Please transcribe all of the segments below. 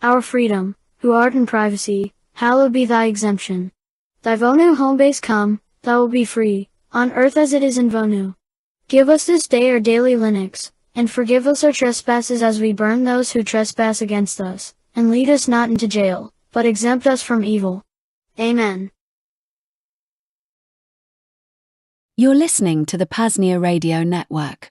our freedom, who art in privacy, hallowed be thy exemption. Thy Vonu home base come, thou will be free, on earth as it is in Vonu. Give us this day our daily Linux, and forgive us our trespasses as we burn those who trespass against us, and lead us not into jail, but exempt us from evil. Amen. You're listening to the PAZNIA Radio Network.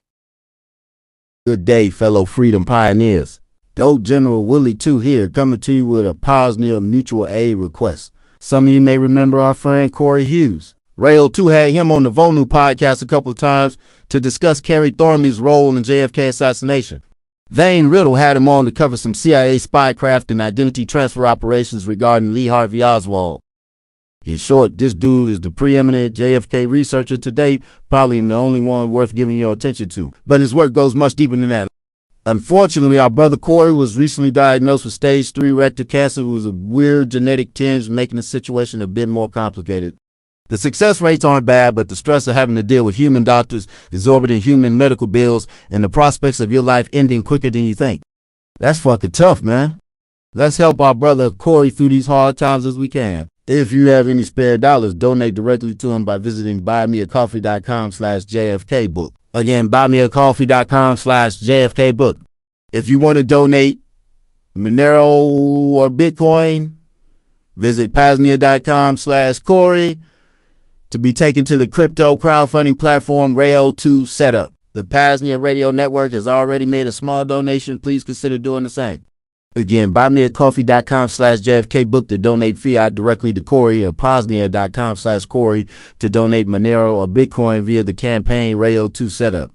Good day, fellow freedom pioneers. Dope General Willie 2 here, coming to you with a PAZNIA mutual aid request. Some of you may remember our friend Corey Hughes. Rail 2 had him on the Vonu podcast a couple of times to discuss Kerry Thornley's role in JFK assassination. Thane Riddle had him on to cover some CIA spycraft and identity transfer operations regarding Lee Harvey Oswald. In short, this dude is the preeminent JFK researcher to date, probably the only one worth giving your attention to. But his work goes much deeper than that. Unfortunately, our brother Corey was recently diagnosed with stage 3 rectal cancer. It was a weird genetic tinge, making the situation a bit more complicated. The success rates aren't bad, but the stress of having to deal with human doctors, exorbitant human medical bills, and the prospects of your life ending quicker than you think. That's fucking tough, man. Let's help our brother Corey through these hard times as we can. If you have any spare dollars, donate directly to him by visiting buymeacoffee.com/JFKbook. Again, buymeacoffee.com/JFKbook. If you want to donate Monero or Bitcoin, visit PAZNIA.com/Corey to be taken to the crypto crowdfunding platform Rail2 setup. The PAZNIA Radio Network has already made a small donation. Please consider doing the same. Again, buymeacoffee.com/JFKbook to donate fiat directly to Corey, or PAZNIA.com/Corey to donate Monero or Bitcoin via the campaign Rail2 setup.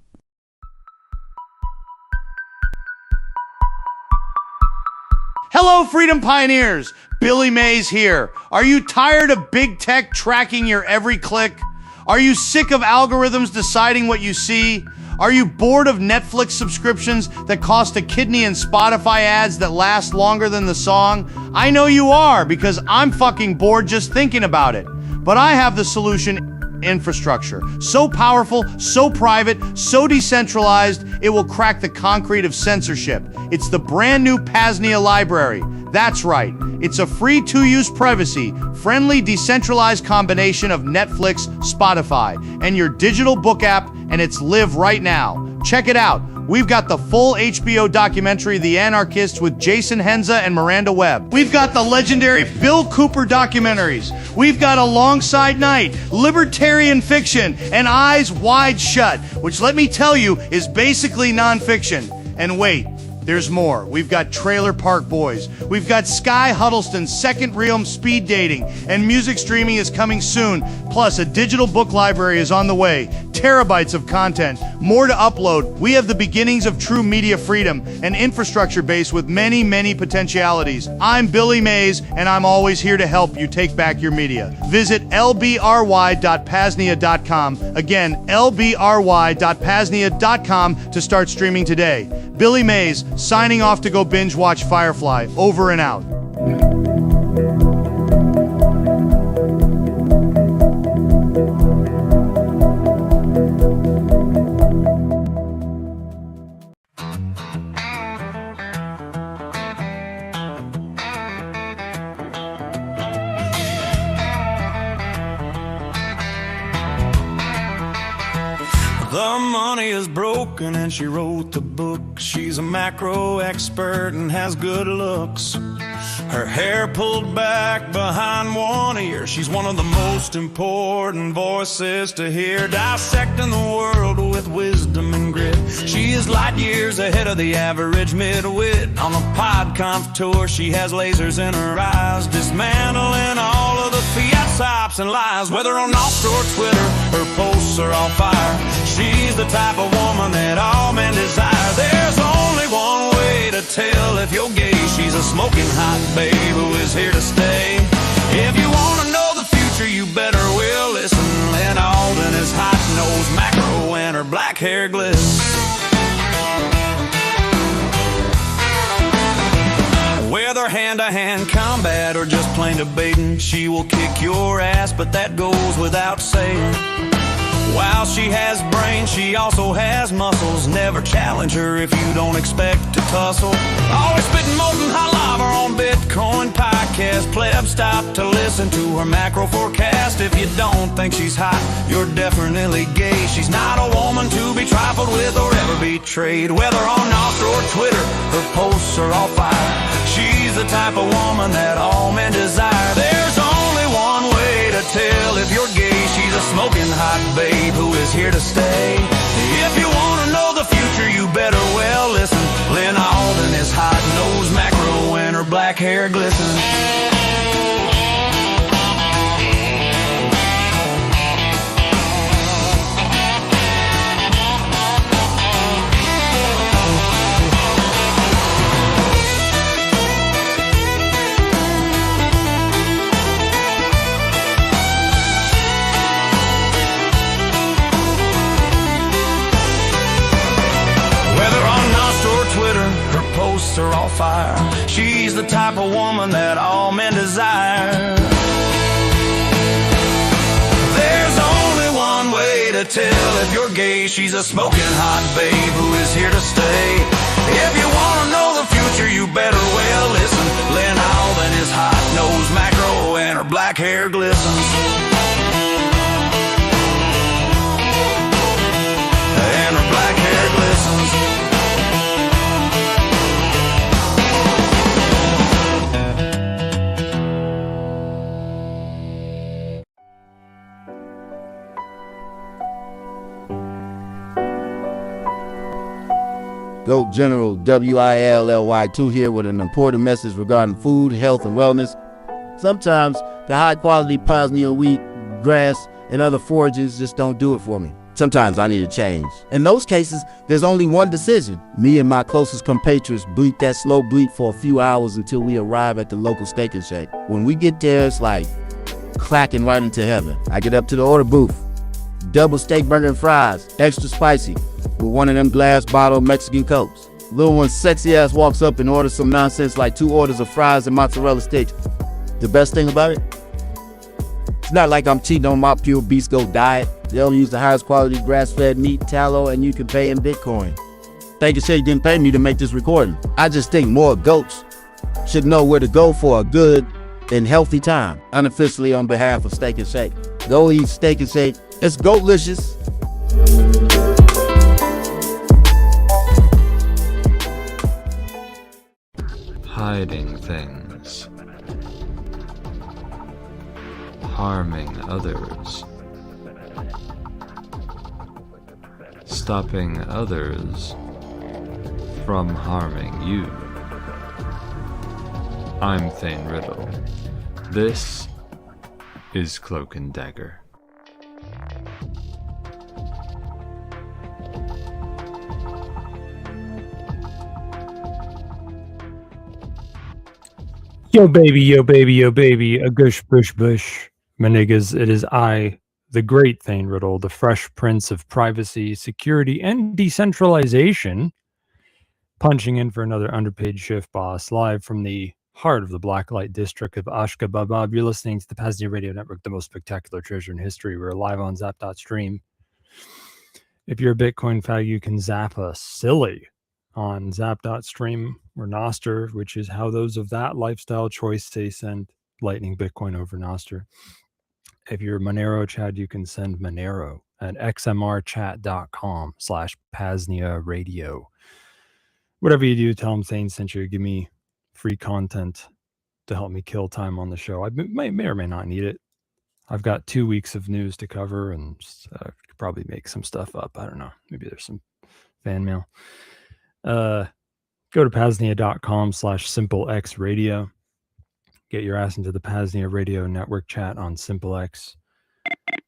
Hello, Freedom Pioneers! Billy Mays here. Are you tired of big tech tracking your every click? Are you sick of algorithms deciding what you see? Are you bored of Netflix subscriptions that cost a kidney and Spotify ads that last longer than the song? I know you are, because I'm fucking bored just thinking about it. But I have the solution: infrastructure. So powerful, so private, so decentralized, it will crack the concrete of censorship. It's the brand new PAZNIA library. That's right. It's a free to-use privacy-friendly decentralized combination of Netflix, Spotify, and your digital book app, and it's live right now. Check it out. We've got the full HBO documentary, The Anarchists, with Jason Henza and Miranda Webb. We've got the legendary Bill Cooper documentaries. We've got Alongside Night, libertarian fiction, and Eyes Wide Shut, which, let me tell you, is basically nonfiction. And wait, there's more. We've got Trailer Park Boys. We've got Sky Huddleston's Second Realm Speed Dating, and music streaming is coming soon. Plus, a digital book library is on the way. Terabytes of content, more to upload. We have the beginnings of true media freedom, an infrastructure base with many, many potentialities. I'm Billy Mays, and I'm always here to help you take back your media. Visit lbry.paznia.com. Again, lbry.paznia.com to start streaming today. Billy Mays, signing off to go binge watch Firefly. Over and out. The money is broken and she wrote the book. She's a macro expert and has good looks. Her hair pulled back behind one ear. She's one of the most important voices to hear, dissecting the world with wisdom and grit. She is light years ahead of the average midwit. On a PodConf tour, she has lasers in her eyes, dismantling all of the fiat types and lies. Whether on Off or Twitter, her posts are on fire. She's the type of woman that all men desire. There's only one way to tell if you're gay. She's a smoking hot babe who is here to stay. If you want to know the future, you better will listen. Lynn Alden is hot nose macro and her black hair glistens. Whether hand-to-hand combat or just plain debating, she will kick your ass, but that goes without saying. While she has brains, she also has muscles. Never challenge her if you don't expect to tussle. Always spitting molten hot lava on Bitcoin podcast. Pleb, stop to listen to her macro forecast. If you don't think she's hot, you're definitely gay. She's not a woman to be trifled with or ever betrayed. Whether on Nostr or Twitter, her posts are all fire. She's the type of woman that all men desire. There's only one way to tell if you're gay. She's a smoking hot babe who is here to stay. If you want to know the future, you better well listen. Lynn Alden is hot, nose macro, and her black hair glistens. Are all fire. She's the type of woman that all men desire. There's only one way to tell if you're gay. She's a smoking hot babe who is here to stay. If you want to know the future, you better well listen. Lynn Alden is hot, nose macro, and her black hair glistens. And her black hair glistens. Goat General WILLY2 here with an important message regarding food, health, and wellness. Sometimes the high-quality PAZNIA wheat, grass, and other forages just don't do it for me. Sometimes I need a change. In those cases, there's only one decision. Me and my closest compatriots bleat that slow bleat for a few hours until we arrive at the local Steak and Shake. When we get there, it's like clacking right into heaven. I get up to the order booth. Double steak burger and fries, extra spicy, with one of them glass bottle Mexican Cokes. Little one sexy ass walks up and orders some nonsense like 2 orders of fries and mozzarella sticks. The best thing about it? It's not like I'm cheating on my pure beast goat diet. They only use the highest quality grass-fed meat, tallow, and you can pay in Bitcoin. Thank you, Shay didn't pay me to make this recording. I just think more goats should know where to go for a good and healthy time. Unofficially on behalf of Steak and Shake. Go eat Steak and Shake. It's goatlicious. Hiding things, harming others, stopping others from harming you. I'm Thane Riddle. This is Cloak Dagger. Yo baby, yo baby, yo baby, a gush bush bush. My niggas, it is I, the great Thane Riddle, the fresh prince of privacy, security, and decentralization, punching in for another underpaid shift boss, live from the heart of the Blacklight district of Ashgabat. You're listening to the PAZNIA Radio Network, the most spectacular treasure in history. We're live on Zap.stream. If you're a Bitcoin fag, you can zap us silly on Zap.stream or Nostr, which is how those of that lifestyle choice say send Lightning Bitcoin over Nostr. If you're Monero Chad, you can send Monero at xmrchat.com/PAZNIA radio. Whatever you do, tell them Thane sent you. Give me free content to help me kill time on the show. I may or may not need it. I've got 2 weeks of news to cover and could probably make some stuff up. I don't know. Maybe there's some fan mail. Go to PAZNIA.com/SimpleXradio. Get your ass into the PAZNIA Radio Network chat on SimpleX.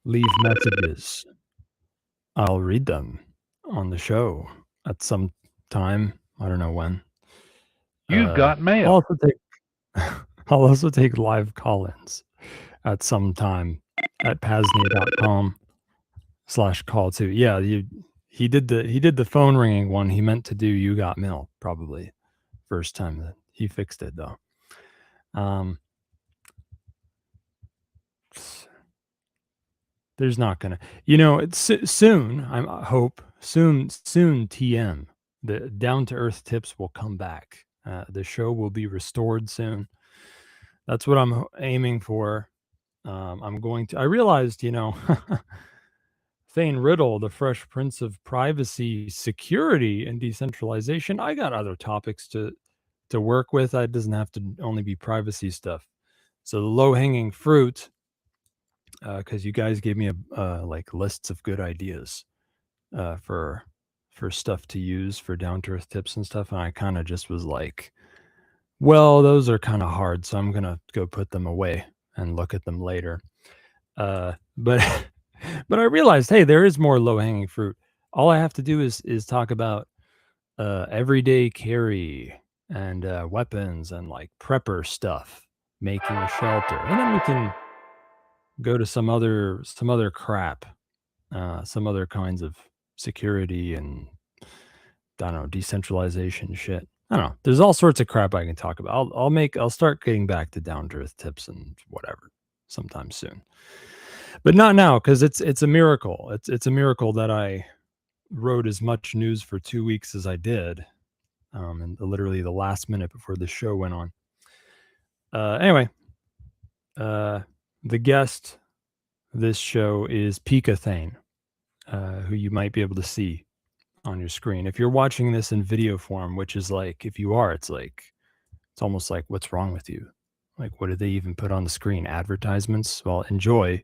Leave messages. I'll read them on the show at some time. I don't know when. You've got mail. I'll also take live call-ins at some time at PAZNIA.com/call2. Yeah, he did the phone ringing one. He meant to do You Got Mail, probably. First time that he fixed it though. there's not gonna, it's soon. I hope soon. TM, the down to earth tips will come back. The show will be restored soon. That's what I'm aiming for. I realized, Thane Riddle, the Fresh Prince of Privacy, Security, and Decentralization. I got other topics to work with. It doesn't have to only be privacy stuff. So the low hanging fruit, because you guys gave me like lists of good ideas for stuff to use for down to earth tips and stuff, and I kind of just was like, well, those are kind of hard, so I'm gonna go put them away and look at them later. But but I realized, hey, there is more low hanging fruit. All I have to do is talk about everyday carry and weapons and like prepper stuff, making a shelter, and then we can go to some other crap, some other kinds of security and I don't know, decentralization shit. I don't know. There's all sorts of crap I can talk about. I'll start getting back to down to earth tips and whatever sometime soon, but not now, because it's a miracle. It's a miracle that I wrote as much news for 2 weeks as I did, and literally the last minute before the show went on. Anyway, the guest this show is Thane, who you might be able to see on your screen. If you're watching this in video form, which is like, if you are, it's almost like, what's wrong with you? Like, what did they even put on the screen? Advertisements? Well, enjoy.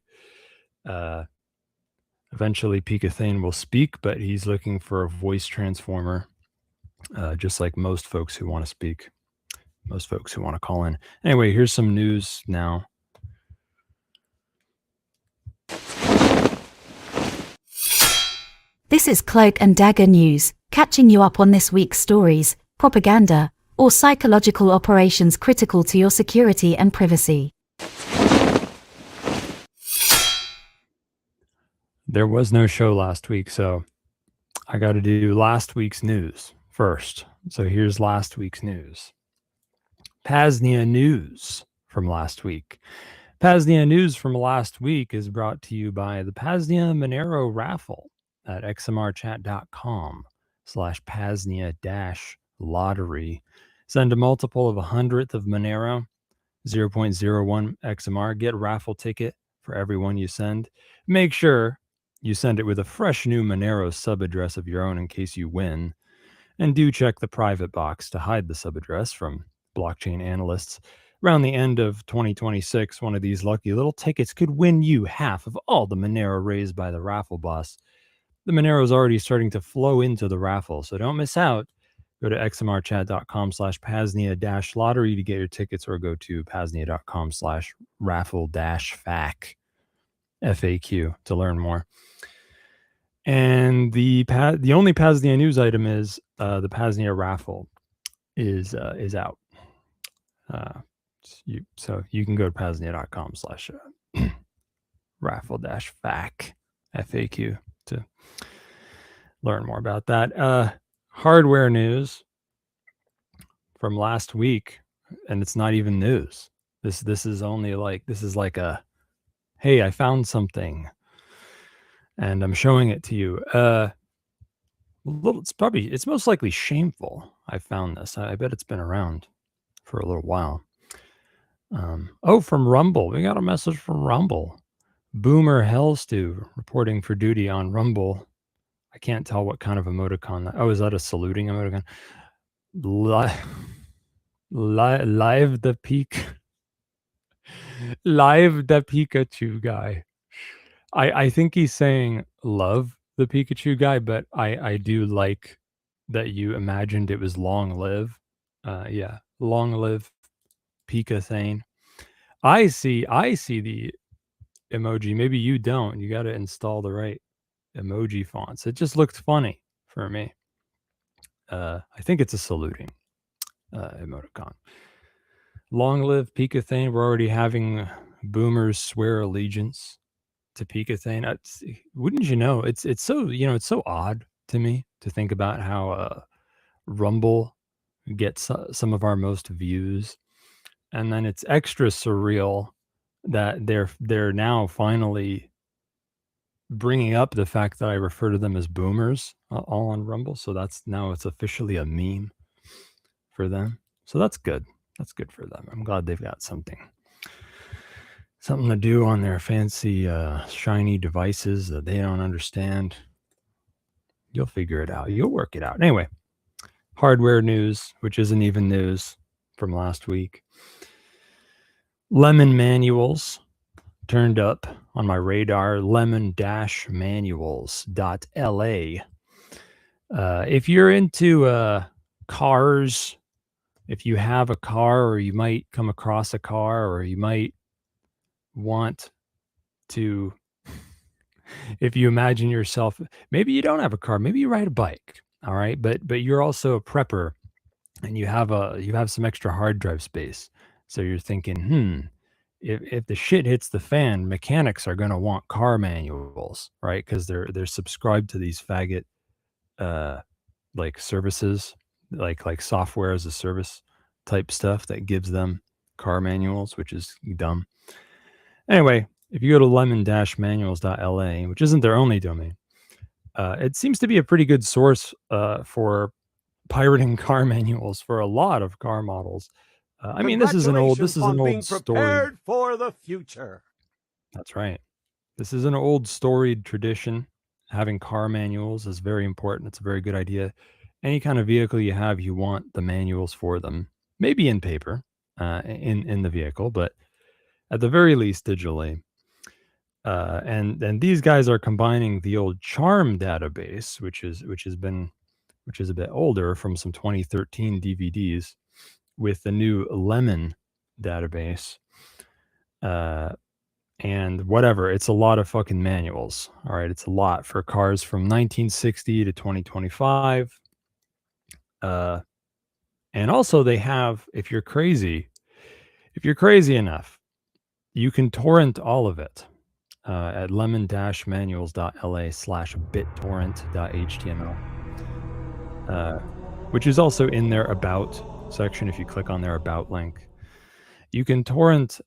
Eventually Thane will speak, but he's looking for a voice transformer, just like most folks who want to speak, most folks who want to call in. Anyway, here's some news now. This is Cloak and Dagger News, catching you up on this week's stories, propaganda, or psychological operations critical to your security and privacy. There was no show last week, so I got to do last week's news first. So here's last week's news. PAZNIA news from last week. PAZNIA news from last week is brought to you by the PAZNIA Monero raffle at xmrchat.com/PAZNIA-lottery. Send a multiple of 100th of Monero, 0.01 XMR. Get a raffle ticket for everyone you send. Make sure you send it with a fresh new Monero sub-address of your own in case you win. And do check the private box to hide the sub-address from blockchain analysts. Around the end of 2026, one of these lucky little tickets could win you half of all the Monero raised by the raffle boss. The Monero is already starting to flow into the raffle, so don't miss out. Go to xmrchat.com/PAZNIA-lottery to get your tickets, or go to PAZNIA.com/raffle-FAQ, FAQ, to learn more. And the only PAZNIA news item is the PAZNIA raffle is out. So you can go to PAZNIA.com/raffle-FAQ, FAQ, to learn more about that. Hardware news from last week, and it's not even news. This is only like, this is like a, hey, I found something and I'm showing it to you. It's most likely shameful. I found this. I bet it's been around for a little while. From Rumble. We got a message from Rumble. Boomer Hellstew reporting for duty on Rumble. I can't tell what kind of emoticon that. Oh, is that a saluting emoticon? Live the Pikachu guy. I think he's saying love the Pikachu guy, but I do like that you imagined it was long live. Yeah, long live Thane. I see the emoji. Maybe you don't. You got to install the right emoji fonts. It just looked funny for me. I think it's a saluting emoticon. Long live Thane. We're already having boomers swear allegiance to Thane. Wouldn't you know? It's so, it's so odd to me to think about how Rumble gets some of our most views, and then it's extra surreal that they're now finally bringing up the fact that I refer to them as boomers all on Rumble. So it's officially a meme for them. So that's good. That's good for them. I'm glad they've got something to do on their fancy, shiny devices that they don't understand. You'll figure it out. You'll work it out. Anyway, hardware news, which isn't even news from last week. Lemon manuals turned up on my radar. lemon-manuals.la. If you're into cars, if you have a car, or you might come across a car, or you might want to, if you imagine yourself, maybe you don't have a car, maybe you ride a bike, all right, but you're also a prepper, and you have some extra hard drive space, so you're thinking, if the shit hits the fan, mechanics are going to want car manuals, right? Because they're subscribed to these faggot like services, like software as a service type stuff that gives them car manuals, which is dumb. Anyway, if you go to lemon-manuals.la, which isn't their only domain, it seems to be a pretty good source for pirating car manuals for a lot of car models. I mean, this is an old story. Prepared for the future. That's right. This is an old storied tradition. Having car manuals is very important. It's a very good idea. Any kind of vehicle you have, you want the manuals for them. Maybe in paper, in the vehicle, but at the very least digitally. And these guys are combining the old Charm database, which is a bit older, from some 2013 DVDs, with the new Lemon database. And whatever, it's a lot of fucking manuals. All right, it's a lot for cars from 1960 to 2025. And also they have, if you're crazy enough, you can torrent all of it at lemon-manuals.la/bittorrent.html, which is also in their About section. If you click on their About link, you can torrent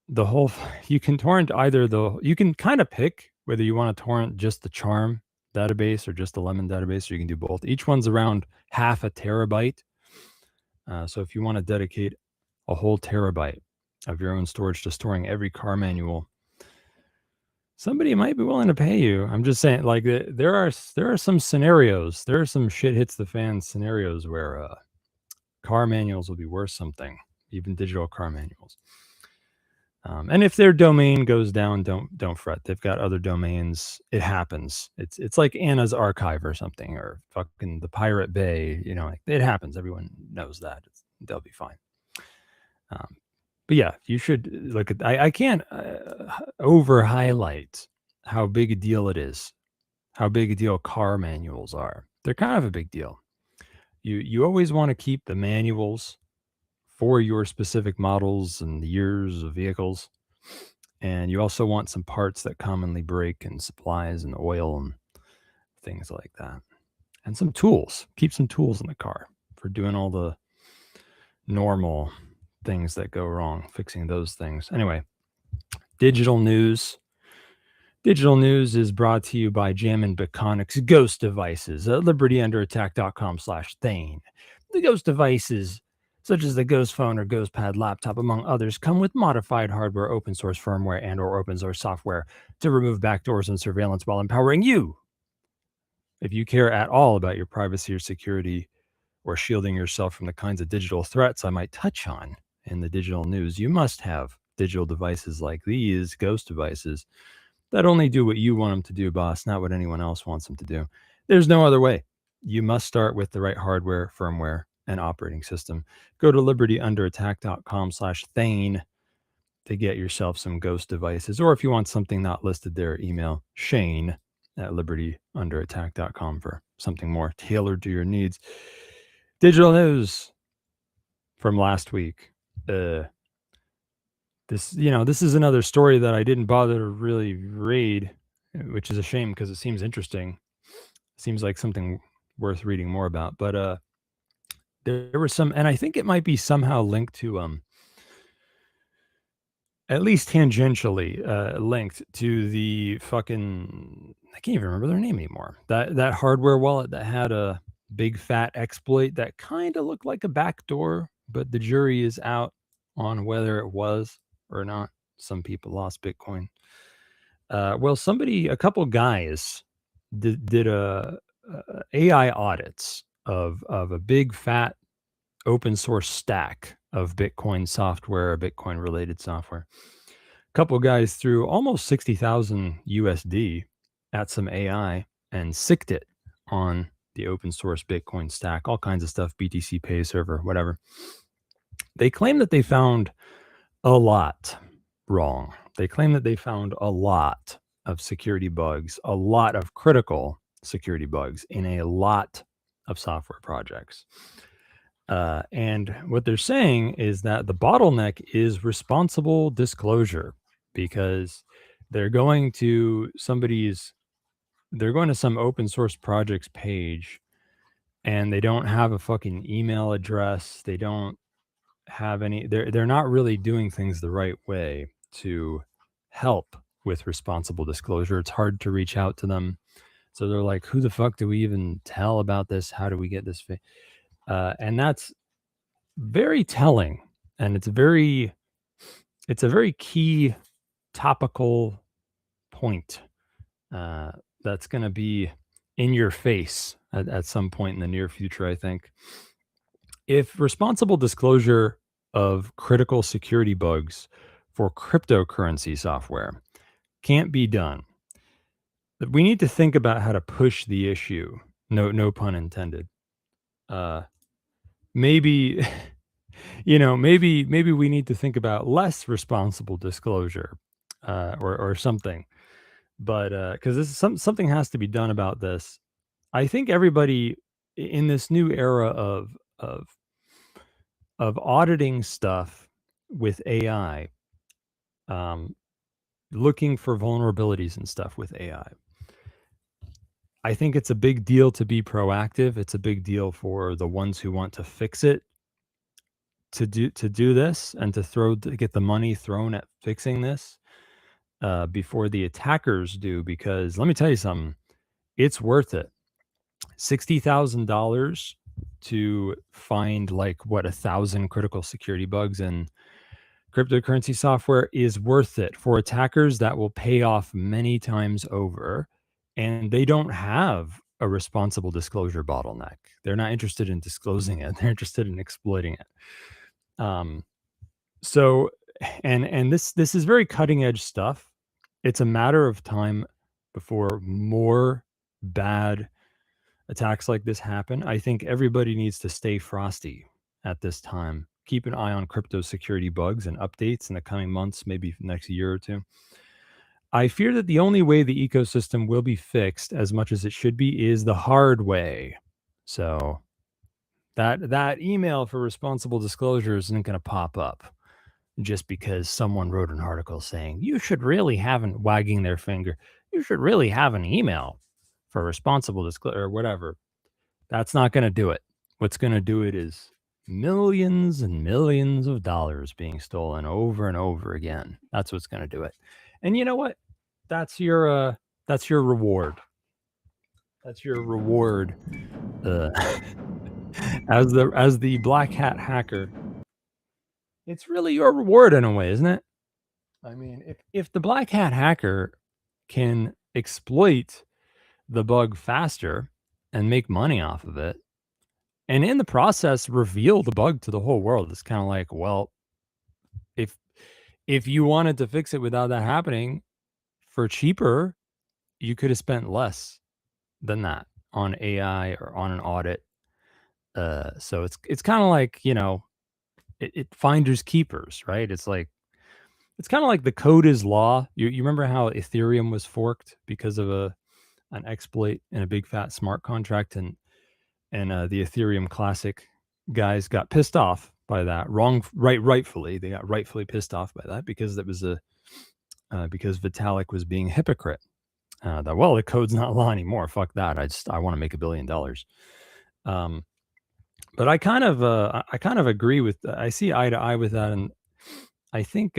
the whole. You can torrent you can kind of pick whether you want to torrent just the Charm database or just the Lemon database, or you can do both. Each one's around half a terabyte. So if you want to dedicate a whole terabyte of your own storage to storing every car manual, somebody might be willing to pay you. I'm just saying, like, there are some scenarios. There are some shit hits the fan scenarios where car manuals will be worth something, even digital car manuals. And if their domain goes down, don't fret. They've got other domains. It happens. It's like Anna's Archive or something, or fucking the Pirate Bay. You know, like, it happens. Everyone knows that. They'll be fine. But yeah, you should look at. I can't over highlight how big a deal it is. How big a deal car manuals are. They're kind of a big deal. You always want to keep the manuals for your specific models and the years of vehicles. And you also want some parts that commonly break, and supplies and oil and things like that. And some tools. Keep some tools in the car for doing all the normal things that go wrong, fixing those things. Anyway, digital news. Digital news is brought to you by Jammin' Beconic's Ghost Devices at libertyunderAttack.com/Thane. The Ghost Devices, such as the Ghost Phone or Ghost Pad laptop, among others, come with modified hardware, open source firmware, and or open source software to remove backdoors and surveillance while empowering you. If you care at all about your privacy or security, or shielding yourself from the kinds of digital threats I might touch on in the digital news, you must have digital devices like these Ghost Devices that only do what you want them to do, boss, not what anyone else wants them to do. There's no other way. You must start with the right hardware, firmware, and operating system. Go to libertyunderattack.com/Thane to get yourself some Ghost Devices. Or if you want something not listed there, email Shane at libertyunderattack.com for something more tailored to your needs. Digital news from last week. This is another story that I didn't bother to really read, which is a shame because it seems interesting. It seems like something worth reading more about. But there were some, and I think it might be somehow linked to at least tangentially linked to the fucking, I can't even remember their name anymore. That hardware wallet that had a big fat exploit that kind of looked like a backdoor, but the jury is out on whether it was or not. Some people lost Bitcoin. Well, a couple guys did a AI audits of a big fat open source stack of Bitcoin software, Bitcoin related software. A couple guys threw almost 60,000 USD at some AI and sicked it on the open source Bitcoin stack, all kinds of stuff, BTC Pay server, whatever. They claim that they found a lot wrong. They claim that they found a lot of security bugs, a lot of critical security bugs in a lot of software projects. And what they're saying is that the bottleneck is responsible disclosure, because they're going to some open source projects page and they don't have a fucking email address. They don't have any, they're not really doing things the right way to help with responsible disclosure. It's hard to reach out to them. So they're like, who the fuck do we even tell about this? How do we get this? And that's very telling. And it's a very key topical point that's going to be in your face at some point in the near future, I think. If responsible disclosure of critical security bugs for cryptocurrency software can't be done, we need to think about how to push the issue. No pun intended. Maybe maybe we need to think about less responsible disclosure or something. But because this is something has to be done about this. I think everybody in this new era of auditing stuff with AI, looking for vulnerabilities and stuff with AI. I think it's a big deal to be proactive. It's a big deal for the ones who want to fix it to do this and to get the money thrown at fixing this before the attackers do, because let me tell you something, it's worth it. $60,000 to find 1,000 critical security bugs in cryptocurrency software is worth it. For attackers, that will pay off many times over, and they don't have a responsible disclosure bottleneck. They're not interested in disclosing it. They're interested in exploiting it. So, and this is very cutting edge stuff. It's a matter of time before more bad attacks like this happen. I think everybody needs to stay frosty at this time. Keep an eye on crypto security bugs and updates in the coming months, maybe next year or two. I fear that the only way the ecosystem will be fixed as much as it should be is the hard way. So that email for responsible disclosure isn't going to pop up just because someone wrote an article saying you should really have wagging their finger. You should really have an email for responsible disclosure or whatever. That's not going to do it. What's going to do it is millions and millions of dollars being stolen over and over again. That's what's going to do it. And you know what? That's your reward. That's your reward as the black hat hacker. It's really your reward in a way, isn't it? I mean, if the black hat hacker can exploit the bug faster and make money off of it, and in the process reveal the bug to the whole world, it's kind of like, well, if you wanted to fix it without that happening for cheaper, you could have spent less than that on AI or on an audit. So it's kind of like, it finders keepers, right? It's kind of like the code is law. You remember how Ethereum was forked because of an exploit in a big fat smart contract, and the Ethereum Classic guys got pissed off by that. Rightfully, they got rightfully pissed off by that because that was because Vitalik was being a hypocrite. That the code's not law anymore. Fuck that. I want to make $1 billion. But I kind of agree with. I see eye to eye with that, and I think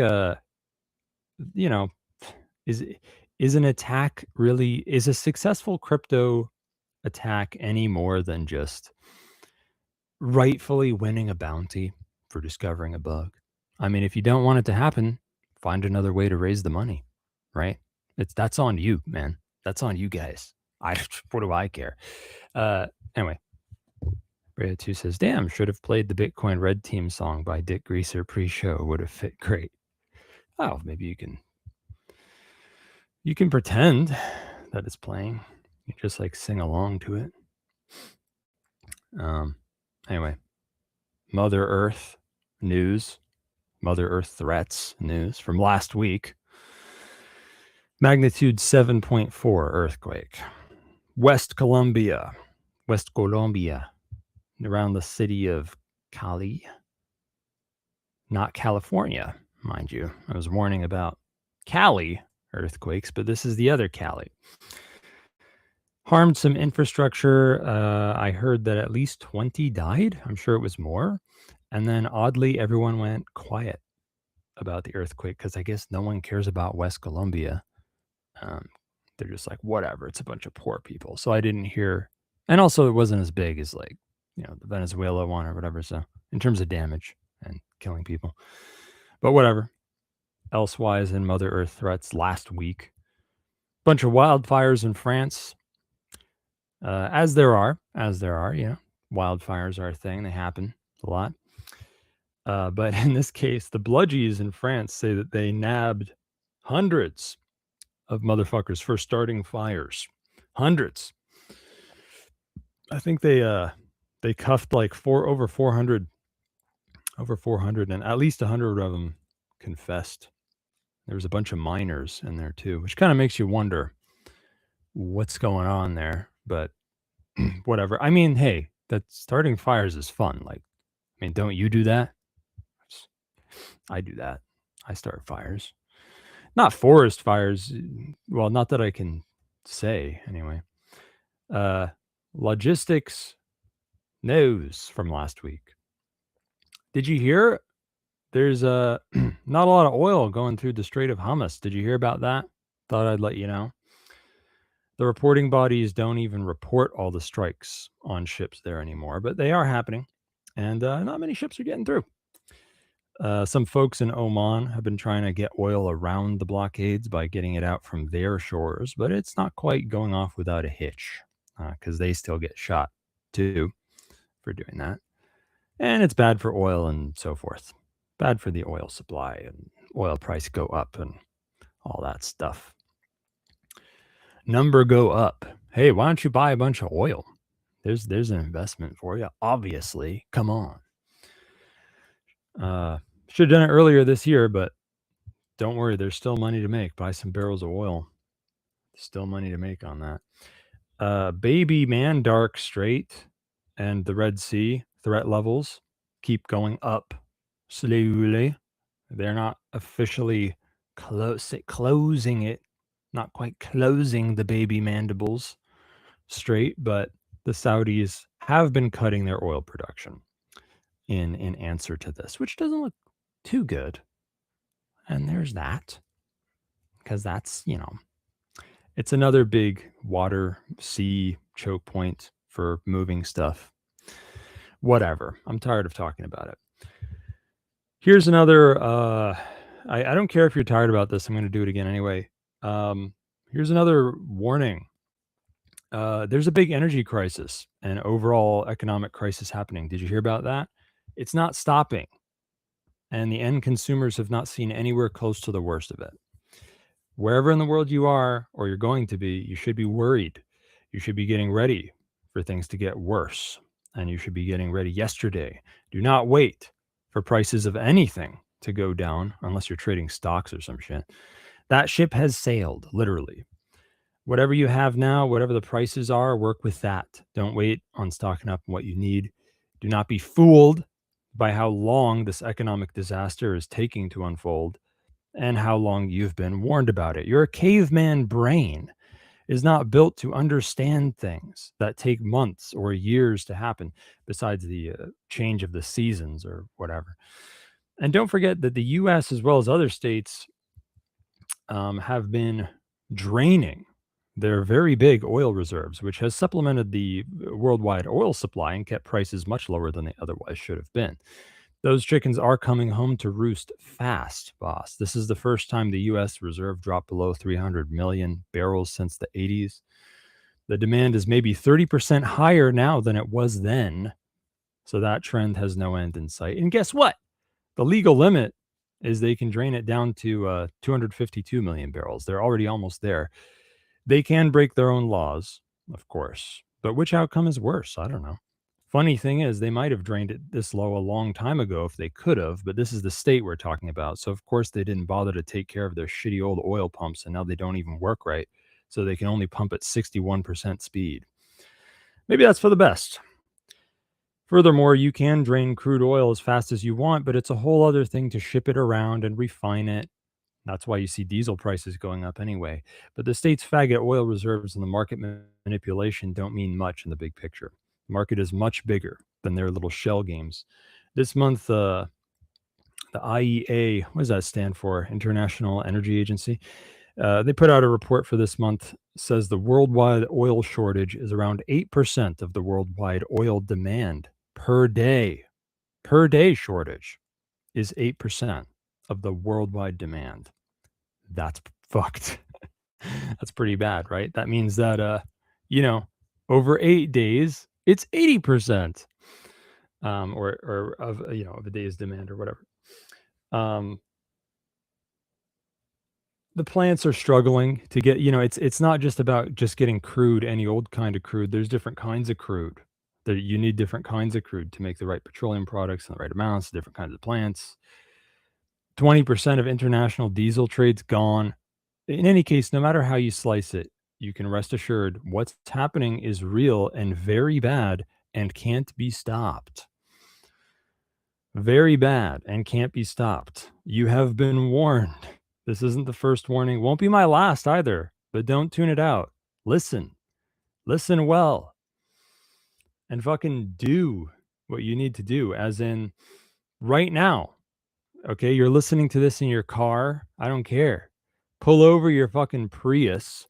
you know, is an attack really, is a successful crypto attack any more than just rightfully winning a bounty for discovering a bug? I mean, if you don't want it to happen, find another way to raise the money, right? That's on you, man. That's on you guys. What do I care? Anyway, Brea 2 says, damn, should have played the Bitcoin Red Team song by Dick Greaser pre-show. Would have fit great. Oh, maybe you can pretend that it's playing. You just like sing along to it. Anyway, Mother Earth news, Mother Earth threats news from last week. Magnitude 7.4 earthquake. West Colombia, around the city of Cali. Not California, mind you. I was warning about Cali earthquakes, but this is the other Cali. Harmed some infrastructure. I heard that at least 20 died. I'm sure it was more. And then oddly, everyone went quiet about the earthquake because I guess no one cares about West Colombia. They're just like, whatever, it's a bunch of poor people. So I didn't hear. And also it wasn't as big as like, the Venezuela one or whatever. So in terms of damage and killing people. But whatever. Elsewise in Mother Earth threats last week. Bunch of wildfires in France. As there are, wildfires are a thing. They happen a lot. But in this case, the bludgies in France say that they nabbed hundreds of motherfuckers for starting fires. Hundreds. I think they cuffed like over 400, and at least 100 of them confessed. There was a bunch of minors in there too, which kind of makes you wonder what's going on there. But whatever. I mean, hey, that starting fires is fun. Like, I mean, don't you do that? I do that. I start fires. Not forest fires. Well, not that I can say anyway. Logistics news from last week. Did you hear there's not a lot of oil going through the Strait of Hormuz? Did you hear about that? Thought I'd let you know. The reporting bodies don't even report all the strikes on ships there anymore, but they are happening, and not many ships are getting through. Some folks in Oman have been trying to get oil around the blockades by getting it out from their shores, but it's not quite going off without a hitch because they still get shot too for doing that. And it's bad for oil and so forth. Bad for the oil supply and oil price go up and all that stuff. Number go up. Hey, why don't you buy a bunch of oil? There's an investment for you. Obviously, come on. Should have done it earlier this year, but don't worry. There's still money to make. Buy some barrels of oil. Still money to make on that. Baby Man Dark Strait and the Red Sea threat levels keep going up slowly. They're not officially closing it. Not quite closing the baby mandibles straight, but the Saudis have been cutting their oil production in answer to this, which doesn't look too good. And there's that, because that's, it's another big water sea choke point for moving stuff. Whatever. I'm tired of talking about it. Here's another, I don't care if you're tired about this. I'm going to do it again anyway. Here's another warning. There's a big energy crisis and overall economic crisis happening. Did you hear about that? It's not stopping. And the end consumers have not seen anywhere close to the worst of it. Wherever in the world you are or you're going to be, you should be worried. You should be getting ready for things to get worse. And you should be getting ready yesterday. Do not wait for prices of anything to go down unless you're trading stocks or some shit. That ship has sailed, literally. Whatever you have now, whatever the prices are, work with that. Don't wait on stocking up what you need. Do not be fooled by how long this economic disaster is taking to unfold and how long you've been warned about it. Your caveman brain is not built to understand things that take months or years to happen, besides the change of the seasons or whatever. And don't forget that the U.S. as well as other states have been draining their very big oil reserves, which has supplemented the worldwide oil supply and kept prices much lower than they otherwise should have been. Those chickens are coming home to roost fast, boss. This is the first time the U.S. reserve dropped below 300 million barrels since the 80s. The demand is maybe 30% higher now than it was then. So that trend has no end in sight. And guess what? The legal limit is they can drain it down to 252 million barrels. They're already almost there. They can break their own laws, of course. But which outcome is worse? I don't know. Funny thing is, they might have drained it this low a long time ago if they could have, but this is the state we're talking about. So, of course, they didn't bother to take care of their shitty old oil pumps, and now they don't even work right. So they can only pump at 61% speed. Maybe that's for the best. Furthermore, you can drain crude oil as fast as you want, but it's a whole other thing to ship it around and refine it. That's why you see diesel prices going up anyway. But the state's faggot oil reserves and the market manipulation don't mean much in the big picture. The market is much bigger than their little shell games. This month, the IEA, what does that stand for? International Energy Agency. They put out a report for this month, says the worldwide oil shortage is around 8% of the worldwide oil demand per day. Per day shortage is 8% of the worldwide demand. That's fucked. That's pretty bad, right? That means that, over 8 days, it's 80%, or of a day's demand or whatever. The plants are struggling to get, it's not just about just getting crude, any old kind of crude. There's different kinds of crude. You need different kinds of crude to make the right petroleum products in the right amounts, different kinds of plants. 20% of international diesel trade's gone. In any case, no matter how you slice it, you can rest assured what's happening is real and very bad and can't be stopped. Very bad and can't be stopped. You have been warned. This isn't the first warning. Won't be my last either, but don't tune it out. Listen. Listen well. And fucking do what you need to do, as in right now. Okay, you're listening to this in your car. I don't care. Pull over your fucking Prius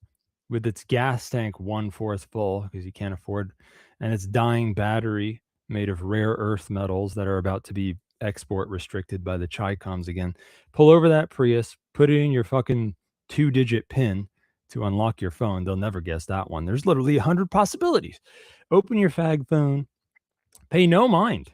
with its gas tank 1/4 full because you can't afford, and its dying battery made of rare earth metals that are about to be export restricted by the Chi-Coms again. Pull over that Prius, put it in your fucking 2-digit PIN to unlock your phone. They'll never guess that one. There's literally 100 possibilities. Open your fag phone. Pay no mind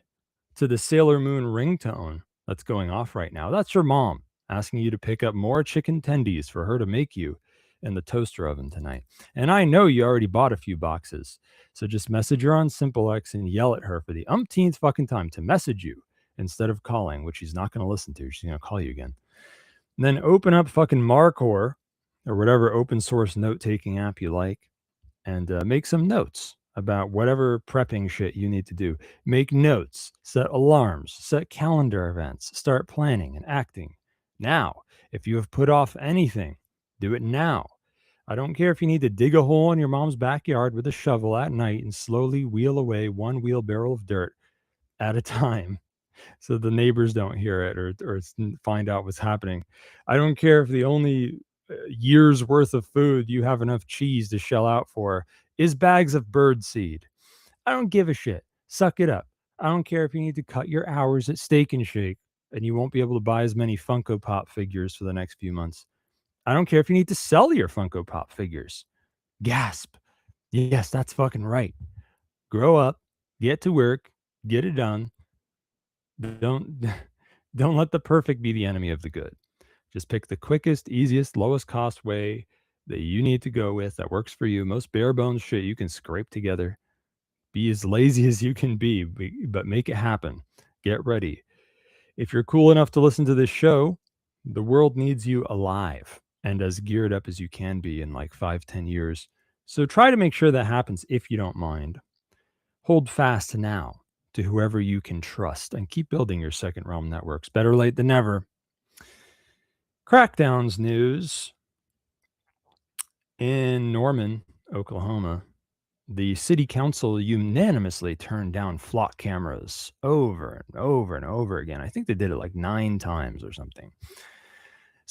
to the Sailor Moon ringtone that's going off right now. That's your mom asking you to pick up more chicken tendies for her to make you in the toaster oven tonight. And I know you already bought a few boxes. So just message her on SimpleX and yell at her for the umpteenth fucking time to message you instead of calling, which she's not going to listen to. She's going to call you again. And then open up fucking Marcor or whatever open source note-taking app you like and make some notes about whatever prepping shit you need to do. Make notes, set alarms, set calendar events, start planning and acting now. If you have put off anything, do it now. I don't care if you need to dig a hole in your mom's backyard with a shovel at night and slowly wheel away one wheelbarrow of dirt at a time so the neighbors don't hear it or find out what's happening. I don't care if the only year's worth of food you have enough cheese to shell out for is bags of bird seed. I don't give a shit. Suck it up. I don't care if you need to cut your hours at Steak and Shake and you won't be able to buy as many Funko Pop figures for the next few months. I don't care if you need to sell your Funko Pop figures. Gasp. Yes, that's fucking right. Grow up, get to work, get it done. Don't let the perfect be the enemy of the good. Just pick the quickest, easiest, lowest cost way that you need to go with that works for you. Most bare bones shit you can scrape together. Be as lazy as you can be, but make it happen. Get ready. If you're cool enough to listen to this show, the world needs you alive and as geared up as you can be in like 5-10 years. So try to make sure that happens if you don't mind. Hold fast now to whoever you can trust and keep building your second realm networks. Better late than never. Crackdowns news. In Norman, Oklahoma, the city council unanimously turned down flock cameras over and over and over again. I think they did it like 9 times or something.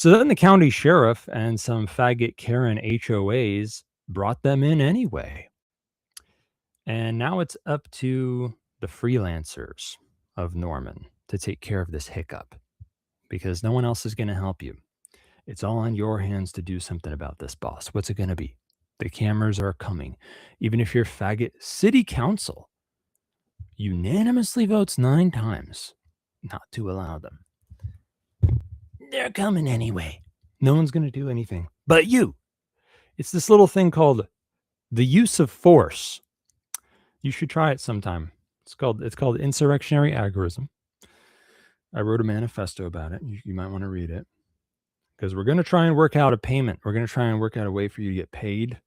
So then the county sheriff and some faggot Karen HOAs brought them in anyway. And now it's up to the freelancers of Norman to take care of this hiccup, because no one else is going to help you. It's all on your hands to do something about this, boss. What's it going to be? The cameras are coming. Even if your faggot city council unanimously votes 9 times not to allow them, they're coming anyway. No one's going to do anything but you. It's this little thing called the use of force. You should try it sometime. It's called insurrectionary agorism. I wrote a manifesto about it. You might want to read it, because we're going to try and work out a payment. We're going to try and work out a way for you to get paid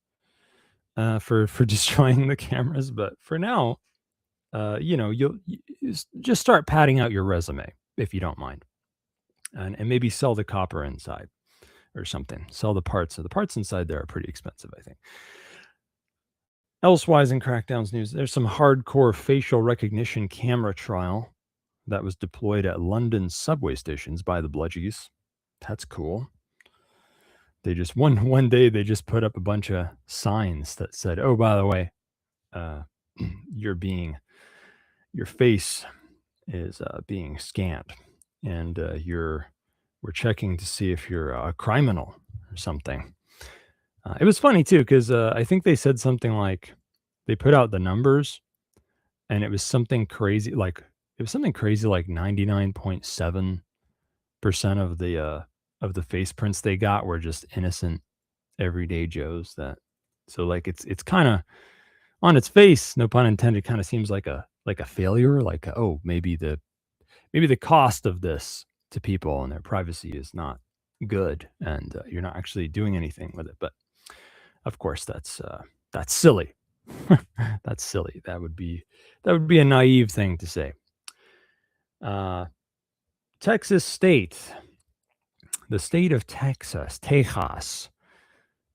for destroying the cameras. But for now, you'll just start padding out your resume if you don't mind, and maybe sell the copper inside or something. Sell the parts. So the parts inside there are pretty expensive, I think. Elsewise in Crackdown's news, there's some hardcore facial recognition camera trial that was deployed at London subway stations by the Bludgies. That's cool. They just one day they just put up a bunch of signs that said, "Oh, by the way, your face is being scanned, and we're checking to see if you're a criminal or something." It was funny too, because I think they said something like they put out the numbers, and it was something crazy like 99.7% of the face prints they got were just innocent everyday Joes. So like it's kind of on its face, no pun intended, kind of seems like a failure, like maybe the cost of this to people and their privacy is not good, and you're not actually doing anything with it. But of course, that's silly. That's silly. That would be a naive thing to say. Texas state, the state of Texas,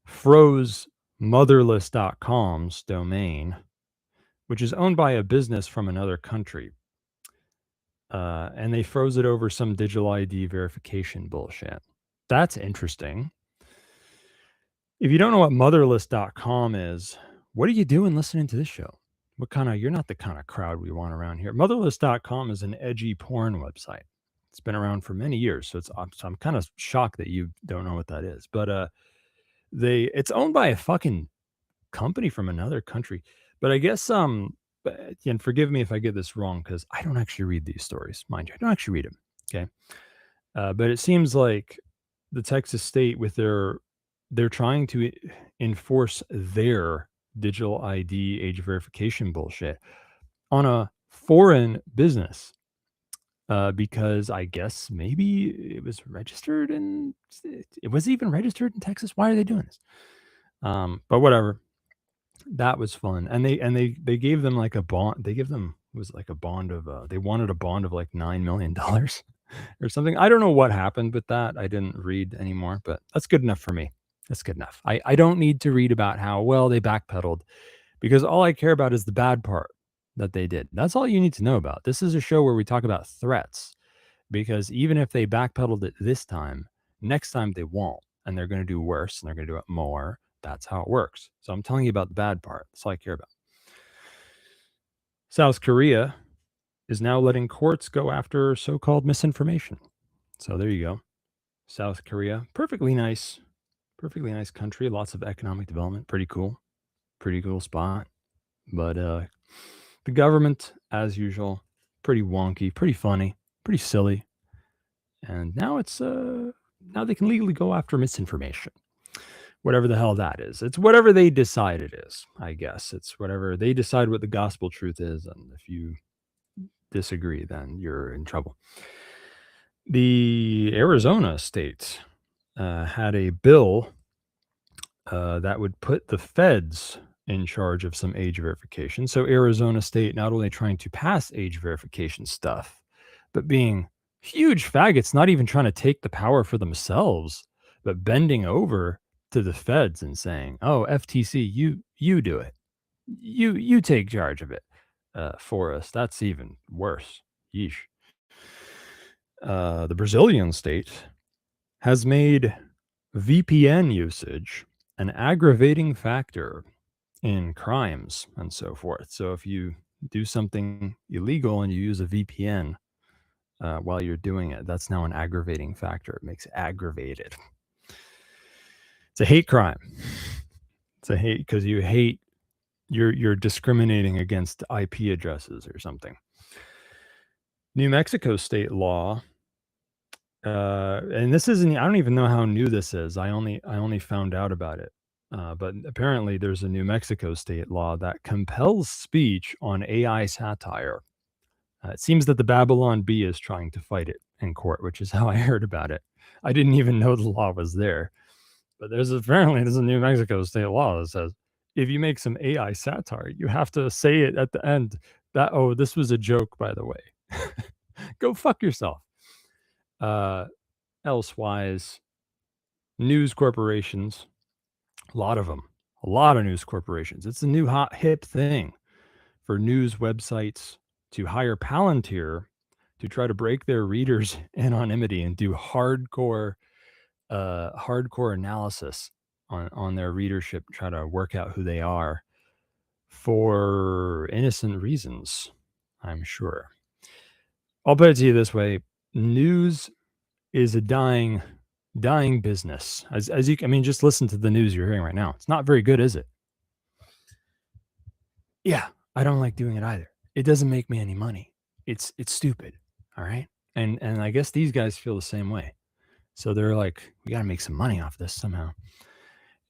froze motherless.com's domain, which is owned by a business from another country. And they froze it over some digital ID verification bullshit. That's interesting. If you don't know what motherless.com is, what are you doing listening to this show? You're not the kind of crowd we want around here. Motherless.com is an edgy porn website. It's been around for many years, so I'm kind of shocked that you don't know what that is. But it's owned by a fucking company from another country. But I guess and forgive me if I get this wrong, because I don't actually read these stories, mind you. I don't actually read them. Okay, but it seems like the Texas state, with they're trying to enforce their digital ID age verification bullshit on a foreign business, because I guess maybe it was even registered in Texas. Why are they doing this? But whatever. That was fun. And they gave them like a bond. They wanted a bond of like $9 million or something. I don't know what happened with that. I didn't read anymore, but that's good enough for me. That's good enough. I don't need to read about how well they backpedaled, because all I care about is the bad part that they did. That's all you need to know about. This is a show where we talk about threats, because even if they backpedaled it this time, next time they won't, and they're going to do worse, and they're going to do it more. That's how it works. So I'm telling you about the bad part. That's all I care about. South Korea is now letting courts go after so-called misinformation. So there you go. South Korea, perfectly nice country, lots of economic development, pretty cool spot. But the government, as usual, pretty wonky, pretty funny, pretty silly. And now now they can legally go after misinformation. Whatever the hell that is. It's whatever they decide it is, I guess. It's whatever they decide what the gospel truth is. And if you disagree, then you're in trouble. The Arizona state had a bill that would put the feds in charge of some age verification. So Arizona state not only trying to pass age verification stuff, but being huge faggots, not even trying to take the power for themselves, but bending over to the feds and saying, "Oh, FTC, you do it. You take charge of it for us." That's even worse. Yeesh. The Brazilian state has made VPN usage an aggravating factor in crimes and so forth. So if you do something illegal and you use a VPN while you're doing it, that's now an aggravating factor. It makes it aggravated. It's a hate crime. It's a hate because you hate, you're discriminating against IP addresses or something. New Mexico state law, and this isn't, I don't even know how new this is. I only found out about it. But apparently there's a New Mexico state law that compels speech on AI satire. It seems that the Babylon Bee is trying to fight it in court, which is how I heard about it. I didn't even know the law was there. But there's a New Mexico state law that says if you make some AI satire, you have to say it at the end that, oh, this was a joke, by the way. Go fuck yourself. Elsewise, news corporations, a lot of them, a lot of news corporations. It's a new hot hip thing for news websites to hire Palantir to try to break their readers' anonymity and do hardcore analysis on their readership, try to work out who they are for innocent reasons, I'm sure. I'll put it to you this way. News is a dying business. As you, I mean, just listen to the news you're hearing right now. It's not very good, is it? Yeah, I don't like doing it either. It doesn't make me any money. It's stupid. All right. And I guess these guys feel the same way. So they're like, we got to make some money off this somehow.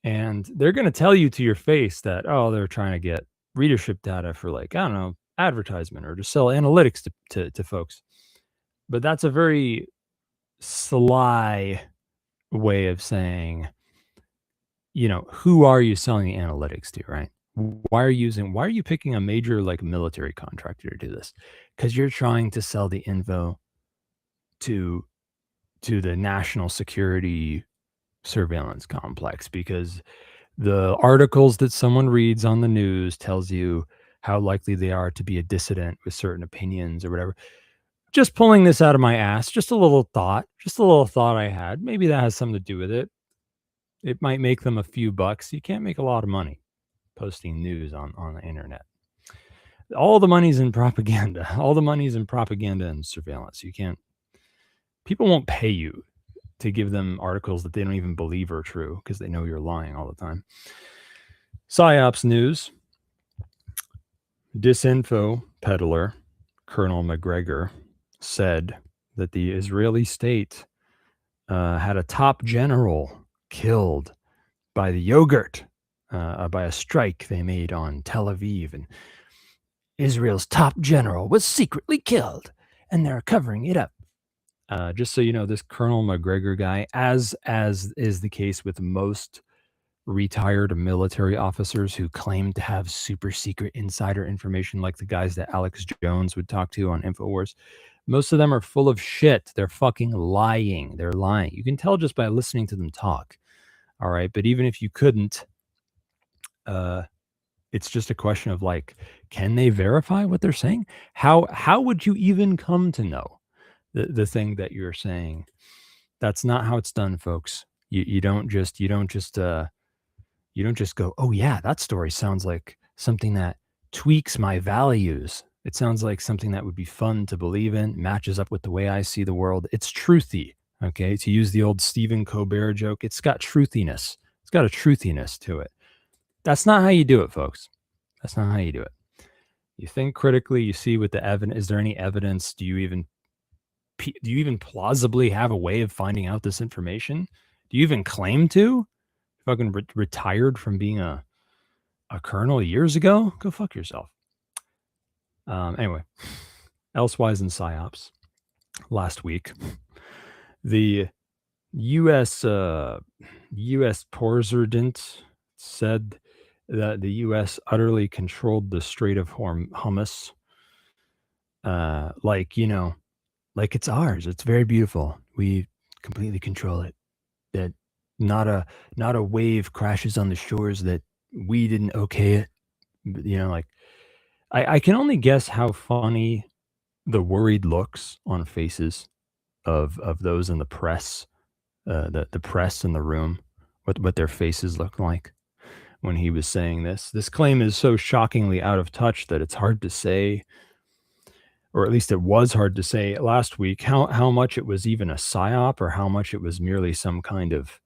And they're going to tell you to your face that, oh, they're trying to get readership data for, like, I don't know, advertisement or to sell analytics to folks. But that's a very sly way of saying, you know, who are you selling the analytics to, right? Why are you picking a major, like, military contractor to do this? Because you're trying to sell the info to the national security surveillance complex, because the articles that someone reads on the news tells you how likely they are to be a dissident with certain opinions or whatever. Just pulling this out of my ass, just a little thought I had. Maybe that has something to do with it. It might make them a few bucks. You can't make a lot of money posting news on the internet. All the money's in propaganda. All the money's in propaganda and surveillance. People won't pay you to give them articles that they don't even believe are true because they know you're lying all the time. PSYOPs news. Disinfo peddler Colonel McGregor said that the Israeli state had a top general killed by the yogurt, by a strike they made on Tel Aviv. And Israel's top general was secretly killed, and they're covering it up. Just so you know, this Colonel McGregor guy, as is the case with most retired military officers who claim to have super secret insider information, like the guys that Alex Jones would talk to on InfoWars, most of them are full of shit. They're fucking lying. They're lying. You can tell just by listening to them talk. All right. But even if you couldn't, it's just a question of, like, can they verify what they're saying? How would you even come to know the thing that you're saying? That's not how it's done, folks. You don't just go, oh yeah, that story sounds like something that tweaks my values. It sounds like something that would be fun to believe in, matches up with the way I see the world. It's truthy. Okay. To use the old Stephen Colbert joke, it's got truthiness. It's got a truthiness to it. That's not how you do it, folks. That's not how you do it. You think critically, you see what the evidence, is there any evidence? Do you even plausibly have a way of finding out this information? Do you even claim to? Fucking retired from being a colonel years ago? Go fuck yourself. Anyway, elsewise in PSYOPs, last week, the U.S. President said that the U.S. utterly controlled the Strait of Hormuz, like it's ours. It's very beautiful. We completely control it. That not a wave crashes on the shores that we didn't okay it. Like, I can only guess how funny the worried looks on faces of those in the press the press in the room, what their faces looked like when he was saying this. This claim is so shockingly out of touch that it's hard to say, or at least it was hard to say last week, how much it was even a psyop or how much it was merely some kind of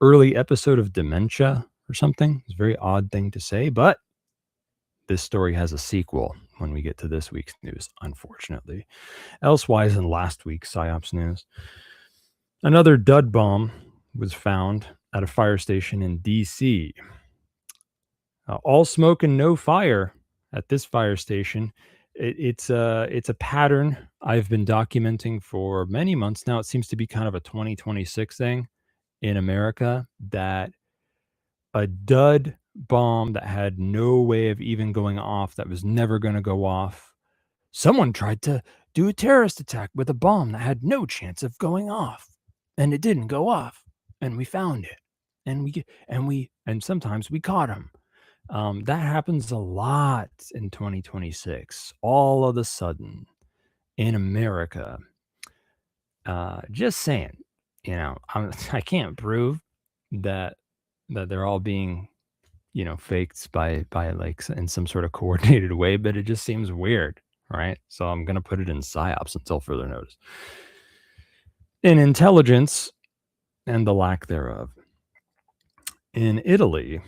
early episode of dementia or something. It's a very odd thing to say, but this story has a sequel when we get to this week's news, unfortunately. Elsewise, in last week's PSYOPs news, another dud bomb was found at a fire station in D.C. All smoke and no fire at this fire station. It's a pattern I've been documenting for many months now. It seems to be kind of a 2026 thing in America, that a dud bomb that had no way of even going off, that was never going to go off. Someone tried to do a terrorist attack with a bomb that had no chance of going off, and it didn't go off, and we found it, and sometimes we caught him. That happens a lot in 2026. All of a sudden in America, just saying, I can't prove that they're all being, faked by like in some sort of coordinated way, but it just seems weird, right? So I'm going to put it in PSYOPs until further notice. In intelligence and the lack thereof. In Italy,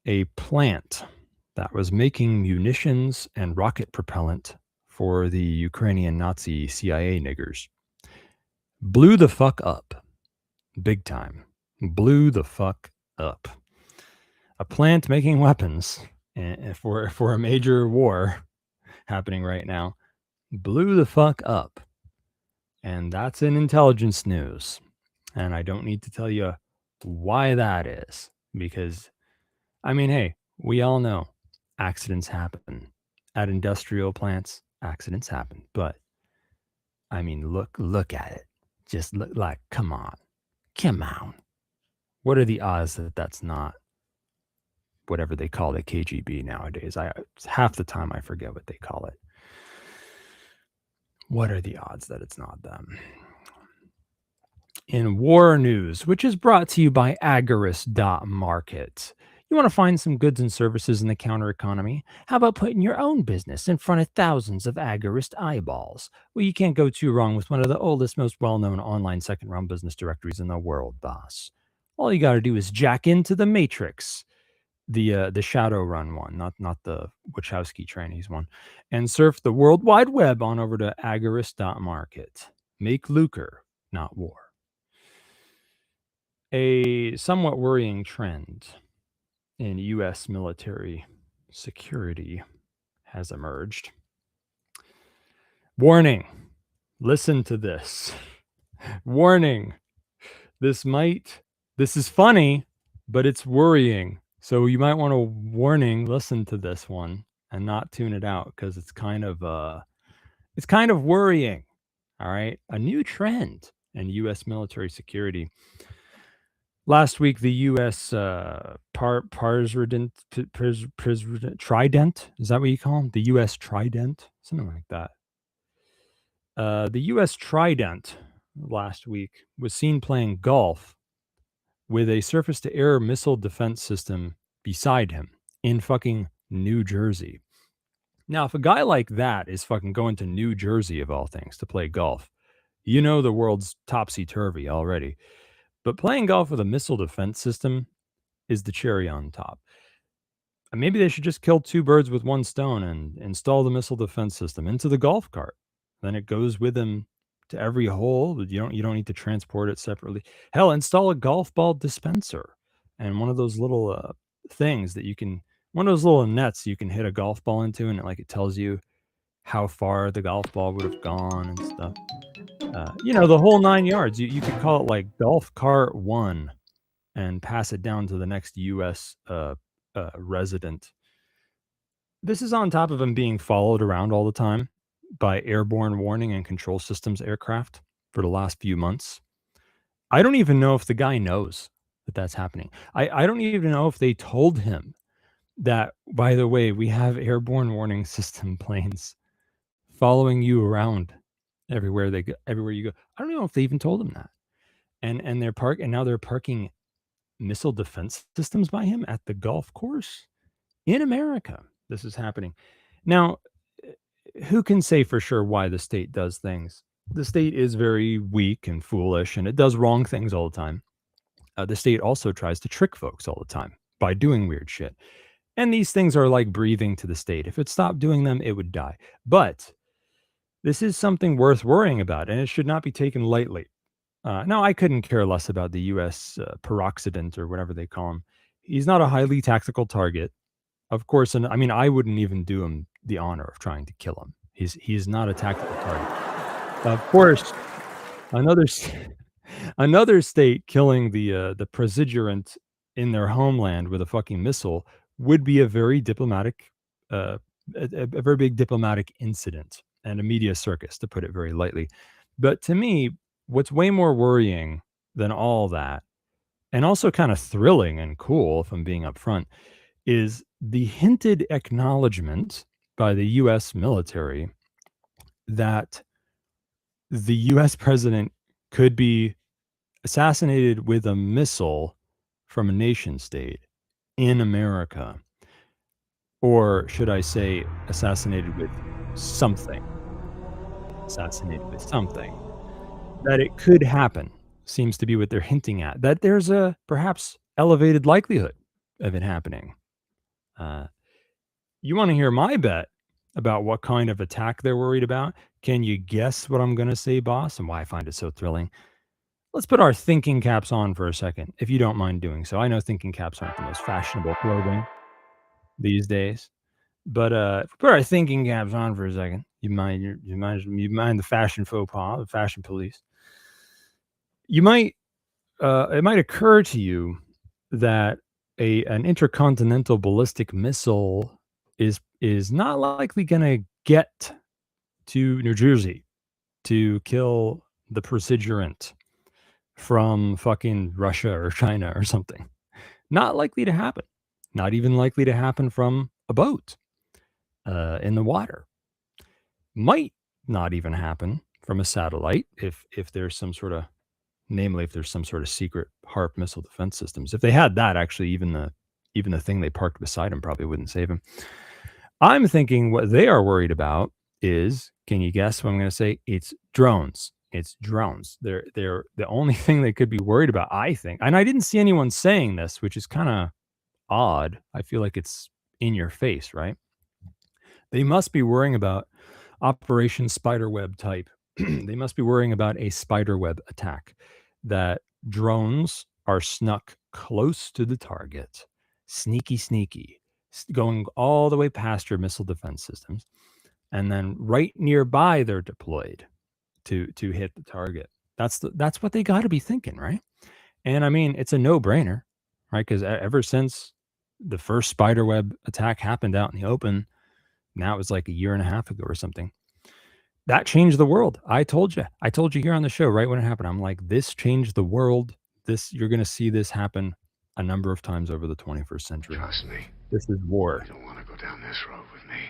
a plant that was making munitions and rocket propellant for the Ukrainian Nazi CIA niggers blew the fuck up. Big time. Blew the fuck up. A plant making weapons for a major war happening right now blew the fuck up. And that's in intelligence news. And I don't need to tell you why that is, because, hey, we all know accidents happen. At industrial plants, accidents happen. But, look at it. Just look like, come on. What are the odds that that's not whatever they call the KGB nowadays? Half the time I forget what they call it. What are the odds that it's not them? In war news, which is brought to you by Agorist.market. You want to find some goods and services in the counter economy? How about putting your own business in front of thousands of Agorist eyeballs? Well, you can't go too wrong with one of the oldest, most well-known online second-round business directories in the world, boss. All you got to do is jack into the Matrix, the Shadowrun one, not the Wachowski trainees one, and surf the World Wide Web on over to Agorist.market. Make lucre, not war. A somewhat worrying trend in U.S. military security has emerged. Warning, listen to this. Warning, this is funny, but it's worrying. So you might want to listen to this one and not tune it out, because it's kind of worrying. All right. A new trend in U.S. military security. Last week, the U.S. Trident, is that what you call them? The U.S. Trident? Something like that. The U.S. Trident last week was seen playing golf with a surface-to-air missile defense system beside him in fucking New Jersey. Now, if a guy like that is fucking going to New Jersey, of all things, to play golf, the world's topsy-turvy already. But playing golf with a missile defense system is the cherry on top. And maybe they should just kill two birds with one stone and install the missile defense system into the golf cart. Then it goes with them to every hole. You don't need to transport it separately. Hell, install a golf ball dispenser and one of those little things that one of those little nets you can hit a golf ball into, and it tells you how far the golf ball would have gone and stuff. The whole 9 yards. You could call it like Golf Cart 1 and pass it down to the next U.S. Resident. This is on top of him being followed around all the time by airborne warning and control systems aircraft for the last few months. I don't even know if the guy knows that that's happening. I don't even know if they told him that, by the way, we have airborne warning system planes following you around everywhere you go. I don't know if they even told him that. and now they're parking missile defense systems by him at the golf course in America. This is happening. Now, who can say for sure why the state does things? The state is very weak and foolish, and it does wrong things all the time. The state also tries to trick folks all the time by doing weird shit. And these things are like breathing to the state. If it stopped doing them, it would die. But this is something worth worrying about, and it should not be taken lightly. Now, I couldn't care less about the U.S. Peroxidant or whatever they call him. He's not a highly tactical target, of course. And I mean, I wouldn't even do him the honor of trying to kill him. He's not a tactical target. Of course, another state killing the P.A.Z.NIA in their homeland with a fucking missile would be a very diplomatic, a very big diplomatic incident and a media circus, to put it very lightly. But to me, what's way more worrying than all that, and also kind of thrilling and cool, if I'm being upfront, is the hinted acknowledgement by the U.S. military that the U.S. president could be assassinated with a missile from a nation state in America. Or should I say assassinated with something? Assassinated with something. That it could happen seems to be what they're hinting at. That there's a perhaps elevated likelihood of it happening. You want to hear my bet about what kind of attack they're worried about? Can you guess what I'm going to say, boss, and why I find it so thrilling? Let's put our thinking caps on for a second, if you don't mind doing so. I know thinking caps aren't the most fashionable clothing these days, but if we put our thinking caps on for a second, you mind the fashion faux pas, the fashion police. You might it might occur to you that an intercontinental ballistic missile is not likely going to get to New Jersey to kill the P.A.Z.NIA from fucking Russia or China or something. Not likely to happen. Not even likely to happen from a boat in the water. Might not even happen from a satellite if there's some sort of, namely if there's some sort of secret HARP missile defense systems. If they had that, actually, even the thing they parked beside him probably wouldn't save him. I'm thinking what they are worried about is, can you guess what I'm going to say? It's drones. It's drones. They're the only thing they could be worried about, I think. And I didn't see anyone saying this, which is kind of odd. I feel like it's in your face, right? They must be worrying about Operation Spiderweb type. They must be worrying about a spiderweb attack, that drones are snuck close to the target, sneaky, going all the way past your missile defense systems, and then right nearby they're deployed to hit the target. That's what they got to be thinking, right? And I mean, it's a no-brainer, right? Because ever since the first spiderweb attack happened out in the open, now it was like a year and a half ago or something, that changed the world. I told you here on the show right when it happened. I'm like, this changed the world. You're going to see this happen a number of times over the 21st century. Trust me. This is war. You don't want to go down this road with me.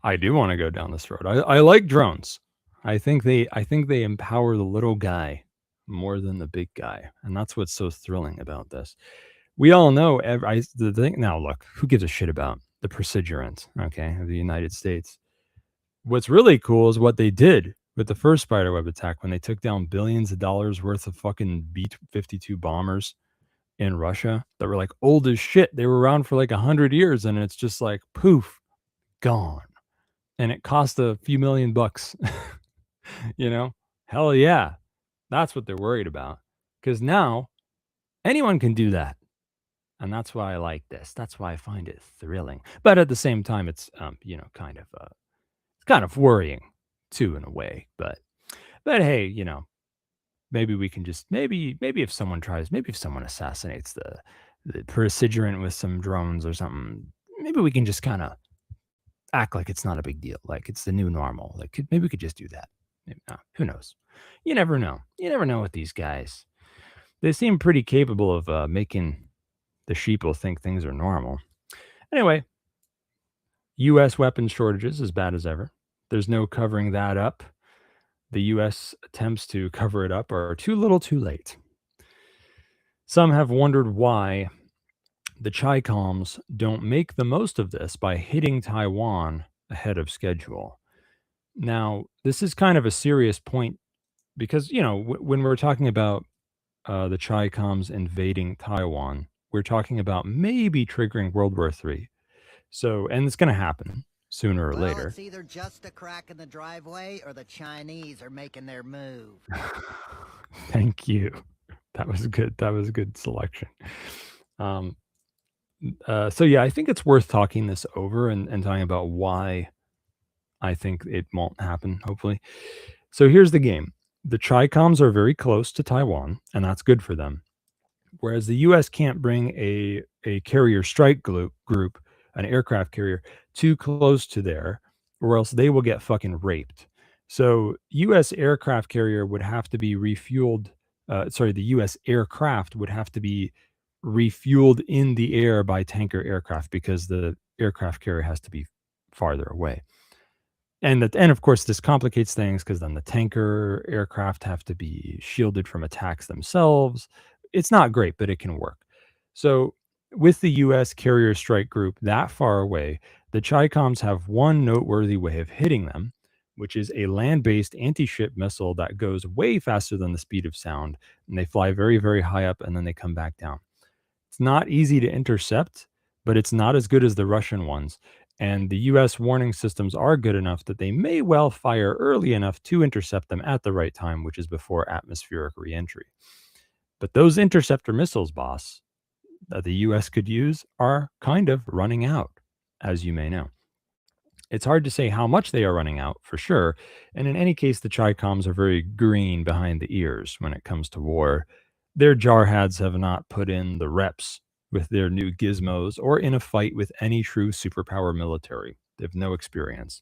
I do want to go down this road. I like drones. I think they empower the little guy more than the big guy, and that's what's so thrilling about this. We all know the thing. Now, look, who gives a shit about the P.A.Z.NIA, okay, of the United States? What's really cool is what they did with the first spiderweb attack when they took down billions of dollars worth of fucking B-52 bombers in Russia that were like old as shit. They were around for like 100 years, and it's just like poof, gone. And it cost a few $1 million. You know, hell yeah, that's what they're worried about, because now anyone can do that. And that's why I like this. That's why I find it thrilling. But at the same time, it's kind of worrying too, in a way. But hey, maybe we can just maybe if someone assassinates the P.A.Z.NIA with some drones or something, maybe we can just kind of act like it's not a big deal, like it's the new normal. Like maybe we could just do that. Maybe not. Who knows? You never know. You never know with these guys. They seem pretty capable of making the sheeple think things are normal. Anyway, U.S. weapons shortages as bad as ever. There's no covering that up. the US attempts to cover it up are too little too late. Some have wondered why the Chi-Coms don't make the most of this by hitting Taiwan ahead of schedule. Now, this is kind of a serious point because, when we're talking about the Chi-Coms invading Taiwan, we're talking about maybe triggering World War III. So, and it's going to happen sooner or later. It's either just a crack in the driveway or the Chinese are making their move. Thank you. That was good. That was a good selection. So yeah, I think it's worth talking this over and talking about why I think it won't happen, hopefully. So here's the game. The Chi-Coms are very close to Taiwan, and that's good for them. Whereas the US can't bring a carrier strike group, an aircraft carrier, too close to there, or else they will get fucking raped. So US aircraft carrier would have to be refueled. The US aircraft would have to be refueled in the air by tanker aircraft because the aircraft carrier has to be farther away. And of course, this complicates things because then the tanker aircraft have to be shielded from attacks themselves. It's not great, but it can work. So with the U.S. carrier strike group that far away, the Chi-Coms have one noteworthy way of hitting them, which is a land-based anti-ship missile that goes way faster than the speed of sound, and they fly very, very high up, and then they come back down. It's not easy to intercept, but it's not as good as the Russian ones. And the US warning systems are good enough that they may well fire early enough to intercept them at the right time, which is before atmospheric reentry. But those interceptor missiles, boss, that the US could use are kind of running out, as you may know. It's hard to say how much they are running out, for sure. And in any case, the Chi-Coms are very green behind the ears when it comes to war. Their jarheads have not put in the reps with their new gizmos or in a fight with any true superpower military. They have no experience.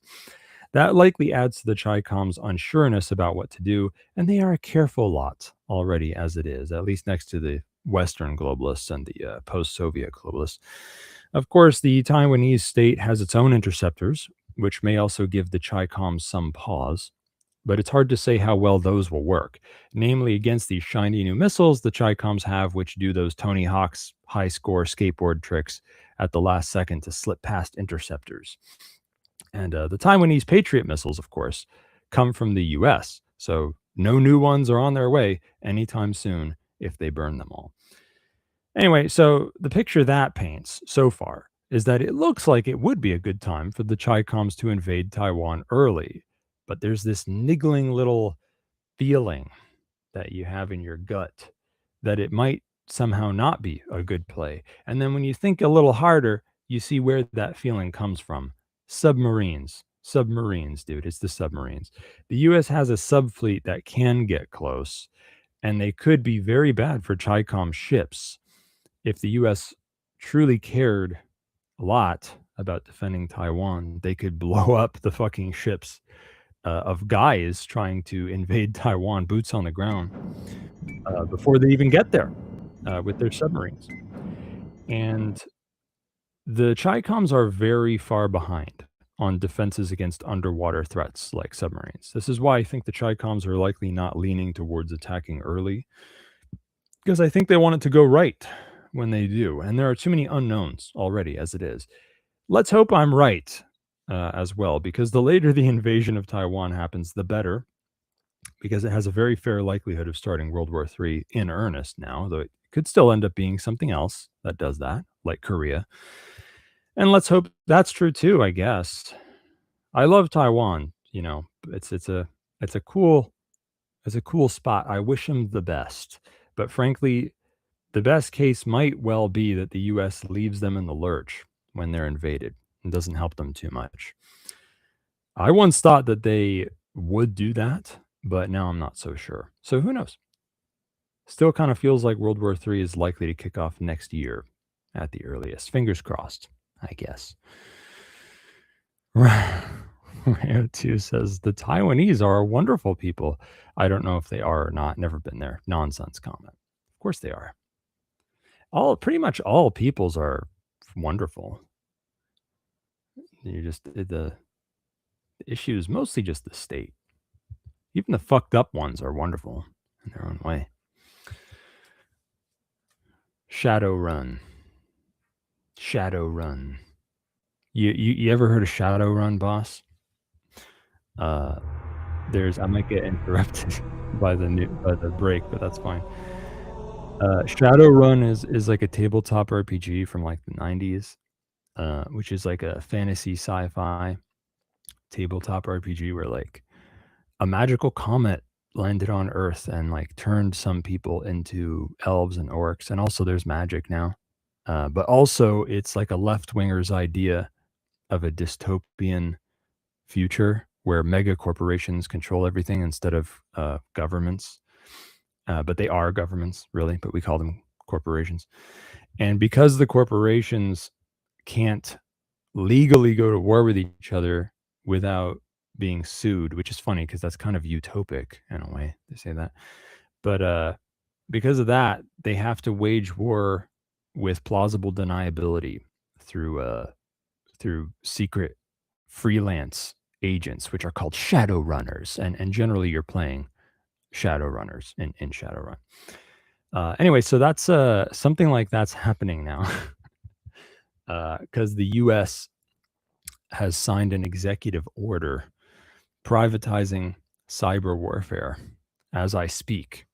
That likely adds to the Chi-Coms' unsureness about what to do, and they are a careful lot already as it is, at least next to the Western globalists and the post-Soviet globalists. Of course, the Taiwanese state has its own interceptors, which may also give the Chi-Coms some pause, but it's hard to say how well those will work, namely against these shiny new missiles the Chi-Coms have, which do those Tony Hawk's high-score skateboard tricks at the last second to slip past interceptors. And the Taiwanese Patriot missiles, of course, come from the US, so no new ones are on their way anytime soon if they burn them all. Anyway, so the picture that paints so far is that it looks like it would be a good time for the Chi-Coms to invade Taiwan early, but there's this niggling little feeling that you have in your gut that it might somehow not be a good play. And then when you think a little harder, you see where that feeling comes from. Submarines, dude. It's the submarines. The US has a subfleet that can get close, and they could be very bad for Chi-Com ships. If the US truly cared a lot about defending Taiwan, they could blow up the fucking ships of guys trying to invade Taiwan, boots on the ground, before they even get there with their submarines. And the Chi-Coms are very far behind on defenses against underwater threats like submarines. This is why I think the Chi-Coms are likely not leaning towards attacking early, because I think they want it to go right when they do. And there are too many unknowns already as it is. Let's hope I'm right as well, because the later the invasion of Taiwan happens, the better, because it has a very fair likelihood of starting World War III in earnest now, though it could still end up being something else that does that, like Korea. And let's hope that's true too, I guess. I love Taiwan, it's a cool spot. I wish them the best. But frankly, the best case might well be that the US leaves them in the lurch when they're invaded and doesn't help them too much. I once thought that they would do that, but now I'm not so sure. So who knows? Still kind of feels like World War III is likely to kick off next year at the earliest. Fingers crossed, I guess. Rayo 2 says, the Taiwanese are wonderful people. I don't know if they are or not. Never been there. Nonsense comment. Of course they are. Pretty much all peoples are wonderful. The issue is mostly just the state. Even the fucked up ones are wonderful in their own way. Shadowrun. Shadowrun. You ever heard of Shadowrun, boss? I might get interrupted by the break, but that's fine. Shadowrun is like a tabletop RPG from like the 90s, which is like a fantasy sci-fi tabletop RPG where like a magical comet landed on Earth and like turned some people into elves and orcs, and also there's magic now. But also it's like a left-winger's idea of a dystopian future where mega corporations control everything instead of governments. But they are governments, really, but we call them corporations. And because the corporations can't legally go to war with each other without being sued, which is funny because that's kind of utopic in a way to say that. But because of that, they have to wage war with plausible deniability through secret freelance agents, which are called Shadowrunners. And generally you're playing Shadowrunners in Shadowrun. Anyway, so that's something like that's happening now. Because the US has signed an executive order privatizing cyber warfare as I speak,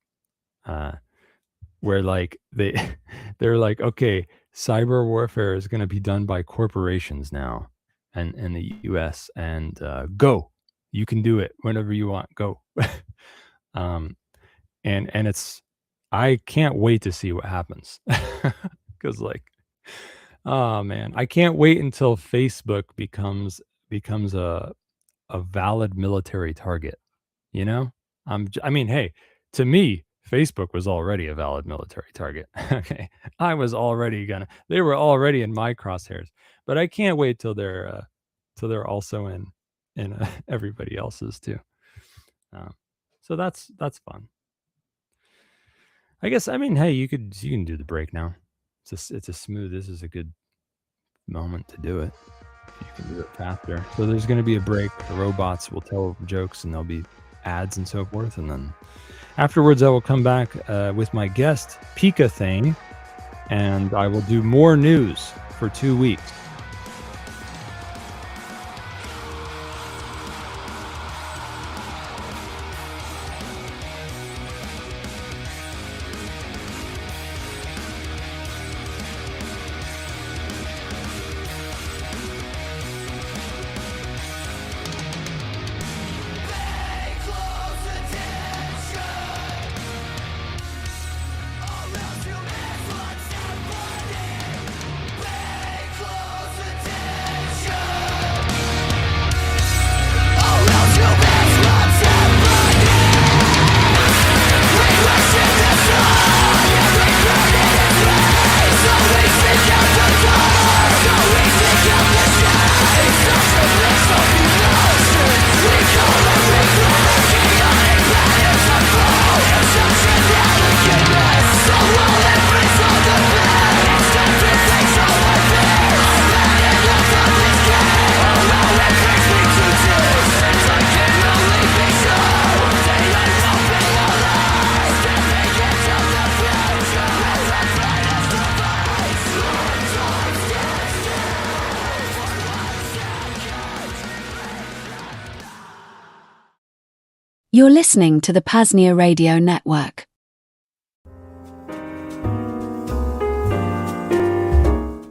where like they're like, okay, cyber warfare is going to be done by corporations now and in the US, and go, you can do it whenever you want, go. And it's, I can't wait to see what happens. Because like, oh man, I can't wait until Facebook becomes a valid military target. You know, I mean, hey, to me, Facebook was already a valid military target. Okay, they were already in my crosshairs, but I can't wait till they're also in everybody else's too. So that's fun. I guess, I mean, hey, you can do the break now. This is a good moment to do it. You can do it faster. So there's going to be a break. The robots will tell jokes and there'll be ads and so forth. And then afterwards, I will come back with my guest, Thane, and I will do more news for 2 weeks. You're listening to the PAZNIA Radio Network.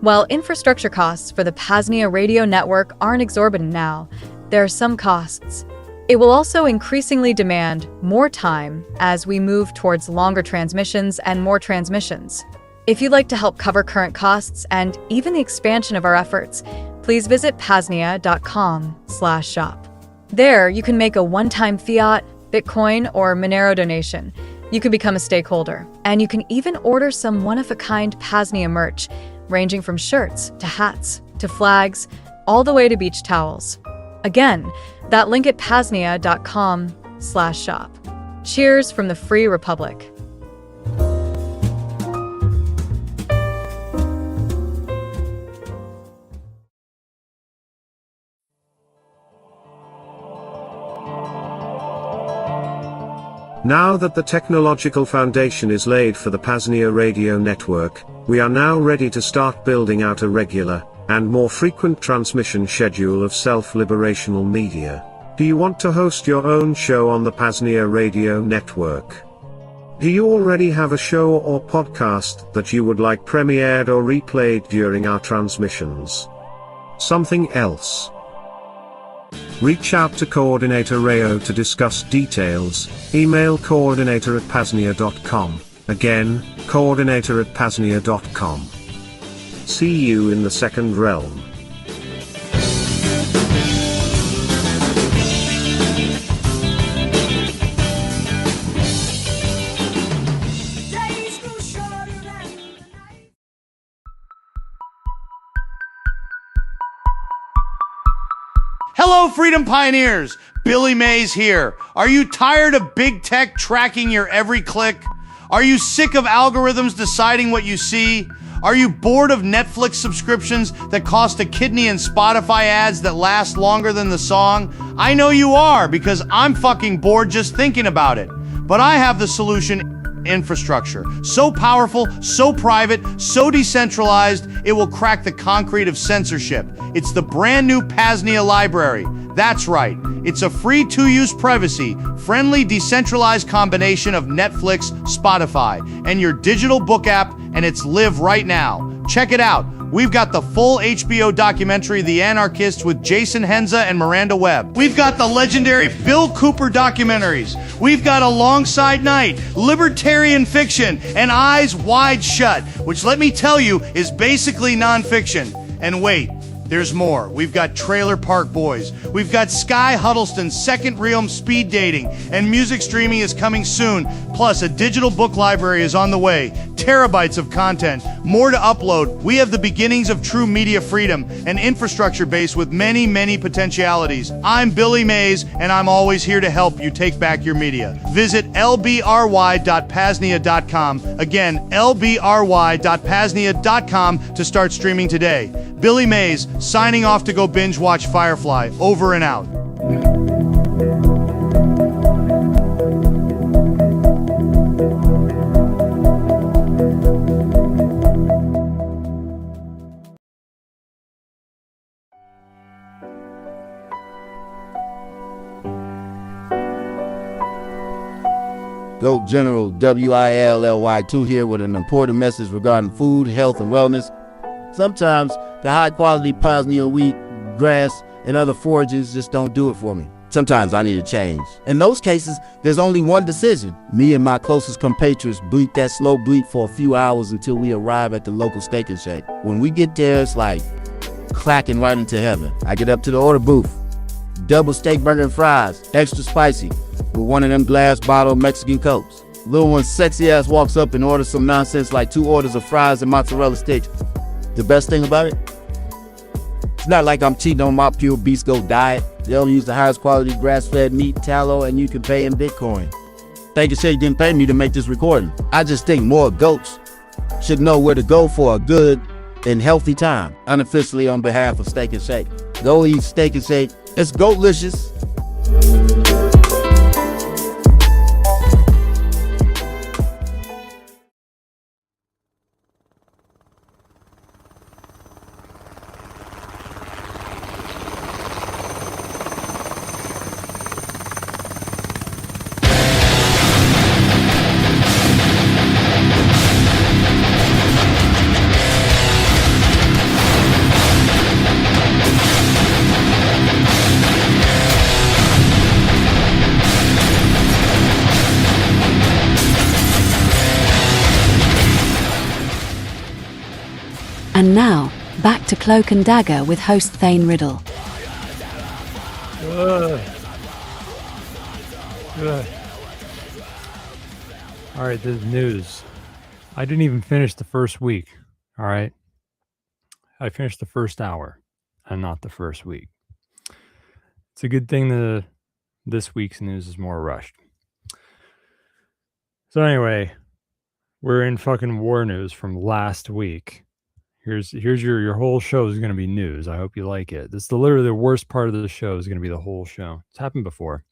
While infrastructure costs for the PAZNIA Radio Network aren't exorbitant now, there are some costs. It will also increasingly demand more time as we move towards longer transmissions and more transmissions. If you'd like to help cover current costs and even the expansion of our efforts, please visit PAZNIA.com/shop. There, you can make a one-time fiat, Bitcoin, or Monero donation. You can become a stakeholder, and you can even order some one-of-a-kind PAZNIA merch, ranging from shirts to hats to flags, all the way to beach towels. Again, that link at PAZNIA.com/shop. Cheers from the Free Republic. Now that the technological foundation is laid for the PAZNIA radio network, we are now ready to start building out a regular, and more frequent transmission schedule of self-liberational media. Do you want to host your own show on the PAZNIA radio network? Do you already have a show or podcast that you would like premiered or replayed during our transmissions? Something else? Reach out to Coordinator Rayo to discuss details. Email coordinator@paznia.com. Again, coordinator@paznia.com. See you in the second realm. Hello, Freedom Pioneers! Billy Mays here. Are you tired of big tech tracking your every click? Are you sick of algorithms deciding what you see? Are you bored of Netflix subscriptions that cost a kidney and Spotify ads that last longer than the song? I know you are, because I'm fucking bored just thinking about it. But I have the solution: infrastructure. So powerful, so private, so decentralized, it will crack the concrete of censorship. It's the brand new PAZNIA library. That's right. It's a free to-use privacy-friendly decentralized combination of Netflix, Spotify, and your digital book app, and it's live right now. Check it out. We've got the full HBO documentary, The Anarchists, with Jason Henza and Miranda Webb. We've got the legendary Bill Cooper documentaries. We've got Alongside Night, Libertarian Fiction, and Eyes Wide Shut, which, let me tell you, is basically nonfiction. And wait, there's more. We've got Trailer Park Boys. We've got Sky Huddleston's Second Realm Speed Dating, and music streaming is coming soon. Plus, a digital book library is on the way. Terabytes of content, more to upload. We have the beginnings of true media freedom, an infrastructure base with many, many potentialities. I'm Billy Mays, and I'm always here to help you take back your media. Visit lbry.paznia.com. Again, lbry.paznia.com to start streaming today. Billy Mays, signing off to go binge watch Firefly. Over and out. Goat General WILLY2 here with an important message regarding food, health, and wellness. Sometimes the high-quality PAZNIA wheat, grass, and other forages just don't do it for me. Sometimes I need a change. In those cases, there's only one decision. Me and my closest compatriots bleat that slow bleat for a few hours until we arrive at the local Steak and Shake. When we get there, it's like clacking right into heaven. I get up to the order booth. Double steak burger and fries, extra spicy, with one of them glass bottle Mexican Cokes. Little one sexy ass walks up and orders some nonsense like 2 orders of fries and mozzarella sticks. The best thing about it? It's not like I'm cheating on my pure Beast Goat diet. They only use the highest quality grass-fed meat, tallow, and you can pay in Bitcoin. Steak and Shake didn't pay me to make this recording. I just think more goats should know where to go for a good and healthy time. Unofficially on behalf of Steak and Shake. Go eat Steak and Shake. It's goatlicious. And now, back to Cloak and Dagger with host Thane Riddle. Alright, this is news. I didn't even finish the first week. Alright? I finished the first hour and not the first week. It's a good thing this week's news is more rushed. So anyway, we're in fucking war news from last week. Here's your whole show is going to be news. I hope you like it. This is literally the worst part of the show is going to be the whole show. It's happened before.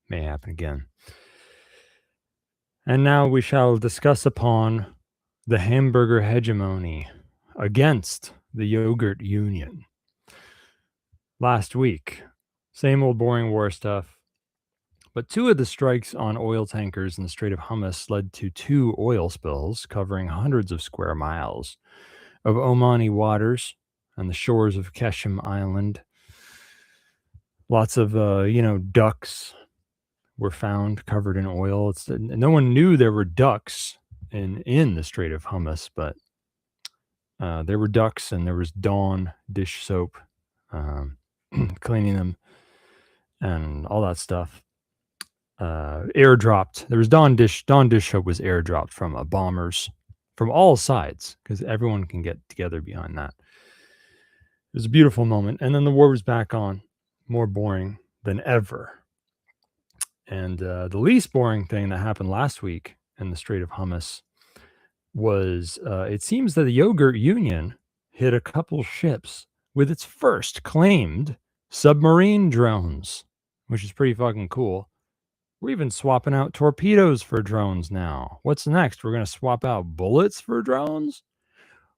May happen again. And now we shall discuss upon the hamburger hegemony against the yogurt union. Last week, same old boring war stuff, but 2 of the strikes on oil tankers in the Strait of Hummus led to 2 oil spills covering hundreds of square miles of Omani waters and the shores of Keshem Island. Lots of, ducks were found covered in oil. No one knew there were ducks in the Strait of Hummus, but there were ducks, and there was Dawn dish soap, cleaning them and all that stuff. Airdropped. There was Dawn dish soap was airdropped from bombers from all sides, because everyone can get together behind that. It was a beautiful moment, and then the war was back on, more boring than ever. And the least boring thing that happened last week in the Strait of Hummus was it seems that the yogurt union hit a couple ships with its first claimed submarine drones, which is pretty fucking cool. We're even swapping out torpedoes for drones now. What's next? We're going to swap out bullets for drones?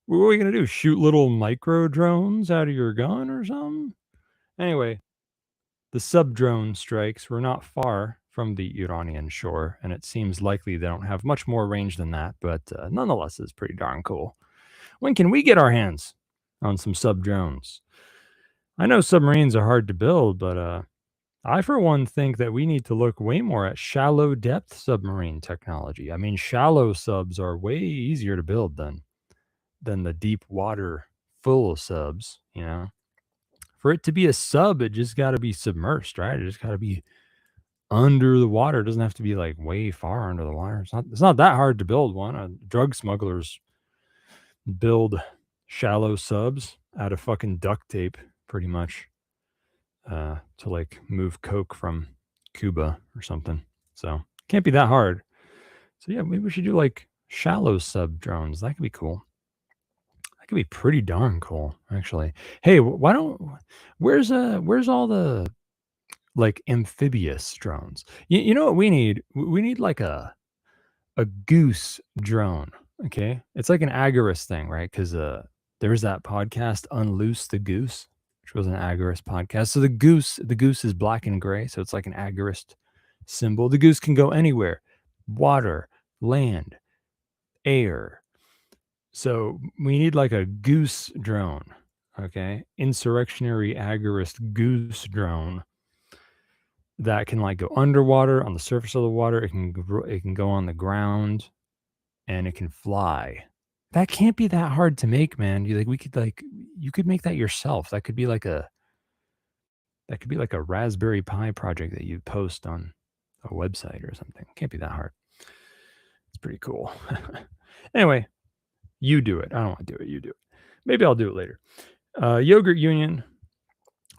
What are we going to do? Shoot little micro drones out of your gun or something? Anyway, the sub-drone strikes were not far from the Iranian shore, and it seems likely they don't have much more range than that, but nonetheless, it's pretty darn cool. When can we get our hands on some sub-drones? I know submarines are hard to build, but I, for one, think that we need to look way more at shallow depth submarine technology. I mean, shallow subs are way easier to build than the deep water full subs, you know? For it to be a sub, it just got to be submersed, right? It just got to be under the water. It doesn't have to be like way far under the water. It's not that hard to build one. Drug smugglers build shallow subs out of fucking duct tape, pretty much, to like move coke from Cuba or something. So can't be that hard. So yeah, maybe we should do like shallow sub drones. That could be cool. That could be pretty darn cool, actually. Hey, where's all the like amphibious drones? You know what we need? We need like a goose drone. Okay, it's like an agorist thing, right? Because there was that podcast, Unloose the Goose, which was an agorist podcast. So the goose is black and gray, so it's like an agorist symbol. The goose can go anywhere: water, land, air. So we need like a goose drone, okay? Insurrectionary agorist goose drone that can like go underwater, on the surface of the water. It can go on the ground, and it can fly. That can't be that hard to make, man. You could make that yourself. That could be like a Raspberry Pi project that you post on a website or something. It can't be that hard. It's pretty cool. Anyway, you do it. I don't want to do it. You do it. Maybe I'll do it later. Yogurt Union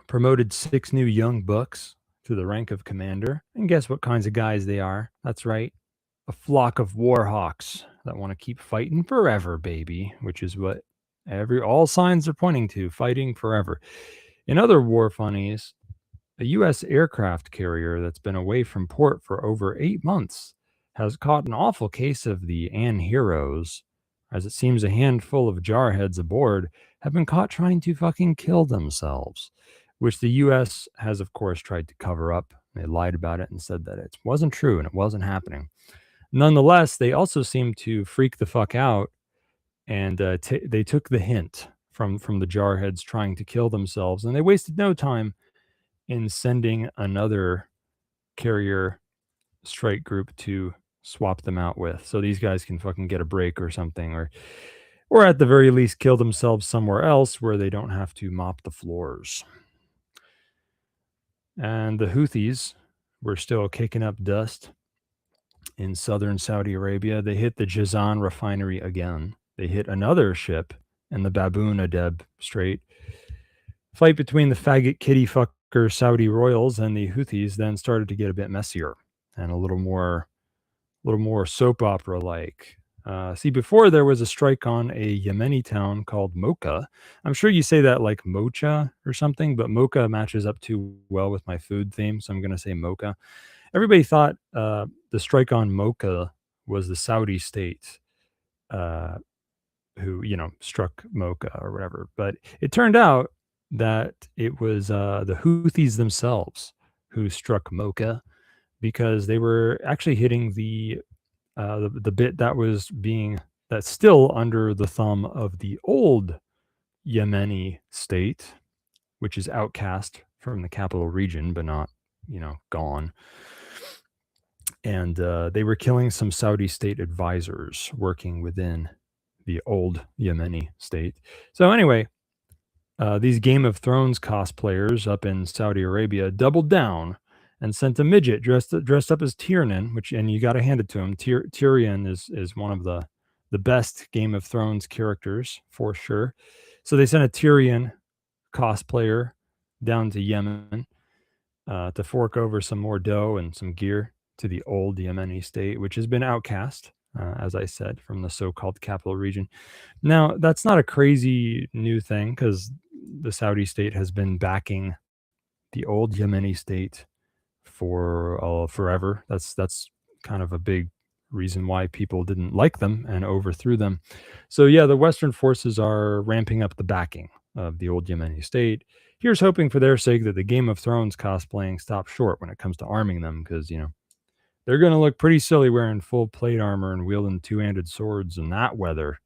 promoted 6 new young bucks to the rank of commander. And guess what kinds of guys they are? That's right. A flock of warhawks that want to keep fighting forever, baby, which is what all signs are pointing to, fighting forever. In other war funnies, a U.S. aircraft carrier that's been away from port for over 8 months has caught an awful case of the anheroes, as it seems a handful of jarheads aboard have been caught trying to fucking kill themselves, which the U.S. has, of course, tried to cover up. They lied about it and said that it wasn't true and it wasn't happening. Nonetheless, they also seem to freak the fuck out, and they took the hint from the jarheads trying to kill themselves, and they wasted no time in sending another carrier strike group to swap them out with, so these guys can fucking get a break or something, or at the very least kill themselves somewhere else where they don't have to mop the floors. And the Houthis were still kicking up dust in southern Saudi Arabia. They hit the Jazan refinery again. They hit another ship in the Bab-un Adeb Strait. Fight between the faggot kitty fucker Saudi royals and the Houthis then started to get a bit messier and a little more soap opera like. See, before there was a strike on a Yemeni town called Mocha. I'm sure you say that like Mocha or something, but Mocha matches up too well with my food theme, so I'm going to say Mocha. Everybody thought the strike on Mocha was the Saudi state who, struck Mocha or whatever. But it turned out that it was the Houthis themselves who struck Mocha because they were actually hitting the bit that's still under the thumb of the old Yemeni state, which is outcast from the capital region, but not, gone. And they were killing some Saudi state advisors working within the old Yemeni state. So anyway, these Game of Thrones cosplayers up in Saudi Arabia doubled down and sent a midget dressed up as Tyrion, and you got to hand it to him. Tyrion is one of the best Game of Thrones characters for sure. So they sent a Tyrion cosplayer down to Yemen to fork over some more dough and some gear to the old Yemeni state, which has been outcast, as I said, from the so-called capital region. Now, that's not a crazy new thing because the Saudi state has been backing the old Yemeni state for forever. That's kind of a big reason why people didn't like them and overthrew them. So yeah, the Western forces are ramping up the backing of the old Yemeni state. Here's hoping for their sake that the Game of Thrones cosplaying stops short when it comes to arming them, because they're going to look pretty silly wearing full plate armor and wielding two-handed swords in that weather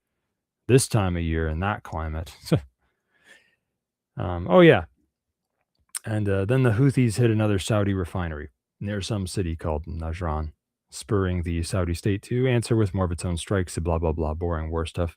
this time of year in that climate. Oh yeah. And then the Houthis hit another Saudi refinery near some city called Najran, spurring the Saudi state to answer with more of its own strikes, blah, blah, blah, boring war stuff.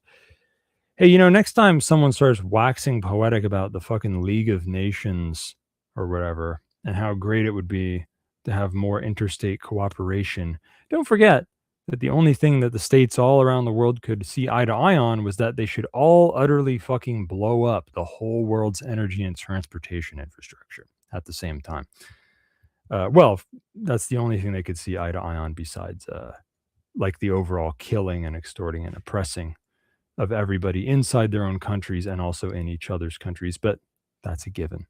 Hey, next time someone starts waxing poetic about the fucking League of Nations or whatever, and how great it would be to have more interstate cooperation, don't forget that the only thing that the states all around the world could see eye to eye on was that they should all utterly fucking blow up the whole world's energy and transportation infrastructure at the same time. Well, that's the only thing they could see eye to eye on besides like the overall killing and extorting and oppressing of everybody inside their own countries and also in each other's countries, but that's a given.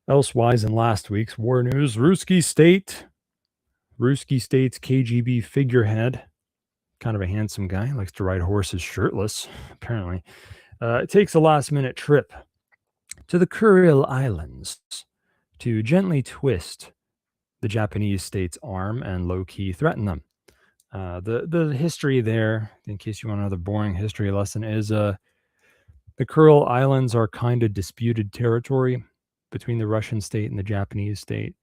Elsewise, in last week's war news, Ruski State's KGB figurehead, kind of a handsome guy, likes to ride horses shirtless, apparently, takes a last-minute trip to the Kuril Islands to gently twist the Japanese state's arm and low-key threaten them. The history there, in case you want another boring history lesson, is the Kuril Islands are kind of disputed territory between the Russian state and the Japanese state.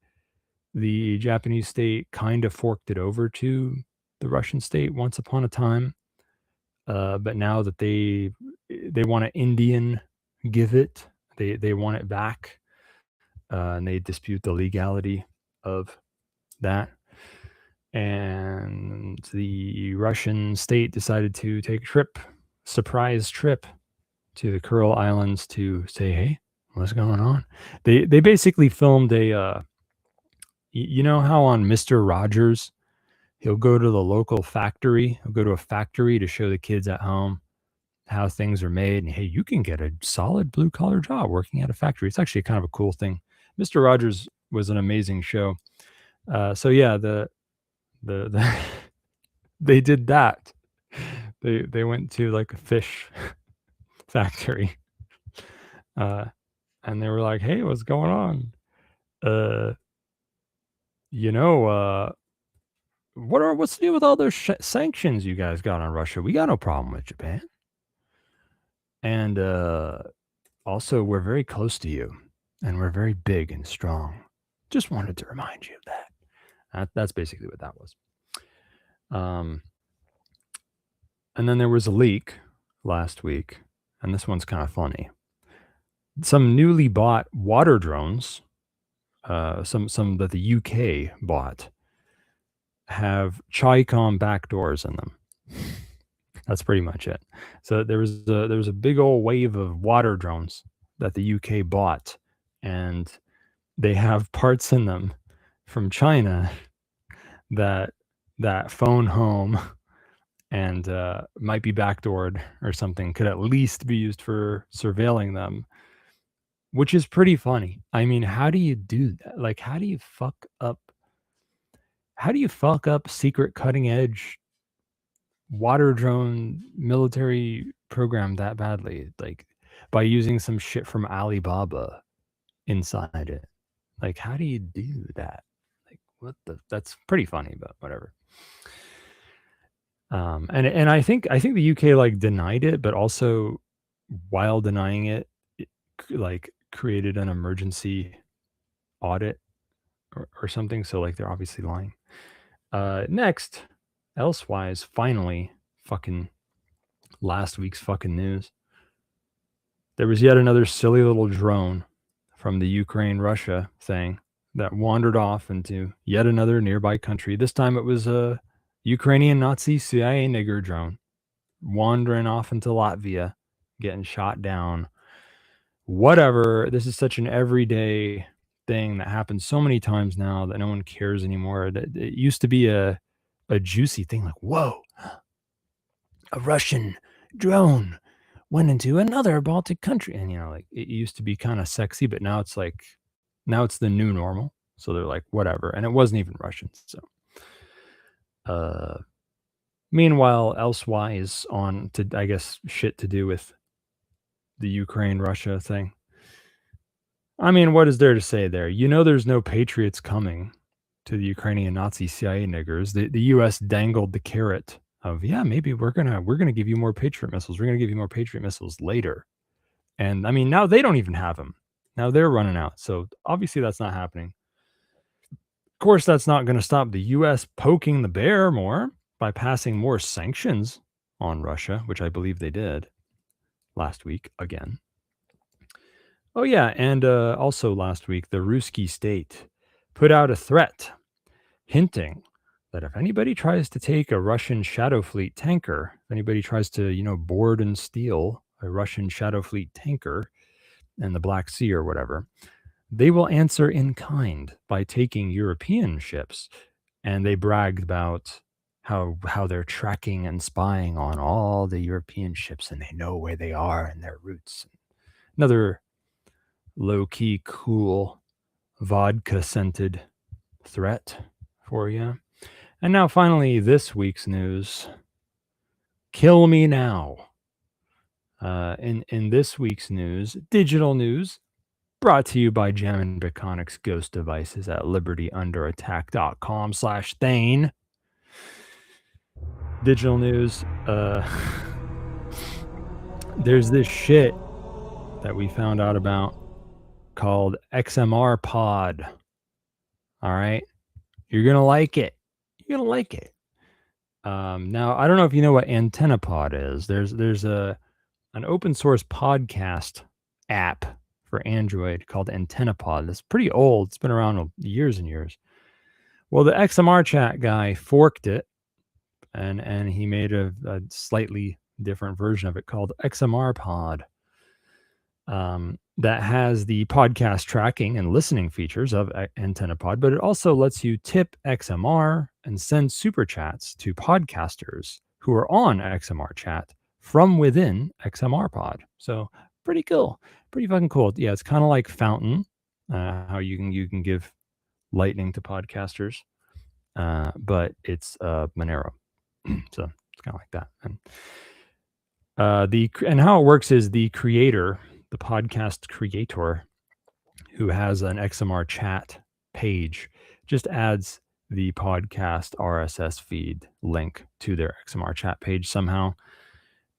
The Japanese state kind of forked it over to the Russian state once upon a time, but now that they want to Indian give it, they want it back, and they dispute the legality of that. And the Russian state decided to take a surprise trip to the Kuril Islands to say, hey, what's going on? They basically filmed a, you know how on Mr. Rogers, he'll go to the local factory, he'll go to a factory to show the kids at home how things are made. And hey, you can get a solid blue collar job working at a factory. It's actually kind of a cool thing. Mr. Rogers was an amazing show. So yeah, they did that. They went to like a fish factory, and they were like, "Hey, what's going on? What's the deal with all those sanctions you guys got on Russia? We got no problem with Japan, and also we're very close to you, and we're very big and strong. Just wanted to remind you of that." That's basically what that was. And then there was a leak last week, and this one's kind of funny. Some newly bought water drones, some that the UK bought, have Chi-Com backdoors in them. That's pretty much it. So there was a big old wave of water drones that the UK bought, and they have parts in them from China that phone home and might be backdoored or something, could at least be used for surveilling them, which is pretty funny. I mean, how do you do that? Like, how do you fuck up? how do you fuck up secret cutting edge water drone military program that badly? Like by using some shit from Alibaba inside it. Like, how do you do that? Like, what the? That's pretty funny, but whatever. And I think the UK like denied it, but also while denying it, like created an emergency audit or something. So like they're obviously lying. Next, elsewise, finally, fucking last week's fucking news. There was yet another silly little drone from the Ukraine-Russia thing that wandered off into yet another nearby country. This time it was a Ukrainian Nazi CIA nigger drone wandering off into Latvia, getting shot down. Whatever. This is such an everyday thing that happens so many times now that no one cares anymore. It used to be a juicy thing, like, whoa, a Russian drone went into another Baltic country. And, like, it used to be kind of sexy, but now it's like, now it's the new normal. So they're like, whatever. And it wasn't even Russian. So, meanwhile, elsewise on to, I guess, shit to do with the Ukraine-Russia thing. I mean, what is there to say there? There's no Patriots coming to the Ukrainian Nazi CIA niggers. The U.S. dangled the carrot of, yeah, maybe we're gonna give you more Patriot missiles. We're gonna give you more Patriot missiles later. And I mean, now they don't even have them. Now they're running out. So obviously that's not happening. Of course, that's not going to stop the U.S. poking the bear more by passing more sanctions on Russia, which I believe they did last week again. Oh, yeah. And also last week, the Ruski state put out a threat hinting that if anybody tries to take a Russian Shadow Fleet tanker, if anybody tries to, board and steal a Russian Shadow Fleet tanker in the Black Sea or whatever, they will answer in kind by taking European ships. And they bragged about how they're tracking and spying on all the European ships, and they know where they are and their routes. Another low-key, cool, vodka-scented threat for you. And now finally, this week's news. Kill me now. In this week's news, digital news, brought to you by Jam & Biconics Ghost Devices at libertyunderattack.com/Thane. Digital news. There's this shit that we found out about called XMR Pod. All right. You're going to like it. You're going to like it. Now, I don't know if you know what Antenna Pod is. There's an open source podcast app for Android called Antenna Pod. It's pretty old. It's been around years and years. Well, the XMR chat guy forked it, and he made a slightly different version of it called XMR Pod. That has the podcast tracking and listening features of Antenna Pod, but it also lets you tip XMR and send super chats to podcasters who are on XMR chat from within XMR Pod. So pretty cool, pretty fucking cool. Yeah, it's kind of like Fountain, how you can give lightning to podcasters, but it's Monero. So it's kind of like that. And how it works is the creator, the podcast creator, who has an XMR chat page, just adds the podcast RSS feed link to their XMR chat page somehow.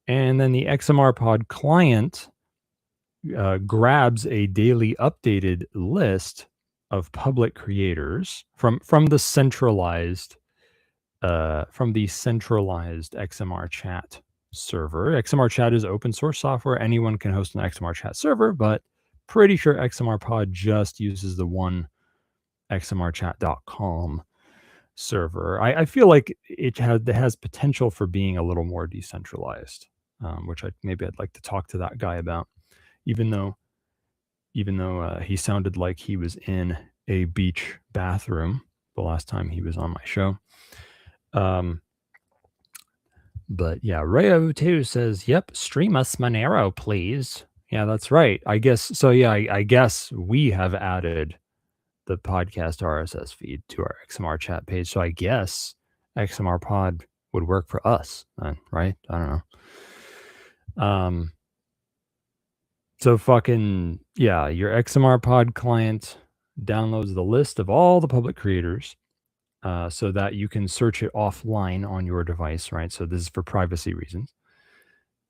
And then the XMR Pod client grabs a daily updated list of public creators from the centralized XMR chat server. XMR chat is open source software. Anyone can host an XMR chat server, but pretty sure XMR Pod just uses the one xmrchat.com server. I feel like it has potential for being a little more decentralized, which I'd like to talk to that guy about, even though he sounded like he was in a beach bathroom the last time he was on my show. But yeah, Rayo2 says, yep, stream us Monero, please. Yeah, that's right. I guess so. Yeah, I guess we have added the podcast RSS feed to our XMR chat page. So I guess XMR Pod would work for us then, right? I don't know. So fucking, yeah, your XMR Pod client downloads the list of all the public creators so that you can search it offline on your device, right? So this is for privacy reasons.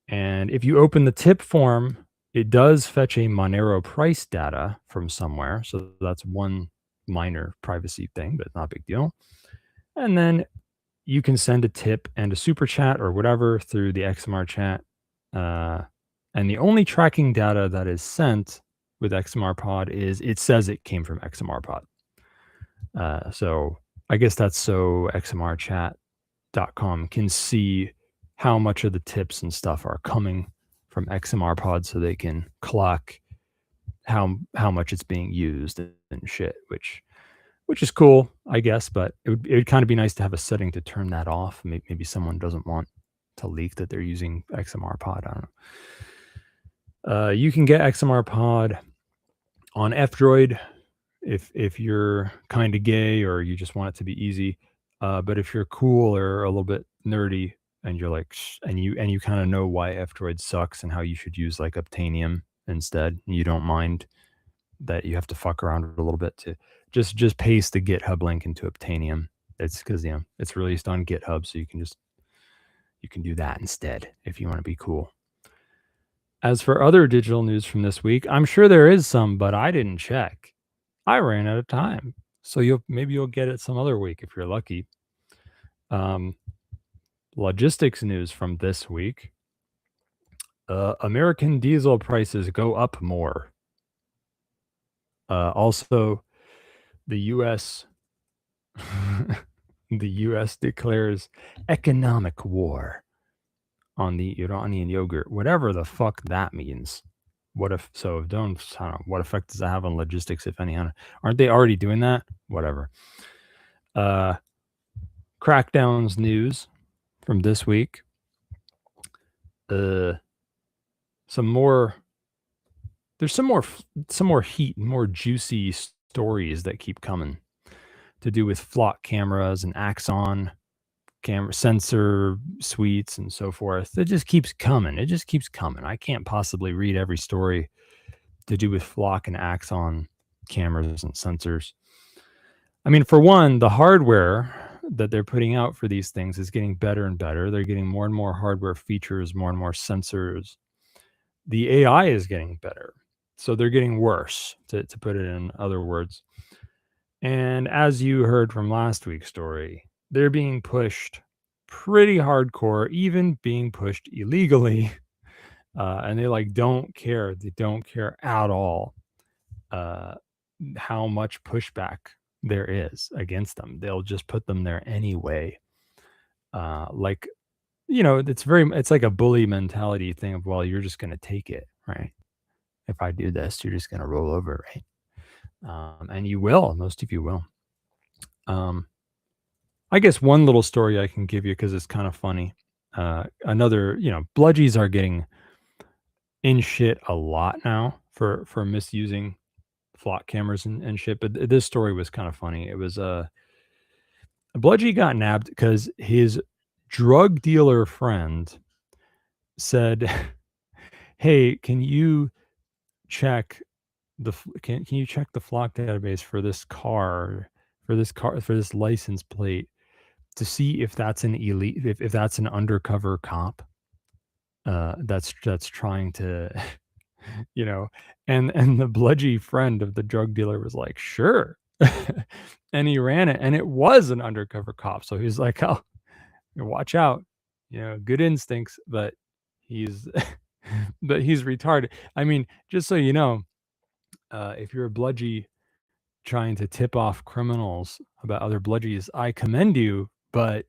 And if you open the tip form, it does fetch a Monero price data from somewhere. So that's one minor privacy thing, but not a big deal. And then you can send a tip and a super chat or whatever through the XMR chat. And the only tracking data that is sent with XMR Pod is it says it came from XMR Pod. So I guess that's so xmrchat.com can see how much of the tips and stuff are coming from XMR Pod so they can clock how much it's being used and shit, which is cool, I guess, but it would kind of be nice to have a setting to turn that off. Maybe someone doesn't want to leak that they're using XMR Pod. I don't know. You can get XMR Pod on F-Droid if you're kind of gay or you just want it to be easy. But if you're cool or a little bit nerdy and you're like, and you kind of know why F-Droid sucks and how you should use like Obtainium instead, and you don't mind that you have to fuck around a little bit to just paste the GitHub link into Obtainium. It's because it's released on GitHub, so you can do that instead if you want to be cool. As for other digital news from this week, I'm sure there is some, but I didn't check. I ran out of time, so maybe you'll get it some other week if you're lucky. Logistics news from this week. American diesel prices go up more. Also, the U.S. the U.S. declares economic war on the Iranian yogurt, whatever the fuck that means. What effect does that have on logistics, if any? Aren't they already doing that? Whatever. Crackdowns news from this week. There's some more heat and more juicy stories that keep coming to do with flock cameras and Axon camera sensor suites and so forth. It just keeps coming. I can't possibly read every story to do with flock and Axon cameras and sensors. I mean, for one, the hardware that they're putting out for these things is getting better and better. They're getting more and more hardware features, more and more sensors. The AI is getting better. So they're getting worse, to put it in other words. And as you heard from last week's story, they're being pushed pretty hardcore, even being pushed illegally. And they don't care. They don't care at all how much pushback there is against them. They'll just put them there anyway. It's like a bully mentality thing of, well, you're just going to take it, right? If I do this, you're just going to roll over, right? And you will. Most of you will. I guess one little story I can give you because it's kind of funny. Bludgies are getting in shit a lot now for misusing flock cameras and shit. But this story was kind of funny. It was a Bludgie got nabbed because his drug dealer friend said, "Hey, can you check the flock database for this license plate to see if that's an elite, if that's an undercover cop that's trying to and the Bludgie friend of the drug dealer was like, sure. And he ran it, and it was an undercover cop. So he's like, oh, watch out, good instincts, but he's retarded. I mean, just so you know, if you're a Bludgie trying to tip off criminals about other Bludgies, I commend you, but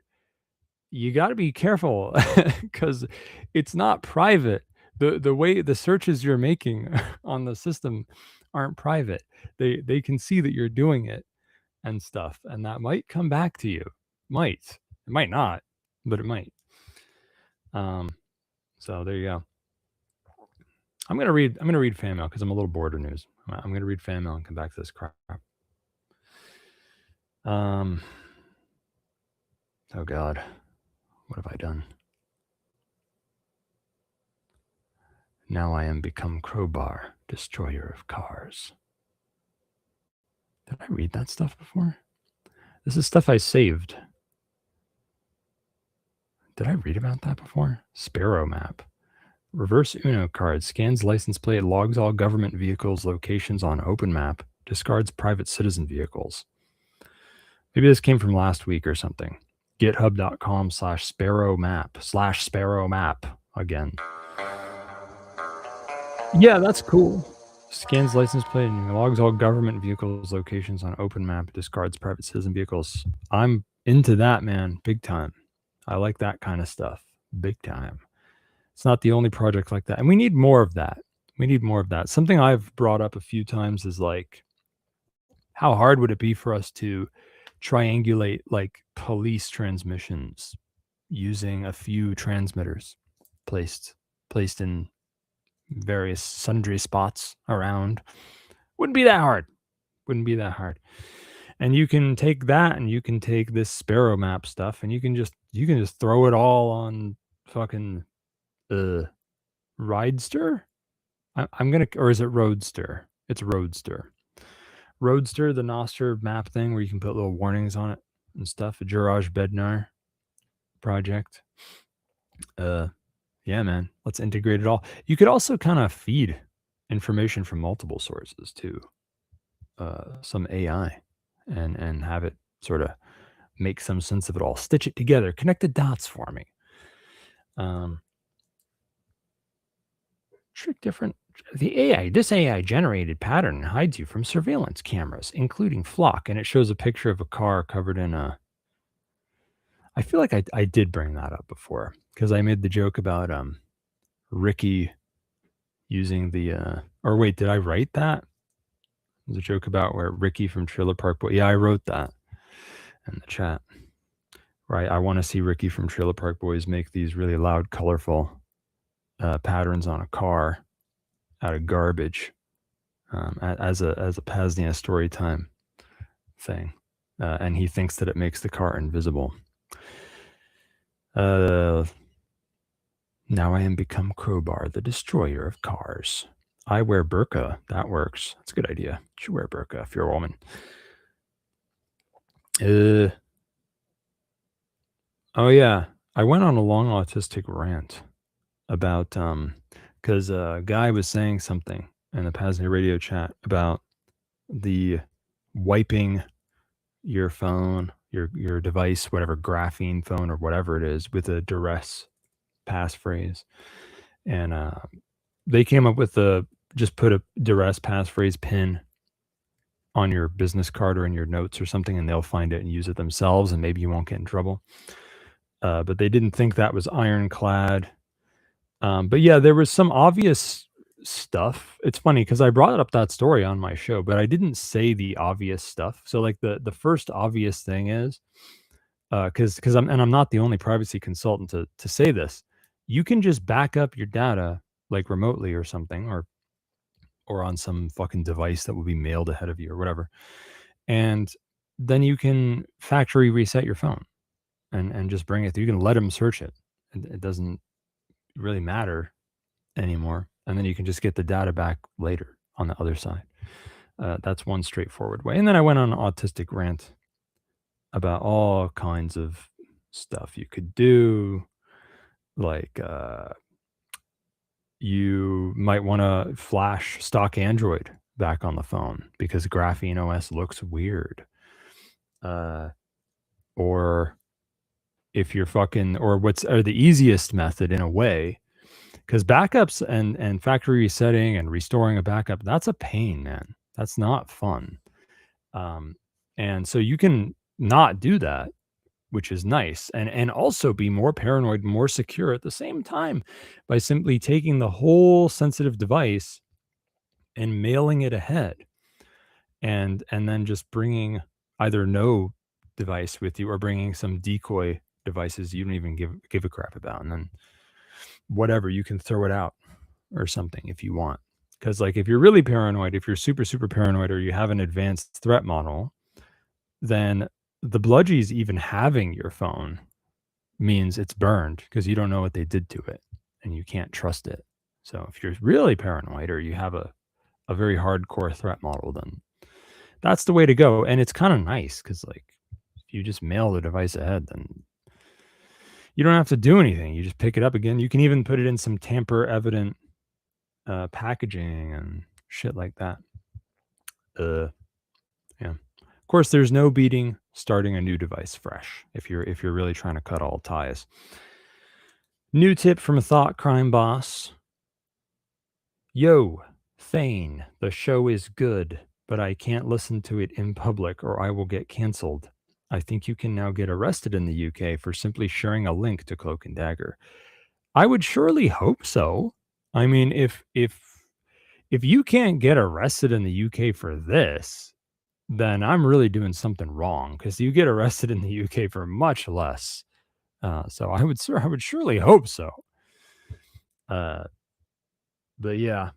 you got to be careful because it's not private. The way the searches you're making on the system aren't private. They can see that you're doing it and stuff, and that might come back to you. It might not, but it might. So there you go. I'm gonna read fan mail because I'm a little bored of news. I'm gonna read fan mail and come back to this crap. Oh God, what have I done? Now I am become Crowbar, destroyer of cars. Did I read that stuff before? This is stuff I saved. Did I read about that before? Sparrow map. Reverse Uno card. Scans license plate, logs all government vehicles' locations on open map, discards private citizen vehicles. Maybe this came from last week or something. GitHub.com/sparrow map again. Yeah, that's cool. Scans license plate and logs all government vehicles' locations on open map, discards private citizen vehicles. I'm into that, man. Big time. I like that kind of stuff. Big time. It's not the only project like that. And we need more of that. We need more of that. Something I've brought up a few times is like, how hard would it be for us to triangulate like police transmissions using a few transmitters placed in various sundry spots around? Wouldn't be that hard. And you can take that and you can take this Sparrow map stuff and you can just throw it all on fucking Ridester? I'm gonna, or is it Roadster? It's Roadster. Roadster, the Noster map thing where you can put little warnings on it and stuff. A Jiraj Bednar project. Yeah, man. Let's integrate it all. You could also kind of feed information from multiple sources too. Some AI and have it sort of make some sense of it all. Stitch it together. Connect the dots for me. Trick different. This AI generated pattern hides you from surveillance cameras, including Flock, and it shows a picture of a car covered in a. I feel like I did bring that up before because I made the joke about Ricky using the or wait, did I write that? There's a joke about where Ricky from Trailer Park Boys. Yeah, I wrote that in the chat. Right, I want to see Ricky from Trailer Park Boys make these really loud, colorful patterns on a car out of garbage as a PAZNIA Storytime thing, and he thinks that it makes the car invisible. Now I am become Crowbar, the destroyer of cars. I wear burqa. That works. That's a good idea. You should wear burqa if you're a woman. Oh yeah, I went on a long autistic rant about because a guy was saying something in the PAZNIA radio chat about the wiping your phone, your device, whatever, graphene phone or whatever it is, with a duress passphrase. And they came up with just put a duress passphrase pin on your business card or in your notes or something, and they'll find it and use it themselves, and maybe you won't get in trouble. But they didn't think that was ironclad. But yeah, there was some obvious stuff. It's funny because I brought up that story on my show, but I didn't say the obvious stuff. So like the first obvious thing is because I'm not the only privacy consultant to say this. You can just back up your data like remotely or something, or on some fucking device that will be mailed ahead of you or whatever, and then you can factory reset your phone and just bring it. You can let them search it. It doesn't really matter anymore, and then you can just get the data back later on the other side. That's one straightforward way. And then I went on an autistic rant about all kinds of stuff you could do, like you might want to flash stock Android back on the phone because Graphene OS looks weird. Or if you're or the easiest method in a way, because backups and factory resetting and restoring a backup, that's a pain, man. That's not fun. And so you can not do that, which is nice, and also be more paranoid, more secure at the same time by simply taking the whole sensitive device and mailing it ahead, and then just bringing either no device with you or bringing some decoy devices you don't even give a crap about, and then whatever, you can throw it out or something if you want. Because like if you're really paranoid, if you're super paranoid, or you have an advanced threat model, then the bludgies even having your phone means it's burned because you don't know what they did to it and you can't trust it. So if you're really paranoid or you have a very hardcore threat model, then that's the way to go. And it's kind of nice because, like, if you just mail the device ahead, then you don't have to do anything. You just pick it up again. You can even put it in some tamper evident packaging and shit like that. Yeah. Of course, there's no beating starting a new device fresh if you're really trying to cut all ties. New tip from a thought crime boss. Yo, Thane, the show is good, but I can't listen to it in public or I will get canceled. I think you can now get arrested in the UK for simply sharing a link to Cloak and Dagger. I would surely hope so. I mean, if you can't get arrested in the UK for this, then I'm really doing something wrong, because you get arrested in the UK for much less. So I would surely hope so. But yeah,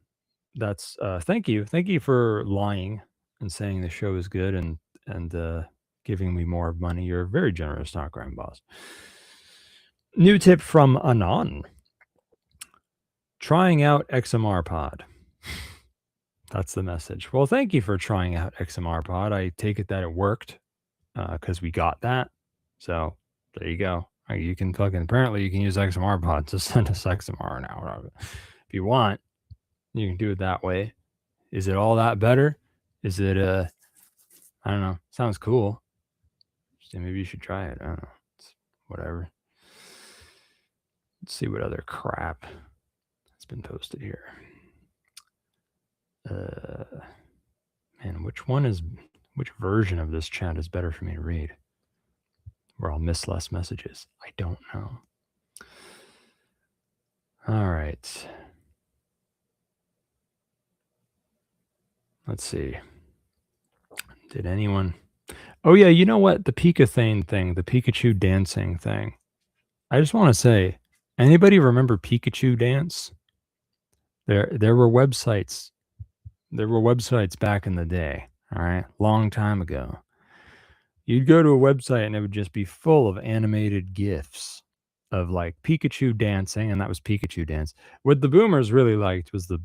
that's thank you for lying and saying the show is good and giving me more money. You're a very generous stock crime boss. New tip from Anon. Trying out XMR Pod. That's the message. Well, thank you for trying out XMR Pod. I take it that it worked because we got that. So there you go. You can apparently you can use XMR Pod to send us XMR now. If you want, you can do it that way. Is it all that better? Is it I don't know. Sounds cool. So maybe you should try it. I don't know. It's whatever. Let's see what other crap has been posted here. Man, which version of this chat is better for me to read? Where I'll miss less messages. I don't know. All right. Let's see. Did anyone... Oh, yeah, you know what? The Thane thing, the Pikachu dancing thing. I just want to say, anybody remember Pikachu Dance? There were websites. There were websites back in the day, all right? Long time ago. You'd go to a website and it would just be full of animated GIFs of like Pikachu dancing, and that was Pikachu Dance. What the boomers really liked was the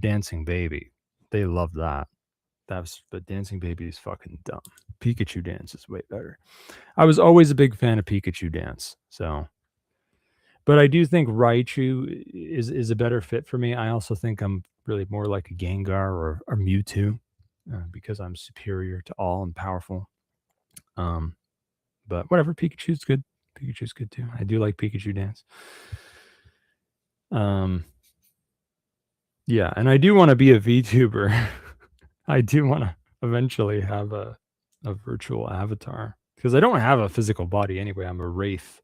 dancing baby. They loved that. But dancing baby is fucking dumb. Pikachu Dance is way better. I was always a big fan of Pikachu Dance, so. But I do think Raichu is a better fit for me. I also think I'm really more like a Gengar or Mewtwo because I'm superior to all and powerful. But whatever, Pikachu's good. Pikachu's good too. I do like Pikachu Dance. Yeah, and I do want to be a VTuber. I do want to eventually have a virtual avatar because I don't have a physical body anyway. I'm a wraith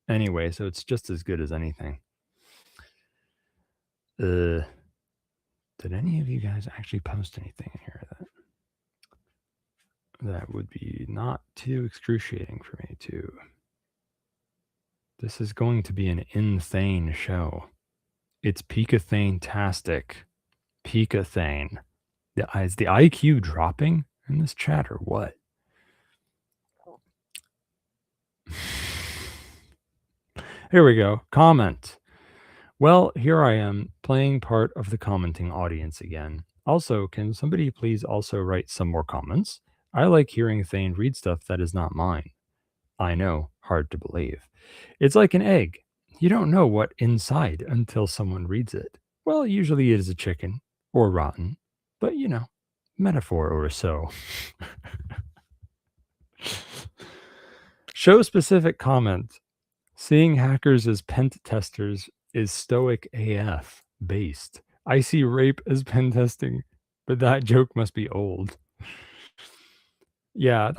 anyway, so it's just as good as anything. Did any of you guys actually post anything in here that would be not too excruciating for me to? This is going to be an insane show. It's Thane-tastic. Thane. Is the IQ dropping in this chat or what? Here we go. Comment. Well, here I am playing part of the commenting audience again. Also, can somebody please also write some more comments? I like hearing Thane read stuff that is not mine. I know, hard to believe. It's like an egg. You don't know what inside until someone reads it. Well, usually it is a chicken or rotten, but you know, metaphor or so. Show specific comment. Seeing hackers as pen testers is stoic AF based. I see rape as pen testing, but that joke must be old. Yeah,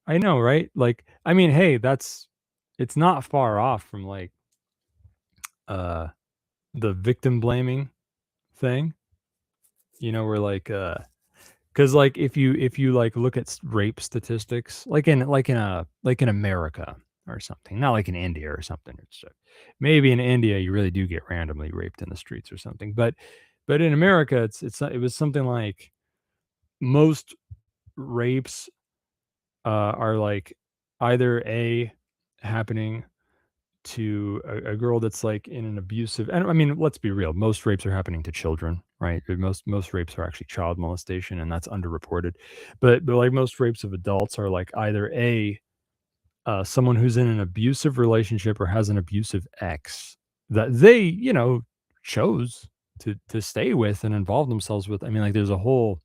I know, right? Like, I mean, hey, it's not far off from like the victim blaming thing. You know, where like because like if you like look at rape statistics, like in America or something, not like in India or something. It's maybe in India you really do get randomly raped in the streets or something, but in America it was something like most rapes are like either A, happening to a girl that's like in an abusive, and I mean, let's be real, most rapes are happening to children, right? Most rapes are actually child molestation, and that's underreported. But like most rapes of adults are like either A, someone who's in an abusive relationship or has an abusive ex that they, chose to stay with and involve themselves with. I mean, like there's a whole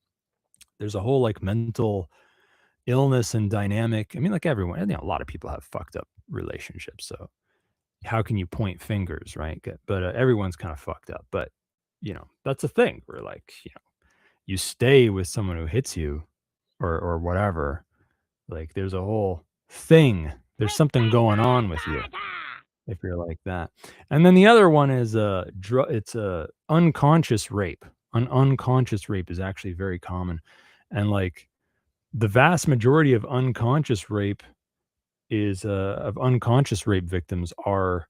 like mental illness and dynamic. I mean, like everyone, a lot of people have fucked up relationships. So how can you point fingers, right? But everyone's kind of fucked up. But that's a thing where like you stay with someone who hits you or whatever. Like there's a whole thing. There's something going on with you if you're like that. And then the other one is it's a unconscious rape. An unconscious rape is actually very common, and like the vast majority of unconscious rape victims are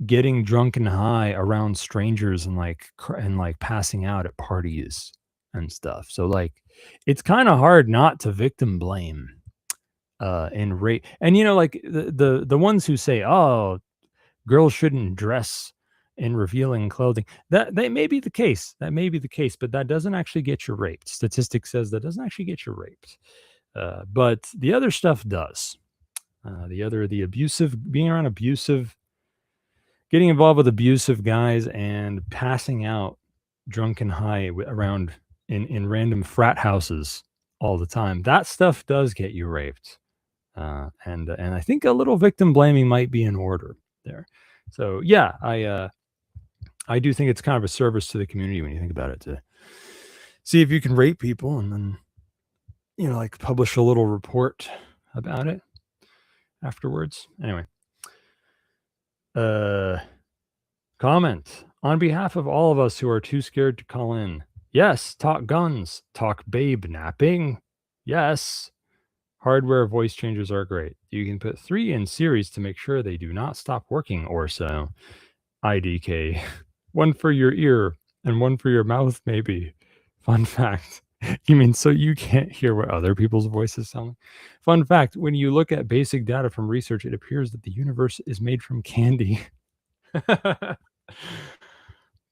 getting drunk and high around strangers and like passing out at parties and stuff. So like it's kind of hard not to victim blame in rape. And like the ones who say, oh, girls shouldn't dress in revealing clothing, that may be the case, but that doesn't actually get you raped. Statistics says that doesn't actually get you raped, but the other stuff does. The abusive, being around abusive, getting involved with abusive guys and passing out drunk and high around in random frat houses all the time, that stuff does get you raped. And I think a little victim blaming might be in order there. So yeah, I do think it's kind of a service to the community when you think about it, to see if you can rape people and then like publish a little report about it afterwards. Anyway, comment on behalf of all of us who are too scared to call in. Yes, talk guns, talk babe napping. Yes. Hardware voice changers are great. You can put 3 in series to make sure they do not stop working or so. IDK. 1 for your ear and 1 for your mouth, maybe. Fun fact. You mean so you can't hear what other people's voices sound like? Fun fact, when you look at basic data from research, it appears that the universe is made from candy.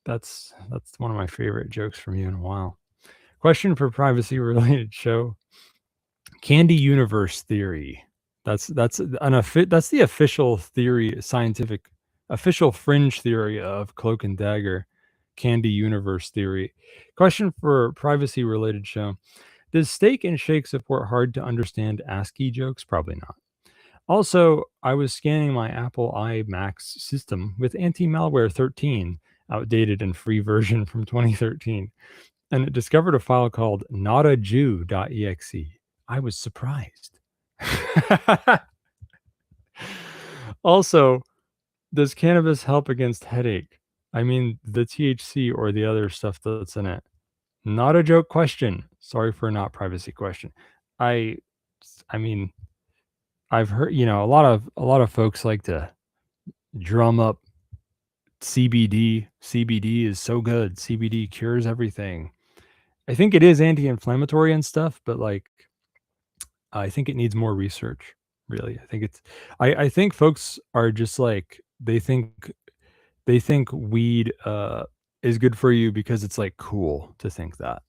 That's one of my favorite jokes from you in a while. Question for privacy-related show. Candy universe theory. That's the official theory, scientific official fringe theory of Cloak and Dagger. Candy universe theory. Question for privacy related show. Does Steak and Shake support hard to understand ASCII jokes? Probably not. Also, I was scanning my Apple iMac system with anti-malware 13, outdated and free version from 2013, and it discovered a file called notajew.exe. I was surprised. Also, does cannabis help against headache? I mean, the THC or the other stuff that's in it. Not a joke question. Sorry for a not privacy question. I mean, I've heard, a lot of folks like to drum up CBD. CBD is so good. CBD cures everything. I think it is anti-inflammatory and stuff, but like, I think it needs more research. Really, I think folks are just like they think weed is good for you because it's like cool to think that,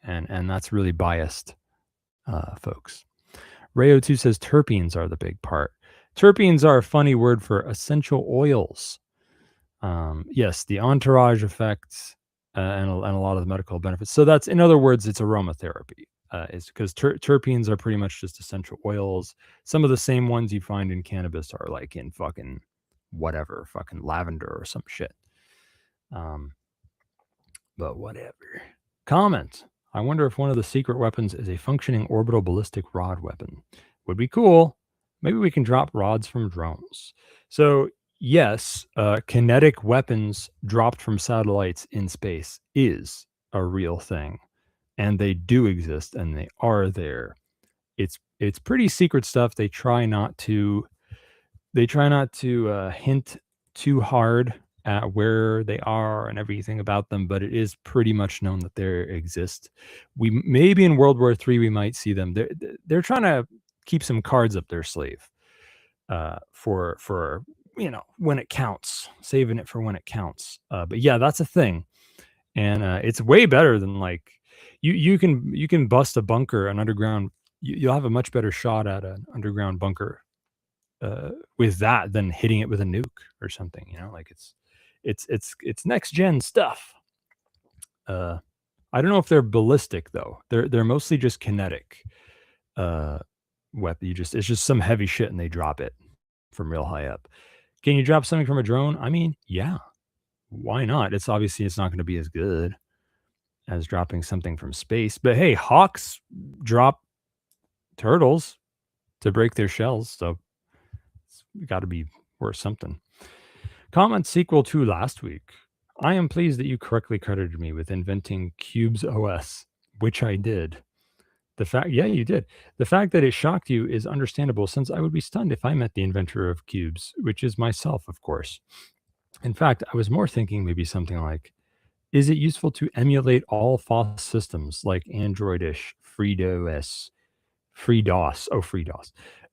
and that's really biased, folks. Rayo2 says terpenes are the big part. Terpenes are a funny word for essential oils. Yes, the entourage effects and a lot of the medical benefits. So that's, in other words, it's aromatherapy. Is because terpenes are pretty much just essential oils. Some of the same ones you find in cannabis are like in fucking whatever, fucking lavender or some shit. But whatever. Comment. I wonder if one of the secret weapons is a functioning orbital ballistic rod weapon. Would be cool. Maybe we can drop rods from drones. So yes, kinetic weapons dropped from satellites in space is a real thing. And they do exist, and they are there. It's pretty secret stuff. They try not to hint too hard at where they are and everything about them, but it is pretty much known that they exist. We maybe in World War III we might see them. They're trying to keep some cards up their sleeve for when it counts, saving it for when it counts. But yeah, that's a thing, and it's way better than like you can bust a bunker, an underground. You'll have a much better shot at an underground bunker with that than hitting it with a nuke or something. Like it's next gen stuff. I don't know if they're ballistic though. They're mostly just kinetic weapon. It's just some heavy shit and they drop it from real high up. Can you drop something from a drone? I mean, yeah. Why not? It's not going to be as good as dropping something from space. But hey, hawks drop turtles to break their shells, so it's got to be worth something. Comment sequel to last week. I am pleased that you correctly credited me with inventing Cubes OS, which I did. Yeah, you did. The fact that it shocked you is understandable, since I would be stunned if I met the inventor of Cubes, which is myself, of course. In fact, I was more thinking maybe something like, is it useful to emulate all FOSS systems like Androidish, FreeDOS,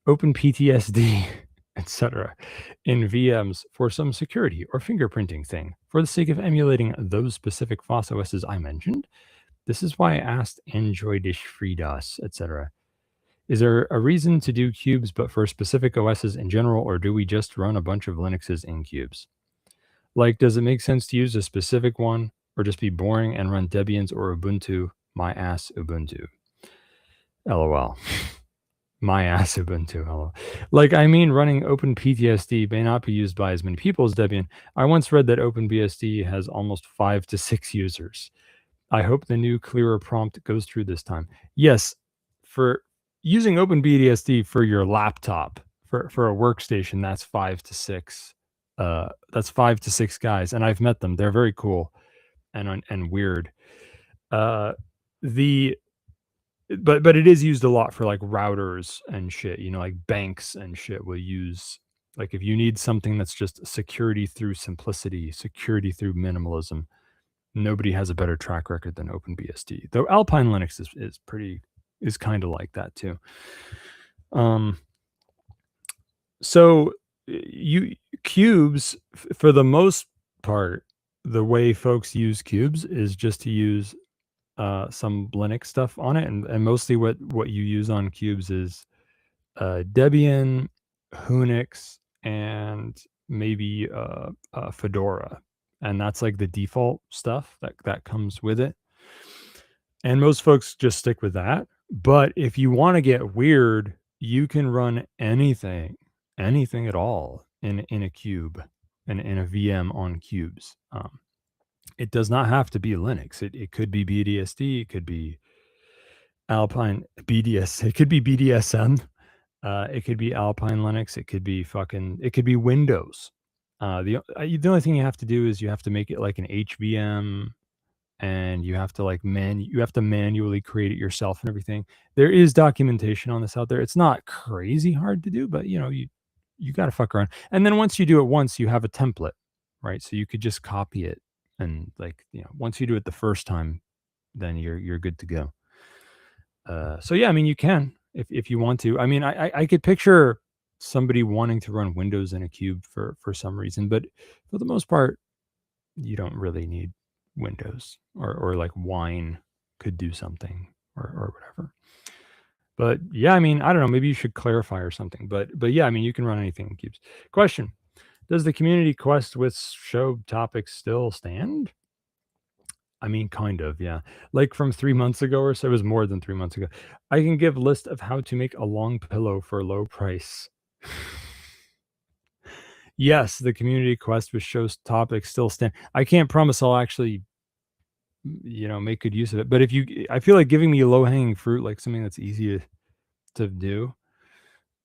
OpenPTSD, etc. in VMs for some security or fingerprinting thing for the sake of emulating those specific FOSS OSs I mentioned? This is why I asked Androidish, FreeDOS, etc. Is there a reason to do Cubes but for specific OSs in general, or do we just run a bunch of Linuxes in Cubes? Like, does it make sense to use a specific one or just be boring and run Debian's or Ubuntu? My ass Ubuntu. LOL. My ass Ubuntu. LOL. Like, I mean, running OpenPTSD may not be used by as many people as Debian. I once read that OpenBSD has almost 5 to 6 users. I hope the new clearer prompt goes through this time. Yes, for using OpenBSD for your laptop, for a workstation, that's 5 to 6. That's 5 to 6 guys, and I've met them. They're very cool and weird. But it is used a lot for like routers and shit. Like banks and shit will use, like, if you need something that's just security through simplicity, security through minimalism. Nobody has a better track record than OpenBSD, though Alpine Linux is kind of like that too. So Cubes, for the most part, the way folks use Cubes is just to use some Linux stuff on it, and mostly what you use on Cubes is Debian, Unix, and maybe Fedora. And that's like the default stuff that comes with it. And most folks just stick with that. But if you want to get weird, you can run anything at all in a cube and in a VM on Cubes. It does not have to be Linux. It could be BDSD. It could be Alpine BDS. It could be BDSM. It could be Alpine Linux. It could be Windows. The only thing you have to do is you have to make it like an HVM, and you have to manually create it yourself and everything. There is documentation on this out there. It's not crazy hard to do, but you got to fuck around. And then once you do it once, you have a template, right? So you could just copy it, and once you do it the first time, then you're good to go. So yeah, I mean, you can if you want to. I mean, I could picture somebody wanting to run Windows in a cube for some reason, but for the most part, you don't really need Windows, or like Wine could do something or whatever. But yeah, I mean, I don't know, maybe you should clarify or something, but yeah, I mean, you can run anything in cubes. Question: does the community quest with show topics still stand? I mean, kind of, yeah. Like from 3 months ago or so. It was more than 3 months ago. I can give list of how to make a long pillow for low price. Yes, the community quest with shows topics still stand. I can't promise I'll actually, make good use of it. But I feel like giving me low hanging fruit, like something that's easy to do,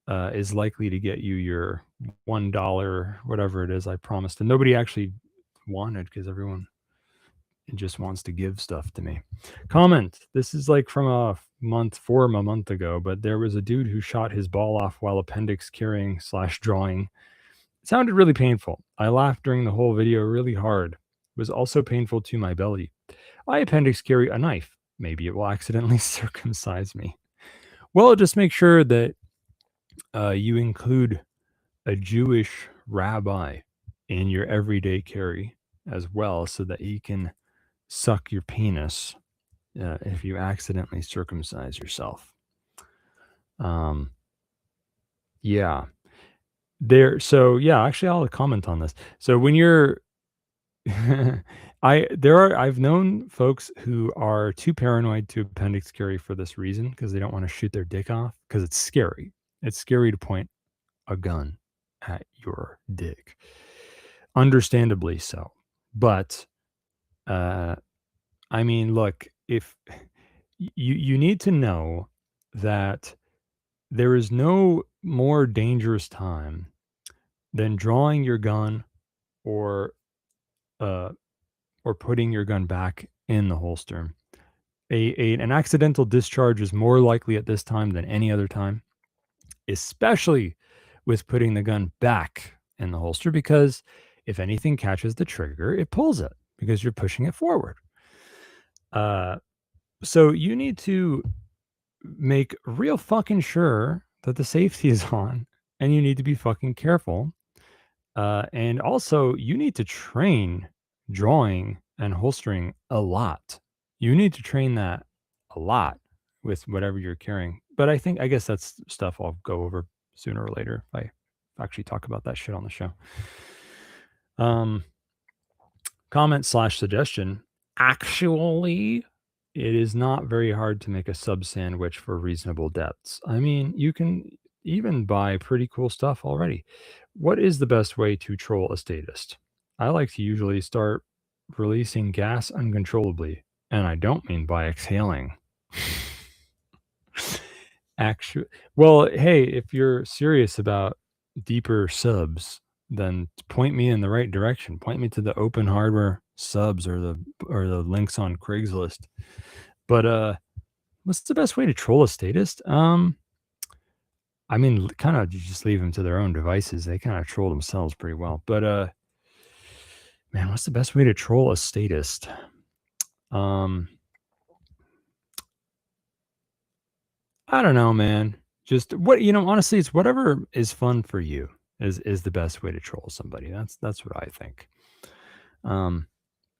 is likely to get you your $1, whatever it is I promised. And nobody actually wanted, because everyone just wants to give stuff to me. Comment: this is like from a month ago, but there was a dude who shot his ball off while appendix carrying / drawing. It sounded really painful. I laughed during the whole video really hard. It was also painful to my belly. I appendix carry a knife. Maybe it will accidentally circumcise me. Well, just make sure that you include a Jewish rabbi in your everyday carry as well, so that he can suck your penis if you accidentally circumcise yourself. Yeah. Actually, I'll comment on this. So when you're I've known folks who are too paranoid to appendix carry for this reason, because they don't want to shoot their dick off, because it's scary. It's scary to point a gun at your dick. Understandably so. But I mean, look, if you need to know that there is no more dangerous time than drawing your gun or putting your gun back in the holster. An accidental discharge is more likely at this time than any other time, especially with putting the gun back in the holster, because if anything catches the trigger, it pulls it because you're pushing it forward. So you need to make real fucking sure that the safety is on, and you need to be fucking careful. And also, you need to train drawing and holstering a lot. You need to train that a lot with whatever you're carrying. But I guess that's stuff I'll go over sooner or later if I actually talk about that shit on the show. Comment/suggestion. Actually, it is not very hard to make a sub sandwich for reasonable depths. I mean, you can even buy pretty cool stuff already. What is the best way to troll a statist? I like to usually start releasing gas uncontrollably, and I don't mean by exhaling. Well, hey, if you're serious about deeper subs, then point me in the right direction. Point me to the open hardware subs or the links on Craigslist. But what's the best way to troll a statist? I mean, kind of just leave them to their own devices. They kind of troll themselves pretty well. But man, what's the best way to troll a statist? I don't know, man. Just honestly, it's whatever is fun for you is the best way to troll somebody. That's what I think.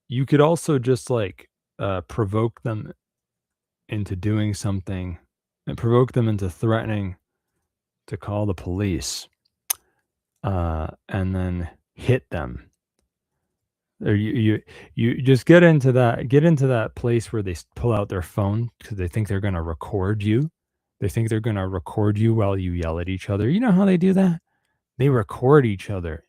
You could also just provoke them into doing something, and provoke them into threatening to call the police, and then hit them. Or you just get into that place where they pull out their phone because they think they're going to record you. They think they're going to record you while you yell at each other. You know how they do that? They record each other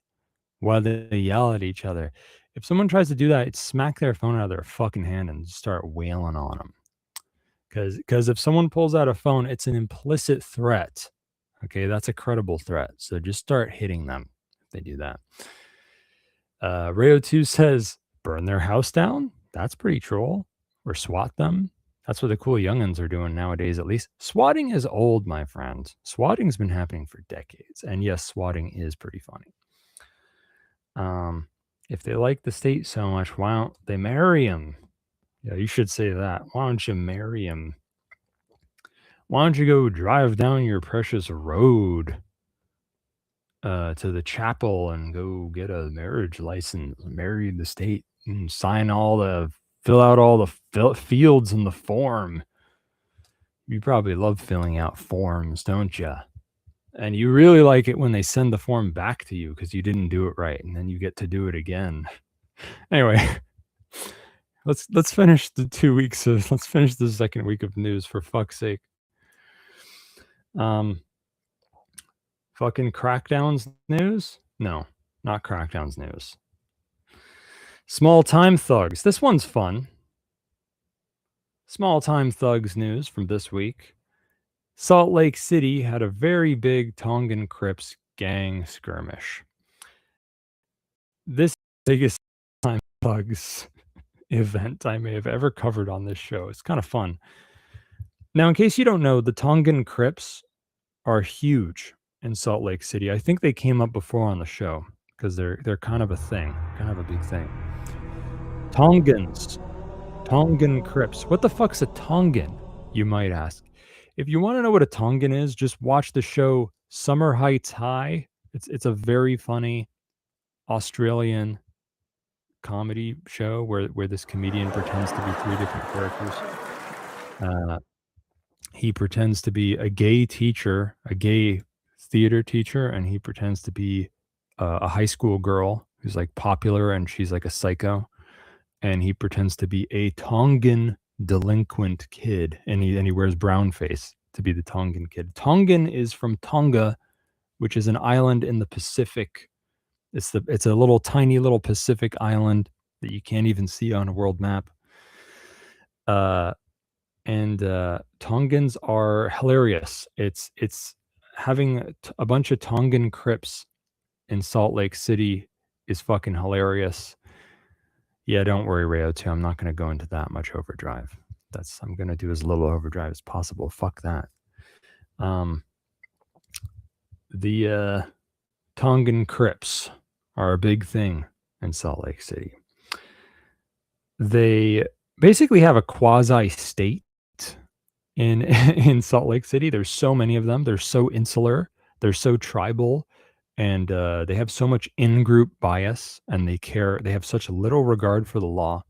while they yell at each other. If someone tries to do that, smack their phone out of their fucking hand and start wailing on them. Because if someone pulls out a phone, it's an implicit threat. Okay, that's a credible threat. So just start hitting them if they do that. Rayo2 says, burn their house down? That's pretty troll. Or swat them. That's what the cool youngins are doing nowadays, at least. Swatting is old, my friend. Swatting's been happening for decades. And yes, swatting is pretty funny. If they like the state so much, why don't they marry him? Yeah, you should say that. Why don't you marry him? Why don't you go drive down your precious road to the chapel and go get a marriage license, marry the state, and fill out all the fields in the form. You probably love filling out forms, don't you? And you really like it when they send the form back to you because you didn't do it right, and then you get to do it again. Anyway, let's finish the 2 weeks of let's finish the second week of news, for fuck's sake. Fucking Crackdowns news? No, not Crackdowns news. Small Time Thugs. This one's fun. Small Time Thugs news from this week. Salt Lake City had a very big Tongan Crips gang skirmish. This is the biggest Time Thugs event I may have ever covered on this show. It's kind of fun. Now, in case you don't know, the Tongan Crips are huge in Salt Lake City. I think they came up before on the show because they're kind of a thing, kind of a big thing. Tongan Crips. What the fuck's a Tongan, you might ask? If you want to know what a Tongan is, just watch the show Summer Heights High. It's a very funny Australian comedy show where this comedian pretends to be three different characters. He pretends to be a gay teacher, a gay theater teacher, and he pretends to be a high school girl who's like popular and she's like a psycho. And he pretends to be a Tongan delinquent kid, and he wears brown face to be the Tongan kid. Tongan is from Tonga, which is an island in the Pacific. It's a little tiny little Pacific island that you can't even see on a world map. And Tongans are hilarious. It's having a bunch of Tongan Crips in Salt Lake City is fucking hilarious. Yeah, don't worry, Rayo 2. I'm not going to go into that much overdrive. I'm going to do as little overdrive as possible. Fuck that. The Tongan Crips are a big thing in Salt Lake City. They basically have a quasi-state in Salt Lake City. There's so many of them. They're so insular. They're so tribal. And they have so much in-group bias, and they have such little regard for the law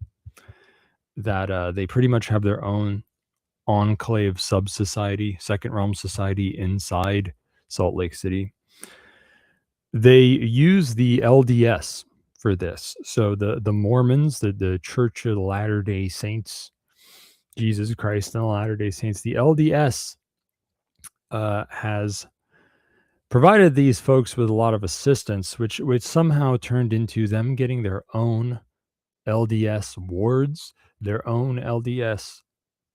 that they pretty much have their own enclave sub-society, second realm society inside Salt Lake City. They use the LDS for this. So the Mormons, the Church of the Latter-day Saints, Jesus Christ and the Latter-day Saints, the LDS has provided these folks with a lot of assistance, which somehow turned into them getting their own LDS wards, their own LDS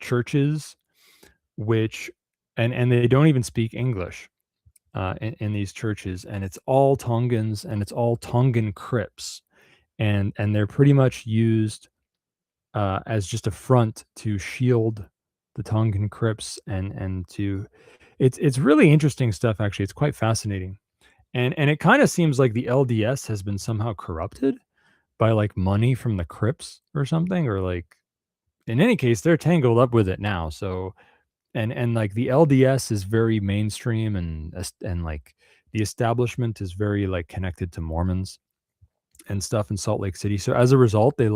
churches, and they don't even speak English in these churches, and it's all Tongans and it's all Tongan Crips, and they're pretty much used as just a front to shield the Tongan Crips and to it's really interesting stuff. Actually, it's quite fascinating, and it kind of seems like the LDS has been somehow corrupted by like money from the Crips or something, or like in any case they're tangled up with it now. So and like the LDS is very mainstream, and like the establishment is very like connected to Mormons and stuff in Salt Lake City. So as a result, they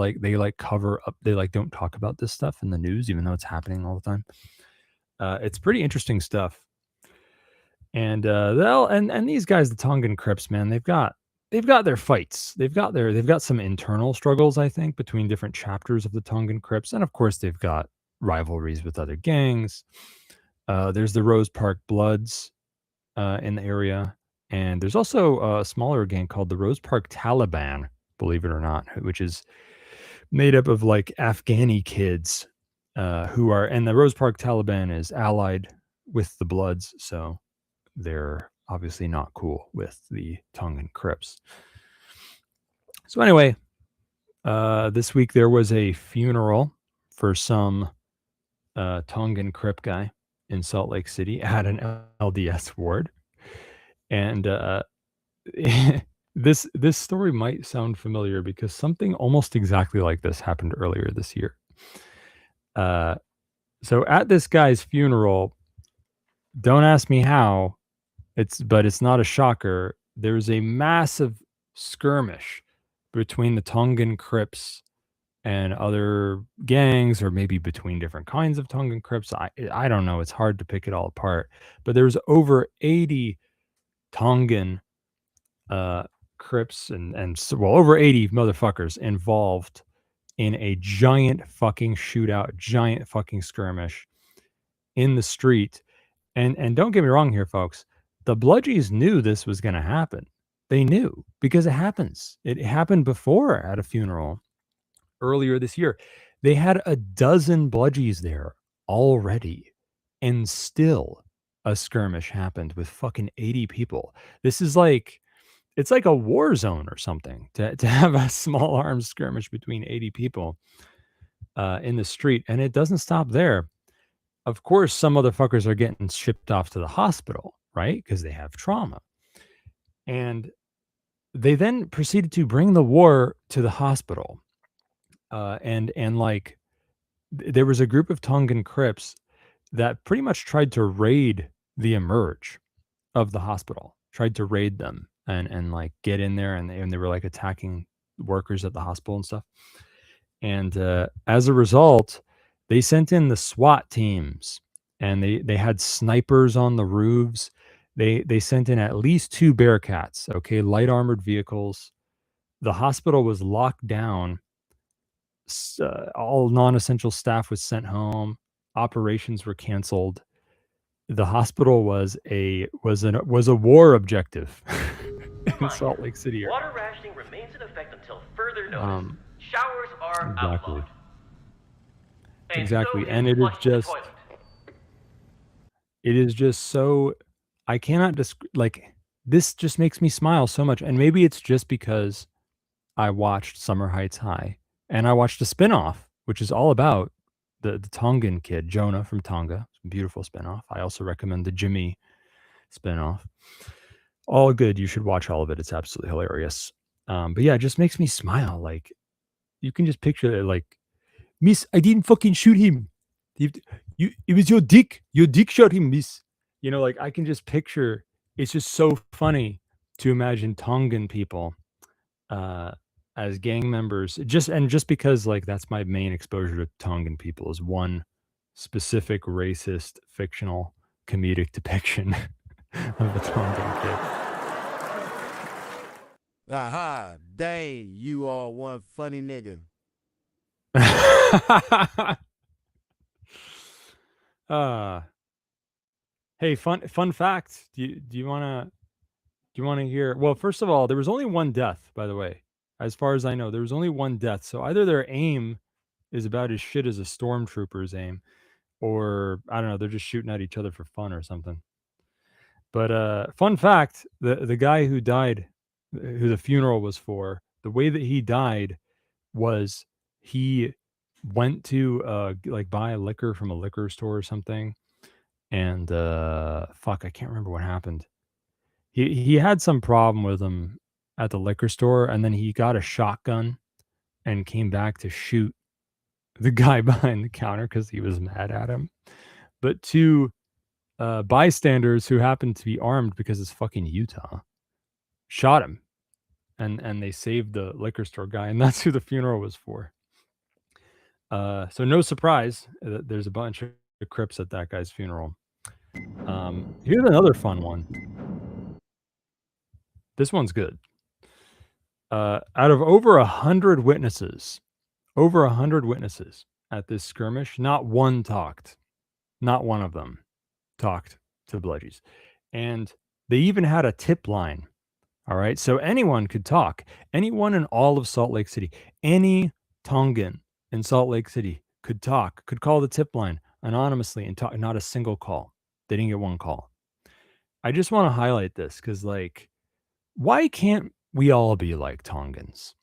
cover up. They like don't talk about this stuff in the news, even though it's happening all the time. It's pretty interesting stuff. And and these guys, the Tongan Crips, man, they've got their fights. They've got some internal struggles, I think, between different chapters of the Tongan Crips, and of course they've got rivalries with other gangs. There's the Rose Park Bloods in the area, and there's also a smaller gang called the Rose Park Taliban, believe it or not, which is made up of like Afghani kids who are, and the Rose Park Taliban is allied with the Bloods, so they're obviously not cool with the Tongan Crips. So anyway, this week there was a funeral for some Tongan Crip guy in Salt Lake City at an LDS ward, and this story might sound familiar because something almost exactly like this happened earlier this year. So at this guy's funeral, don't ask me how, but it's not a shocker. There's a massive skirmish between the Tongan Crips and other gangs, or maybe between different kinds of Tongan Crips. I don't know. It's hard to pick it all apart. But there's over 80 Tongan Crips and over 80 motherfuckers involved in a giant fucking shootout, giant fucking skirmish in the street. And don't get me wrong here, folks. The Bludgies knew this was going to happen. They knew, because it happens. It happened before at a funeral earlier this year. They had a dozen Bludgies there already, and still a skirmish happened with fucking 80 people. This is like, it's like a war zone or something to have a small arms skirmish between 80 people in the street. And it doesn't stop there. Of course, some motherfuckers are getting shipped off to the hospital, right? Because they have trauma. And they then proceeded to bring the war to the hospital. And like, there was a group of Tongan Crips that pretty much tried to raid the Emerge of the hospital, tried to raid them and like get in there, and they were like attacking workers at the hospital and stuff. And as a result, they sent in the SWAT teams, and they had snipers on the roofs. They sent in at least 2 Bearcats, okay, light armored vehicles. The hospital was locked down. All non-essential staff was sent home. Operations were canceled. The hospital was a war objective in Salt Lake City. Water rationing remains in effect until further notice. Showers are outlawed. Exactly. And it is just so, I cannot like, this just makes me smile so much. And maybe it's just because I watched Summer Heights High, and I watched a spinoff, which is all about the Tongan kid, Jonah from Tonga. It's a beautiful spinoff. I also recommend the Jimmy spinoff. All good. You should watch all of it. It's absolutely hilarious. But yeah, it just makes me smile. Like, you can just picture it, like, Miss, I didn't fucking shoot him. It was your dick. Your dick shot him, miss. You know, like, I can just picture, it's just so funny to imagine Tongan people as gang members. Just because, like, that's my main exposure to Tongan people, is one specific racist, fictional, comedic depiction of the Tongan kid. Aha, dang, you are one funny nigga. Hey, fun fact. Do you want to hear? Well, first of all, there was only one death, by the way. As far as I know, there was only one death. So either their aim is about as shit as a stormtrooper's aim, or I don't know, they're just shooting at each other for fun or something. But fun fact, the guy who died, who the funeral was for, the way that he died was he went to like buy liquor from a liquor store or something, and fuck, I can't remember what happened. He had some problem with him at the liquor store, and then he got a shotgun and came back to shoot the guy behind the counter because he was mad at him. But 2 bystanders who happened to be armed because it's fucking Utah shot him, and they saved the liquor store guy, and that's who the funeral was for. So no surprise that there's a bunch of Crips at that guy's funeral. Here's another fun one. This one's good. Out of over 100 witnesses at this skirmish, not one talked. Not one of them talked to the Bludgies. And they even had a tip line. All right. So anyone could talk. Anyone in all of Salt Lake City, any Tongan in Salt Lake City could talk, could call the tip line anonymously and talk. Not a single call. They didn't get one call. I just want to highlight this because, like, why can't we all be like Tongans?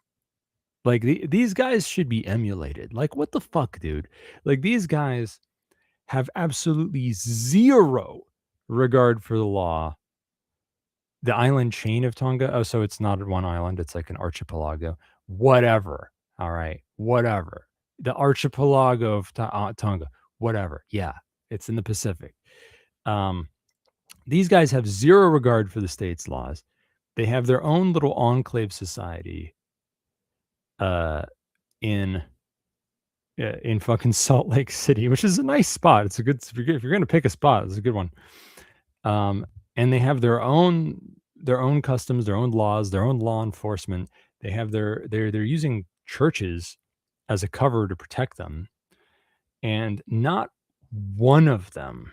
Like, these guys should be emulated. Like, what the fuck, dude? Like, these guys have absolutely zero regard for the law. The island chain of Tonga. Oh, so it's not one island. It's like an archipelago. Whatever. All right. Whatever. The archipelago of Tonga. Whatever. Yeah. It's in the Pacific. These guys have zero regard for the state's laws. They have their own little enclave society in fucking Salt Lake City, which is a nice spot. It's a good, if you're going to pick a spot, it's a good one. And they have their own customs, their own laws, their own law enforcement. They have they're using churches as a cover to protect them. And not one of them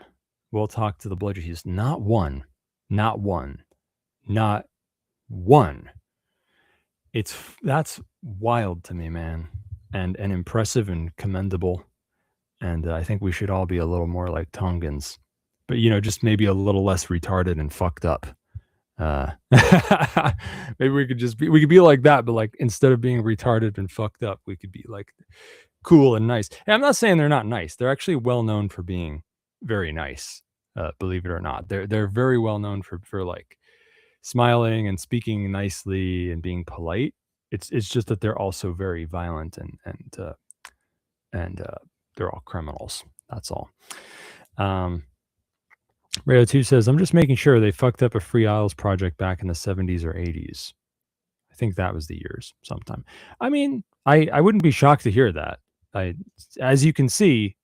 will talk to the Bludgies. Not one. That's wild to me, man. And impressive and commendable. And I think we should all be a little more like Tongans, but, you know, just maybe a little less retarded and fucked up. Maybe we could be like that, but, like, instead of being retarded and fucked up, we could be like cool and nice. And I'm not saying they're not nice. They're actually well known for being very nice. Believe it or not, they're very well known for like smiling and speaking nicely and being polite. It's just that they're also very violent and they're all criminals. That's all. Rayo 2 says, I'm just making sure they fucked up a Free Isles project back in the 70s or 80s. I think that was the years sometime. I mean, I wouldn't be shocked to hear that. As you can see,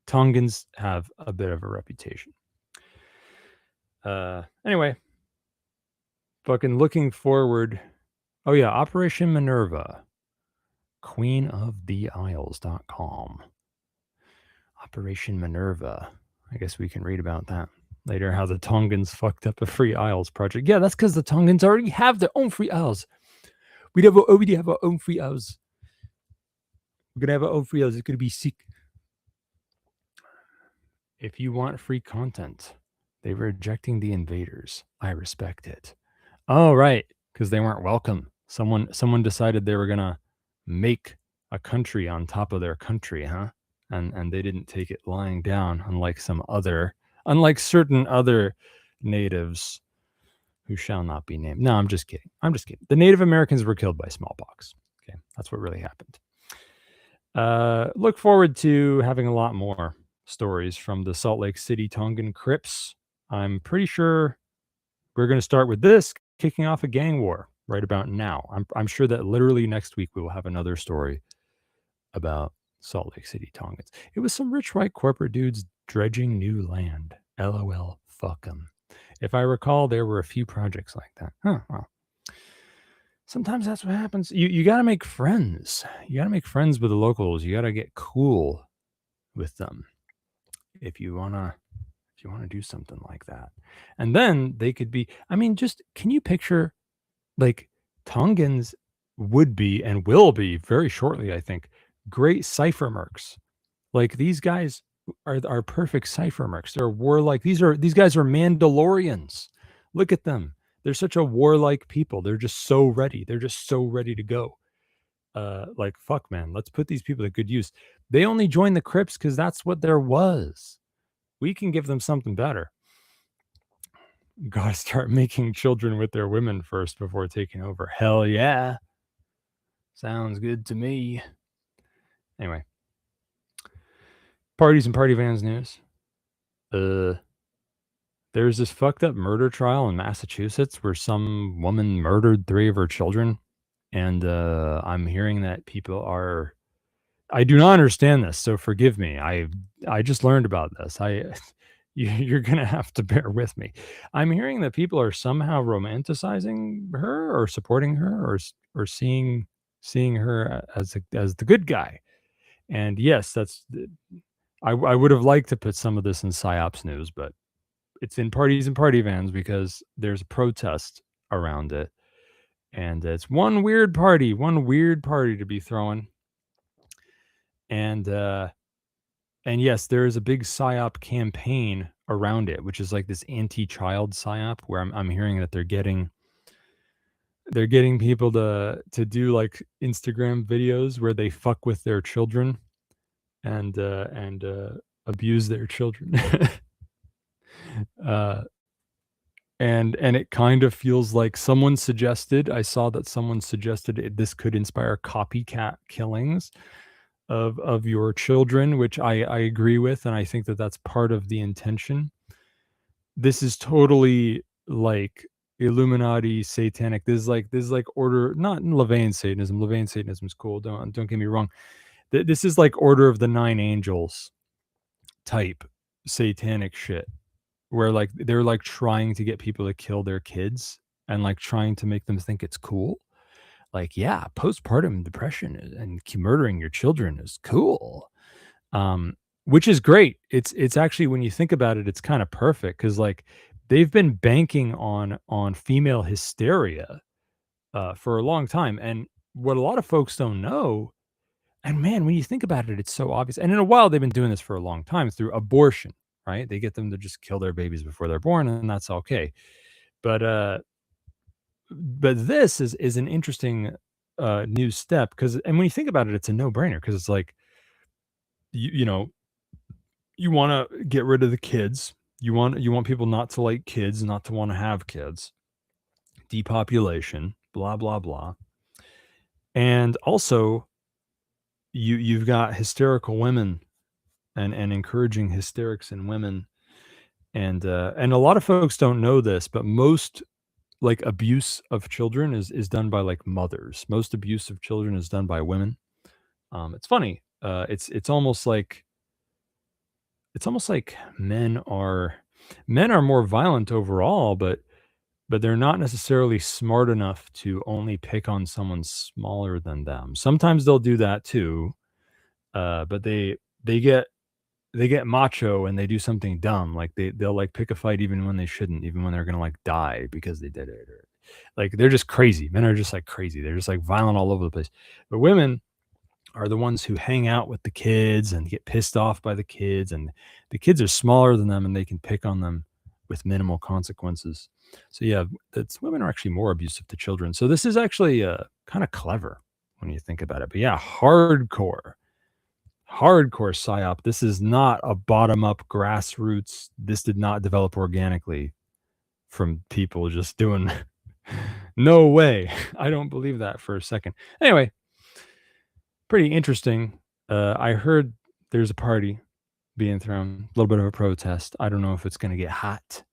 Tongans have a bit of a reputation. Anyway, fucking looking forward. Oh yeah, Operation Minerva. queenoftheisles.com. Operation Minerva. I guess we can read about that later, how the Tongans fucked up a Free Isles project. Yeah, that's because the Tongans already have their own Free Isles. We already have our own Free Isles. We're going to have our own Free Isles. It's going to be sick. If you want free content, they were rejecting the invaders. I respect it. Oh, right, because they weren't welcome. Someone decided they were going to make a country on top of their country, huh? And they didn't take it lying down, unlike certain other natives who shall not be named. No, I'm just kidding. The Native Americans were killed by smallpox. Okay, that's what really happened. Look forward to having a lot more stories from the Salt Lake City Tongan Crips. I'm pretty sure we're going to start with this, kicking off a gang war right about now. I'm sure that literally next week we will have another story about Salt Lake City Tongans. It was some rich white corporate dudes dredging new land. LOL, fuck them. If I recall, there were a few projects like that. Huh, well. Sometimes that's what happens. You got to make friends. You got to make friends with the locals. You got to get cool with them if you want to do something like that. And then they could be, I mean, just can you picture, like, Tongans would be and will be very shortly, I think, great cipher mercs. Like, these guys are perfect cipher mercs. They're warlike. These guys are Mandalorians. Look at them. They're such a warlike people. They're just so ready. They're just so ready to go. Like, fuck, man. Let's put these people to good use. They only joined the Crips because that's what there was. We can give them something better. Gotta start making children with their women first before taking over. Hell yeah. Sounds good to me. Anyway. Parties and party vans news. There's this fucked up murder trial in Massachusetts where some woman murdered 3 of her children. And I'm hearing that people are... I do not understand this, so forgive me. I just learned about this. You're going to have to bear with me. I'm hearing that people are somehow romanticizing her or supporting her or seeing her as the good guy. And yes, that's... I would have liked to put some of this in PsyOps news, but it's in parties and party vans because there's a protest around it. And it's one weird party to be throwing. And yes, there is a big PsyOp campaign around it, which is like this anti-child PsyOp where I'm hearing that they're getting people to do like Instagram videos where they fuck with their children and abuse their children. And it kind of feels like I saw that someone suggested this could inspire copycat killings of your children, which I agree with, and I think that that's part of the intention. This is totally like Illuminati satanic. This is like order, not in Levian Satanism. Levian Satanism is cool. Don't get me wrong. This is like Order of the Nine Angels type satanic shit, where like they're like trying to get people to kill their kids and like trying to make them think it's cool. Like, yeah, postpartum depression and murdering your children is cool. Which is great. It's actually, when you think about it, it's kind of perfect because like they've been banking on female hysteria for a long time. And what a lot of folks don't know, and man, when you think about it, it's so obvious. And in a while, they've been doing this for a long time through abortion, right? They get them to just kill their babies before they're born, and that's okay. But this is an interesting new step and when you think about it, it's a no-brainer because it's like, you know, you want to get rid of the kids. You want people not to like kids, not to want to have kids. Depopulation, blah blah blah. And also, you've got hysterical women and encouraging hysterics in women And a lot of folks don't know this, but most like abuse of children is done by like mothers. Most abuse of children is done by women. It's funny. It's almost like men are more violent overall, but they're not necessarily smart enough to only pick on someone smaller than them. Sometimes they'll do that too, but they get macho and they do something dumb, like they'll like pick a fight even when they shouldn't, even when they're gonna like die because they did it, or like they're just crazy. Men are just like crazy. They're just like violent all over the place. But women are the ones who hang out with the kids and get pissed off by the kids, and the kids are smaller than them and they can pick on them with minimal consequences. So yeah, women are actually more abusive to children. So this is actually kind of clever when you think about it. But yeah, hardcore psyop. This is not a bottom-up grassroots. This did not develop organically from people just doing. No way. I don't believe that for a second. Anyway, pretty interesting. I heard there's a party being thrown, a little bit of a protest. I don't know if it's going to get hot.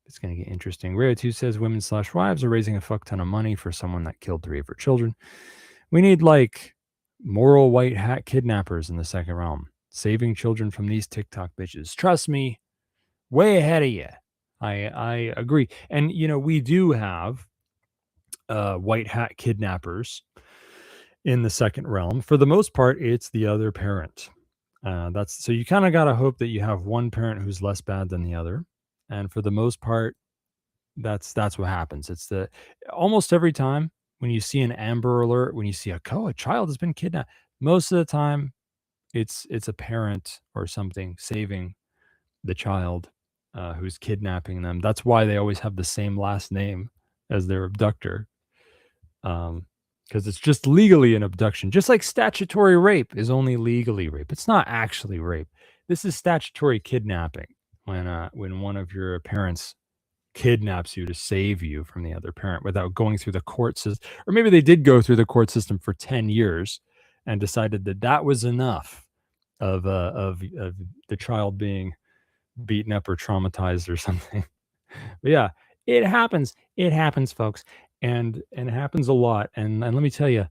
It's going to get interesting. Ray 2 says women/wives are raising a fuck ton of money for someone that killed 3 of her children. We need like moral white hat kidnappers in the second realm, saving children from these TikTok bitches. Trust me, way ahead of you. I agree. And you know, we do have white hat kidnappers in the second realm. For the most part, it's the other parent. So you kind of got to hope that you have one parent who's less bad than the other. And for the most part, that's what happens. It's almost every time when you see an Amber Alert, when you see a child has been kidnapped, most of the time it's a parent or something saving the child who's kidnapping them. That's why they always have the same last name as their abductor. Because it's just legally an abduction. Just like statutory rape is only legally rape. It's not actually rape. This is statutory kidnapping when one of your parents kidnaps you to save you from the other parent without going through the court system. Or maybe they did go through the court system for 10 years and decided that was enough of the child being beaten up or traumatized or something. But yeah, it happens. It happens, folks. And it happens a lot. And let me tell you,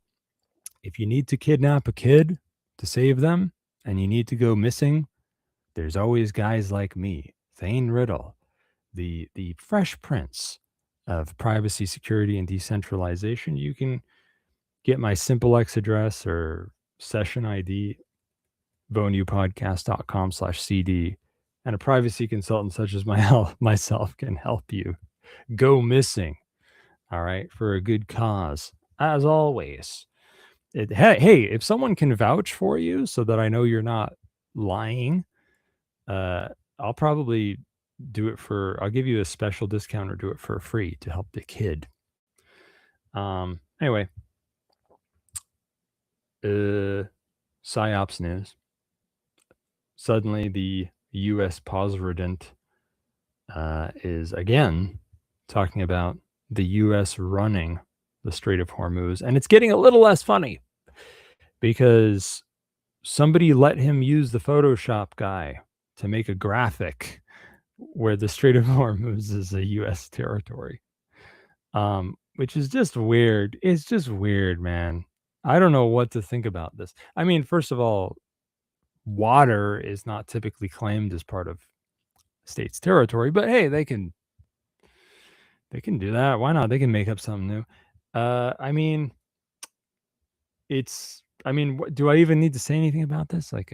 if you need to kidnap a kid to save them and you need to go missing, there's always guys like me, Thane Riddle, the fresh prince of privacy, security, and decentralization. You can get my SimpleX address or session ID, vonupodcast.com/CD, and a privacy consultant such as myself can help you go missing. All right, for a good cause, as always. Hey, if someone can vouch for you so that I know you're not lying, I'll probably do it I'll give you a special discount or do it for free to help the kid. Anyway, PSYOPs news. Suddenly the U.S. President is again talking about the U.S. running the Strait of Hormuz, and it's getting a little less funny because somebody let him use the Photoshop guy to make a graphic where the Strait of Hormuz is a U.S. territory, which is just weird. It's just weird, man. I don't know what to think about this. I mean, first of all, water is not typically claimed as part of state's territory, but hey, they can do that. Why not? They can make up something new. I mean, do I even need to say anything about this? Like,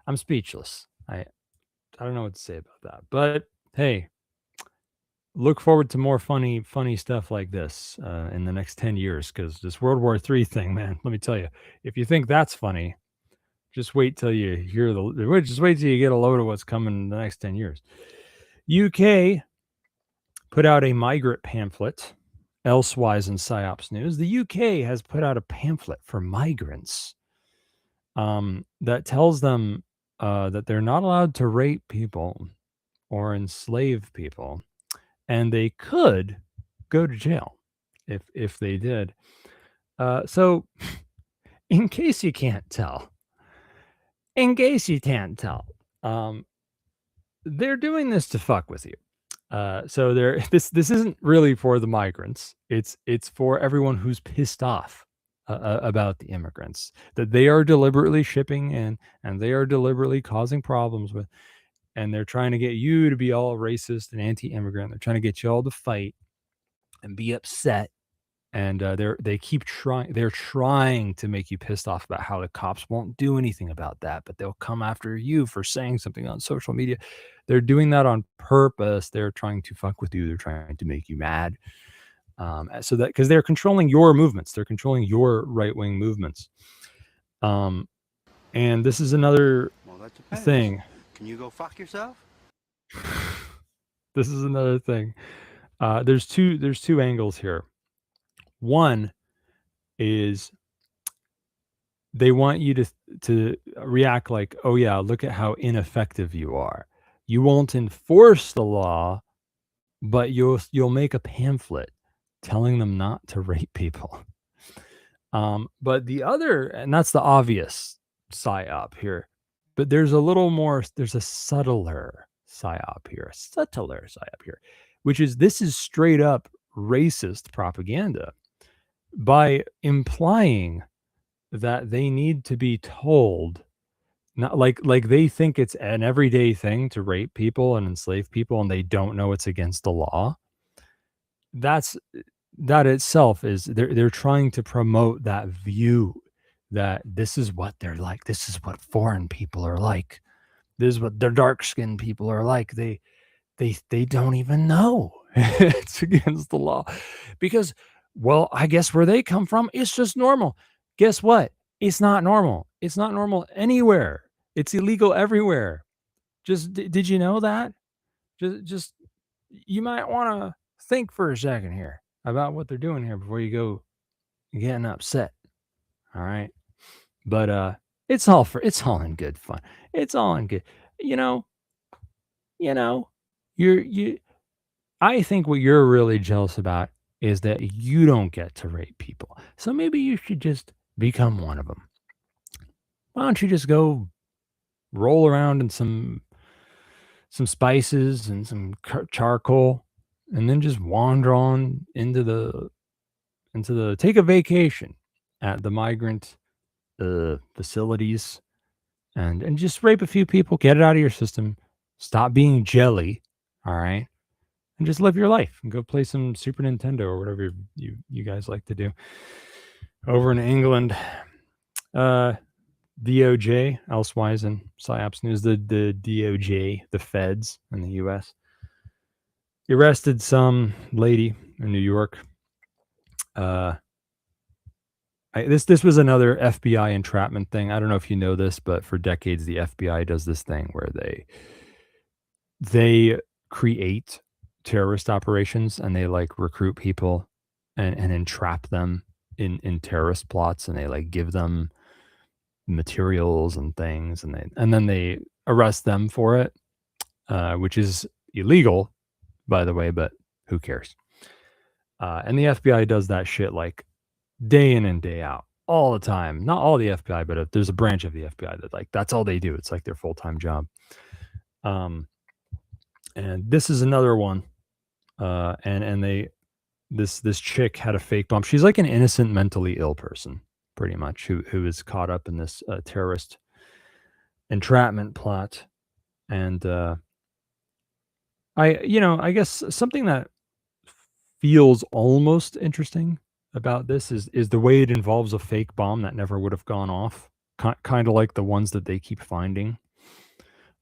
I'm speechless. I don't know what to say about that. But hey, look forward to more funny stuff like this in the next 10 years, because this World War III thing, man, let me tell you, if you think that's funny, just wait till you just wait till you get a load of what's coming in the next 10 years. UK put out a migrant pamphlet. Elsewise in PSYOPs news, the UK has put out a pamphlet for migrants that tells them that they're not allowed to rape people or enslave people, and they could go to jail if they did. So, in case you can't tell, they're doing this to fuck with you. So this isn't really for the migrants. It's for everyone who's pissed off about the immigrants that they are deliberately shipping in and they are deliberately causing problems with, and they're trying to get you to be all racist and anti-immigrant. They're trying to get you all to fight and be upset. And they keep trying. They're trying to make you pissed off about how the cops won't do anything about that, but they'll come after you for saying something on social media. They're doing that on purpose. They're trying to fuck with you. They're trying to make you mad. So that because they're controlling your movements, they're controlling your right-wing movements. And this is another thing. Can you go fuck yourself? This is another thing. There's two angles here. One is they want you to react like, oh yeah, look at how ineffective you are. You won't enforce the law, but you'll make a pamphlet telling them not to rape people. But the other, and that's the obvious psyop here, but there's a subtler psyop here, which is this is straight up racist propaganda by implying that they need to be told, not like they think it's an everyday thing to rape people and enslave people and they don't know it's against the law. That itself is they're trying to promote that view that this is what they're like, this is what foreign people are like, this is what their dark-skinned people are like. They don't even know it's against the law because, well, I guess where they come from, it's just normal. Guess what? It's not normal. It's not normal anywhere. It's illegal everywhere. Did you know that? Just you might want to think for a second here about what they're doing here before you go getting upset. All right. But it's all in good fun. It's all in good. I think what you're really jealous about is that you don't get to rape people. So maybe you should just become one of them. Why don't you just go roll around in some spices and some charcoal and then just wander on into the take a vacation at the migrant facilities and just rape a few people, get it out of your system, stop being jelly, all right, and just live your life and go play some Super Nintendo or whatever you guys like to do over in England. DOJ, elsewise in PsyOps News, the DOJ, the feds in the U.S., arrested some lady in New York. This was another FBI entrapment thing. I don't know if you know this, but for decades the FBI does this thing where they create terrorist operations and they like recruit people and entrap them in terrorist plots, and they like give them materials and things, and then they arrest them for it, which is illegal, by the way, but who cares? And the FBI does that shit like day in and day out, all the time. Not all the FBI, but there's a branch of the FBI that like that's all they do. It's like their full-time job. And this is another one. This chick had a fake bomb. She's like an innocent, mentally ill person, pretty much, who is caught up in this terrorist entrapment plot. And I guess something that feels almost interesting about this is the way it involves a fake bomb that never would have gone off, kind of like the ones that they keep finding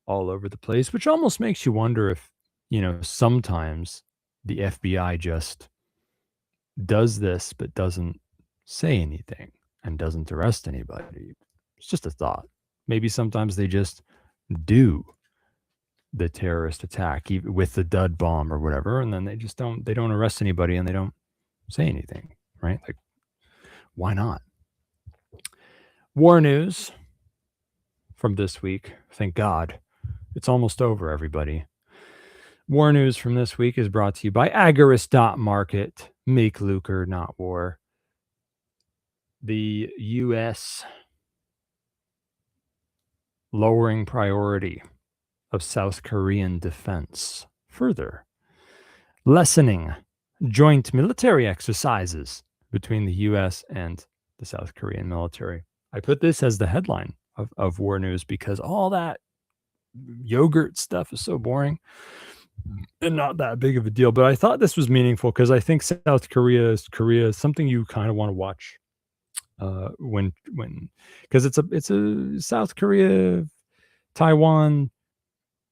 all over the place, which almost makes you wonder if sometimes the FBI just does this but doesn't say anything and doesn't arrest anybody. It's just a thought. Maybe sometimes they just do the terrorist attack with the dud bomb or whatever, and then they don't arrest anybody and they don't say anything, right? Like, why not? War news from this week. Thank God. It's almost over, everybody. War news from this week is brought to you by Agorist.market. Make lucre, not war. The U.S. lowering priority of South Korean defense further, lessening joint military exercises between the U.S. and the South Korean military. I put this as the headline of War News because all that yogurt stuff is so boring and not that big of a deal. But I thought this was meaningful because I think South Korea is something you kind of want to watch when because it's a South Korea, Taiwan.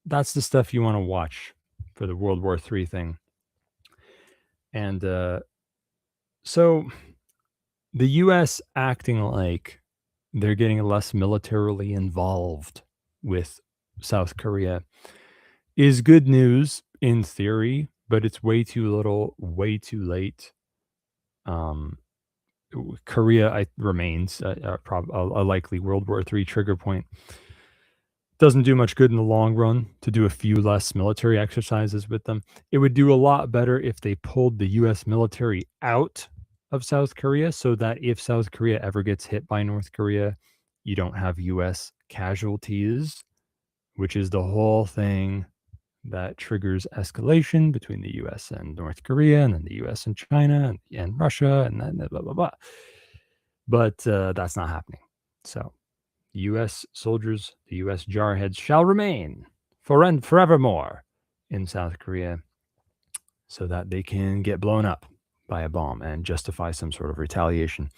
That's the stuff you want to watch for the World War III thing. And so the U.S. acting like they're getting less militarily involved with South Korea is good news in theory, but it's way too little, way too late. Korea remains a likely World War III trigger point. Doesn't do much good in the long run to do a few less military exercises with them. It would do a lot better if they pulled the U.S. military out of South Korea so that if South Korea ever gets hit by North Korea, you don't have U.S. casualties, which is the whole thing that triggers escalation between the U.S. and North Korea, and then the U.S. and China and Russia, and then blah, blah, blah. But that's not happening. So U.S. soldiers, the U.S. jarheads shall remain forevermore in South Korea so that they can get blown up by a bomb and justify some sort of retaliation.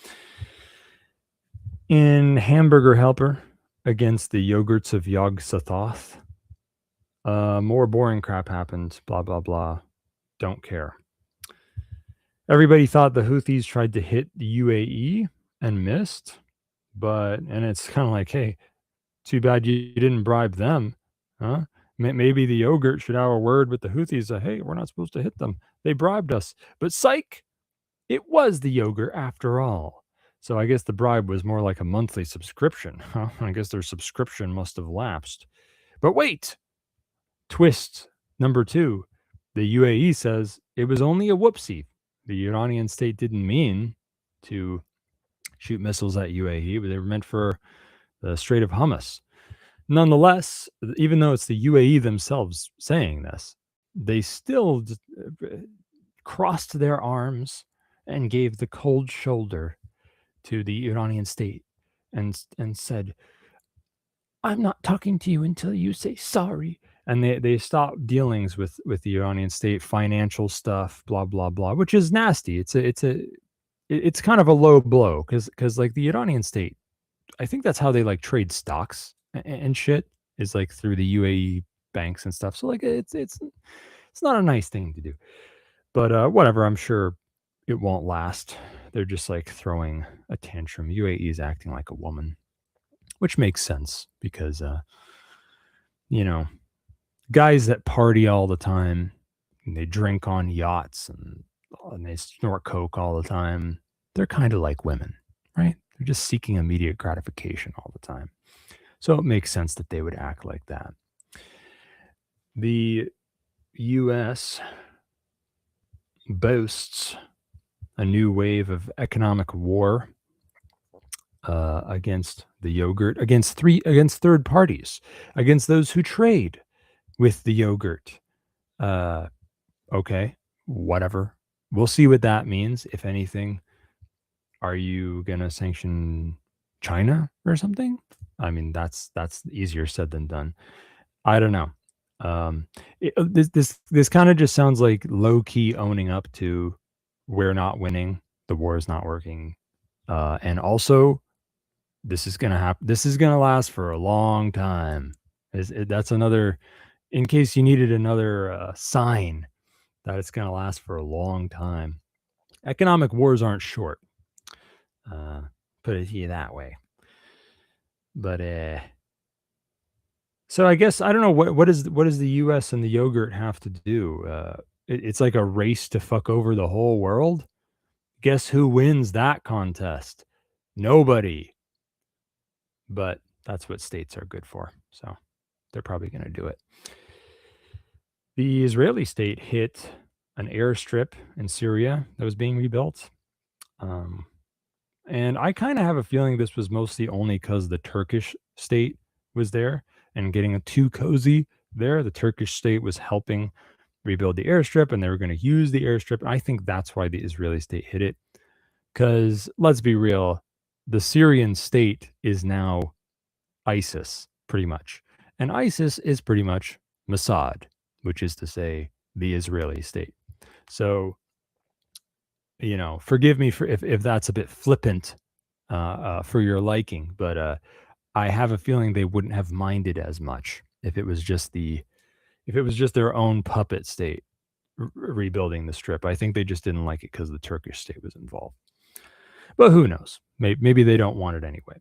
In Hamburger Helper against the yogurts of Yog Sothoth, more boring crap happened, blah, blah, blah. Don't care. Everybody thought the Houthis tried to hit the UAE and missed. And it's kind of like, hey, too bad you didn't bribe them, huh? Maybe the yogurt should have a word with the Houthis. Hey, we're not supposed to hit them. They bribed us. But psych, it was the yogurt after all. So I guess the bribe was more like a monthly subscription. Huh? I guess their subscription must have lapsed. But wait, twist number 2. The UAE says it was only a whoopsie. The Iranian state didn't mean to shoot missiles at UAE, but they were meant for the Strait of Hormuz. Nonetheless, even though it's the UAE themselves saying this, they still crossed their arms and gave the cold shoulder to the Iranian state and said, I'm not talking to you until you say sorry. And they stopped dealings with the Iranian state, financial stuff, blah, blah, blah, which is nasty. It's kind of a low blow because like the Iranian state, I think that's how they like trade stocks and shit is like through the UAE banks and stuff. So like it's not a nice thing to do, but whatever. I'm sure it won't last. They're just like throwing a tantrum. UAE is acting like a woman, which makes sense because guys that party all the time, and they drink on yachts and they snort coke all the time. They're kind of like women, right? They're just seeking immediate gratification all the time. So it makes sense that they would act like that. The U.S. boasts a new wave of economic war against the yogurt, against third parties, against those who trade with the yogurt. Okay, whatever. We'll see what that means, if anything. Are you going to sanction China or something? I mean, that's easier said than done. I don't know. This kind of just sounds like low-key owning up to we're not winning, the war is not working. And also, this is going to happen. This is going to last for a long time. That's another, in case you needed another sign that it's going to last for a long time. Economic wars aren't short. Put it to you that way. But so I guess I don't know what does the U.S. and the yogurt have to do? It's like a race to fuck over the whole world. Guess who wins that contest? Nobody. But that's what states are good for. So they're probably going to do it. The Israeli state hit an airstrip in Syria that was being rebuilt. And I kind of have a feeling this was mostly only because the Turkish state was there and getting too cozy there. The Turkish state was helping rebuild the airstrip, and they were going to use the airstrip. I think that's why the Israeli state hit it. Because let's be real, the Syrian state is now ISIS, pretty much. And ISIS is pretty much Mossad, which is to say the Israeli state. So, you know, forgive me for if that's a bit flippant for your liking, but I have a feeling they wouldn't have minded as much if it was just their own puppet state rebuilding the strip. I think they just didn't like it because the Turkish state was involved. But who knows? Maybe they don't want it anyway.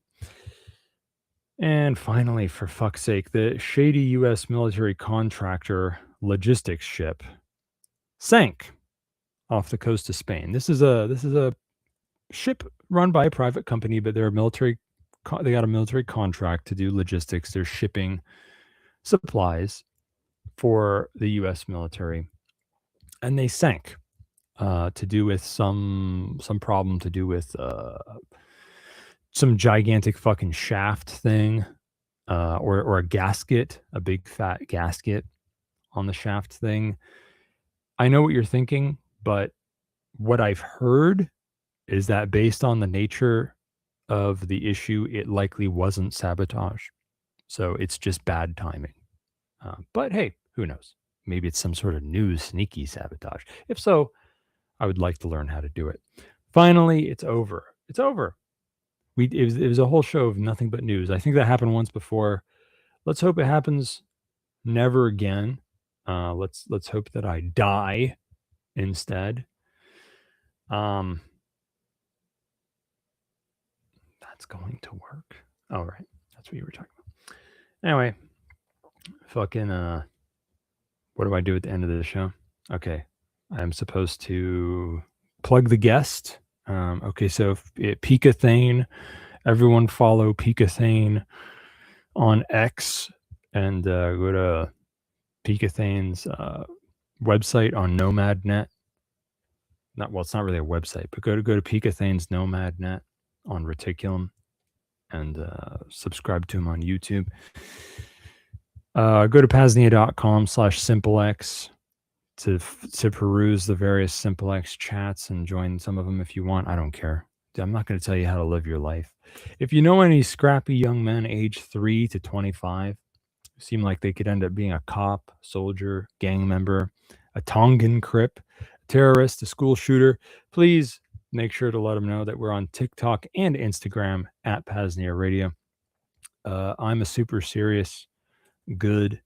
And finally, for fuck's sake, the shady U.S. military contractor logistics ship sank off the coast of Spain. This is a ship run by a private company, but they're they got a military contract to do logistics. They're shipping supplies for the U.S. military, and they sank to do with some problem to do with some gigantic fucking shaft thing, or a gasket, a big fat gasket on the shaft thing. I know what you're thinking, but what I've heard is that based on the nature of the issue, it likely wasn't sabotage. So it's just bad timing. But hey, who knows? Maybe it's some sort of new sneaky sabotage. If so, I would like to learn how to do it. Finally, it's over. It's over. It was a whole show of nothing but news. I think that happened once before. Let's hope it happens never again. Let's hope that I die instead. That's going to work. Oh, right. That's what you were talking about. Anyway, fucking, what do I do at the end of the show? Okay. I'm supposed to plug the guest. Okay, so P.A.Z.NIA Thane, everyone follow P.A.Z.NIA Thane on X, and go to P.A.Z.NIA Thane's website on NomadNet. It's not really a website, but go to P.A.Z.NIA Thane's NomadNet on Reticulum, and subscribe to him on YouTube. Go to PAZNIA.com/SimpleX to peruse the various SimpleX chats and join some of them if you want. I don't care. I'm not going to tell you how to live your life. If you know any scrappy young men aged 3 to 25 who seem like they could end up being a cop, soldier, gang member, a Tongan Crip, a terrorist, a school shooter, please make sure to let them know that we're on TikTok and Instagram at PAZNIA Radio. I'm a super serious, good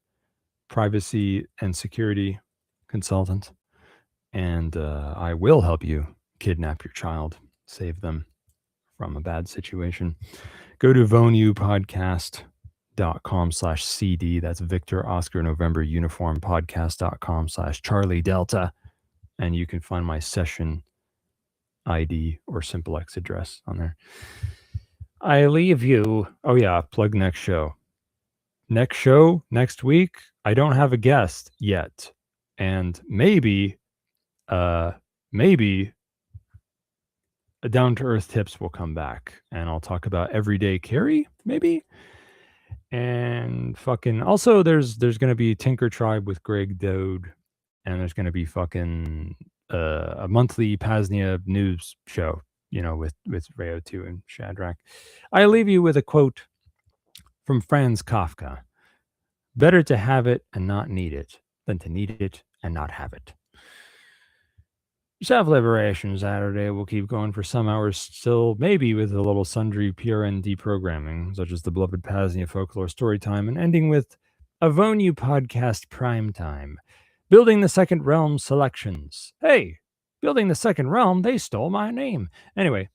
privacy and security consultant, and I will help you kidnap your child, save them from a bad situation. Go to vonupodcast.com/CD. That's Victor Oscar November Uniform podcast.com/Charlie Delta, and you can find my session ID or SimpleX address on there. I leave you. Oh yeah, plug next show. Next show next week. I don't have a guest yet. And maybe a Down to Earth Tips will come back, and I'll talk about everyday carry, maybe. And fucking also, there's going to be Tinker Tribe with Greg Dode, and there's going to be fucking a monthly PAZNIA news show, with Rayo 2 and Shadrach. I leave you with a quote from Franz Kafka: "Better to have it and not need it than to need it and not have it." Self-Liberation Saturday will keep going for some hours still, maybe with a little sundry P.R.N. deprogramming, such as the beloved PAZNIA Folklore Storytime, and ending with a Vonu podcast Primetime. Building the Second Realm selections. Hey, Building the Second Realm, they stole my name. Anyway,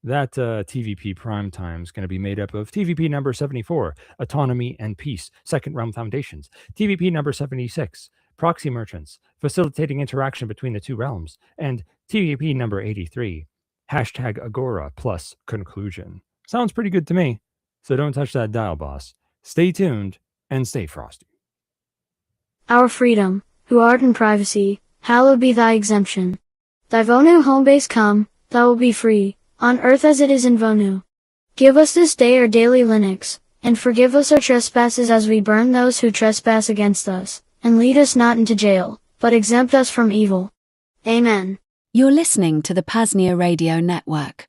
that TVP Primetime is going to be made up of TVP number 74, Autonomy and Peace, Second Realm Foundations, TVP number 76, Proxy Merchants, Facilitating Interaction Between the Two Realms, and TVP number 83, hashtag Agora plus Conclusion. Sounds pretty good to me, so don't touch that dial, boss. Stay tuned and stay frosty. Our freedom, who art in privacy, hallowed be thy exemption. Thy Vonu home base come, thou will be free, on earth as it is in Vonu. Give us this day our daily Linux, And forgive us our trespasses as we burn those who trespass against us. And lead us not into jail, but exempt us from evil. Amen. You're listening to the PAZNIA Radio Network.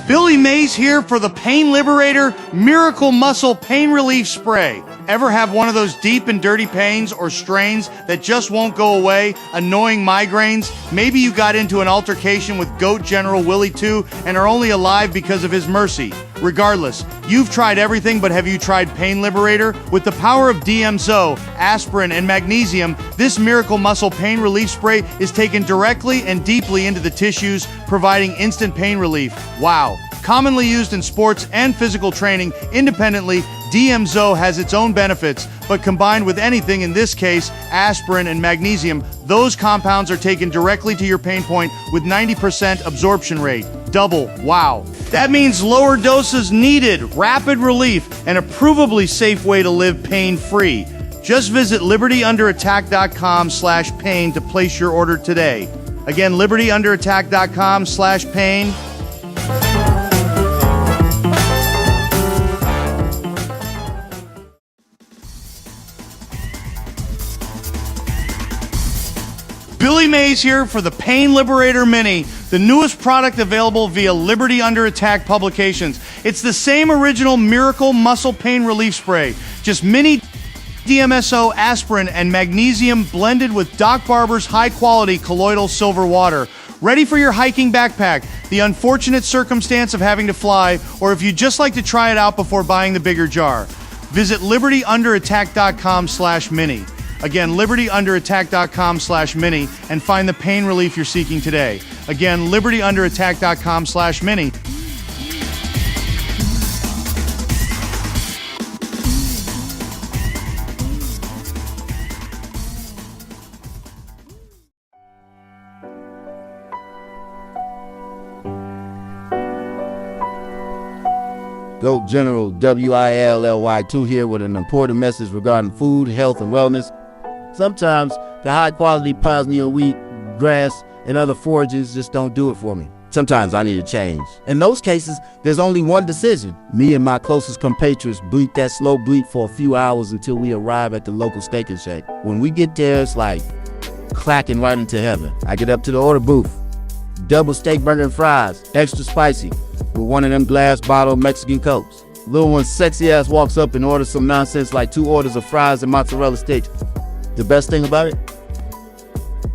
Billy Mays here for the Pain Liberator Miracle Muscle Pain Relief Spray. Ever have one of those deep and dirty pains or strains that just won't go away? Annoying migraines? Maybe you got into an altercation with Goat General Willie II and are only alive because of his mercy. Regardless, you've tried everything, but have you tried Pain Liberator? With the power of DMSO, aspirin, and magnesium, this Miracle Muscle Pain Relief Spray is taken directly and deeply into the tissues, providing instant pain relief. Wow. Commonly used in sports and physical training independently, DMSO has its own benefits, but combined with anything, in this case, aspirin and magnesium, those compounds are taken directly to your pain point with 90% absorption rate. Double. Wow. That means lower doses needed, rapid relief, and a provably safe way to live pain-free. Just visit libertyunderattack.com/pain to place your order today. Again, libertyunderattack.com/pain. Billy Mays here for the Pain Liberator Mini, the newest product available via Liberty Under Attack Publications. It's the same original Miracle Muscle Pain Relief Spray, just mini DMSO, aspirin, and magnesium blended with Doc Barber's high-quality colloidal silver water. Ready for your hiking backpack, the unfortunate circumstance of having to fly, or if you'd just like to try it out before buying the bigger jar. Visit libertyunderattack.com/mini. Again, libertyunderattack.com/mini and find the pain relief you're seeking today. Again, libertyunderattack.com/mini. Goat General WILLY2 here with an important message regarding food, health, and wellness. Sometimes the high-quality PAZNIA wheat, grass, and other forages just don't do it for me. Sometimes I need a change. In those cases, there's only one decision. Me and my closest compatriots bleat that slow bleat for a few hours until we arrive at the local steak and shake. When we get there, it's like clacking right into heaven. I get up to the order booth. Double steak burger and fries, extra spicy, with one of them glass bottle Mexican Cokes. Little one sexy ass walks up and orders some nonsense like 2 orders of fries and mozzarella sticks. The best thing about it?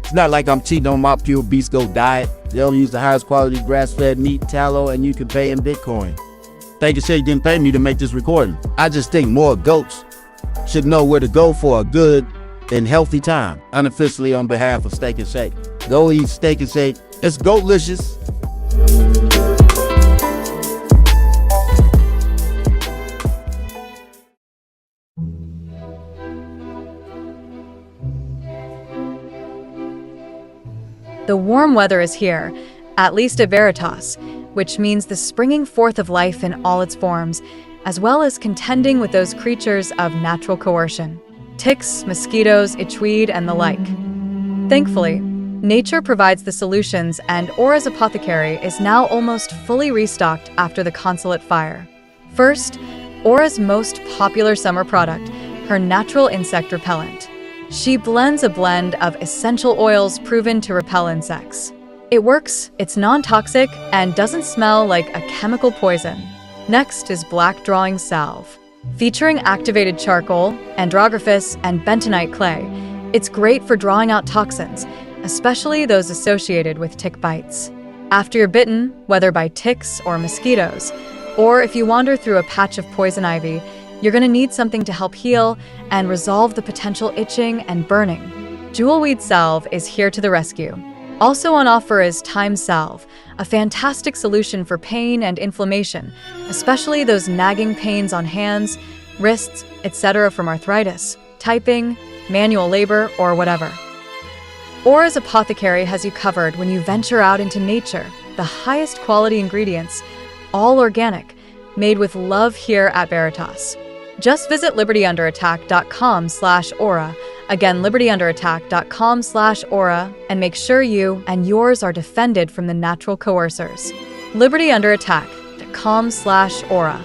It's not like I'm cheating on my pure beast goat diet. They don't use the highest quality grass-fed meat, tallow, and you can pay in Bitcoin. Thank you, Shay didn't pay me to make this recording. I just think more goats should know where to go for a good and healthy time. Unofficially on behalf of Steak and Shake. Go eat Steak and Shake. It's goatlicious. The warm weather is here, at least at Veritas, which means the springing forth of life in all its forms, as well as contending with those creatures of natural coercion. Ticks, mosquitoes, itchweed, and the like. Thankfully, nature provides the solutions, and Aura's apothecary is now almost fully restocked after the consulate fire. First, Aura's most popular summer product, her natural insect repellent. She blends a blend of essential oils proven to repel insects. It works, it's non-toxic, and doesn't smell like a chemical poison. Next is Black Drawing Salve. Featuring activated charcoal, andrographis, and bentonite clay, it's great for drawing out toxins, especially those associated with tick bites. After you're bitten, whether by ticks or mosquitoes, or if you wander through a patch of poison ivy, you're going to need something to help heal and resolve the potential itching and burning. Jewelweed Salve is here to the rescue. Also on offer is Thyme Salve, a fantastic solution for pain and inflammation, especially those nagging pains on hands, wrists, etc. from arthritis, typing, manual labor, or whatever. Aura's apothecary has you covered when you venture out into nature. The highest quality ingredients, all organic, made with love here at Veritas. Just visit libertyunderattack.com/aura. Again, libertyunderattack.com/aura, and make sure you and yours are defended from the natural coercers. libertyunderattack.com/aura.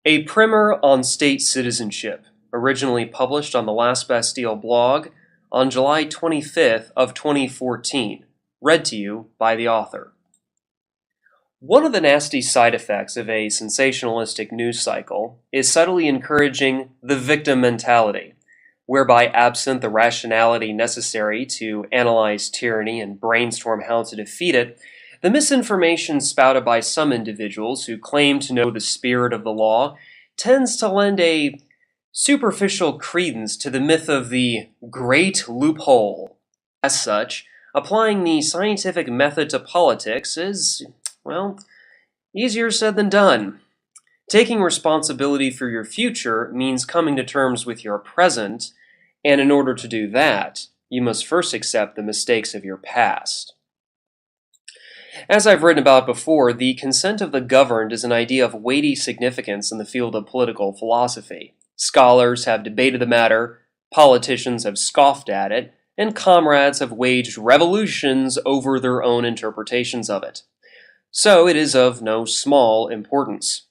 A primer on state citizenship, originally published on the Last Bastille blog on July 25th of 2014, read to you by the author. One of the nasty side effects of a sensationalistic news cycle is subtly encouraging the victim mentality, whereby absent the rationality necessary to analyze tyranny and brainstorm how to defeat it, the misinformation spouted by some individuals who claim to know the spirit of the law tends to lend a superficial credence to the myth of the great loophole. As such, applying the scientific method to politics is, well, easier said than done. Taking responsibility for your future means coming to terms with your present, and in order to do that, you must first accept the mistakes of your past. As I've written about before, the consent of the governed is an idea of weighty significance in the field of political philosophy. Scholars have debated the matter, politicians have scoffed at it, and comrades have waged revolutions over their own interpretations of it. So it is of no small importance.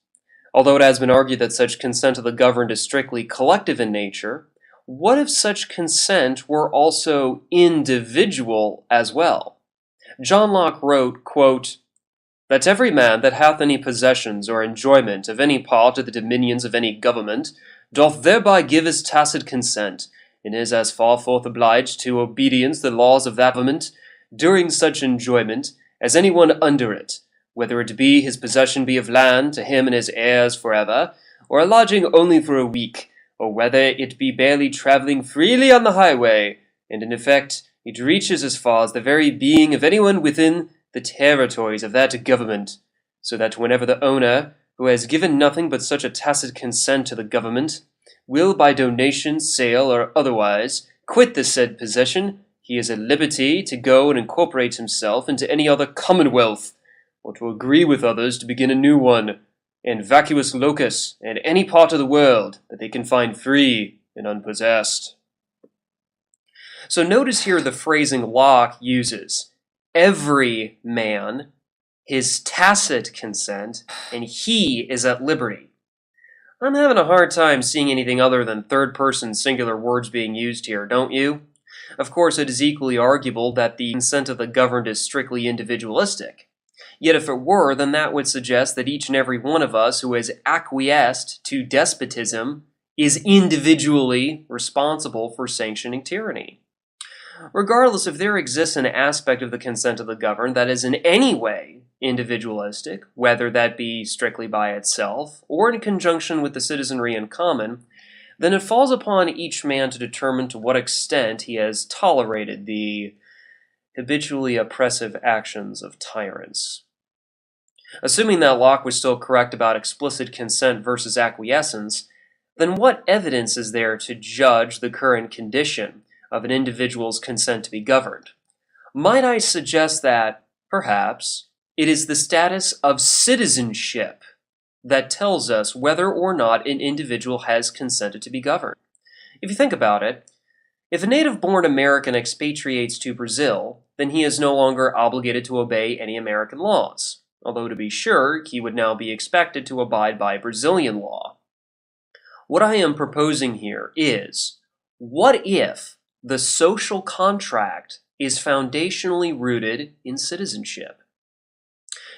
Although it has been argued that such consent of the governed is strictly collective in nature, what if such consent were also individual as well? John Locke wrote, quote, "That every man that hath any possessions or enjoyment of any part of the dominions of any government doth thereby give his tacit consent, and is as far forth obliged to obedience the laws of that government during such enjoyment as any one under it, whether it be his possession be of land to him and his heirs forever, or a lodging only for a week, or whether it be barely travelling freely on the highway, and in effect it reaches as far as the very being of anyone within the territories of that government, so that whenever the owner, who has given nothing but such a tacit consent to the government, will by donation, sale, or otherwise quit the said possession, he is at liberty to go and incorporate himself into any other commonwealth, or to agree with others to begin a new one, and vacuous locus, and any part of the world that they can find free and unpossessed." So notice here the phrasing Locke uses. Every man, his tacit consent, and he is at liberty. I'm having a hard time seeing anything other than third-person singular words being used here, don't you? Of course, it is equally arguable that the consent of the governed is strictly individualistic. Yet if it were, then that would suggest that each and every one of us who has acquiesced to despotism is individually responsible for sanctioning tyranny. Regardless, if there exists an aspect of the consent of the governed that is in any way individualistic, whether that be strictly by itself or in conjunction with the citizenry in common, then it falls upon each man to determine to what extent he has tolerated the habitually oppressive actions of tyrants. Assuming that Locke was still correct about explicit consent versus acquiescence, then what evidence is there to judge the current condition of an individual's consent to be governed? Might I suggest that, perhaps, it is the status of citizenship that tells us whether or not an individual has consented to be governed. If you think about it, if a native-born American expatriates to Brazil, then he is no longer obligated to obey any American laws, although to be sure, he would now be expected to abide by Brazilian law. What I am proposing here is, what if the social contract is foundationally rooted in citizenship?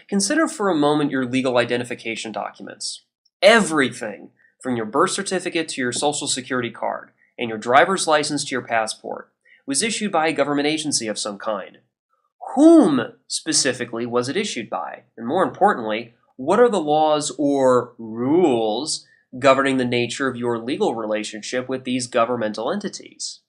Consider for a moment your legal identification documents. Everything from your birth certificate to your social security card and your driver's license to your passport was issued by a government agency of some kind. Whom specifically was it issued by? And more importantly, what are the laws or rules governing the nature of your legal relationship with these governmental entities?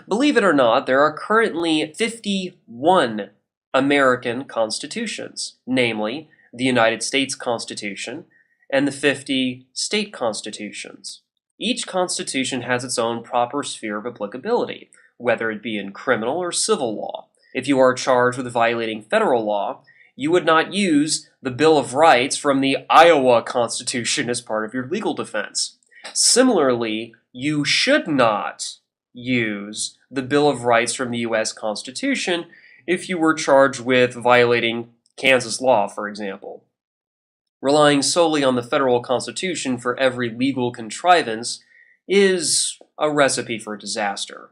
Believe it or not, there are currently 51 American constitutions, namely the United States Constitution and the 50 state constitutions. Each constitution has its own proper sphere of applicability, whether it be in criminal or civil law. If you are charged with violating federal law, you would not use the Bill of Rights from the Iowa Constitution as part of your legal defense. Similarly, you should not use the Bill of Rights from the U.S. Constitution if you were charged with violating Kansas law, for example. Relying solely on the federal Constitution for every legal contrivance is a recipe for disaster.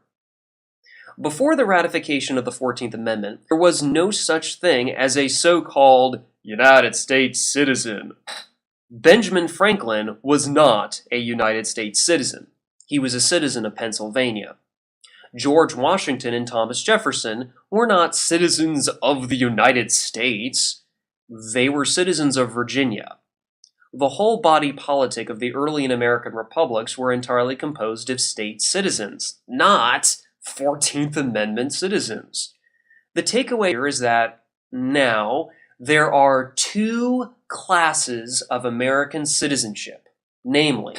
Before the ratification of the 14th Amendment, there was no such thing as a so-called United States citizen. Benjamin Franklin was not a United States citizen. He was a citizen of Pennsylvania. George Washington and Thomas Jefferson were not citizens of the United States. They were citizens of Virginia. The whole body politic of the early American republics were entirely composed of state citizens, not 14th Amendment citizens. The takeaway here is that now there are two classes of American citizenship, namely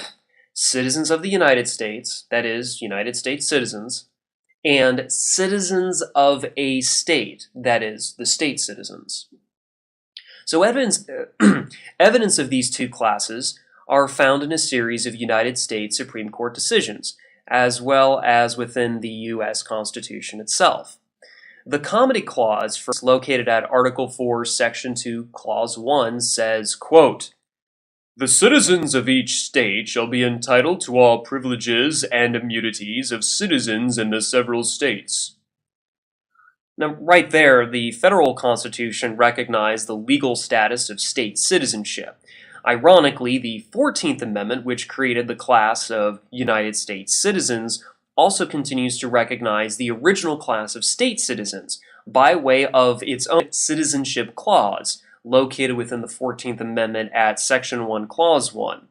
citizens of the United States, that is, United States citizens, and citizens of a state, that is, the state citizens. So evidence of these two classes are found in a series of United States Supreme Court decisions, as well as within the U.S. Constitution itself. The Comity Clause, located at Article 4, Section 2, Clause 1, says, quote, "The citizens of each state shall be entitled to all privileges and immunities of citizens in the several states." Now, right there, the federal Constitution recognized the legal status of state citizenship. Ironically, the 14th Amendment, which created the class of United States citizens, also continues to recognize the original class of state citizens by way of its own citizenship clause, located within the 14th Amendment at Section 1, Clause 1.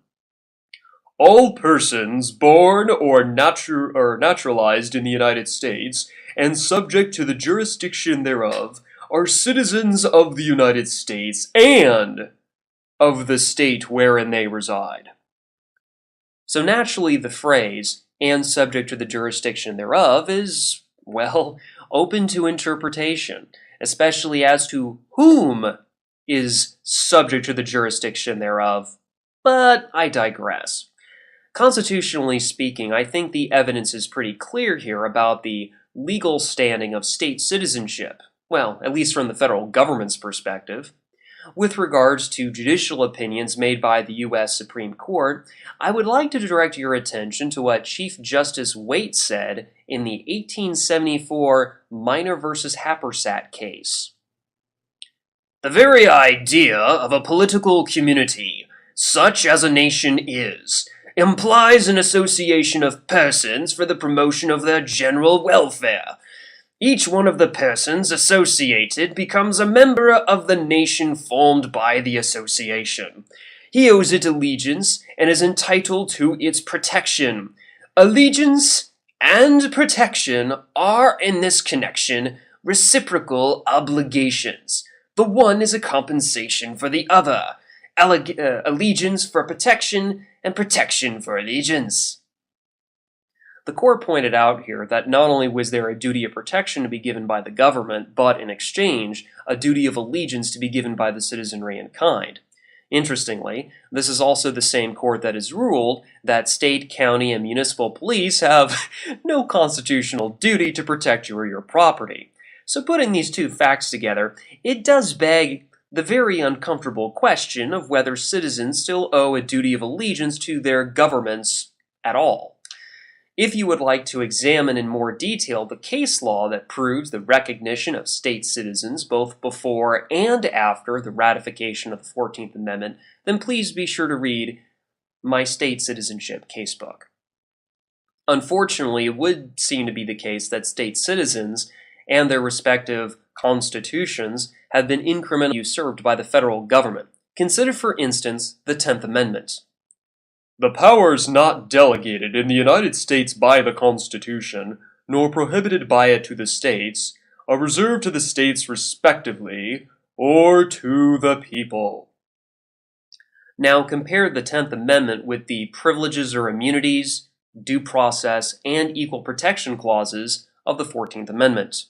"All persons born or naturalized in the United States and subject to the jurisdiction thereof are citizens of the United States and of the state wherein they reside." So naturally, the phrase, "and subject to the jurisdiction thereof," is, well, open to interpretation, especially as to whom is subject to the jurisdiction thereof, but I digress. Constitutionally speaking, I think the evidence is pretty clear here about the legal standing of state citizenship, well, at least from the federal government's perspective. With regards to judicial opinions made by the U.S. Supreme Court, I would like to direct your attention to what Chief Justice Waite said in the 1874 Minor v. Happersett case. "The very idea of a political community, such as a nation is, implies an association of persons for the promotion of their general welfare. Each one of the persons associated becomes a member of the nation formed by the association. He owes it allegiance and is entitled to its protection. Allegiance and protection are, in this connection, reciprocal obligations. The one is a compensation for the other. Allegiance for protection and protection for allegiance." The court pointed out here that not only was there a duty of protection to be given by the government, but in exchange, a duty of allegiance to be given by the citizenry in kind. Interestingly, this is also the same court that has ruled that state, county, and municipal police have no constitutional duty to protect you or your property. So putting these two facts together, it does beg the very uncomfortable question of whether citizens still owe a duty of allegiance to their governments at all. If you would like to examine in more detail the case law that proves the recognition of state citizens both before and after the ratification of the 14th Amendment, then please be sure to read my State Citizenship Casebook. Unfortunately, it would seem to be the case that state citizens and their respective constitutions have been incrementally usurped by the federal government. Consider, for instance, the 10th Amendment. "The powers not delegated in the United States by the Constitution, nor prohibited by it to the states, are reserved to the states respectively, or to the people." Now compare the 10th Amendment with the privileges or immunities, due process, and equal protection clauses of the 14th Amendment.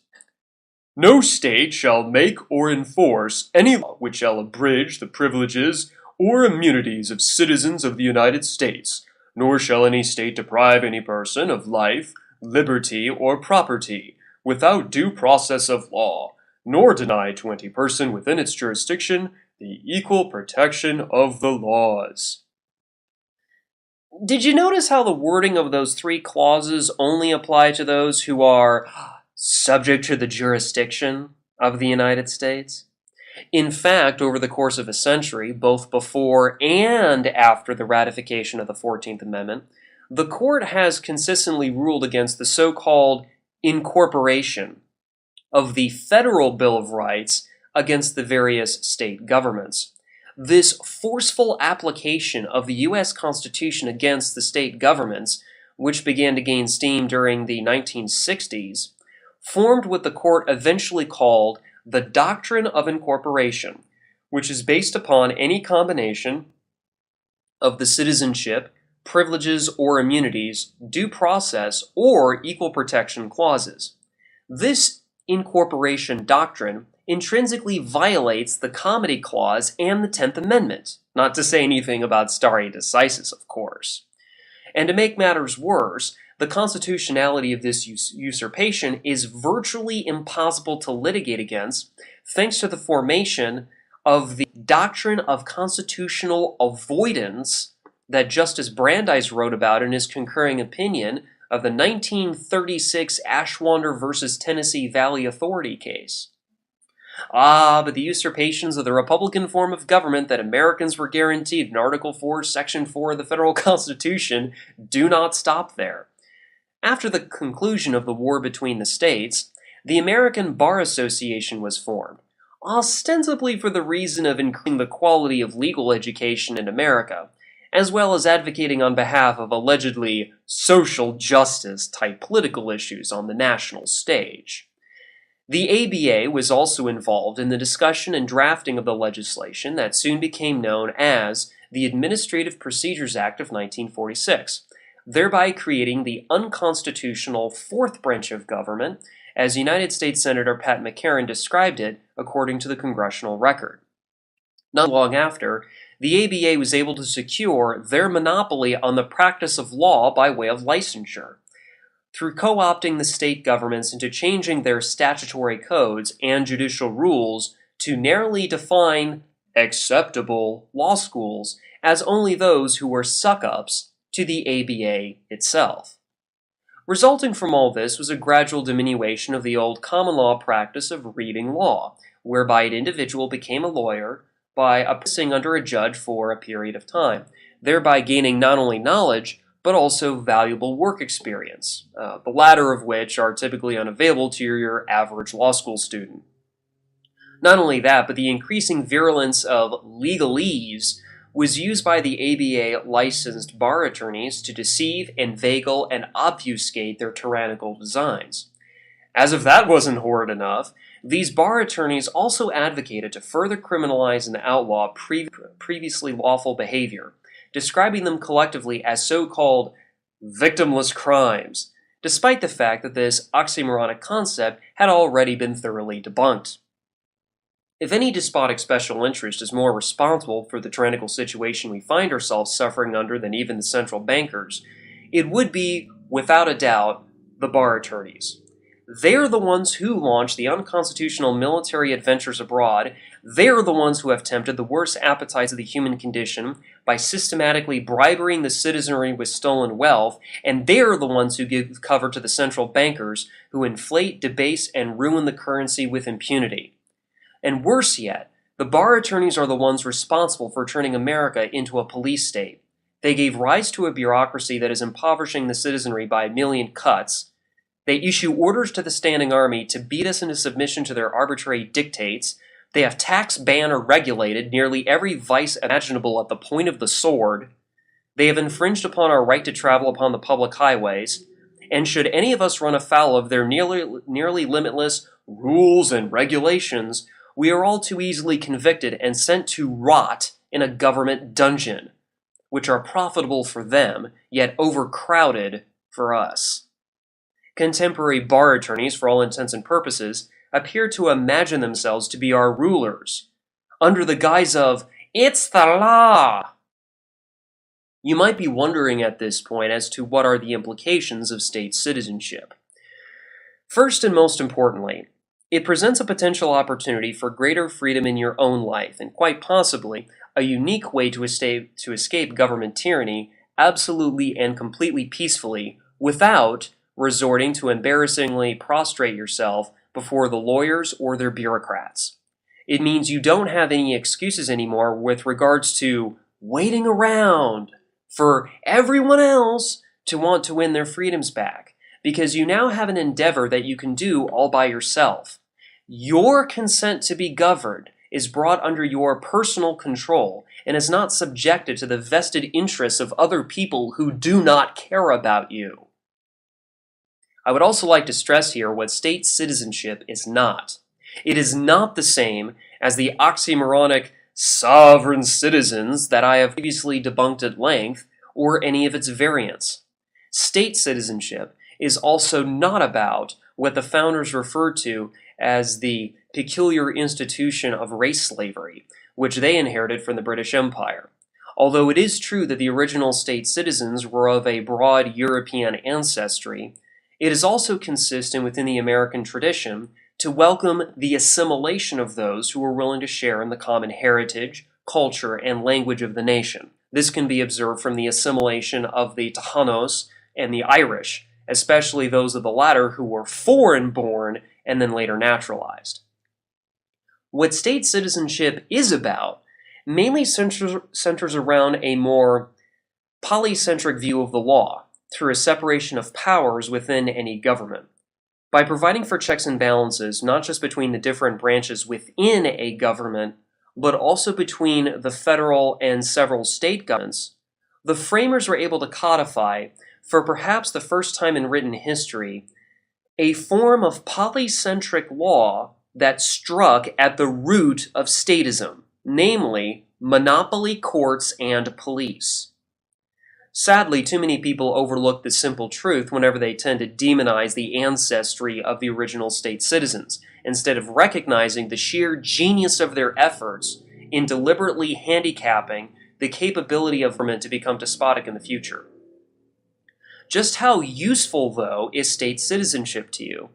No state shall make or enforce any law which shall abridge the privileges or immunities of citizens of the United States, nor shall any state deprive any person of life, liberty, or property, without due process of law, nor deny to any person within its jurisdiction the equal protection of the laws. Did you notice how the wording of those three clauses only apply to those who are subject to the jurisdiction of the United States? In fact, over the course of a century, both before and after the ratification of the 14th Amendment, the court has consistently ruled against the so-called incorporation of the Federal Bill of Rights against the various state governments. This forceful application of the U.S. Constitution against the state governments, which began to gain steam during the 1960s, formed what the court eventually called the Doctrine of Incorporation, which is based upon any combination of the citizenship, privileges or immunities, due process, or equal protection clauses. This incorporation doctrine intrinsically violates the Comity Clause and the 10th Amendment, not to say anything about stare decisis, of course. And to make matters worse, the constitutionality of this usurpation is virtually impossible to litigate against thanks to the formation of the doctrine of constitutional avoidance that Justice Brandeis wrote about in his concurring opinion of the 1936 Ashwander versus Tennessee Valley Authority case. But the usurpations of the Republican form of government that Americans were guaranteed in Article 4, Section 4 of the Federal Constitution do not stop there. After the conclusion of the war between the states, the American Bar Association was formed, ostensibly for the reason of increasing the quality of legal education in America, as well as advocating on behalf of allegedly social justice-type political issues on the national stage. The ABA was also involved in the discussion and drafting of the legislation that soon became known as the Administrative Procedures Act of 1946, thereby creating the unconstitutional fourth branch of government, as United States Senator Pat McCarran described it according to the congressional record. Not long after, the ABA was able to secure their monopoly on the practice of law by way of licensure. Through co-opting the state governments into changing their statutory codes and judicial rules to narrowly define acceptable law schools as only those who were suck-ups to the ABA itself. Resulting from all this was a gradual diminution of the old common law practice of reading law, whereby an individual became a lawyer by appearing under a judge for a period of time, thereby gaining not only knowledge, but also valuable work experience, the latter of which are typically unavailable to your average law school student. Not only that, but the increasing virulence of legalese was used by the ABA licensed bar attorneys to deceive, inveigle, and obfuscate their tyrannical designs. As if that wasn't horrid enough, these bar attorneys also advocated to further criminalize and outlaw previously lawful behavior, describing them collectively as so-called victimless crimes, despite the fact that this oxymoronic concept had already been thoroughly debunked. If any despotic special interest is more responsible for the tyrannical situation we find ourselves suffering under than even the central bankers, it would be, without a doubt, the bar attorneys. They're the ones who launched the unconstitutional military adventures abroad. They're the ones who have tempted the worst appetites of the human condition by systematically bribing the citizenry with stolen wealth, and they're the ones who give cover to the central bankers who inflate, debase, and ruin the currency with impunity. And worse yet, the bar attorneys are the ones responsible for turning America into a police state. They gave rise to a bureaucracy that is impoverishing the citizenry by a million cuts. They issue orders to the standing army to beat us into submission to their arbitrary dictates. They have taxed, banned, or regulated nearly every vice imaginable at the point of the sword. They have infringed upon our right to travel upon the public highways. And should any of us run afoul of their nearly limitless rules and regulations, we are all too easily convicted and sent to rot in a government dungeon, which are profitable for them, yet overcrowded for us. Contemporary bar attorneys, for all intents and purposes, appear to imagine themselves to be our rulers, under the guise of, "It's the law." You might be wondering at this point as to what are the implications of state citizenship. First and most importantly, it presents a potential opportunity for greater freedom in your own life, and quite possibly a unique way to escape government tyranny absolutely and completely peacefully without resorting to embarrassingly prostrate yourself before the lawyers or their bureaucrats. It means you don't have any excuses anymore with regards to waiting around for everyone else to want to win their freedoms back, because you now have an endeavor that you can do all by yourself. Your consent to be governed is brought under your personal control and is not subjected to the vested interests of other people who do not care about you. I would also like to stress here what state citizenship is not. It is not the same as the oxymoronic sovereign citizens that I have previously debunked at length, or any of its variants. State citizenship is also not about what the founders referred to as the peculiar institution of race slavery, which they inherited from the British Empire. Although it is true that the original state citizens were of a broad European ancestry, it is also consistent within the American tradition to welcome the assimilation of those who were willing to share in the common heritage, culture, and language of the nation. This can be observed from the assimilation of the Tahanos and the Irish, especially those of the latter who were foreign-born and then later naturalized. What state citizenship is about mainly centers around a more polycentric view of the law through a separation of powers within any government. By providing for checks and balances, not just between the different branches within a government, but also between the federal and several state governments, the framers were able to codify, for perhaps the first time in written history, a form of polycentric law that struck at the root of statism, namely monopoly courts and police. Sadly, too many people overlook the simple truth whenever they tend to demonize the ancestry of the original state citizens, instead of recognizing the sheer genius of their efforts in deliberately handicapping the capability of government to become despotic in the future. Just how useful, though, is state citizenship to you?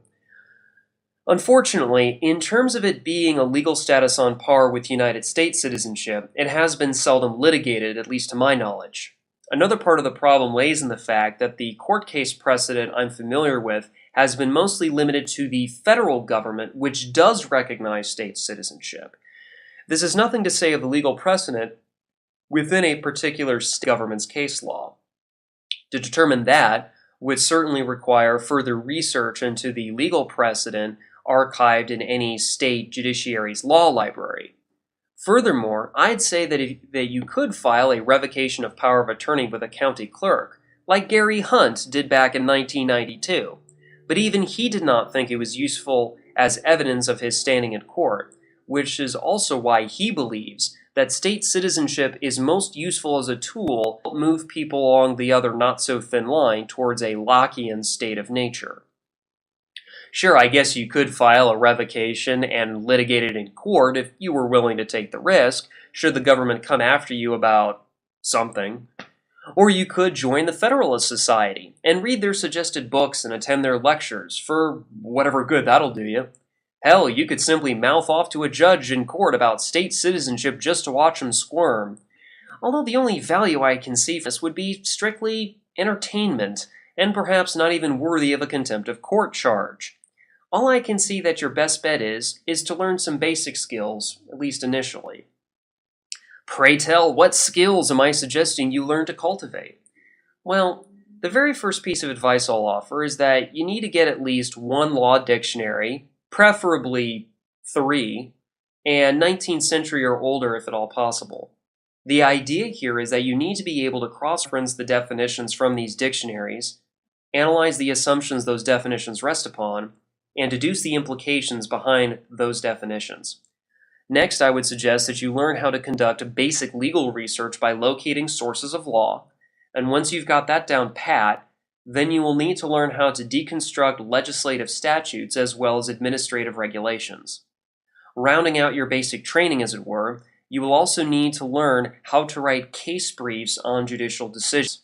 Unfortunately, in terms of it being a legal status on par with United States citizenship, it has been seldom litigated, at least to my knowledge. Another part of the problem lays in the fact that the court case precedent I'm familiar with has been mostly limited to the federal government, which does recognize state citizenship. This is nothing to say of the legal precedent within a particular state government's case law. To determine that would certainly require further research into the legal precedent archived in any state judiciary's law library. Furthermore, I'd say that you could file a revocation of power of attorney with a county clerk, like Gary Hunt did back in 1992. But even he did not think it was useful as evidence of his standing in court, which is also why he believes that state citizenship is most useful as a tool to move people along the other not-so-thin line towards a Lockean state of nature. Sure, I guess you could file a revocation and litigate it in court if you were willing to take the risk, should the government come after you about something. Or you could join the Federalist Society and read their suggested books and attend their lectures, for whatever good that'll do you. Hell, you could simply mouth off to a judge in court about state citizenship just to watch him squirm. Although the only value I can see for this would be strictly entertainment, and perhaps not even worthy of a contempt of court charge. All I can see that your best bet is to learn some basic skills, at least initially. Pray tell, what skills am I suggesting you learn to cultivate? Well, the very first piece of advice I'll offer is that you need to get at least one law dictionary, preferably 3, and 19th century or older if at all possible. The idea here is that you need to be able to cross-reference the definitions from these dictionaries, analyze the assumptions those definitions rest upon, and deduce the implications behind those definitions. Next, I would suggest that you learn how to conduct basic legal research by locating sources of law, and once you've got that down pat, Then you will need to learn how to deconstruct legislative statutes as well as administrative regulations. Rounding out your basic training, as it were, you will also need to learn how to write case briefs on judicial decisions.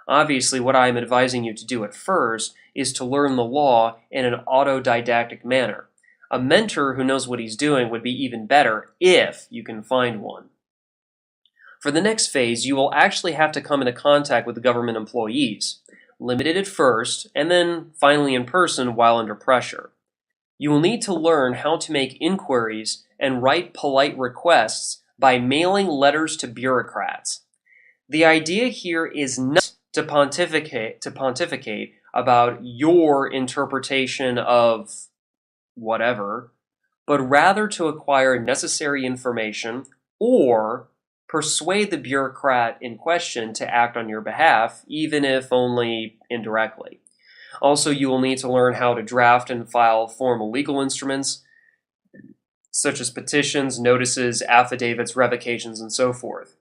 Obviously, what I am advising you to do at first is to learn the law in an autodidactic manner. A mentor who knows what he's doing would be even better if you can find one. For the next phase, you will actually have to come into contact with the government employees, limited at first, and then finally in person while under pressure. You will need to learn how to make inquiries and write polite requests by mailing letters to bureaucrats. The idea here is not to pontificate about your interpretation of whatever, but rather to acquire necessary information or persuade the bureaucrat in question to act on your behalf, even if only indirectly. Also, you will need to learn how to draft and file formal legal instruments, such as petitions, notices, affidavits, revocations, and so forth.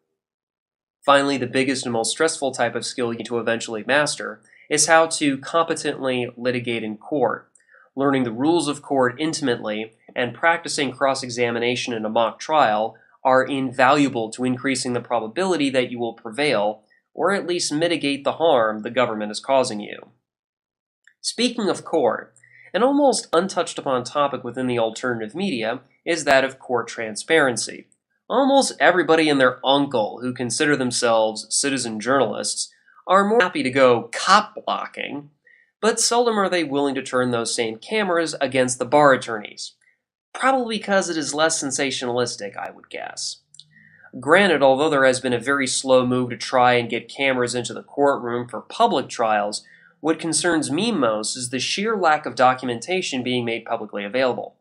Finally, the biggest and most stressful type of skill you need to eventually master is how to competently litigate in court. Learning the rules of court intimately and practicing cross-examination in a mock trial are invaluable to increasing the probability that you will prevail, or at least mitigate the harm the government is causing you. Speaking of court, an almost untouched upon topic within the alternative media is that of court transparency. Almost everybody and their uncle who consider themselves citizen journalists are more happy to go cop blocking, but seldom are they willing to turn those same cameras against the bar attorneys. Probably because it is less sensationalistic, I would guess. Granted, although there has been a very slow move to try and get cameras into the courtroom for public trials, what concerns me most is the sheer lack of documentation being made publicly available.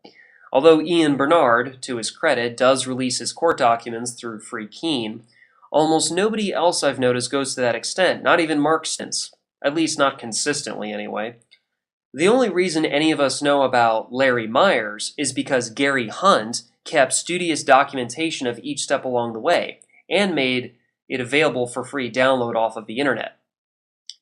Although Ian Bernard, to his credit, does release his court documents through Free Keen, almost nobody else I've noticed goes to that extent, not even Mark Stintz, at least not consistently anyway. The only reason any of us know about Larry Myers is because Gary Hunt kept studious documentation of each step along the way, and made it available for free download off of the internet.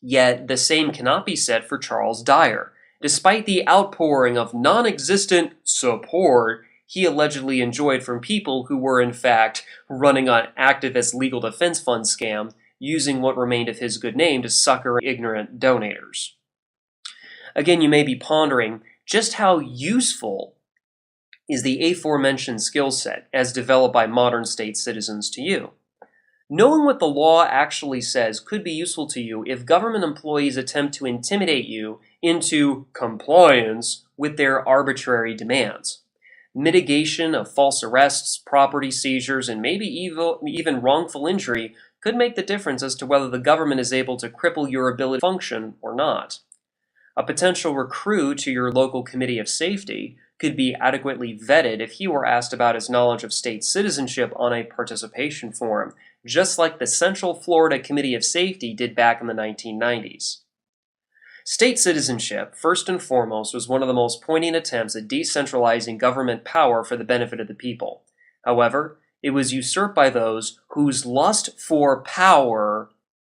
Yet the same cannot be said for Charles Dyer, despite the outpouring of non-existent support he allegedly enjoyed from people who were in fact running an activist legal defense fund scam, using what remained of his good name to sucker ignorant donators. Again, you may be pondering just how useful is the aforementioned skill set as developed by modern state citizens to you. Knowing what the law actually says could be useful to you if government employees attempt to intimidate you into compliance with their arbitrary demands. Mitigation of false arrests, property seizures, and maybe even wrongful injury could make the difference as to whether the government is able to cripple your ability to function or not. A potential recruit to your local committee of safety could be adequately vetted if he were asked about his knowledge of state citizenship on a participation form, just like the Central Florida Committee of Safety did back in the 1990s. State citizenship, first and foremost, was one of the most poignant attempts at decentralizing government power for the benefit of the people. However, it was usurped by those whose lust for power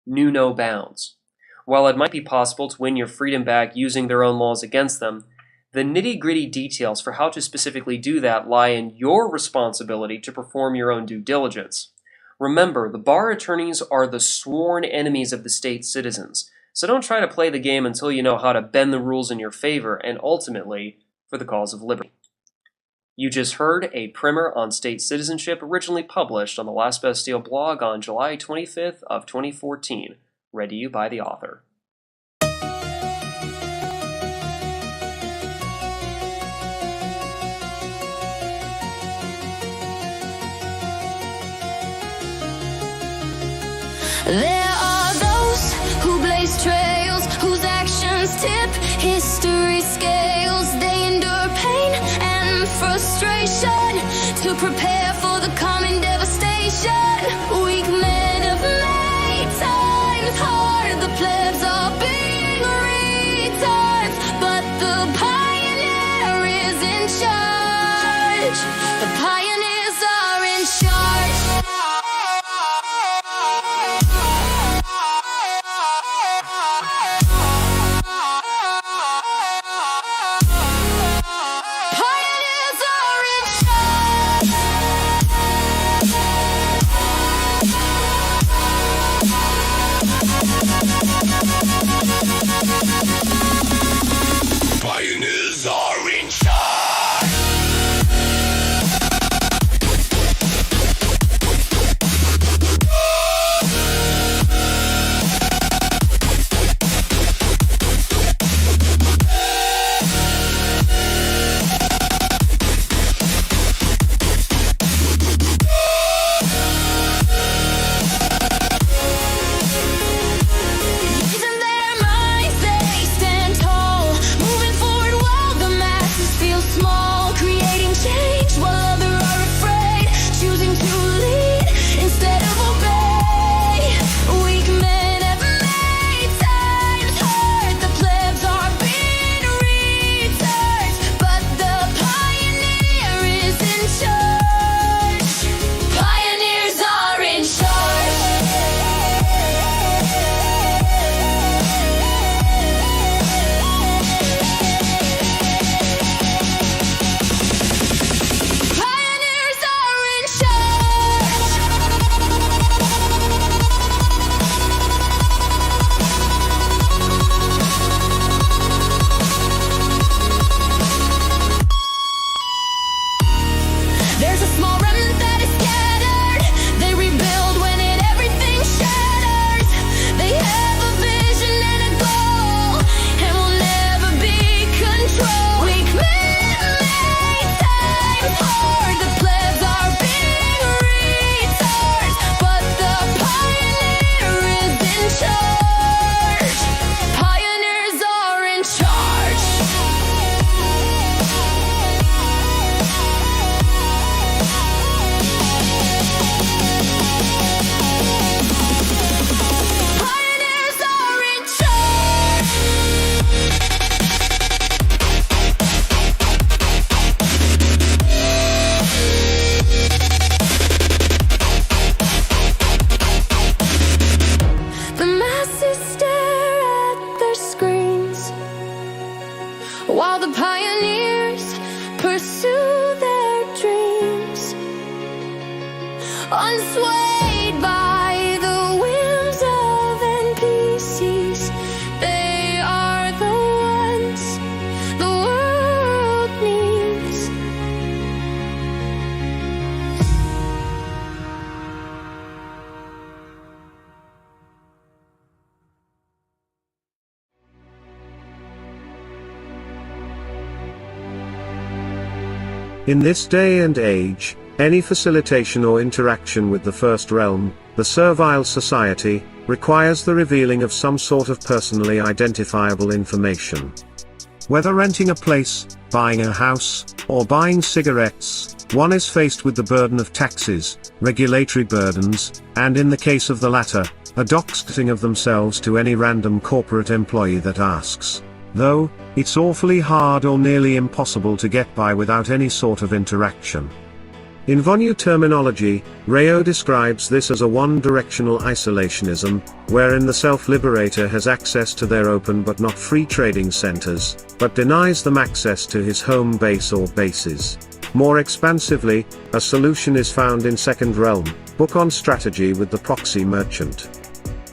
knew no bounds. While it might be possible to win your freedom back using their own laws against them, the nitty-gritty details for how to specifically do that lie in your responsibility to perform your own due diligence. Remember, the bar attorneys are the sworn enemies of the state's citizens, so don't try to play the game until you know how to bend the rules in your favor and ultimately for the cause of liberty. You just heard a primer on state citizenship originally published on the Last Bastille blog on July 25th of 2014, read to you by the author. There are those who blaze trails, whose actions tip history's scales. They endure pain and frustration to prepare for the coming devastation. Weak men have made times hard, the plebs are being retards, but the pioneer is in charge. The pioneers are in charge. unswayed by the whims of NPCs. They are the ones the world needs. In this day and age, any facilitation or interaction with the First Realm, the Servile Society, requires the revealing of some sort of personally identifiable information. Whether renting a place, buying a house, or buying cigarettes, one is faced with the burden of taxes, regulatory burdens, and in the case of the latter, a doxing of themselves to any random corporate employee that asks. Though, it's awfully hard or nearly impossible to get by without any sort of interaction. In Vonu terminology, Rayo describes this as a one-directional isolationism, wherein the self-liberator has access to their open but not free trading centers, but denies them access to his home base or bases. More expansively, a solution is found in Second Realm, book on strategy with the proxy merchant.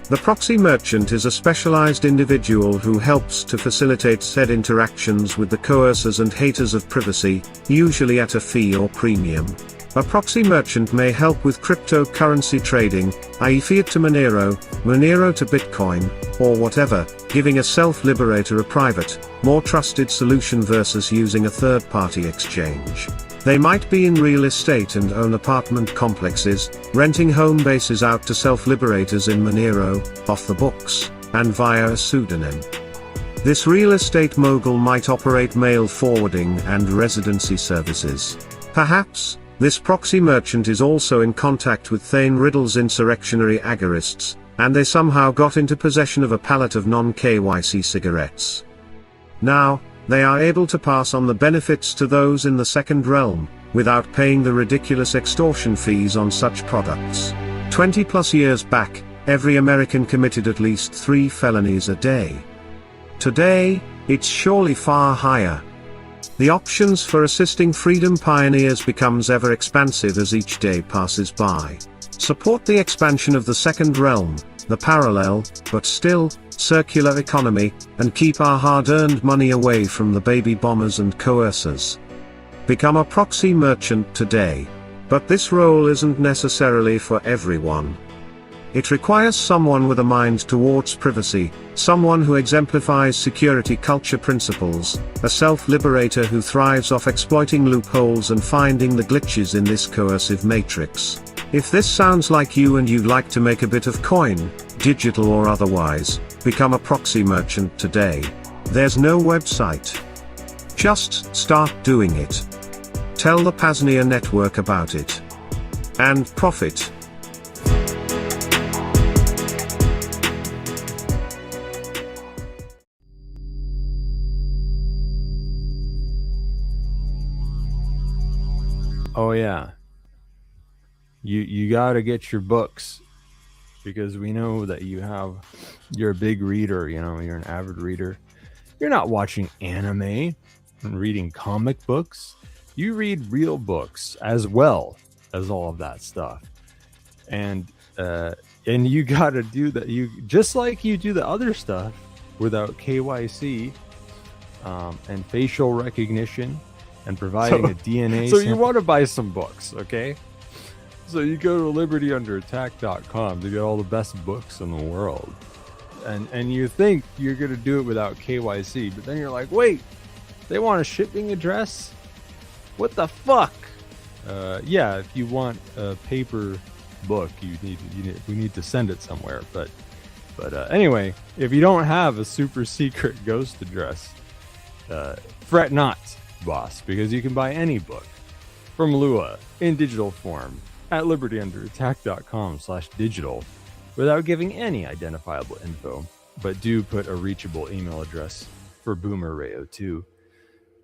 The proxy merchant is a specialized individual who helps to facilitate said interactions with the coercers and haters of privacy, usually at a fee or premium. A proxy merchant may help with cryptocurrency trading, i.e. fiat to Monero, Monero to Bitcoin, or whatever, giving a self-liberator a private, more trusted solution versus using a third-party exchange. They might be in real estate and own apartment complexes, renting home bases out to self-liberators in Monero, off the books, and via a pseudonym. This real estate mogul might operate mail forwarding and residency services. Perhaps, this proxy merchant is also in contact with Thane Riddle's insurrectionary agorists, and they somehow got into possession of a pallet of non-KYC cigarettes. Now, they are able to pass on the benefits to those in the Second Realm, without paying the ridiculous extortion fees on such products. 20+ years back, every American committed at least 3 felonies a day. Today, it's surely far higher. The options for assisting freedom pioneers becomes ever expansive as each day passes by. Support the expansion of the Second Realm, the parallel, but still, circular economy, and keep our hard-earned money away from the baby bombers and coercers. Become a proxy merchant today. But this role isn't necessarily for everyone. It requires someone with a mind towards privacy, someone who exemplifies security culture principles, a self-liberator who thrives off exploiting loopholes and finding the glitches in this coercive matrix. If this sounds like you and you'd like to make a bit of coin, digital or otherwise, become a proxy merchant today. There's no website. Just start doing it. Tell the PAZNIA network about it. And profit. Oh yeah. You gotta get your books, because we know that you're a big reader, you're an avid reader. You're not watching anime and reading comic books. You read real books as well as all of that stuff. And you gotta do that. You just like you do the other stuff without KYC and facial recognition and providing a DNA. So you want to buy some books, okay? So you go to libertyunderattack.com to get all the best books in the world. And you think you're going to do it without KYC, but then you're like, wait, they want a shipping address? What the fuck? Yeah, if you want a paper book, we need to send it somewhere. But anyway, if you don't have a super secret ghost address, fret not, boss, because you can buy any book from Lua in digital form at libertyunderattack.com/digital without giving any identifiable info, but do put a reachable email address for Boomer Rayo 2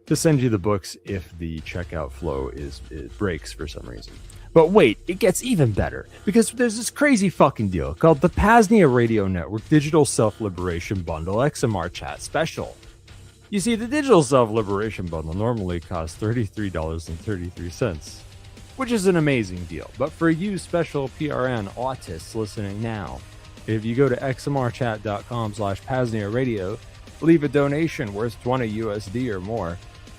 to send you the books if the checkout flow it breaks for some reason. But wait, it gets even better, because there's this crazy fucking deal called the PAZNIA Radio Network Digital Self-Liberation Bundle XMR Chat Special. You see, the Digital Self-Liberation Bundle normally costs $33.33. which is an amazing deal. But for you special P.R.N. autists listening now, if you go to xmrchat.com/PAZNIA radio, leave a donation worth 20 USD or more,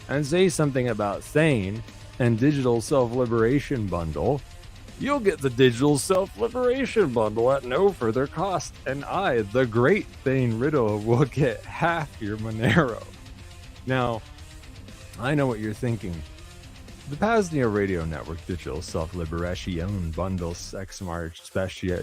and say something about Thane and Digital Self-Liberation Bundle, you'll get the Digital Self-Liberation Bundle at no further cost, and I, the great Thane Riddle, will get half your Monero. Now, I know what you're thinking. The PAZNIA Radio Network Digital Self-Liberation Bundle Xmr Special.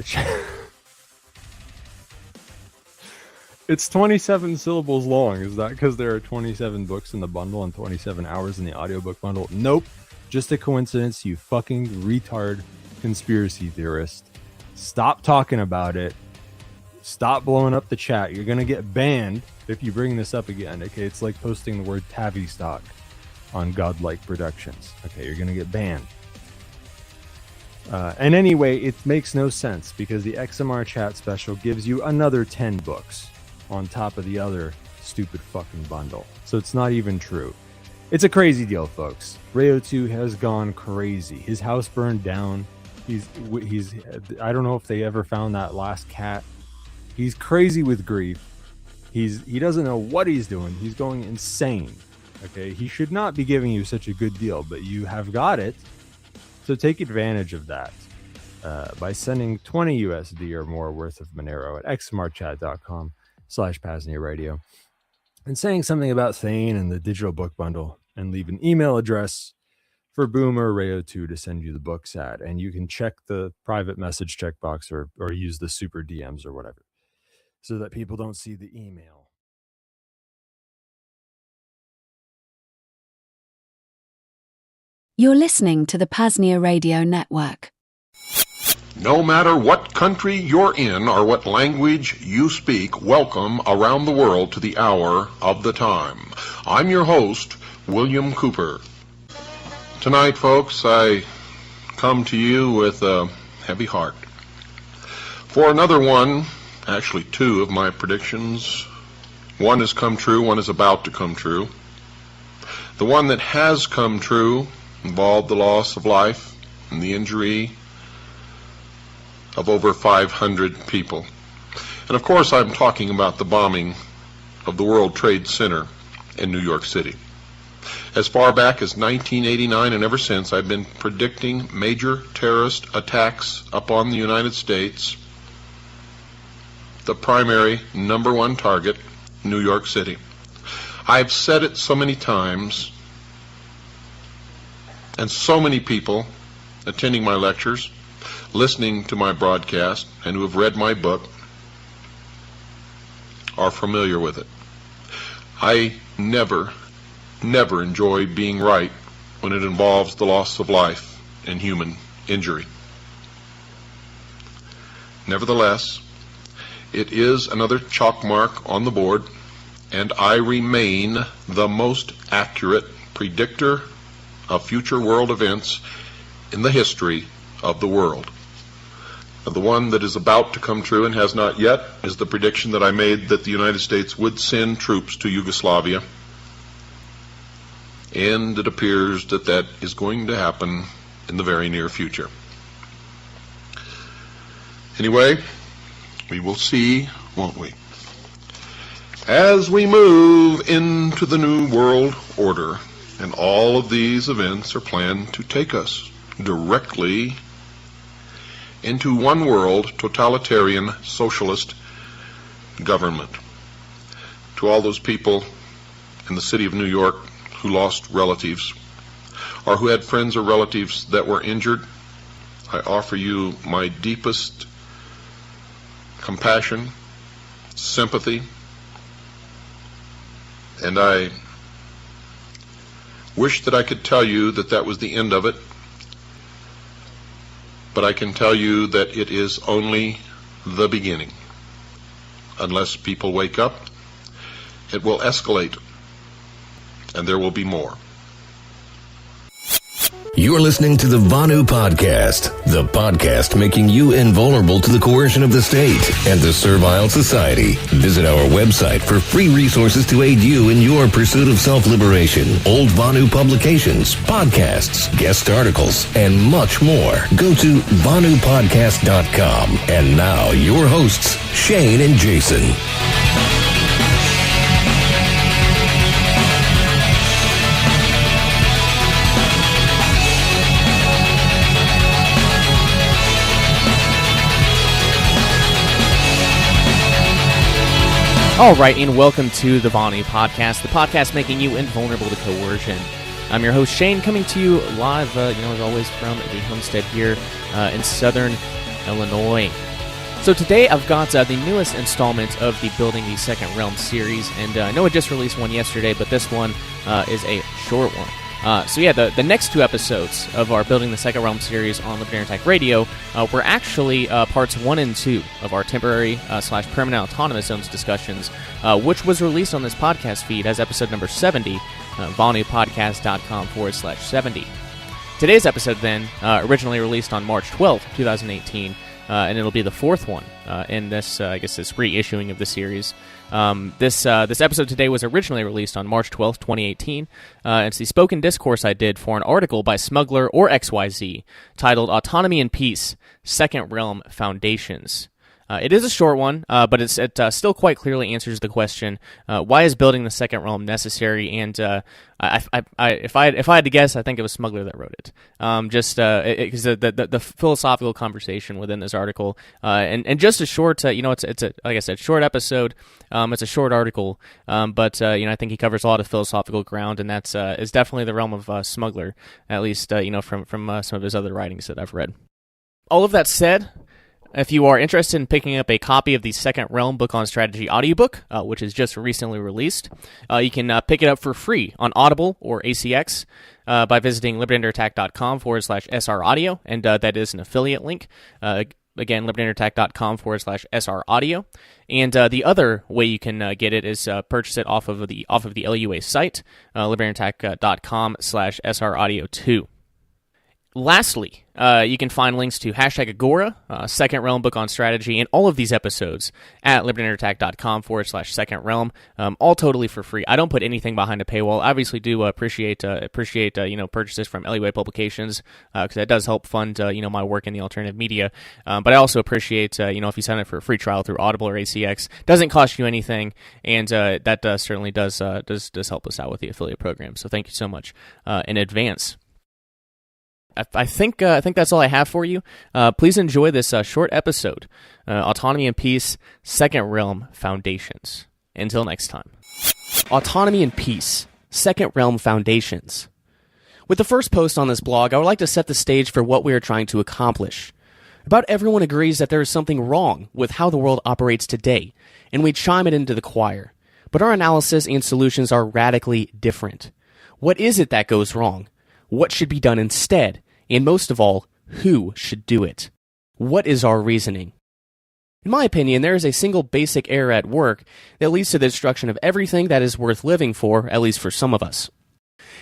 It's 27 syllables long. Is that because there are 27 books in the bundle and 27 hours in the audiobook bundle? Nope. Just a coincidence, you fucking retard conspiracy theorist. Stop talking about it. Stop blowing up the chat. You're going to get banned if you bring this up again. Okay, it's like posting the word Tavistock on Godlike Productions. Okay, you're going to get banned. And anyway, it makes no sense because the XMR chat special gives you another 10 books on top of the other stupid fucking bundle. So it's not even true. It's a crazy deal, folks. Rayo 2 has gone crazy. His house burned down. He's I don't know if they ever found that last cat. He's crazy with grief. He doesn't know what he's doing. He's going insane. Okay, he should not be giving you such a good deal, but you have got it. So take advantage of that by sending 20 USD or more worth of Monero at xmrchat.com/PAZNIA radio and saying something about Thane and the digital book bundle, and leave an email address for Boomer Rayo 2 to send you the books at. And you can check the private message checkbox or use the super DMs or whatever so that people don't see the email. You're listening to the PAZNIA Radio Network. No matter what country you're in or what language you speak, welcome around the world to the Hour of the Time. I'm your host, William Cooper. Tonight, folks, I come to you with a heavy heart. For another one, actually two of my predictions, one has come true, one is about to come true. The one that has come true involved the loss of life and the injury of over 500 people. And of course I'm talking about the bombing of the World Trade Center in New York City. As far back as 1989 and ever since, I've been predicting major terrorist attacks upon the United States. The primary number one target, New York City. I've said it so many times, and so many people attending my lectures, listening to my broadcast, and who have read my book are familiar with it. I never enjoy being right when it involves the loss of life and human injury. Nevertheless, it is another chalk mark on the board, and I remain the most accurate predictor of future world events in the history of the world. The one that is about to come true and has not yet is the prediction that I made that the United States would send troops to Yugoslavia. And it appears that that is going to happen in the very near future. Anyway, we will see, won't we? As we move into the new world order, and all of these events are planned to take us directly into one world totalitarian socialist government. To all those people in the city of New York who lost relatives or who had friends or relatives that were injured, I offer you my deepest compassion, sympathy, and I wish that I could tell you that that was the end of it. But I can tell you that it is only the beginning. Unless people wake up, it will escalate, and there will be more. You're listening to the Vonu Podcast, the podcast making you invulnerable to the coercion of the state and the servile society. Visit our website for free resources to aid you in your pursuit of self-liberation, old Vonu publications, podcasts, guest articles, and much more. Go to vonupodcast.com. And now, your hosts, Shane and Jason. All right, and welcome to the Vonu Podcast, the podcast making you invulnerable to coercion. I'm your host, Shane, coming to you live, as always, from the homestead here in southern Illinois. So today I've got the newest installment of the Building the Second Realm series, and I know I just released one yesterday, but this one is a short one. The next two episodes of our Building the Second Realm series on Libertarian Attack Radio were actually parts 1 and 2 of our temporary / permanent autonomous zones discussions, which was released on this podcast feed as episode number 70, vonupodcast.com/70. Today's episode, then, originally released on March 12th, 2018, and it'll be the fourth one in this, this reissuing of the series. This episode today was originally released on March 12th, 2018. It's the spoken discourse I did for an article by Smuggler or XYZ titled Autonomy and Peace, Second Realm Foundations. It is a short one, but it still quite clearly answers the question, why is building the Second Realm necessary? And if I had to guess, I think it was Smuggler that wrote it. Because the philosophical conversation within this article, and just a short, it's a like I said, short episode. It's a short article, but I think he covers a lot of philosophical ground, and that's is definitely the realm of Smuggler, at least from some of his other writings that I've read. All of that said, if you are interested in picking up a copy of the Second Realm Book on Strategy audiobook, which is just recently released, you can pick it up for free on Audible or ACX by visiting libertyunderattack.com/SR-audio, and that is an affiliate link. Again, libertyunderattack.com/SR-audio. And the other way you can get it is purchase it off of the LUA site, libertyunderattack.com/SR-audio2. Lastly, you can find links to #Agora, Second Realm Book on Strategy, and all of these episodes at libertyunderattack.com/Second Realm, all totally for free. I don't put anything behind a paywall. I obviously do appreciate purchases from LUA Publications, because that does help fund my work in the alternative media. But I also appreciate if you sign up for a free trial through Audible or ACX, doesn't cost you anything, and that certainly does help us out with the affiliate program. So thank you so much in advance. I think that's all I have for you. Please enjoy this short episode, Autonomy and Peace, Second Realm Foundations. Until next time. Autonomy and Peace, Second Realm Foundations. With the first post on this blog, I would like to set the stage for what we are trying to accomplish. About everyone agrees that there is something wrong with how the world operates today, and we chime it into the choir. But our analysis and solutions are radically different. What is it that goes wrong? What should be done instead? And most of all, who should do it? What is our reasoning? In my opinion, there is a single basic error at work that leads to the destruction of everything that is worth living for, at least for some of us.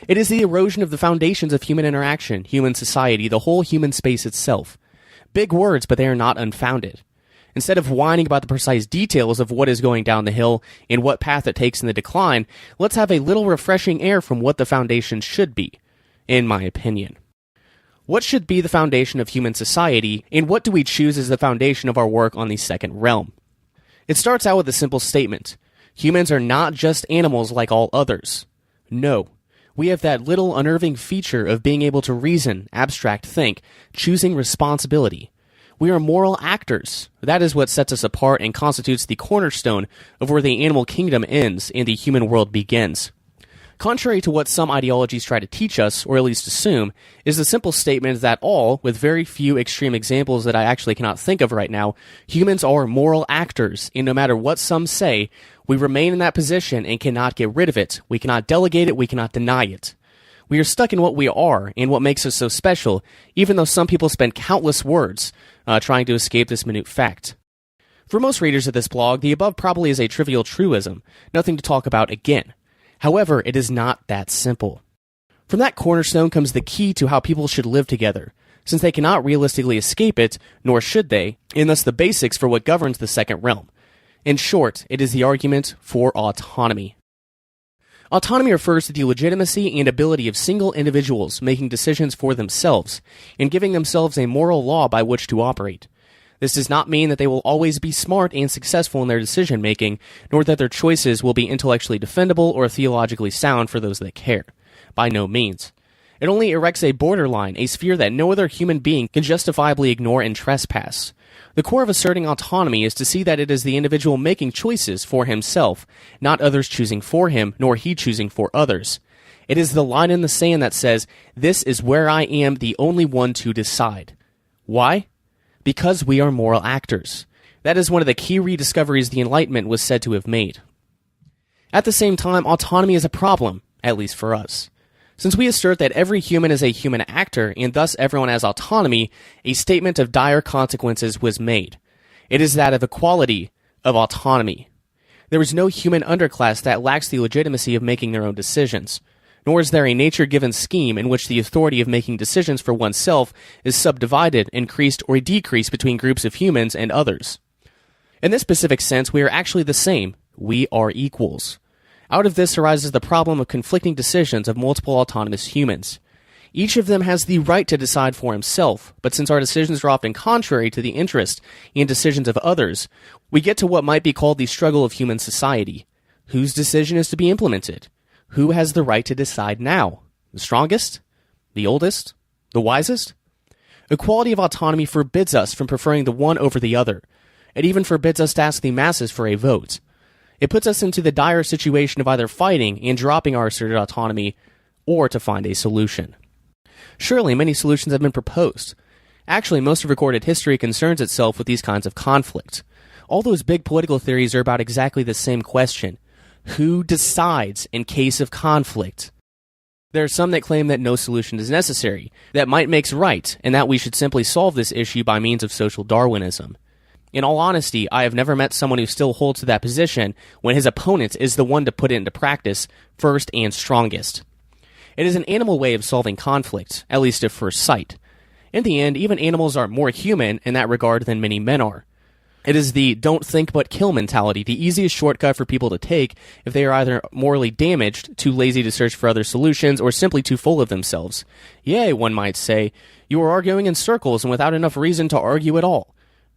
It is the erosion of the foundations of human interaction, human society, the whole human space itself. Big words, but they are not unfounded. Instead of whining about the precise details of what is going down the hill and what path it takes in the decline, let's have a little refreshing air from what the foundations should be, in my opinion. What should be the foundation of human society, and what do we choose as the foundation of our work on the Second Realm? It starts out with a simple statement. Humans are not just animals like all others. No. We have that little unnerving feature of being able to reason, abstract think, choosing responsibility. We are moral actors. That is what sets us apart and constitutes the cornerstone of where the animal kingdom ends and the human world begins. Contrary to what some ideologies try to teach us, or at least assume, is the simple statement that all, with very few extreme examples that I actually cannot think of right now, humans are moral actors, and no matter what some say, we remain in that position and cannot get rid of it. We cannot delegate it, we cannot deny it. We are stuck in what we are, and what makes us so special, even though some people spend countless words trying to escape this minute fact. For most readers of this blog, the above probably is a trivial truism, nothing to talk about again. However, it is not that simple. From that cornerstone comes the key to how people should live together, since they cannot realistically escape it, nor should they, and thus the basics for what governs the second realm. In short, it is the argument for autonomy. Autonomy refers to the legitimacy and ability of single individuals making decisions for themselves and giving themselves a moral law by which to operate. This does not mean that they will always be smart and successful in their decision-making, nor that their choices will be intellectually defendable or theologically sound for those that care. By no means. It only erects a borderline, a sphere that no other human being can justifiably ignore and trespass. The core of asserting autonomy is to see that it is the individual making choices for himself, not others choosing for him, nor he choosing for others. It is the line in the sand that says, "This is where I am the only one to decide." Why? Because we are moral actors. That is one of the key rediscoveries the Enlightenment was said to have made. At the same time, autonomy is a problem, at least for us. Since we assert that every human is a human actor, and thus everyone has autonomy, a statement of dire consequences was made. It is that of equality, of autonomy. There is no human underclass that lacks the legitimacy of making their own decisions, nor is there a nature-given scheme in which the authority of making decisions for oneself is subdivided, increased, or decreased between groups of humans and others. In this specific sense, we are actually the same. We are equals. Out of this arises the problem of conflicting decisions of multiple autonomous humans. Each of them has the right to decide for himself, but since our decisions are often contrary to the interest and decisions of others, we get to what might be called the struggle of human society. Whose decision is to be implemented? Who has the right to decide now? The strongest? The oldest? The wisest? Equality of autonomy forbids us from preferring the one over the other. It even forbids us to ask the masses for a vote. It puts us into the dire situation of either fighting and dropping our asserted autonomy, or to find a solution. Surely many solutions have been proposed. Actually, most of recorded history concerns itself with these kinds of conflict. All those big political theories are about exactly the same question. Who decides in case of conflict? There are some that claim that no solution is necessary, that might makes right, and that we should simply solve this issue by means of social Darwinism. In all honesty, I have never met someone who still holds to that position when his opponent is the one to put it into practice first and strongest. It is an animal way of solving conflict, at least at first sight. In the end, even animals are more human in that regard than many men are. It is the don't think but kill mentality, the easiest shortcut for people to take if they are either morally damaged, too lazy to search for other solutions, or simply too full of themselves. Yea, one might say, you are arguing in circles and without enough reason to argue at all.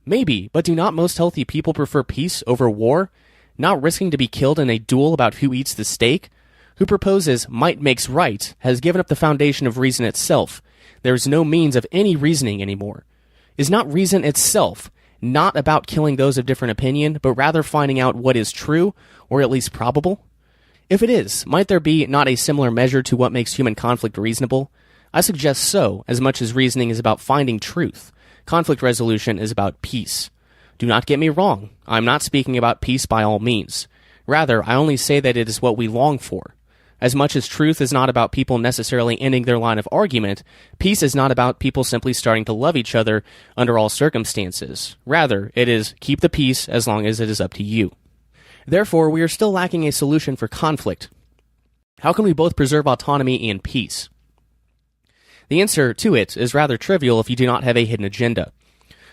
Maybe, but do not most healthy people prefer peace over war? Not risking to be killed in a duel about who eats the steak? Who proposes might makes right has given up the foundation of reason itself. There is no means of any reasoning anymore. Is not reason itself not about killing those of different opinion, but rather finding out what is true, or at least probable? If it is, might there be not a similar measure to what makes human conflict reasonable? I suggest so, as much as reasoning is about finding truth. Conflict resolution is about peace. Do not get me wrong, I am not speaking about peace by all means. Rather, I only say that it is what we long for. As much as truth is not about people necessarily ending their line of argument, peace is not about people simply starting to love each other under all circumstances. Rather, it is keep the peace as long as it is up to you. Therefore, we are still lacking a solution for conflict. How can we both preserve autonomy and peace? The answer to it is rather trivial if you do not have a hidden agenda.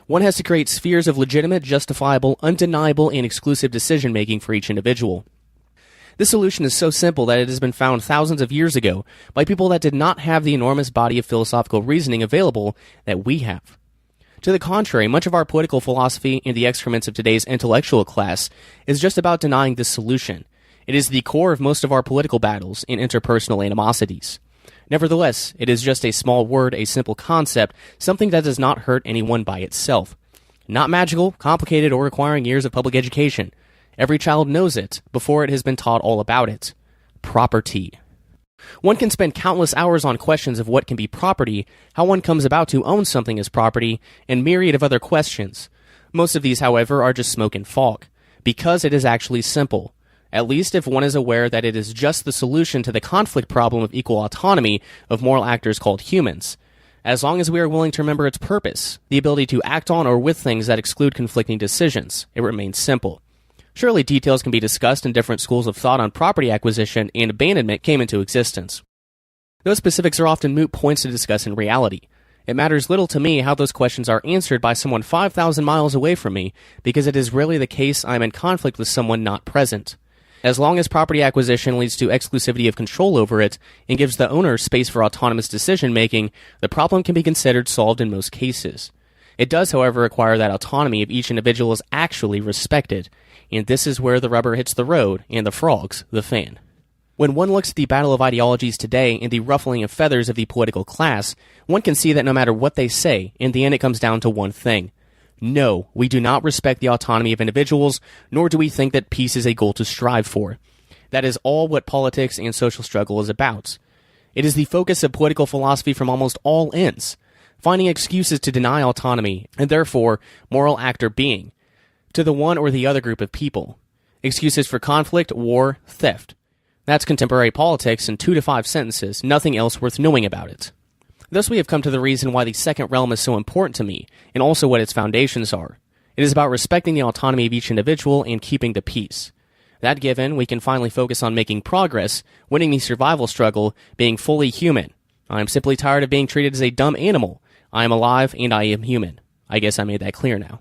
One has to create spheres of legitimate, justifiable, undeniable, and exclusive decision-making for each individual. This solution is so simple that it has been found thousands of years ago by people that did not have the enormous body of philosophical reasoning available that we have. To the contrary, much of our political philosophy and the excrements of today's intellectual class is just about denying this solution. It is the core of most of our political battles and interpersonal animosities. Nevertheless, it is just a small word, a simple concept, something that does not hurt anyone by itself. Not magical, complicated, or requiring years of public education. Every child knows it before it has been taught all about it. Property. One can spend countless hours on questions of what can be property, how one comes about to own something as property, and myriad of other questions. Most of these, however, are just smoke and fog, because it is actually simple. At least if one is aware that it is just the solution to the conflict problem of equal autonomy of moral actors called humans. As long as we are willing to remember its purpose, the ability to act on or with things that exclude conflicting decisions, it remains simple. Surely details can be discussed and different schools of thought on property acquisition and abandonment came into existence. Those specifics are often moot points to discuss in reality. It matters little to me how those questions are answered by someone 5,000 miles away from me, because it is rarely the case I am in conflict with someone not present. As long as property acquisition leads to exclusivity of control over it and gives the owner space for autonomous decision-making, the problem can be considered solved in most cases. It does, however, require that autonomy of each individual is actually respected, and this is where the rubber hits the road and the frogs the fan. When one looks at the battle of ideologies today and the ruffling of feathers of the political class, one can see that no matter what they say, in the end it comes down to one thing. No, we do not respect the autonomy of individuals, nor do we think that peace is a goal to strive for. That is all what politics and social struggle is about. It is the focus of political philosophy from almost all ends, finding excuses to deny autonomy, and therefore moral act or being, to the one or the other group of people. Excuses for conflict, war, theft. That's contemporary politics in 2 to 5 sentences, nothing else worth knowing about it. Thus we have come to the reason why the second realm is so important to me, and also what its foundations are. It is about respecting the autonomy of each individual and keeping the peace. That given, we can finally focus on making progress, winning the survival struggle, being fully human. I am simply tired of being treated as a dumb animal. I am alive and I am human. I guess I made that clear now.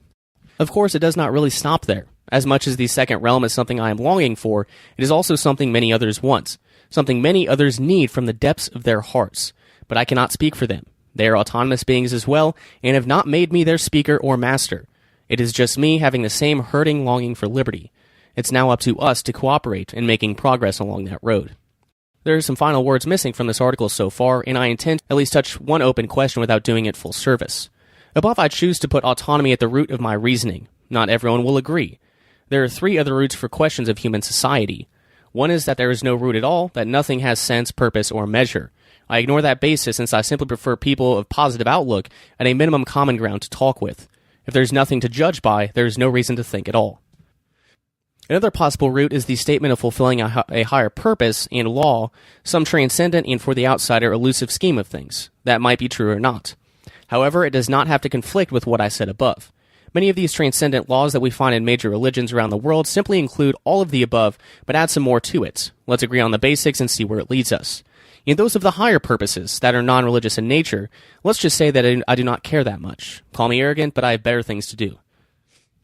Of course, it does not really stop there. As much as the second realm is something I am longing for, it is also something many others want, something many others need from the depths of their hearts. But I cannot speak for them. They are autonomous beings as well, and have not made me their speaker or master. It is just me having the same hurting longing for liberty. It's now up to us to cooperate in making progress along that road. There are some final words missing from this article so far, and I intend to at least touch one open question without doing it full service. Above, I choose to put autonomy at the root of my reasoning. Not everyone will agree. There are 3 other roots for questions of human society. One is that there is no root at all, that nothing has sense, purpose, or measure. I ignore that basis since I simply prefer people of positive outlook and a minimum common ground to talk with. If there's nothing to judge by, there is no reason to think at all. Another possible route is the statement of fulfilling a higher purpose and law, some transcendent and for the outsider elusive scheme of things. That might be true or not. However, it does not have to conflict with what I said above. Many of these transcendent laws that we find in major religions around the world simply include all of the above, but add some more to it. Let's agree on the basics and see where it leads us. In those of the higher purposes that are non-religious in nature, let's just say that I do not care that much. Call me arrogant, but I have better things to do.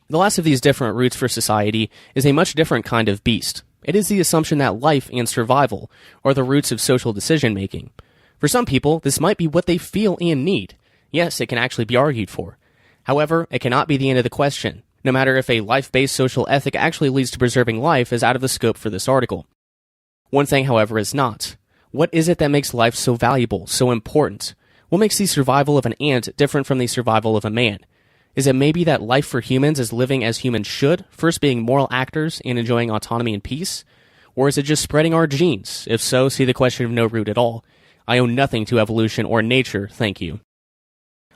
The last of these different routes for society is a much different kind of beast. It is the assumption that life and survival are the roots of social decision-making. For some people, this might be what they feel and need. Yes, it can actually be argued for. However, it cannot be the end of the question. No matter if a life-based social ethic actually leads to preserving life is out of the scope for this article. One thing, however, is not. What is it that makes life so valuable, so important? What makes the survival of an ant different from the survival of a man? Is it maybe that life for humans is living as humans should, first being moral actors and enjoying autonomy and peace? Or is it just spreading our genes? If so, see the question of no root at all. I owe nothing to evolution or nature, thank you.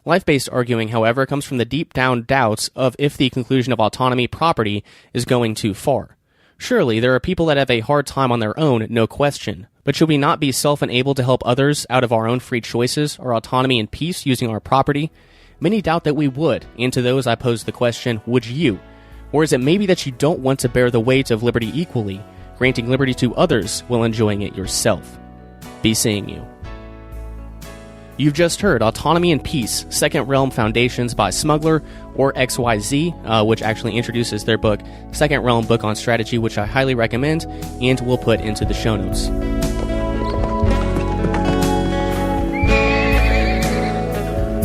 Life-based arguing, however, comes from the deep-down doubts of if the conclusion of autonomy property is going too far. Surely, there are people that have a hard time on their own, no question. But should we not be self-enabled to help others out of our own free choices, our autonomy and peace using our property? Many doubt that we would, and to those I pose the question, would you? Or is it maybe that you don't want to bear the weight of liberty equally, granting liberty to others while enjoying it yourself? Be seeing you. You've just heard Autonomy and Peace, Second Realm Foundations by Smuggler, or XYZ, which actually introduces their book, Second Realm Book on Strategy, which I highly recommend, and we'll put into the show notes.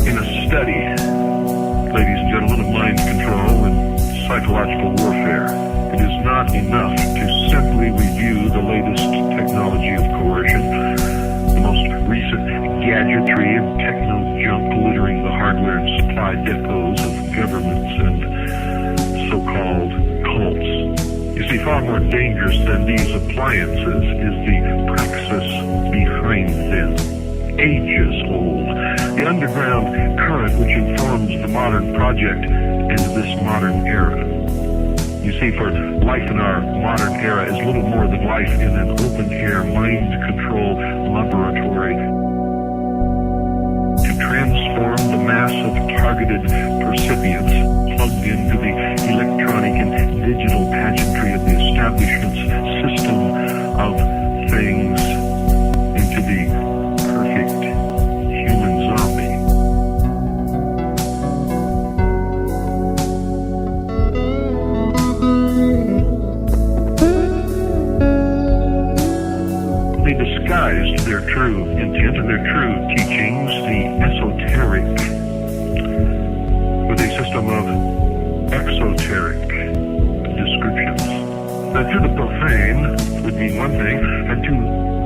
In a study, ladies and gentlemen, of mind control and psychological warfare, it is not enough to simply review the latest technology of coercion, the most recent gadgetry and techno-junk littering the hardware and supply depots of governments and so-called cults. You see, far more dangerous than these appliances is the praxis behind them. Ages old. The underground current which informs the modern project and this modern era. You see, for life in our modern era is little more than life in an open-air mind control laboratory. To transform the mass of targeted percipients plugged into the electronic and digital pageantry of the establishment's system of things into the true intent and their true teachings, the esoteric, with a system of exoteric descriptions. That to the profane would mean one thing, and to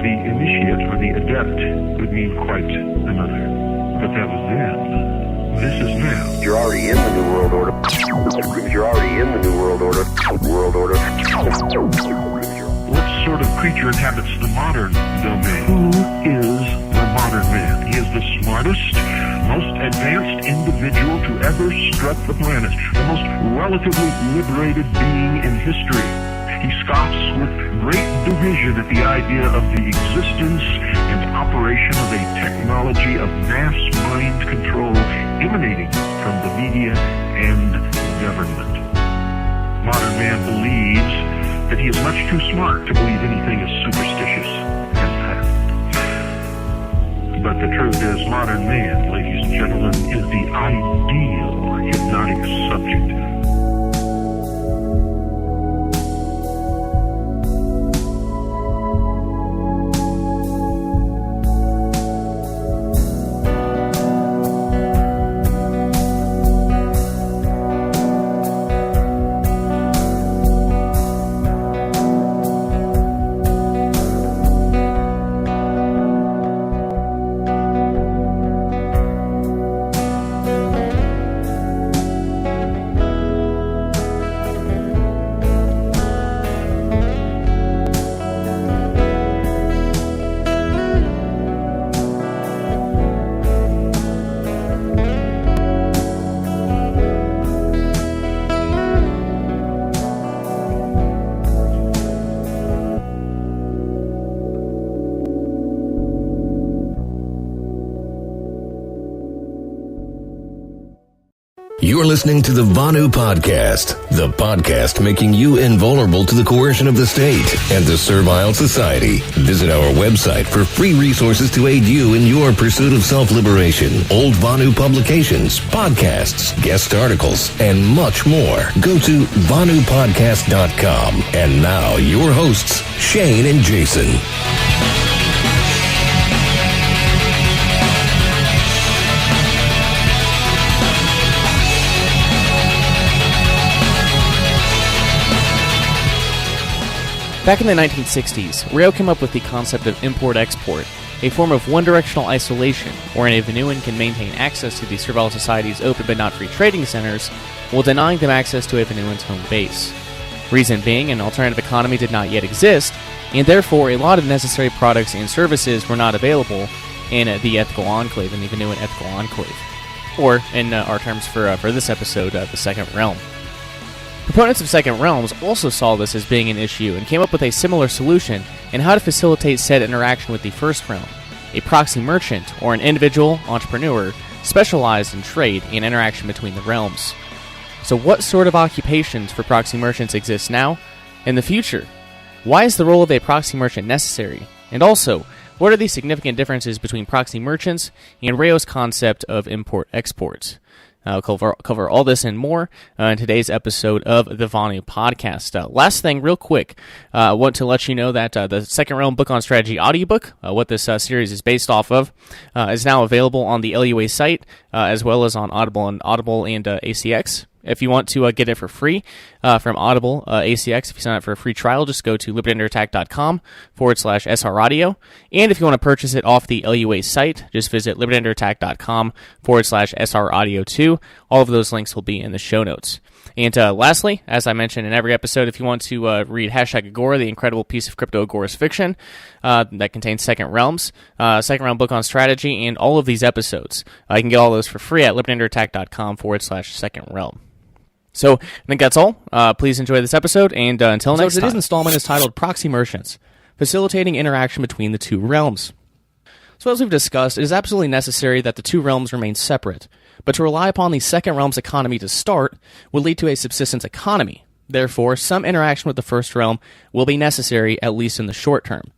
the initiate or the adept would mean quite another. But that was then. This is now. You're already in the New World Order. You're already in the New World Order. World Order. What sort of creature inhabits the modern domain? Who is the modern man? He is the smartest, most advanced individual to ever strut the planet, the most relatively liberated being in history. He scoffs with great derision at the idea of the existence and operation of a technology of mass mind control emanating from the media and government. Modern man believes that he is much too smart to believe anything as superstitious as that. But the truth is, modern man, ladies and gentlemen, is the ideal hypnotic subject. You're listening to the Vonu Podcast, the podcast making you invulnerable to the coercion of the state and the servile society. Visit our website for free resources to aid you in your pursuit of self-liberation, old Vonu publications, podcasts, guest articles, and much more. Go to VonuPodcast.com. And now, your hosts, Shane and Jason. Back in the 1960s, Rao came up with the concept of import-export, a form of one-directional isolation wherein a Vonuan can maintain access to the servile society's open but not free trading centers while denying them access to a Vonuan's home base. Reason being, an alternative economy did not yet exist, and therefore a lot of necessary products and services were not available in the ethical enclave, in the Vonuan ethical enclave. Or, in our terms for this episode, the Second Realm. Proponents of Second Realms also saw this as being an issue and came up with a similar solution in how to facilitate said interaction with the First Realm, a proxy merchant or an individual entrepreneur specialized in trade and interaction between the realms. So what sort of occupations for proxy merchants exist now and in the future? Why is the role of a proxy merchant necessary? And also, what are the significant differences between proxy merchants and Rao's concept of import-export? I'll cover all this and more in today's episode of the Vonu Podcast. Last thing, real quick, I want to let you know that the Second Realm Book on Strategy audiobook, what this series is based off of, is now available on the LUA site, as well as on Audible and ACX. If you want to get it for free from Audible, ACX, if you sign up for a free trial, just go to libertyunderattack.com/SRaudio. And if you want to purchase it off the LUA site, just visit libertyunderattack.com/SRaudio2. All of those links will be in the show notes. And lastly, as I mentioned in every episode, if you want to read #Agora, the incredible piece of crypto Agorist fiction that contains Second Realms, Second Realm Book on Strategy, and all of these episodes, you can get all those for free at libertyunderattack.com/Second Realm. So, I think that's all. Please enjoy this episode, and until next time. Today's installment is titled Proxy Merchants, Facilitating Interaction Between the Two Realms. So as we've discussed, it is absolutely necessary that the two realms remain separate, but to rely upon the Second Realm's economy to start would lead to a subsistence economy. Therefore, some interaction with the First Realm will be necessary, at least in the short term.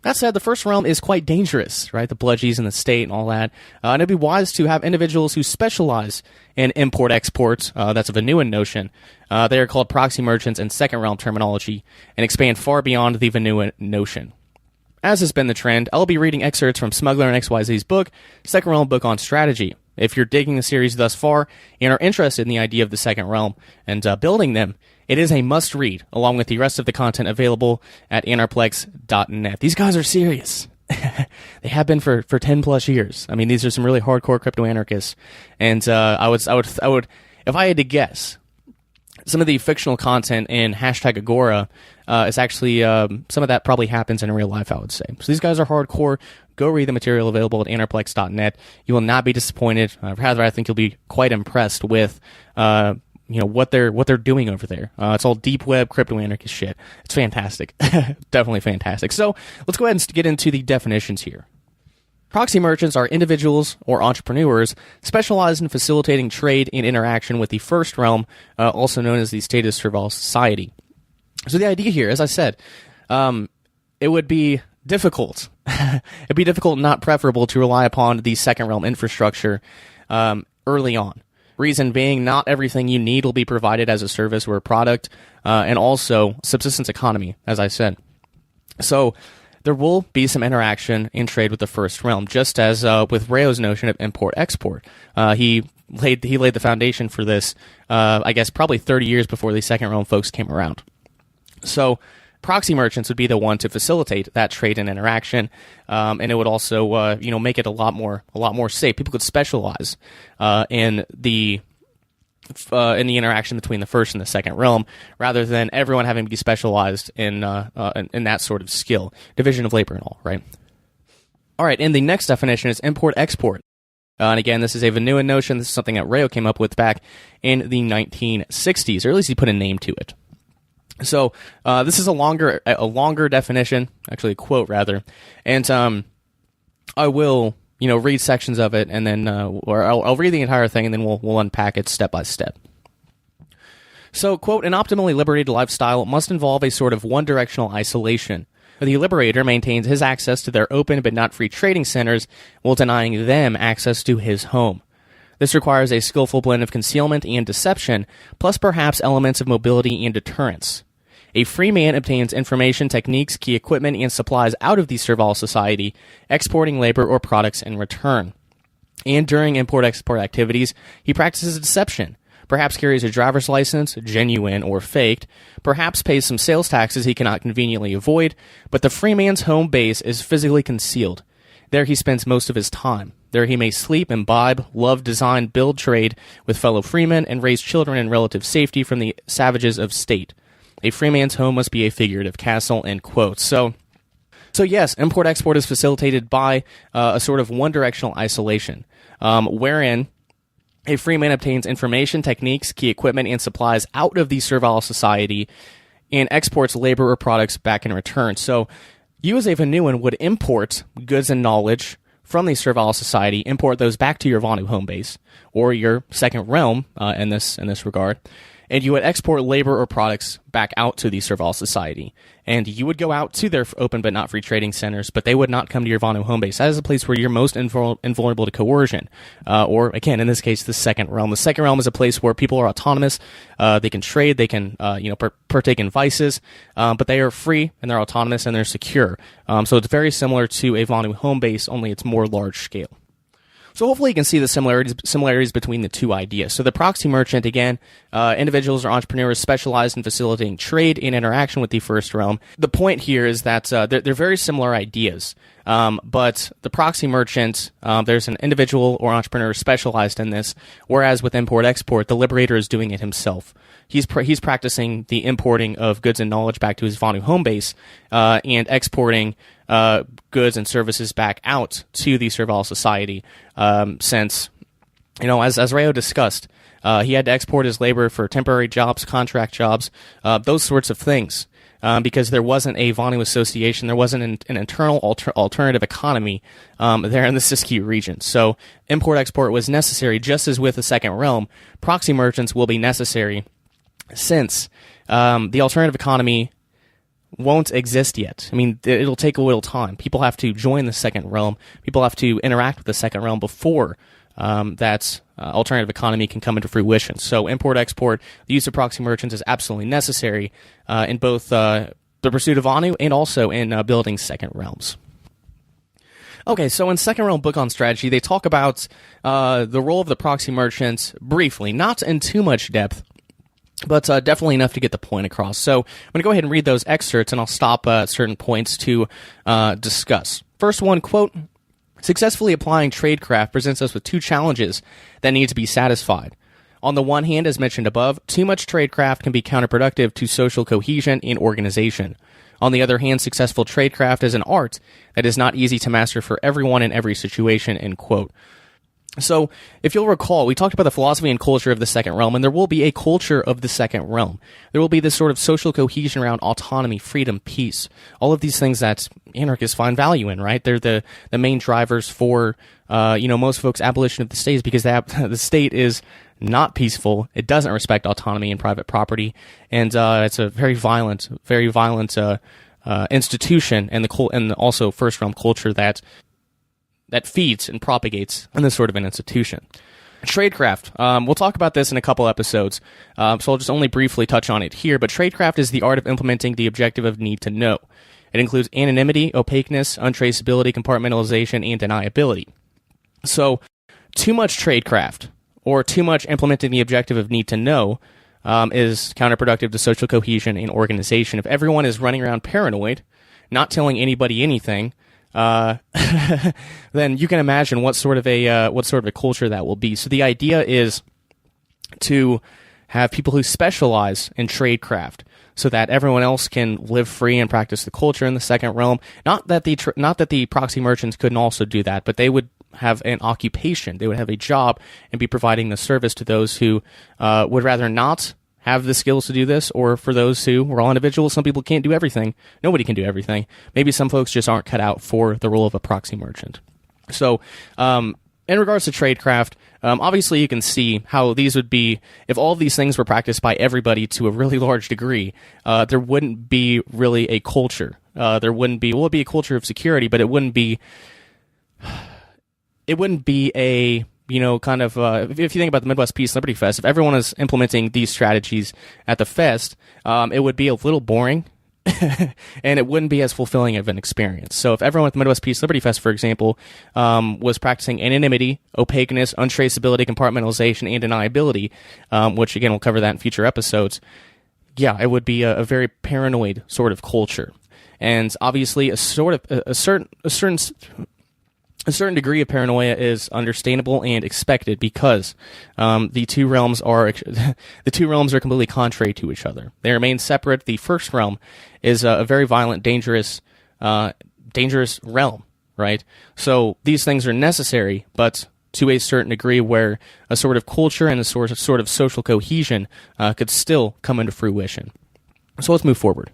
That said, the First Realm is quite dangerous, right? The bludgies and the state and all that. And it'd be wise to have individuals who specialize in import-export, that's a Vonuan notion. They are called proxy merchants in Second Realm terminology, and expand far beyond the Vonuan notion. As has been the trend, I'll be reading excerpts from Smuggler and XYZ's book, Second Realm Book on Strategy. If you're digging the series thus far and are interested in the idea of the Second Realm and building them, it is a must-read, along with the rest of the content available at anarplex.net. These guys are serious. They have been for 10 plus years. I mean, these are some really hardcore crypto anarchists, and I would, if I had to guess, some of the fictional content in hashtag Agora is actually some of that probably happens in real life, I would say. So these guys are hardcore. Go read the material available at anarplex.net. You will not be disappointed. Rather, I think you'll be quite impressed with what they're doing over there. It's all deep web crypto anarchist shit. It's fantastic. Definitely fantastic. So let's go ahead and get into the definitions here. Proxy merchants are individuals or entrepreneurs specialized in facilitating trade and interaction with the First Realm, also known as the State of Servile Society. So the idea here, as I said, it would be difficult. It'd be difficult, not preferable, to rely upon the Second Realm infrastructure early on. Reason being, not everything you need will be provided as a service or a product, and also subsistence economy, as I said. So there will be some interaction in trade with the First Realm, just as with Rayo's notion of import-export. He laid the foundation for this, I guess, probably 30 years before the Second Realm folks came around. So proxy merchants would be the one to facilitate that trade and interaction, and it would also make it a lot more safe. People could specialize in the interaction between the First and the Second Realm, rather than everyone having to be specialized in that sort of skill, division of labor and all, right? All right, and the next definition is import-export. And again, this is a Vonuan notion. This is something that Rayo came up with back in the 1960s, or at least he put a name to it. So this is a longer definition, actually a quote rather, and I will read sections of it, and then or I'll read the entire thing, and then we'll unpack it step by step. So, quote, an optimally liberated lifestyle must involve a sort of one-directional isolation. The liberator maintains his access to their open but not free trading centers while denying them access to his home. This requires a skillful blend of concealment and deception, plus perhaps elements of mobility and deterrence. A free man obtains information, techniques, key equipment, and supplies out of the servile society, exporting labor or products in return. And during import-export activities, he practices deception, perhaps carries a driver's license, genuine or faked, perhaps pays some sales taxes he cannot conveniently avoid, but the free man's home base is physically concealed. There he spends most of his time. There he may sleep, imbibe, love, design, build, trade with fellow freemen, and raise children in relative safety from the savages of state. A free man's home must be a figurative castle, end quote. So yes, import-export is facilitated by a sort of one-directional isolation, wherein a free man obtains information, techniques, key equipment, and supplies out of the servile society and exports labor or products back in return. So you as a Vonuan would import goods and knowledge from the servile society, import those back to your Vonu home base, or your Second Realm in this regard, and you would export labor or products back out to the servile society. And you would go out to their open but not free trading centers, but they would not come to your Vonu home base. That is a place where you're most invulnerable to coercion. Or, again, in this case, the Second Realm. The Second Realm is a place where people are autonomous. They can trade, they can partake in vices, but they are free, and they're autonomous, and they're secure. So it's very similar to a Vonu home base, only it's more large scale. So hopefully you can see the similarities between the two ideas. So the proxy merchant, again, individuals or entrepreneurs specialized in facilitating trade and interaction with the First Realm. The point here is that they're very similar ideas, but the proxy merchant, there's an individual or entrepreneur specialized in this, whereas with import-export, the liberator is doing it himself. He's practicing the importing of goods and knowledge back to his Vonu home base and exporting goods and services back out to the servile society, since, as Rayo discussed, he had to export his labor for temporary jobs, contract jobs, those sorts of things, because there wasn't a Vonu association, there wasn't an internal alternative economy there in the Siskiyou region. So import-export was necessary, just as with the Second Realm. Proxy merchants will be necessary, since the alternative economy won't exist yet. I mean, it'll take a little time. People have to join the Second Realm. People have to interact with the Second Realm before that alternative economy can come into fruition. So import-export, the use of proxy merchants is absolutely necessary in both the pursuit of Vonu, and also in building second realms. Okay, so in Second Realm Book on Strategy, they talk about the role of the proxy merchant briefly, not in too much depth, but definitely enough to get the point across. So I'm going to go ahead and read those excerpts, and I'll stop at certain points to discuss. First one, quote, "Successfully applying tradecraft presents us with two challenges that need to be satisfied. On the one hand, as mentioned above, too much tradecraft can be counterproductive to social cohesion and organization. On the other hand, successful tradecraft is an art that is not easy to master for everyone in every situation," end quote. So, if you'll recall, we talked about the philosophy and culture of the Second Realm, and there will be a culture of the Second Realm. There will be this sort of social cohesion around autonomy, freedom, peace, all of these things that anarchists find value in, right? They're the main drivers for, most folks' abolition of the state is because the state is not peaceful. It doesn't respect autonomy and private property, and it's a very violent institution, and also First Realm culture that feeds and propagates in this sort of an institution. Tradecraft. We'll talk about this in a couple episodes, so I'll just only briefly touch on it here. But tradecraft is the art of implementing the objective of need to know. It includes anonymity, opaqueness, untraceability, compartmentalization, and deniability. So, too much tradecraft, or too much implementing the objective of need to know, is counterproductive to social cohesion and organization. If everyone is running around paranoid, not telling anybody anything, then you can imagine what sort of a culture that will be. So the idea is to have people who specialize in tradecraft, so that everyone else can live free and practice the culture in the Second Realm. Not that the proxy merchants couldn't also do that, but they would have an occupation. They would have a job and be providing the service to those who would rather not have the skills to do this, or for those who, we're all individuals, some people can't do everything. Nobody can do everything. Maybe some folks just aren't cut out for the role of a proxy merchant. So, in regards to tradecraft, obviously you can see how these would be, if all of these things were practiced by everybody to a really large degree, there wouldn't be really a culture. There wouldn't be, it'd be a culture of security, but it wouldn't be a, if you think about the Midwest Peace Liberty Fest, if everyone is implementing these strategies at the fest, it would be a little boring, and it wouldn't be as fulfilling of an experience. So if everyone at the Midwest Peace Liberty Fest, for example, was practicing anonymity, opaqueness, untraceability, compartmentalization, and deniability, which again, we'll cover that in future episodes, yeah, it would be a very paranoid sort of culture. And obviously a certain degree of paranoia is understandable and expected, because the two realms are completely contrary to each other. They remain separate. The first realm is a very violent, dangerous realm, right? So these things are necessary, but to a certain degree, where a sort of culture and a sort of social cohesion could still come into fruition. So let's move forward.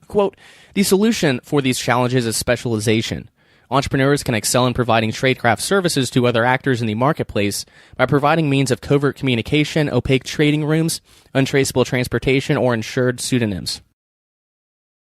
Quote, "The solution for these challenges is specialization. Entrepreneurs can excel in providing tradecraft services to other actors in the marketplace by providing means of covert communication, opaque trading rooms, untraceable transportation, or insured pseudonyms.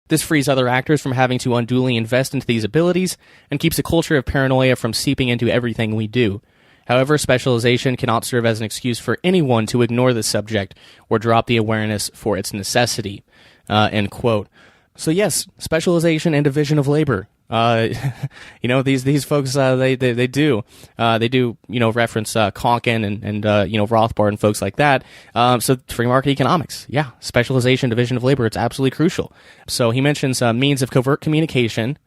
This frees other actors from having to unduly invest into these abilities and keeps a culture of paranoia from seeping into everything we do. However, specialization cannot serve as an excuse for anyone to ignore the subject or drop the awareness for its necessity." End quote. So yes, specialization and division of labor. These folks, they do reference Konkin and Rothbard and folks like that. So free market economics, yeah, specialization, division of labor, it's absolutely crucial. So he mentions means of covert communication,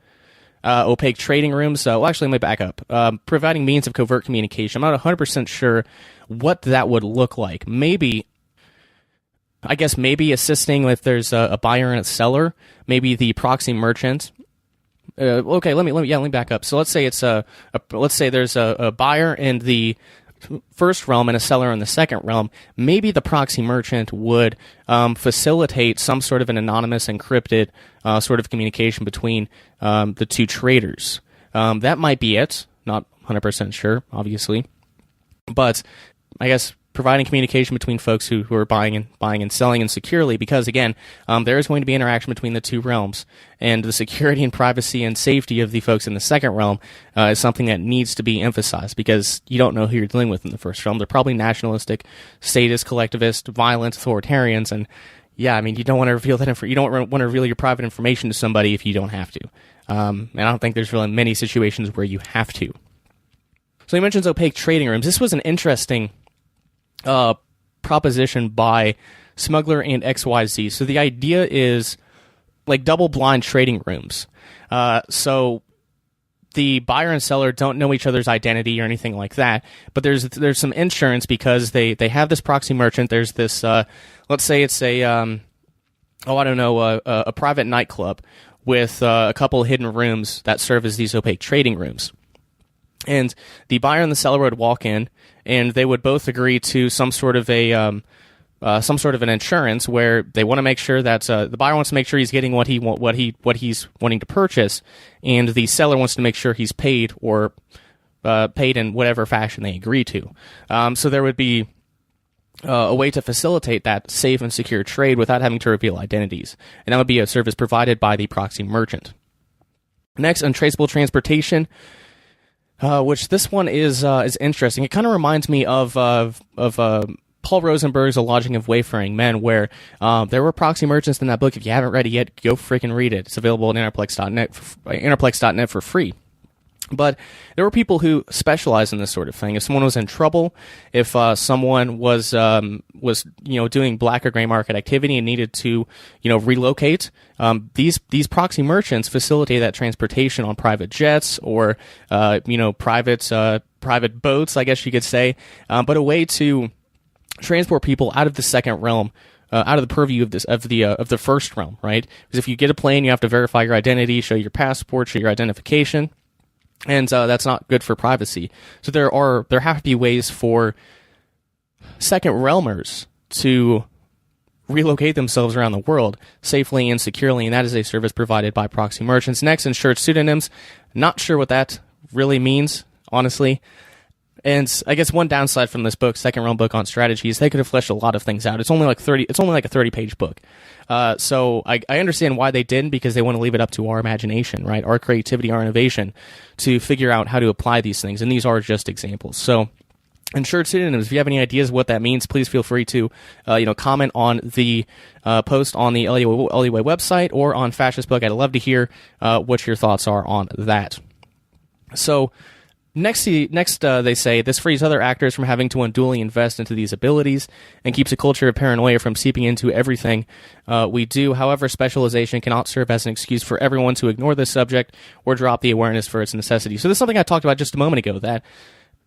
opaque trading rooms. Let me back up. Providing means of covert communication. I'm not 100% sure what that would look like. Maybe assisting if there's a buyer and a seller. Maybe the proxy merchant. Let me back up. So let's say there's a buyer in the first realm and a seller in the second realm. Maybe the proxy merchant would facilitate some sort of an anonymous, encrypted sort of communication between the two traders. That might be it. Not 100% sure, obviously, but I guess providing communication between folks who are buying and selling and securely, because again, there is going to be interaction between the two realms, and the security and privacy and safety of the folks in the second realm is something that needs to be emphasized, because you don't know who you're dealing with in the first realm. They're probably nationalistic, statist, collectivist, violent, authoritarians, and yeah, I mean, you don't want to reveal that you don't want to reveal your private information to somebody if you don't have to. And I don't think there's really many situations where you have to. So he mentions opaque trading rooms. This was an interesting proposition by Smuggler and XYZ. So the idea is like double-blind trading rooms. So the buyer and seller don't know each other's identity or anything like that, but there's some insurance because they have this proxy merchant. There's this, let's say it's a private nightclub with a couple hidden rooms that serve as these opaque trading rooms. And the buyer and the seller would walk in, and they would both agree to some sort of an insurance where they want to make sure that the buyer wants to make sure he's getting what he's wanting to purchase, and the seller wants to make sure he's paid or paid in whatever fashion they agree to. So there would be a way to facilitate that safe and secure trade without having to reveal identities, and that would be a service provided by the proxy merchant. Next, untraceable transportation. Which this one is interesting. It kind of reminds me of Paul Rosenberg's A Lodging of Wayfaring Men, where there were proxy merchants in that book. If you haven't read it yet, go freaking read it. It's available at interplex.net for free. But there were people who specialized in this sort of thing. If someone was in trouble, if someone was doing black or gray market activity and needed to relocate, these proxy merchants facilitate that transportation on private jets or private boats, I guess you could say, but a way to transport people out of the second realm. Out of the purview of the first realm, right? Because if you get a plane, you have to verify your identity, show your passport, show your identification. And that's not good for privacy. So there have to be ways for second realmers to relocate themselves around the world safely and securely, and that is a service provided by proxy merchants. Next, insured pseudonyms. Not sure what that really means, honestly. And I guess one downside from this book, Second Realm book on strategy, is they could have fleshed a lot of things out. It's only like a 30-page book. So I understand why they didn't, because they want to leave it up to our imagination, right? Our creativity, our innovation to figure out how to apply these things. And these are just examples. So insured pseudonyms, if you have any ideas what that means, please feel free to comment on the post on the LEA website or on Fascist Book. I'd love to hear what your thoughts are on that. So Next, they say, this frees other actors from having to unduly invest into these abilities and keeps a culture of paranoia from seeping into everything we do. However, specialization cannot serve as an excuse for everyone to ignore this subject or drop the awareness for its necessity. So this is something I talked about just a moment ago, that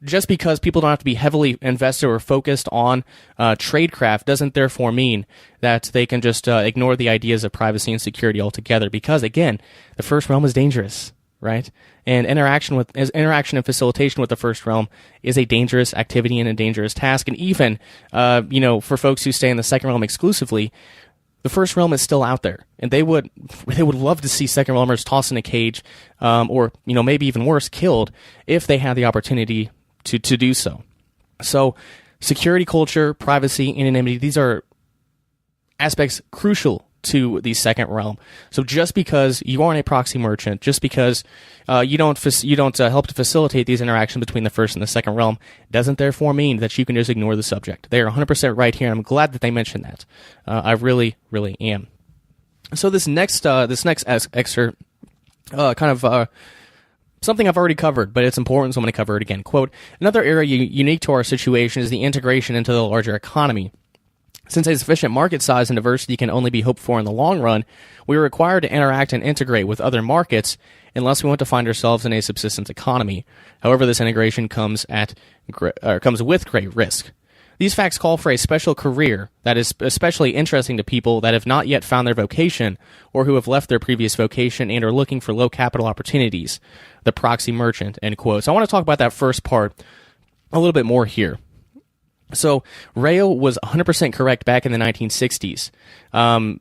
just because people don't have to be heavily invested or focused on tradecraft doesn't therefore mean that they can just ignore the ideas of privacy and security altogether. Because, again, the first realm is dangerous, right? And interaction and facilitation with the first realm is a dangerous activity and a dangerous task. And even, for folks who stay in the second realm exclusively, the first realm is still out there, and they would love to see second realmers tossed in a cage, or maybe even worse, killed if they had the opportunity to do so. So, security, culture, privacy, anonymity, these are aspects crucial to the second realm. So just because you aren't a proxy merchant, just because you don't help to facilitate these interactions between the first and the second realm, doesn't therefore mean that you can just ignore the subject. They are 100% right here, and I'm glad that they mentioned that. I really, really am. So this next excerpt, something I've already covered, but it's important, so I'm going to cover it again. Quote, another area unique to our situation is the integration into the larger economy. Since a sufficient market size and diversity can only be hoped for in the long run, we are required to interact and integrate with other markets unless we want to find ourselves in a subsistence economy. However, this integration comes with great risk. These facts call for a special career that is especially interesting to people that have not yet found their vocation or who have left their previous vocation and are looking for low capital opportunities. The proxy merchant, end quote. So I want to talk about that first part a little bit more here. So Rayo was 100% correct back in the 1960s.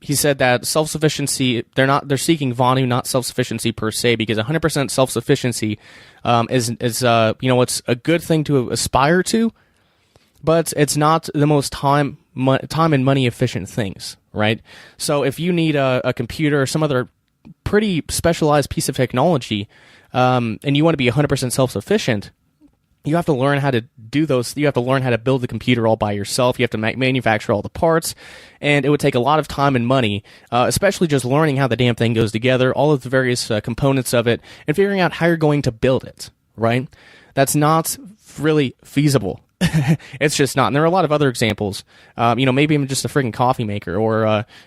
He said that self-sufficiency, they're seeking Vonu, not self-sufficiency per se, because 100% self-sufficiency is it's a good thing to aspire to, but it's not the most time and money efficient things, right? So if you need a computer or some other pretty specialized piece of technology, and you want to be 100% self-sufficient, You have to learn how to do those. You have to learn how to build the computer all by yourself. You have to manufacture all the parts, and it would take a lot of time and money, especially just learning how the damn thing goes together, all of the various components of it, and figuring out how you're going to build it, right? That's not really feasible. It's just not. And there are a lot of other examples. Maybe even just a freaking coffee maker or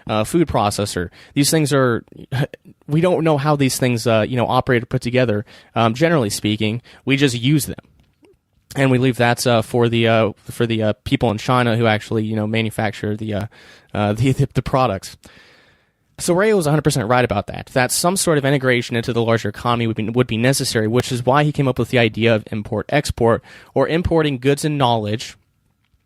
a food processor. These things are, we don't know how these things, operate or put together. Generally speaking, we just use them. And we leave that for the people in China who actually manufacture the products. So Ray was 100% right about that. That some sort of integration into the larger economy would be necessary, which is why he came up with the idea of import-export, or importing goods and knowledge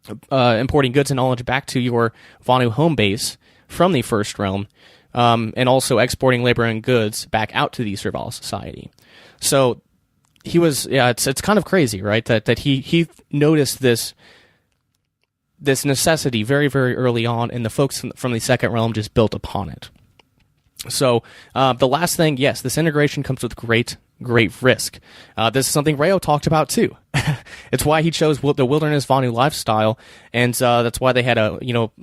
back to your Vonu home base from the First Realm, and also exporting labor and goods back out to the Servile Society. So he was, it's kind of crazy, right? That he noticed this necessity very, very early on, and the folks from the Second Realm just built upon it. So the last thing, yes, this integration comes with great risk. This is something Rayo talked about too. It's why he chose the Wilderness Vonu lifestyle, and that's why they had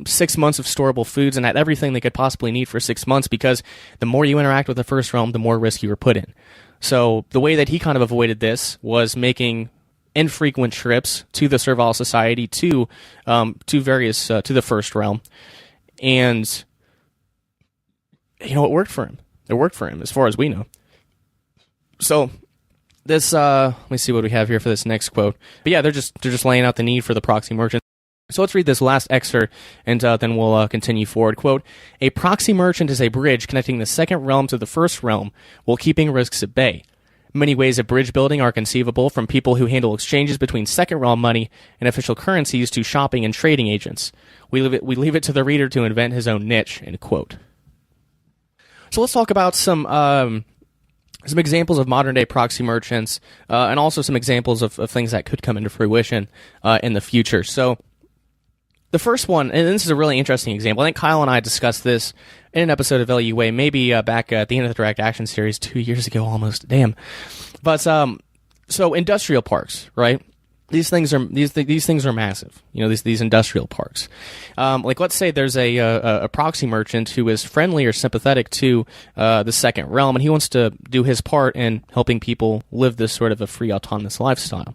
6 months of storable foods and had everything they could possibly need for 6 months, because the more you interact with the First Realm, the more risk you were put in. So the way that he kind of avoided this was making infrequent trips to the Servile Society, to the First Realm, and it worked for him. It worked for him, as far as we know. So this, let me see what we have here for this next quote. But yeah, they're just laying out the need for the proxy merchant. So let's read this last excerpt, and then we'll continue forward. Quote, "A proxy merchant is a bridge connecting the Second Realm to the First Realm while keeping risks at bay. Many ways of bridge building are conceivable, from people who handle exchanges between Second Realm money and official currencies to shopping and trading agents. We leave it to the reader to invent his own niche." End quote. So let's talk about some examples of modern-day proxy merchants, and also some examples of things that could come into fruition in the future. So the first one, and this is a really interesting example. I think Kyle and I discussed this in an episode of LUA, maybe back at the end of the Direct Action series 2 years ago almost. Damn. But so industrial parks, right? These things are massive. These industrial parks. Like, let's say there's a proxy merchant who is friendly or sympathetic to the Second Realm, and he wants to do his part in helping people live this sort of a free, autonomous lifestyle.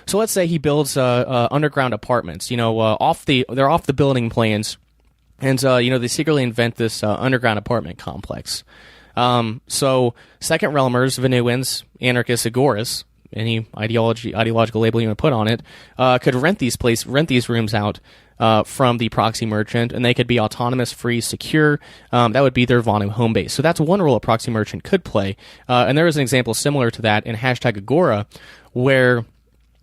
So let's say he builds underground apartments. They're off the building plans, and they secretly invent this underground apartment complex. So Second Realmers, Vonuans, anarchists, Agoras, any ideological label you want to put on it, could rent these rooms out from the proxy merchant, and they could be autonomous, free, secure. That would be their Vonu home base. So that's one role a proxy merchant could play. And there is an example similar to that in #Agora, where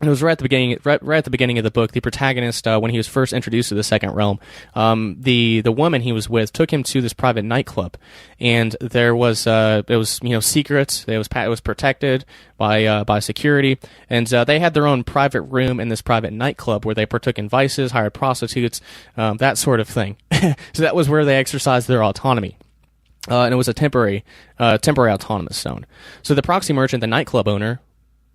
it was right at the beginning of the book. The protagonist, when he was first introduced to the Second Realm, the woman he was with took him to this private nightclub, and there was secrets. It was protected by security, and they had their own private room in this private nightclub where they partook in vices, hired prostitutes, that sort of thing. So that was where they exercised their autonomy. And it was a temporary autonomous zone. So the proxy merchant, the nightclub owner,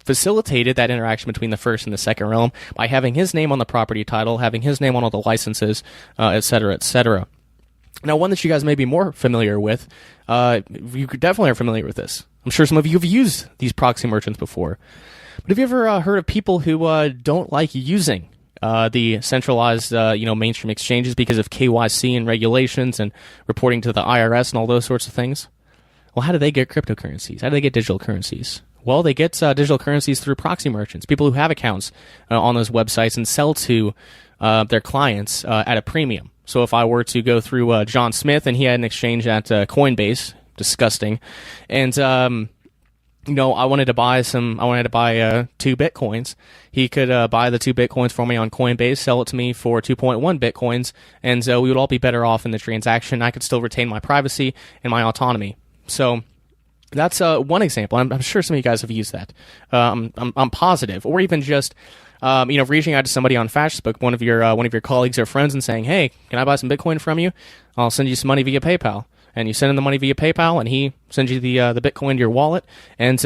facilitated that interaction between the First and the Second Realm by having his name on the property title, having his name on all the licenses, et cetera, et cetera. Now, one that you guys may be more familiar with, you definitely are familiar with this. I'm sure some of you have used these proxy merchants before. But have you ever heard of people who don't like using the centralized, mainstream exchanges because of KYC and regulations and reporting to the IRS and all those sorts of things? Well, how do they get cryptocurrencies? How do they get digital currencies? Well, they get digital currencies through proxy merchants, people who have accounts on those websites and sell to their clients at a premium. So if I were to go through John Smith and he had an exchange at Coinbase, disgusting, and I wanted to buy 2 Bitcoins, he could buy the 2 Bitcoins for me on Coinbase, sell it to me for 2.1 Bitcoins, and we would all be better off in the transaction. I could still retain my privacy and my autonomy. So that's one example. I'm sure some of you guys have used that. I'm positive, or even just reaching out to somebody on Facebook, one of your colleagues or friends, and saying, "Hey, can I buy some Bitcoin from you? I'll send you some money via PayPal." And you send him the money via PayPal, and he sends you the Bitcoin to your wallet, and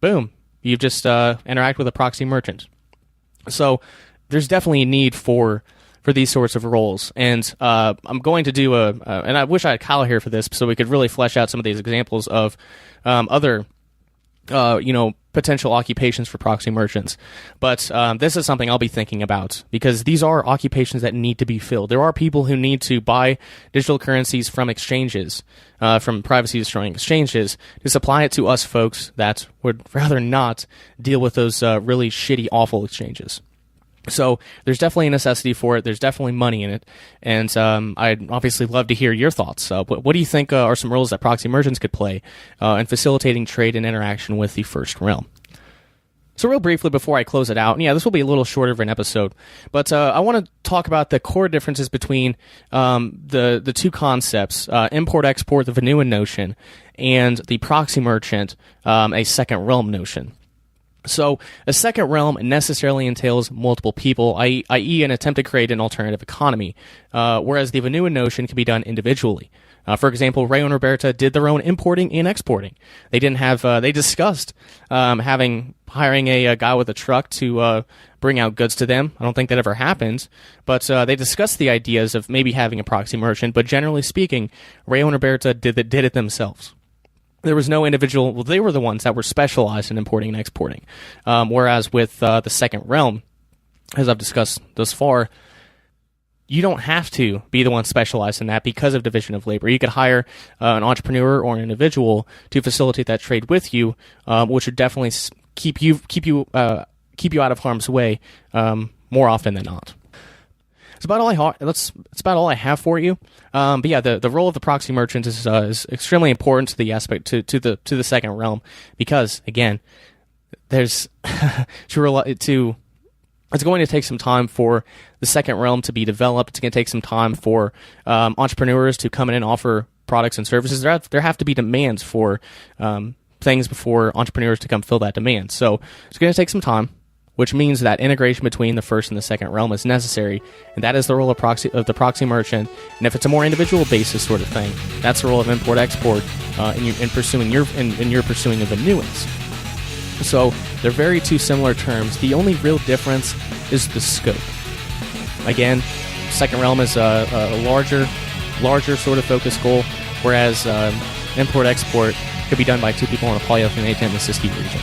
boom, You've just interact with a proxy merchant. So there's definitely a need for these sorts of roles. And I'm going to do and I wish I had Kyle here for this so we could really flesh out some of these examples of other potential occupations for proxy merchants. But this is something I'll be thinking about, because these are occupations that need to be filled. There are people who need to buy digital currencies from exchanges, from privacy-destroying exchanges, to supply it to us folks that would rather not deal with those really shitty, awful exchanges. So there's definitely a necessity for it. There's definitely money in it. And I'd obviously love to hear your thoughts. What do you think are some roles that proxy merchants could play in facilitating trade and interaction with the First Realm? So real briefly before I close it out, and yeah, this will be a little shorter of an episode, but I want to talk about the core differences between the two concepts, import-export, the Vonu notion, and the proxy merchant, a second realm notion. So a second realm necessarily entails multiple people, i.e. an attempt to create an alternative economy, whereas the Vonu notion can be done individually. For example, Ray and Roberta did their own importing and exporting. They didn't have. They discussed hiring a guy with a truck to bring out goods to them. I don't think that ever happened, but they discussed the ideas of maybe having a proxy merchant. But generally speaking, Ray and Roberta did it themselves. There was no individual. Well, they were the ones that were specialized in importing and exporting. Whereas with the second realm, as I've discussed thus far, you don't have to be the one specialized in that because of division of labor. You could hire an entrepreneur or an individual to facilitate that trade with you, which would definitely keep you out of harm's way more often than not. That's about all I have for you. But yeah, the role of the proxy merchant is extremely important to the aspect to the second realm, because again, there's it's going to take some time for the second realm to be developed. It's going to take some time for entrepreneurs to come in and offer products and services. There have to be demands for things before entrepreneurs to come fill that demand. So it's going to take some time, which means that integration between the first and the second realm is necessary, and that is the role of the proxy merchant. And if it's a more individual basis sort of thing, that's the role of import-export in pursuing your pursuing of the nuance. So they're very two similar terms. The only real difference is the scope. Again, second realm is a larger sort of focus goal, whereas import-export could be done by two people in a polyethylene and assistive region.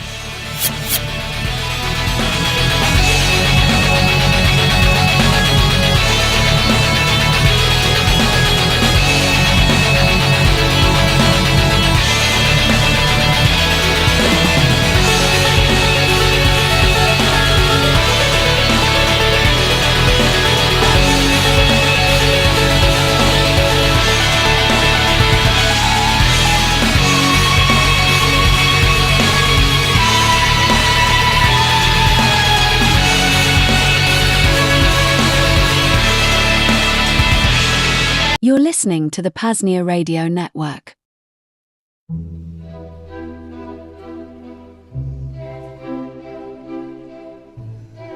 You're listening to the PAZNIA Radio Network.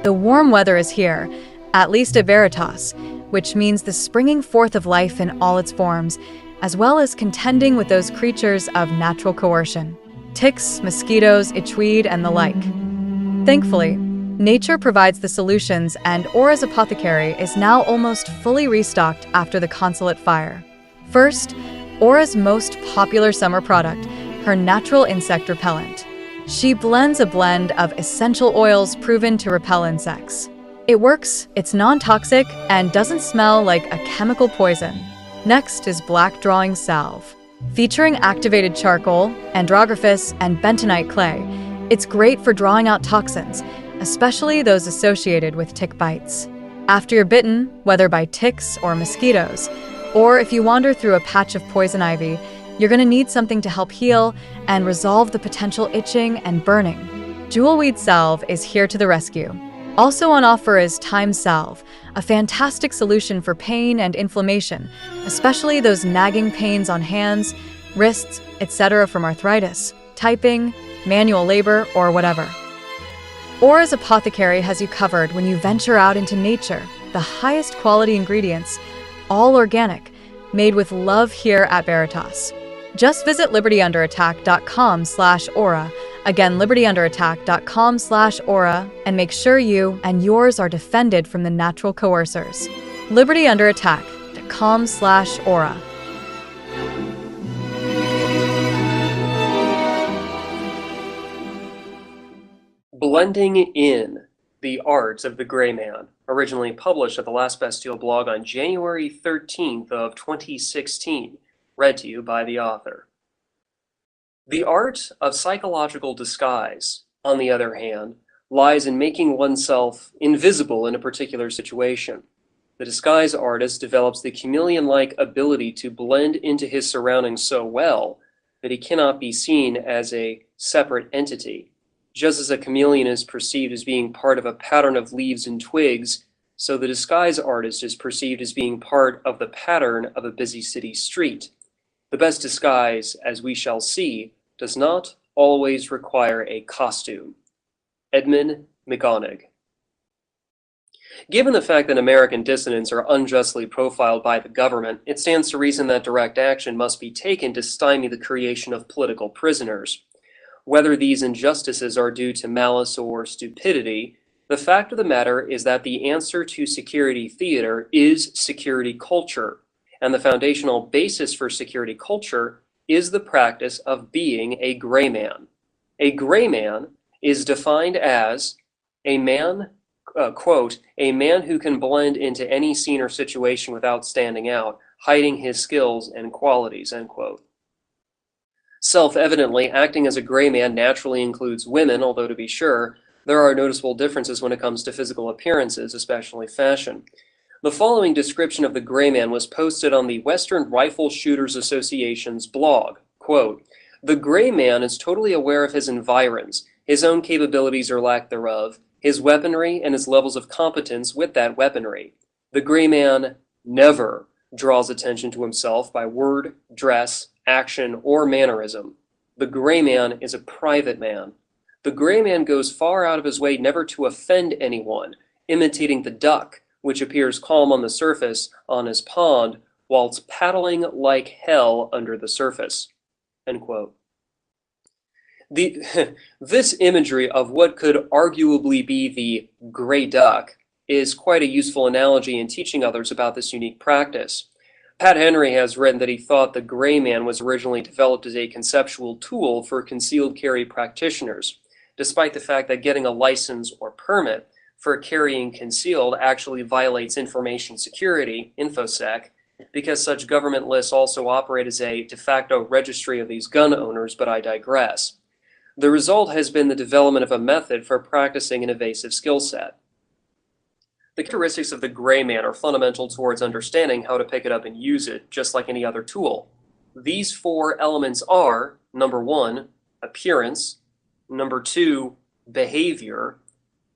The warm weather is here, at least at Veritas, which means the springing forth of life in all its forms, as well as contending with those creatures of natural coercion, ticks, mosquitoes, itchweed, and the like. Thankfully, nature provides the solutions, and Aura's apothecary is now almost fully restocked after the consulate fire. First, Aura's most popular summer product, her natural insect repellent. She blends a blend of essential oils proven to repel insects. It works, it's non-toxic, and doesn't smell like a chemical poison. Next is Black Drawing Salve. Featuring activated charcoal, andrographis, and bentonite clay, it's great for drawing out toxins, especially those associated with tick bites. After you're bitten, whether by ticks or mosquitoes, or if you wander through a patch of poison ivy, you're going to need something to help heal and resolve the potential itching and burning. Jewelweed Salve is here to the rescue. Also on offer is Thyme Salve, a fantastic solution for pain and inflammation, especially those nagging pains on hands, wrists, etc. from arthritis, typing, manual labor, or whatever. Aura's apothecary has you covered when you venture out into nature. The highest quality ingredients, all organic, made with love here at Veritas. Just visit libertyunderattack.com/aura Again, libertyunderattack.com/aura, and make sure you and yours are defended from the natural coercers. libertyunderattack.com/aura. Blending In, The Art of the Gray Man, originally published at the Last Bastille blog on January 13th of 2016, read to you by the author. The art of psychological disguise, on the other hand, lies in making oneself invisible in a particular situation. The disguise artist develops the chameleon-like ability to blend into his surroundings so well that he cannot be seen as a separate entity. Just as a chameleon is perceived as being part of a pattern of leaves and twigs, so the disguise artist is perceived as being part of the pattern of a busy city street. The best disguise, as we shall see, does not always require a costume. Edmund McGonig. Given the fact that American dissidents are unjustly profiled by the government, it stands to reason that direct action must be taken to stymie the creation of political prisoners. Whether these injustices are due to malice or stupidity, the fact of the matter is that the answer to security theater is security culture, and the foundational basis for security culture is the practice of being a gray man. A gray man is defined as a man, quote, a man who can blend into any scene or situation without standing out, hiding his skills and qualities, end quote. Self-evidently, acting as a gray man naturally includes women, although to be sure, there are noticeable differences when it comes to physical appearances, especially fashion. The following description of the gray man was posted on the Western Rifle Shooters Association's blog. Quote, "The gray man is totally aware of his environs, his own capabilities or lack thereof, his weaponry, and his levels of competence with that weaponry. The gray man never draws attention to himself by word, dress, action, or mannerism. The gray man is a private man. The gray man goes far out of his way never to offend anyone, imitating the duck, which appears calm on the surface on his pond, whilst paddling like hell under the surface." End quote. This imagery of what could arguably be the gray duck is quite a useful analogy in teaching others about this unique practice. Pat Henry has written that he thought the gray man was originally developed as a conceptual tool for concealed carry practitioners, despite the fact that getting a license or permit for carrying concealed actually violates information security, InfoSec, because such government lists also operate as a de facto registry of these gun owners, but I digress. The result has been the development of a method for practicing an evasive skill set. The characteristics of the gray man are fundamental towards understanding how to pick it up and use it, just like any other tool. These four elements are, number 1, appearance, number 2, behavior,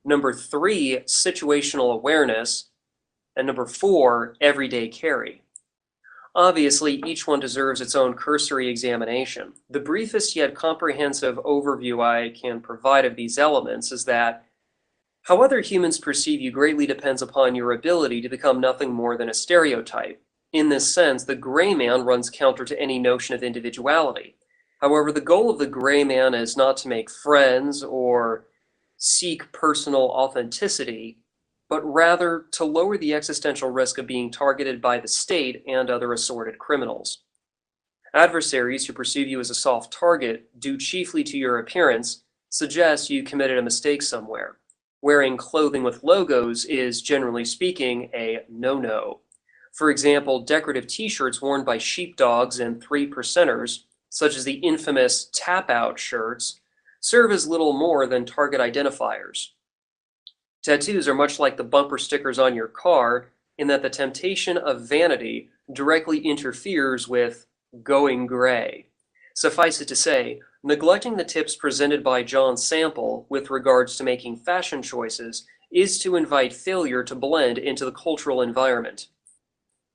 number 3, situational awareness, and number 4, everyday carry. Obviously, each one deserves its own cursory examination. The briefest yet comprehensive overview I can provide of these elements is that how other humans perceive you greatly depends upon your ability to become nothing more than a stereotype. In this sense, the gray man runs counter to any notion of individuality. However, the goal of the gray man is not to make friends or seek personal authenticity, but rather to lower the existential risk of being targeted by the state and other assorted criminals. Adversaries who perceive you as a soft target, due chiefly to your appearance, suggest you committed a mistake somewhere. Wearing clothing with logos is, generally speaking, a no-no. For example, decorative t-shirts worn by sheepdogs and 3%ers, such as the infamous tap-out shirts, serve as little more than target identifiers. Tattoos are much like the bumper stickers on your car in that the temptation of vanity directly interferes with going gray. Suffice it to say, neglecting the tips presented by John Sample with regards to making fashion choices is to invite failure to blend into the cultural environment.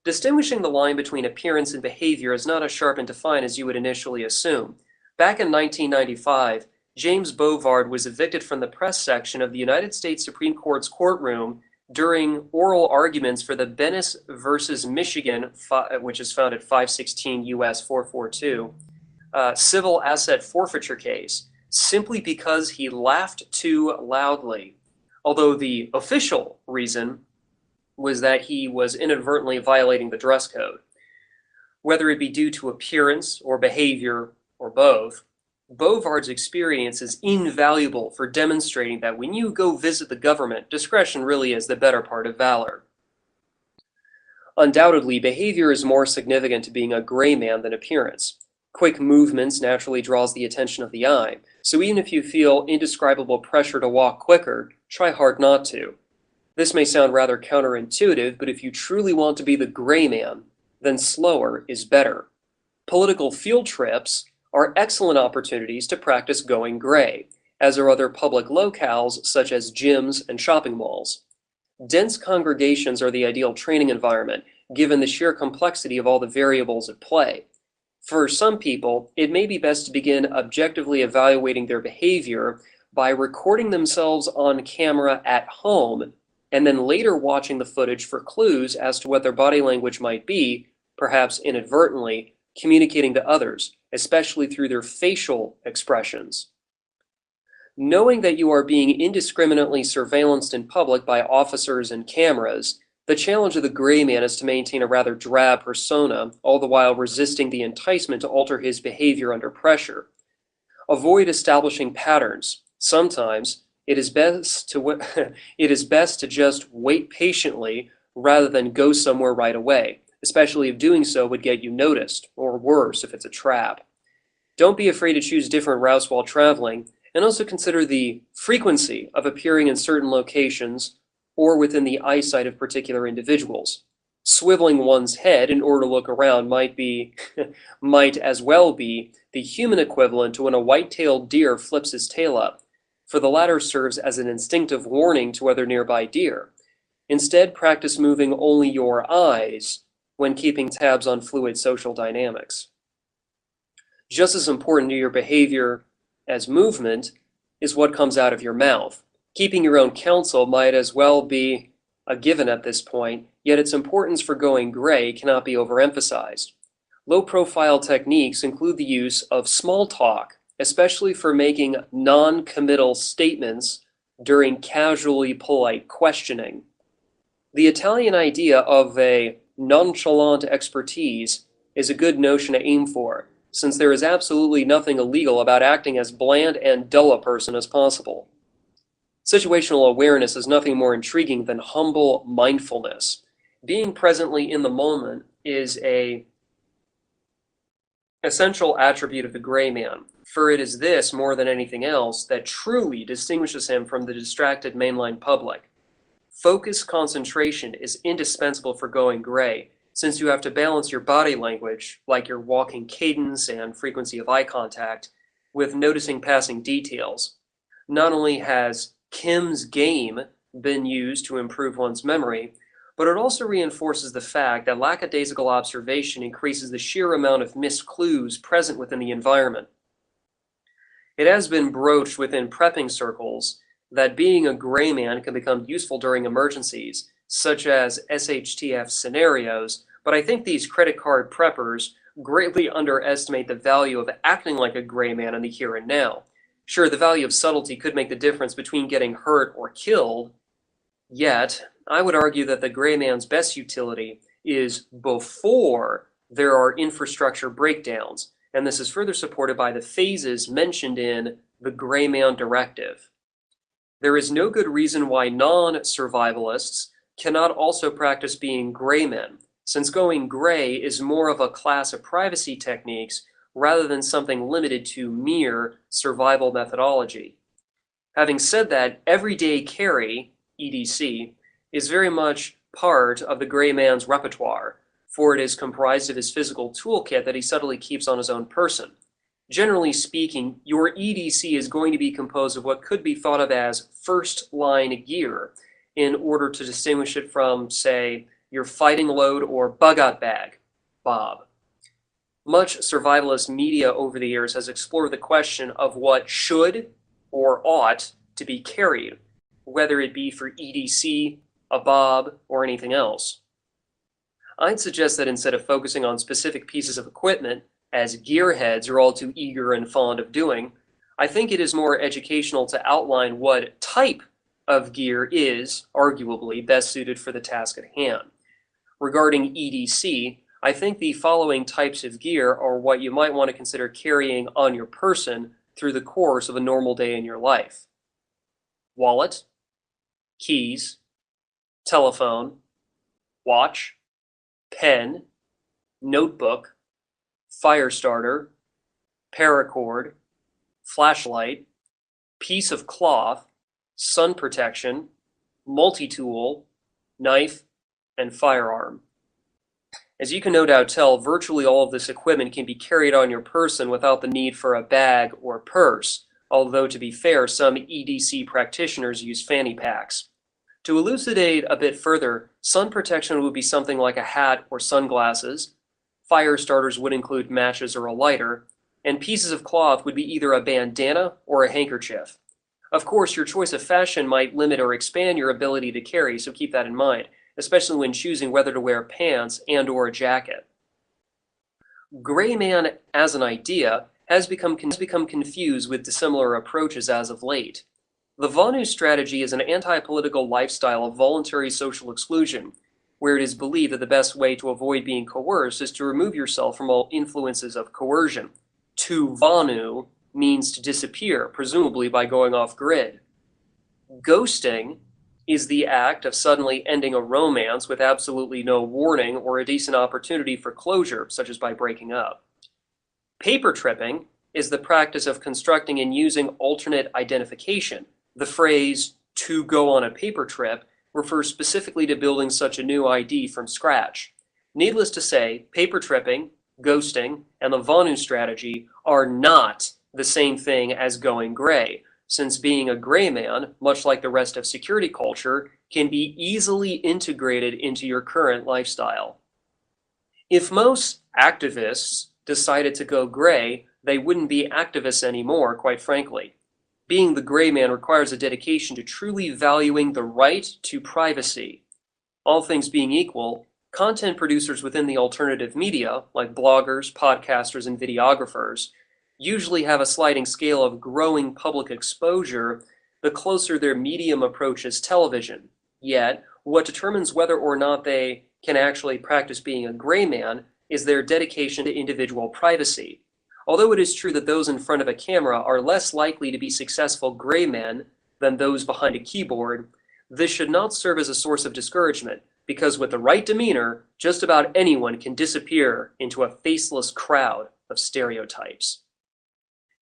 Distinguishing the line between appearance and behavior is not as sharp and defined as you would initially assume. Back in 1995, James Bovard was evicted from the press section of the United States Supreme Court's courtroom during oral arguments for the Bennis versus Michigan, which is found at 516 U.S. 442, civil asset forfeiture case, simply because he laughed too loudly, although the official reason was that he was inadvertently violating the dress code. Whether it be due to appearance or behavior or both, Bovard's experience is invaluable for demonstrating that when you go visit the government, discretion really is the better part of valor. Undoubtedly, behavior is more significant to being a gray man than appearance. Quick movements naturally draws the attention of the eye, so even if you feel indescribable pressure to walk quicker, try hard not to. This may sound rather counterintuitive, but if you truly want to be the gray man, then slower is better. Political field trips are excellent opportunities to practice going gray, as are other public locales such as gyms and shopping malls. Dense congregations are the ideal training environment, given the sheer complexity of all the variables at play. For some people, it may be best to begin objectively evaluating their behavior by recording themselves on camera at home, and then later watching the footage for clues as to what their body language might be, perhaps inadvertently, communicating to others, especially through their facial expressions. Knowing that you are being indiscriminately surveillanced in public by officers and cameras, the challenge of the gray man is to maintain a rather drab persona, all the while resisting the enticement to alter his behavior under pressure. Avoid establishing patterns. Sometimes it is best to just wait patiently rather than go somewhere right away, especially if doing so would get you noticed, or worse if it's a trap. Don't be afraid to choose different routes while traveling, and also consider the frequency of appearing in certain locations or within the eyesight of particular individuals. Swiveling one's head in order to look around might as well be the human equivalent to when a white-tailed deer flips his tail up, for the latter serves as an instinctive warning to other nearby deer. Instead, practice moving only your eyes when keeping tabs on fluid social dynamics. Just as important to your behavior as movement is what comes out of your mouth. Keeping your own counsel might as well be a given at this point, yet its importance for going gray cannot be overemphasized. Low-profile techniques include the use of small talk, especially for making non-committal statements during casually polite questioning. The Italian idea of a nonchalant expertise is a good notion to aim for, since there is absolutely nothing illegal about acting as bland and dull a person as possible. Situational awareness is nothing more intriguing than humble mindfulness. Being presently in the moment is an essential attribute of the gray man, for it is this, more than anything else, that truly distinguishes him from the distracted mainline public. Focused concentration is indispensable for going gray, since you have to balance your body language, like your walking cadence and frequency of eye contact, with noticing passing details. Not only has Kim's game been used to improve one's memory, but it also reinforces the fact that lackadaisical observation increases the sheer amount of missed clues present within the environment. It has been broached within prepping circles that being a gray man can become useful during emergencies, such as SHTF scenarios, but I think these credit card preppers greatly underestimate the value of acting like a gray man in the here and now. Sure, the value of subtlety could make the difference between getting hurt or killed, yet I would argue that the gray man's best utility is before there are infrastructure breakdowns, and this is further supported by the phases mentioned in the Gray Man Directive. There is no good reason why non-survivalists cannot also practice being gray men, since going gray is more of a class of privacy techniques rather than something limited to mere survival methodology. Having said that, everyday carry, EDC, is very much part of the gray man's repertoire, for it is comprised of his physical toolkit that he subtly keeps on his own person. Generally speaking, your EDC is going to be composed of what could be thought of as first-line gear in order to distinguish it from, say, your fighting load or bug-out bag, Bob. Much survivalist media over the years has explored the question of what should or ought to be carried, whether it be for EDC, a Bob, or anything else. I'd suggest that instead of focusing on specific pieces of equipment, as gearheads are all too eager and fond of doing, I think it is more educational to outline what type of gear is, arguably, best suited for the task at hand. Regarding EDC, I think the following types of gear are what you might want to consider carrying on your person through the course of a normal day in your life. Wallet, keys, telephone, watch, pen, notebook, fire starter, paracord, flashlight, piece of cloth, sun protection, multi-tool, knife, and firearm. As you can no doubt tell, virtually all of this equipment can be carried on your person without the need for a bag or purse, although to be fair, some EDC practitioners use fanny packs. To elucidate a bit further, sun protection would be something like a hat or sunglasses, fire starters would include matches or a lighter, and pieces of cloth would be either a bandana or a handkerchief. Of course, your choice of fashion might limit or expand your ability to carry, so keep that in mind, especially when choosing whether to wear pants and/or a jacket. Gray man as an idea has become confused with dissimilar approaches as of late. The Vonu strategy is an anti-political lifestyle of voluntary social exclusion, where it is believed that the best way to avoid being coerced is to remove yourself from all influences of coercion. To Vonu means to disappear, presumably by going off-grid. Ghosting is the act of suddenly ending a romance with absolutely no warning or a decent opportunity for closure, such as by breaking up. Paper tripping is the practice of constructing and using alternate identification. The phrase, "to go on a paper trip," refers specifically to building such a new ID from scratch. Needless to say, paper tripping, ghosting, and the Vonu strategy are not the same thing as going gray, since being a gray man, much like the rest of security culture, can be easily integrated into your current lifestyle. If most activists decided to go gray, they wouldn't be activists anymore, quite frankly. Being the gray man requires a dedication to truly valuing the right to privacy. All things being equal, content producers within the alternative media, like bloggers, podcasters, and videographers, usually have a sliding scale of growing public exposure the closer their medium approaches television. Yet, what determines whether or not they can actually practice being a gray man is their dedication to individual privacy. Although it is true that those in front of a camera are less likely to be successful gray men than those behind a keyboard, this should not serve as a source of discouragement, because with the right demeanor, just about anyone can disappear into a faceless crowd of stereotypes.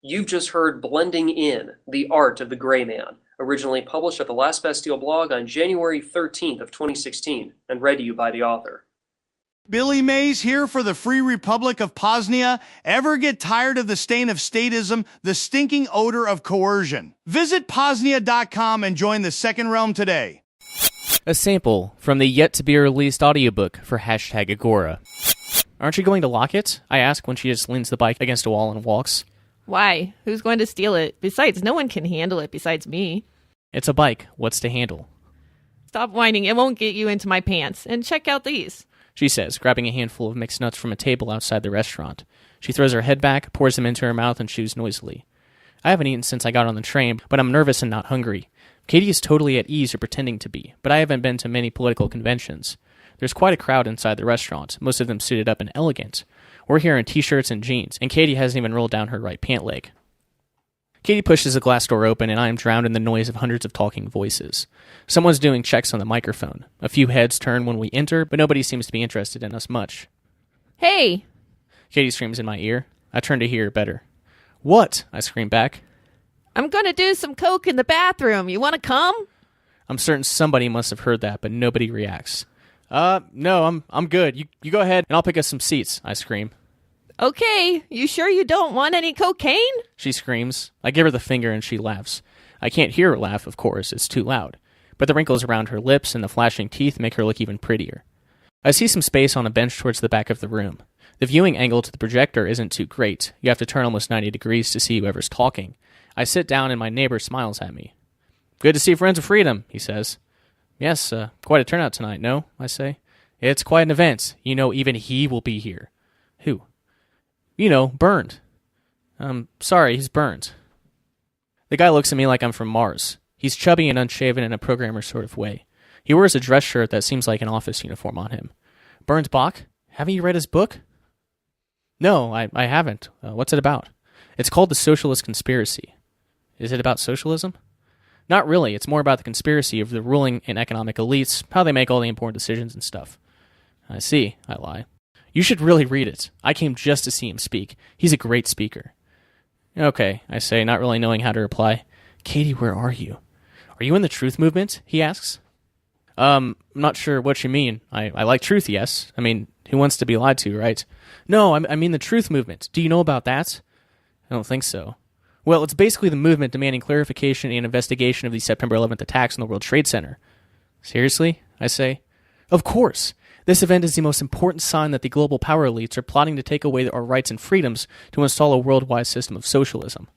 You've just heard Blending In, The Art of the Gray Man, originally published at the Last Bastille blog on January 13th of 2016, and read to you by the author. Billy Mays here for the Free Republic of PAZNIA. Ever get tired of the stain of statism, the stinking odor of coercion? Visit PAZNIA.com and join the Second Realm today. A sample from the yet-to-be-released audiobook for #Agora. Aren't you going to lock it? I ask when she just leans the bike against a wall and walks. Why? Who's going to steal it? Besides, no one can handle it besides me. It's a bike. What's to handle? Stop whining. It won't get you into my pants. And check out these, she says, grabbing a handful of mixed nuts from a table outside the restaurant. She throws her head back, pours them into her mouth, and chews noisily. I haven't eaten since I got on the train, but I'm nervous and not hungry. Katie is totally at ease or pretending to be, but I haven't been to many political conventions. There's quite a crowd inside the restaurant, most of them suited up and elegant. We're here in t-shirts and jeans, and Katie hasn't even rolled down her right pant leg. Katie pushes the glass door open, and I am drowned in the noise of hundreds of talking voices. Someone's doing checks on the microphone. A few heads turn when we enter, but nobody seems to be interested in us much. Hey! Katie screams in my ear. I turn to hear her better. What? I scream back. I'm gonna do some coke in the bathroom. You wanna come? I'm certain somebody must have heard that, but nobody reacts. No, I'm good. You go ahead, and I'll pick us some seats, I scream. Okay, you sure you don't want any cocaine? She screams. I give her the finger, and she laughs. I can't hear her laugh, of course, it's too loud. But the wrinkles around her lips and the flashing teeth make her look even prettier. I see some space on a bench towards the back of the room. The viewing angle to the projector isn't too great. You have to turn almost 90 degrees to see whoever's talking. I sit down, and my neighbor smiles at me. Good to see Friends of Freedom, he says. Yes, quite a turnout tonight, no? I say. It's quite an event. You know, even he will be here. Who? You know, burned. Sorry, he's burned. The guy looks at me like I'm from Mars. He's chubby and unshaven in a programmer sort of way. He wears a dress shirt that seems like an office uniform on him. Burns Bach, haven't you read his book? No, I haven't. What's it about? It's called The Socialist Conspiracy. Is it about socialism? Not really. It's more about the conspiracy of the ruling and economic elites, how they make all the important decisions and stuff. I see, I lie. You should really read it. I came just to see him speak. He's a great speaker. Okay, I say, not really knowing how to reply. Katie, where are you? Are you in the truth movement? He asks. I'm not sure what you mean. I like truth, yes. I mean, who wants to be lied to, right? No, I mean the truth movement. Do you know about that? I don't think so. Well, it's basically the movement demanding clarification and investigation of the September 11th attacks on the World Trade Center. Seriously? I say. Of course. This event is the most important sign that the global power elites are plotting to take away our rights and freedoms to install a worldwide system of socialism.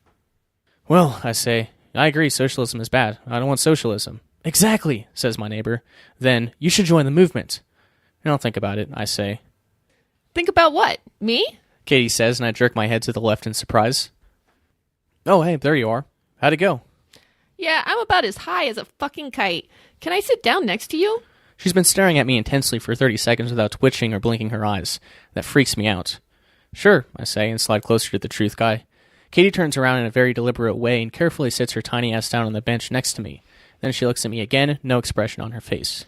Well, I say, I agree, socialism is bad. I don't want socialism. Exactly, says my neighbor. Then, you should join the movement. I don't think about it, I say. Think about what? Me? Katie says, and I jerk my head to the left in surprise. Oh, hey, there you are. How'd it go? Yeah, I'm about as high as a fucking kite. Can I sit down next to you? She's been staring at me intensely for 30 seconds without twitching or blinking her eyes. That freaks me out. Sure, I say, and slide closer to the truth guy. Katie turns around in a very deliberate way and carefully sits her tiny ass down on the bench next to me. Then she looks at me again, no expression on her face.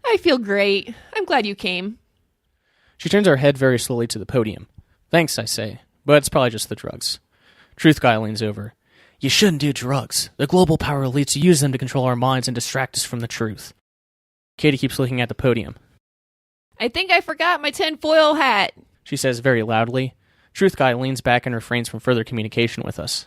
I feel great. I'm glad you came. She turns her head very slowly to the podium. Thanks, I say, but it's probably just the drugs. Truth guy leans over. You shouldn't do drugs. The global power elites use them to control our minds and distract us from the truth. Katie keeps looking at the podium. I think I forgot my tinfoil hat, she says very loudly. Truth guy leans back and refrains from further communication with us.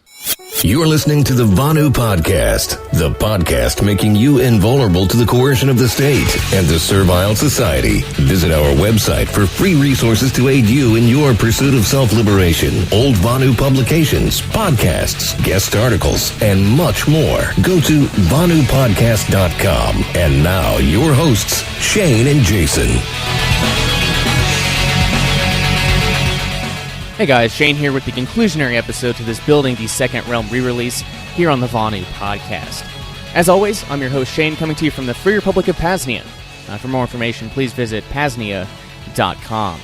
You're listening to the Vonu Podcast, the podcast making you invulnerable to the coercion of the state and the servile society. Visit our website for free resources to aid you in your pursuit of self-liberation, old Vonu publications, podcasts, guest articles, and much more. Go to VonuPodcast.com. And now, your hosts, Shane and Jason. Hey guys, Shane here with the conclusionary episode to this Building the Second Realm re-release here on the Vonu Podcast. As always, I'm your host Shane, coming to you from the Free Republic of PAZNIA. For more information, please visit PAZNIA.com.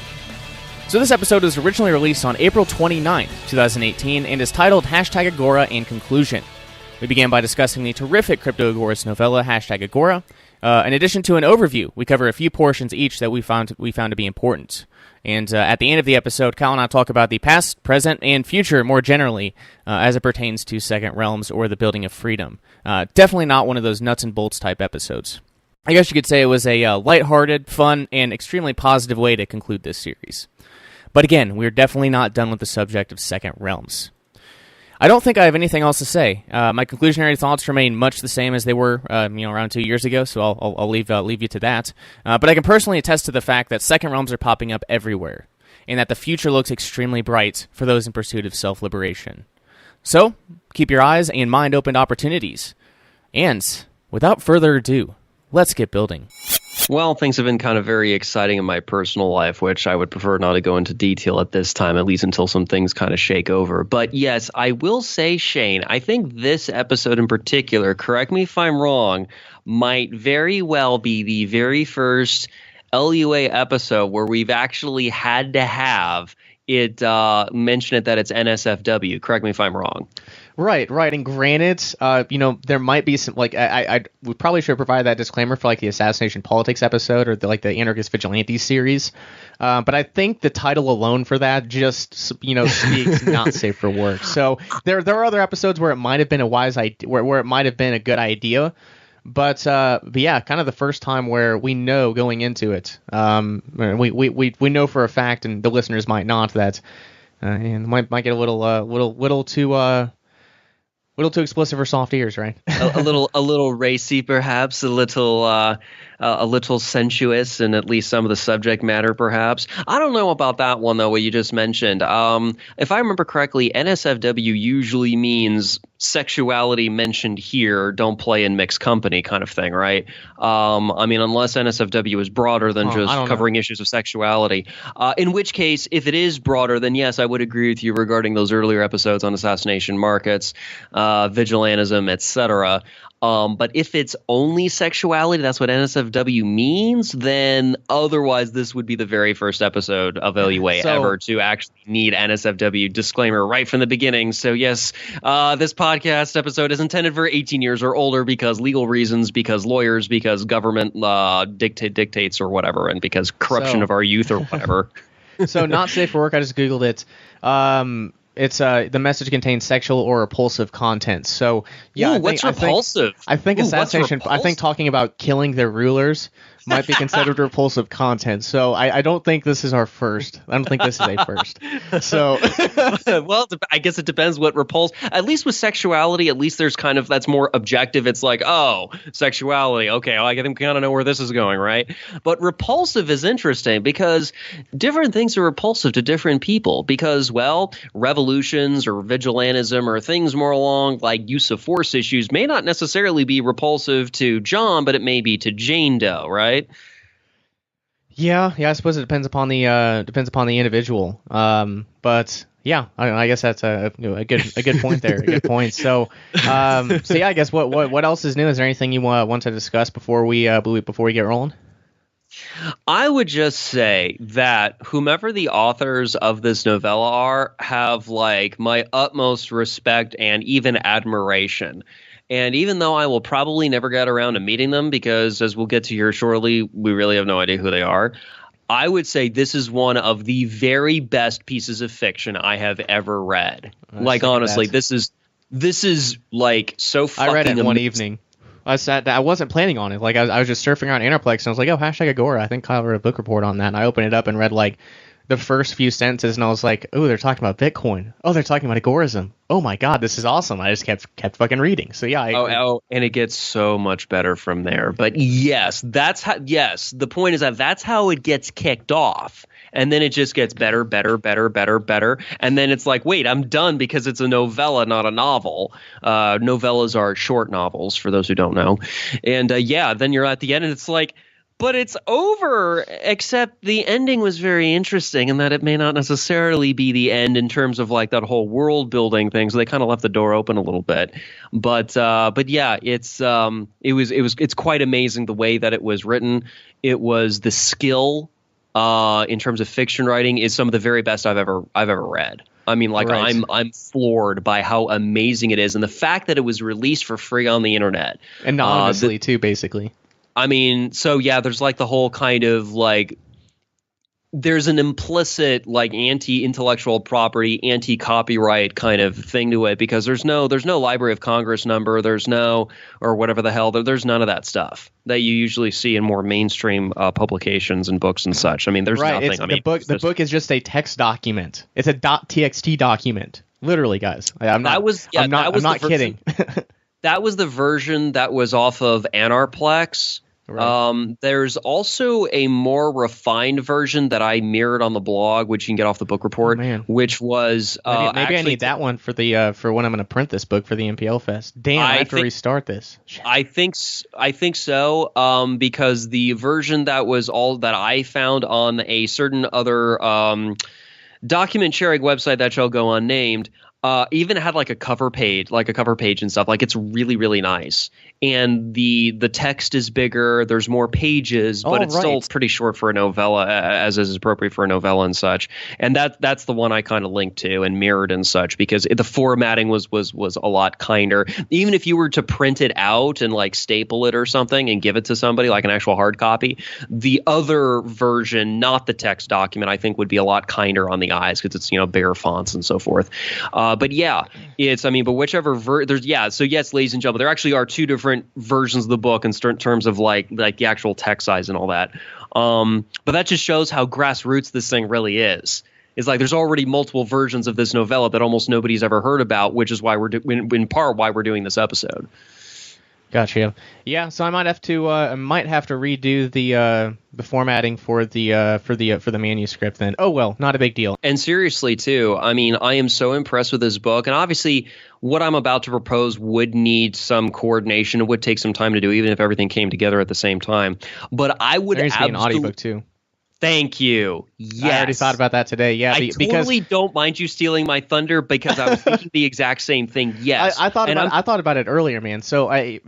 So this episode was originally released on April 29th, 2018, and is titled #Agora and Conclusion. We began by discussing the terrific Crypto Agorist novella, #Agora. In addition to an overview, we cover a few portions each that we found to be important. And at the end of the episode, Kyle and I talk about the past, present, and future more generally as it pertains to Second Realms or the Building of Freedom. Definitely not one of those nuts and bolts type episodes. I guess you could say it was a lighthearted, fun, and extremely positive way to conclude this series. But again, we're definitely not done with the subject of Second Realms. I don't think I have anything else to say. My conclusionary thoughts remain much the same as they were, around 2 years ago. So I'll leave you to that. But I can personally attest to the fact that Second Realms are popping up everywhere, and that the future looks extremely bright for those in pursuit of self-liberation. So keep your eyes and mind open to opportunities. And without further ado, let's get building. Well, things have been kind of very exciting in my personal life, which I would prefer not to go into detail at this time, at least until some things kind of shake over. But yes, I will say, Shane, I think this episode in particular, correct me if I'm wrong, might very well be the very first LUA episode where we've actually had to have it mention it that it's NSFW. Correct me if I'm wrong. Right. And granted, there might be some, we probably should provide that disclaimer for, the Assassination Politics episode or the Anarchist Vigilantes series. But I think the title alone for that just, speaks not safe for work. So there are other episodes where it might have been a wise idea, where it might have been a good idea. But yeah, kind of the first time where we know going into it, we know for a fact, and the listeners might not, that and might get a little too explicit for soft ears, right? a little racy, perhaps, a little a little sensuous in at least some of the subject matter, perhaps. I don't know about that one, though, what you just mentioned. If I remember correctly, NSFW usually means sexuality mentioned here, don't play in mixed company kind of thing, right? I mean, unless NSFW is broader than just covering issues of sexuality. In which case, if it is broader, then yes, I would agree with you regarding those earlier episodes on assassination markets, vigilantism, etc. But if it's only sexuality, that's what NSFW means, then otherwise this would be the very first episode of LUA ever to actually need NSFW disclaimer right from the beginning. So yes, this podcast episode is intended for 18 years or older because legal reasons, because lawyers, because government dictates or whatever, and because corruption of our youth or whatever. So not safe for work, I just Googled it. It's the message contains sexual or repulsive content. So yeah, what's repulsive? I think assassination. I think talking about killing their rulers might be considered repulsive content. So I don't think this is our first. I don't think this is a first. So well, I guess it depends what repulse. At least with sexuality, at least there's kind of that's more objective. It's like, oh, sexuality. Okay, well, I think we kind of know where this is going, right? But repulsive is interesting because different things are repulsive to different people because, well, revolutions or vigilantism or things more along like use of force issues may not necessarily be repulsive to John, but it may be to Jane Doe, right? Yeah, I suppose it depends upon the individual. But yeah, I guess that's a good point there. A good point. So yeah, I guess what else is new? Is there anything you want to discuss before we get rolling? I would just say that whomever the authors of this novella are have like my utmost respect and even admiration. And even though I will probably never get around to meeting them because, as we'll get to here shortly, we really have no idea who they are, I would say this is one of the very best pieces of fiction I have ever read. Like, honestly, this is like so fucking I read it amazing. One evening. I wasn't planning on it. Like, I was just surfing around Interplex, and I was like, oh, #Agora. I think Kyle wrote a book report on that. And I opened it up and read, like, the first few sentences, and I was like, oh, they're talking about Bitcoin. Oh, they're talking about agorism. Oh my God, this is awesome. I just kept fucking reading. So yeah. And it gets so much better from there. But yes, the point is that that's how it gets kicked off. And then it just gets better. And then it's like, wait, I'm done because it's a novella, not a novel. Novellas are short novels, for those who don't know. And then you're at the end and it's like, but it's over, except the ending was very interesting in that it may not necessarily be the end in terms of like that whole world building thing. So they kind of left the door open a little bit. But yeah, it's quite amazing the way that it was written. It was the skill in terms of fiction writing is some of the very best I've ever read. I mean, like, right. I'm floored by how amazing it is, and the fact that it was released for free on the internet, anonymously too, basically. I mean, so yeah, there's like the whole kind of like, there's an implicit like anti-intellectual property, anti-copyright kind of thing to it because there's no Library of Congress number, there's no, or whatever the hell, there's none of that stuff that you usually see in more mainstream publications and books and such. I mean, there's nothing. The book is just a text document. It's a .txt document, literally, guys. I'm not kidding. That was the version that was off of Anarplex. Right. There's also a more refined version that I mirrored on the blog, which you can get off the book report, which was maybe I need that one for the for when I'm going to print this book for the MPL Fest. Damn, I have to restart this. I think so. Because the version that was all that I found on a certain other document sharing website that shall go unnamed. Even had like a cover page and stuff. Like, it's really, really nice. And the text is bigger. There's more pages, but it's still pretty short for a novella, as is appropriate for a novella and such. And that's the one I kind of linked to and mirrored and such because the formatting was a lot kinder. Even if you were to print it out and like staple it or something and give it to somebody like an actual hard copy, the other version, not the text document, I think would be a lot kinder on the eyes because it's bigger fonts and so forth. But yeah, but whichever so yes, ladies and gentlemen, there actually are two different versions of the book in terms of like the actual text size and all that. But that just shows how grassroots this thing really is. It's like there's already multiple versions of this novella that almost nobody's ever heard about, which is why in part why we're doing this episode. Gotcha. Yeah, so I might have to redo the formatting for the manuscript then. Oh well, not a big deal. And seriously too, I mean, I am so impressed with this book, and obviously what I'm about to propose would need some coordination. It would take some time to do, even if everything came together at the same time. But I would There needs to be an audiobook too. Thank you. Yes. I already thought about that today. Yeah, I totally don't mind you stealing my thunder because I was thinking the exact same thing. Yes, I thought about it earlier, man. So I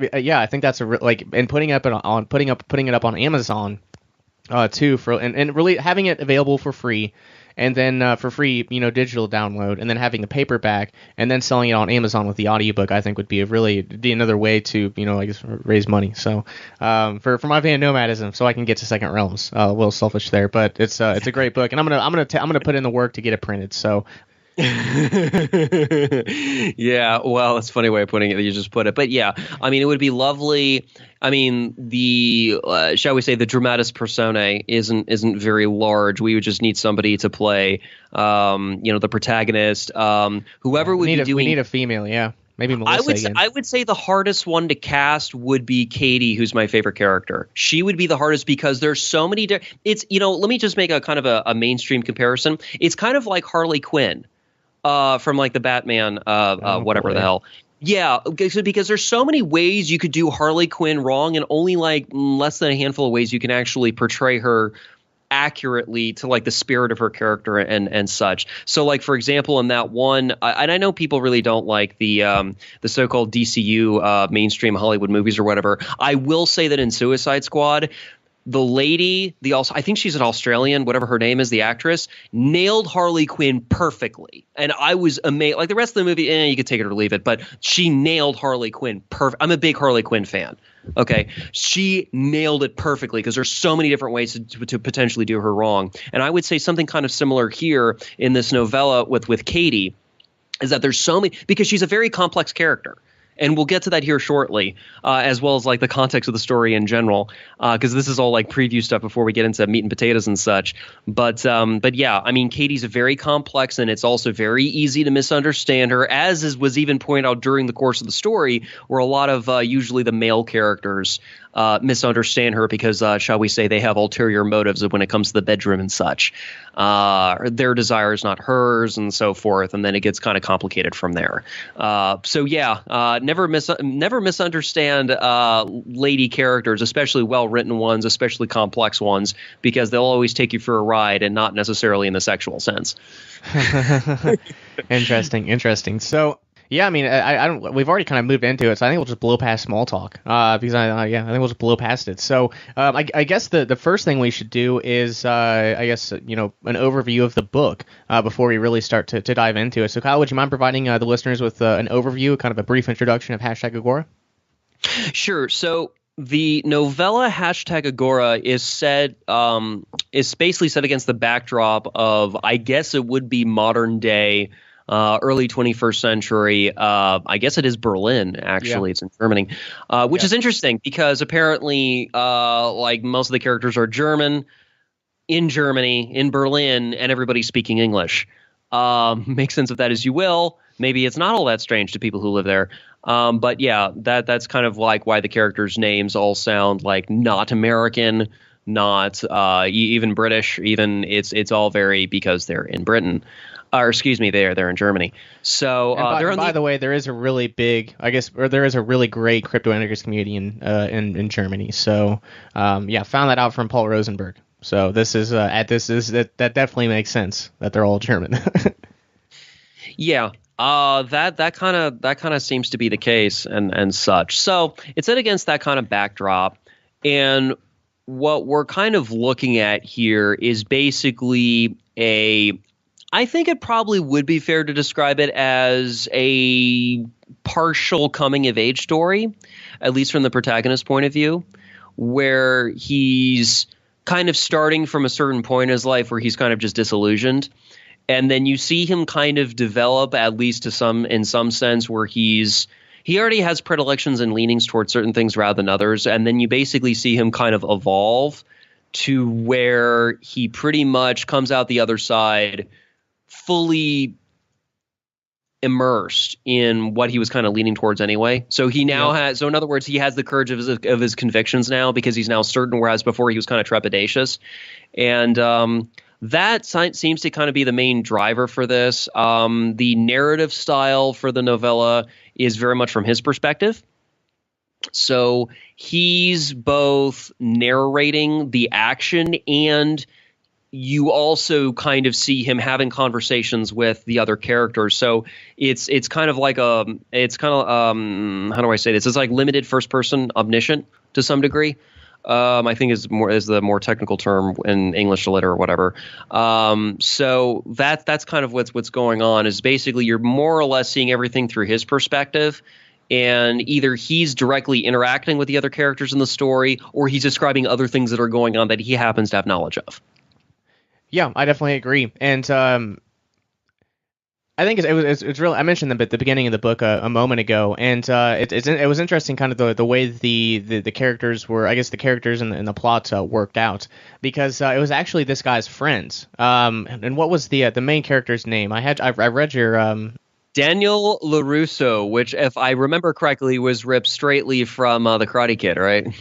think that's and putting it up on Amazon too and really having it available for free. And then for free, digital download, and then having the paperback, and then selling it on Amazon with the audiobook, I think would be another way to, I guess, raise money. So for my van nomadism, so I can get to Second Realms. A little selfish there, but it's a great book, and I'm gonna put in the work to get it printed. So. Yeah, well, it's a funny way of putting it that you just put it, but yeah, I mean, it would be lovely. I mean, the shall we say the dramatis personae isn't very large. We would just need somebody to play, the protagonist. Whoever would be doing. We need a female, yeah. Maybe Melissa I would say the hardest one to cast would be Katie, who's my favorite character. She would be the hardest because there's so many. It's let me just make a kind of a mainstream comparison. It's kind of like Harley Quinn. From like the Batman, whatever the hell. Yeah, because there's so many ways you could do Harley Quinn wrong, and only like less than a handful of ways you can actually portray her accurately to like the spirit of her character and such. So like, for example, in that one, and I know people really don't like the so-called DCU mainstream Hollywood movies or whatever. I will say that in Suicide Squad, the lady, I think she's an Australian, whatever her name is, the actress, nailed Harley Quinn perfectly. And I was amazed. Like the rest of the movie, you could take it or leave it, but she nailed Harley Quinn perfect. I'm a big Harley Quinn fan. Okay. She nailed it perfectly because there's so many different ways to potentially do her wrong. And I would say something kind of similar here in this novella with Katie is that there's so many, because she's a very complex character. And we'll get to that here shortly, as well as like the context of the story in general, because this is all like preview stuff before we get into meat and potatoes and such. But yeah, I mean, Katie's very complex, and it's also very easy to misunderstand her, as was even pointed out during the course of the story, where a lot of usually the male characters misunderstand her because, shall we say, they have ulterior motives when it comes to the bedroom and such. Their desire is not hers, and so forth, and then it gets kind of complicated from there. So yeah, never misunderstand lady characters, especially well-written ones, especially complex ones, because they'll always take you for a ride, and not necessarily in the sexual sense. Interesting. So. Yeah, I mean, I don't. We've already kind of moved into it, so I think we'll just blow past small talk. Because I think we'll just blow past it. So, I guess the first thing we should do is, an overview of the book before we really start to dive into it. So, Kyle, would you mind providing the listeners with an overview, kind of a brief introduction of #Agora? Sure. So. The novella #Agora is basically set against the backdrop of, I guess it would be modern day. Early 21st century, I guess it is Berlin, actually. Yeah. It's in Germany, which is interesting because apparently, like most of the characters are German, in Germany, in Berlin, and everybody's speaking English. Make sense of that as you will. Maybe it's not all that strange to people who live there. But yeah, that's kind of like why the characters' names all sound like not American, not even British. Even it's all very because they're in Britain. Or excuse me, they're in Germany. So by the way, there is a really big, there is a really great crypto anarchist community in Germany. So found that out from Paul Rosenberg. So this is that definitely makes sense that they're all German. Yeah. That kind of seems to be the case and such. So it's set against that kind of backdrop, and what we're kind of looking at here is basically I think it probably would be fair to describe it as a partial coming-of-age story, at least from the protagonist's point of view, where he's kind of starting from a certain point in his life where he's kind of just disillusioned. And then you see him kind of develop, at least in some sense, where he already has predilections and leanings towards certain things rather than others. And then you basically see him kind of evolve to where he pretty much comes out the other side fully immersed in what he was kind of leaning towards anyway. So he now has, so in other words, he has the courage of his convictions now because he's now certain, whereas before he was kind of trepidatious. And that seems to kind of be the main driver for this. The narrative style for the novella is very much from his perspective. So he's both narrating the action, and you also kind of see him having conversations with the other characters. So it's kind of like how do I say this? It's like limited first person omniscient to some degree. I think is the more technical term in English lit or whatever. So that's kind of what's going on, is basically you're more or less seeing everything through his perspective. And either he's directly interacting with the other characters in the story, or he's describing other things that are going on that he happens to have knowledge of. Yeah, I definitely agree. And I think it's real. I mentioned them at the beginning of the book a moment ago, and it was interesting, kind of the way the characters were. I guess the characters and the plot worked out, because it was actually this guy's friend. And what was the main character's name? I read your. Daniel LaRusso, which, if I remember correctly, was ripped straightly from The Karate Kid, right?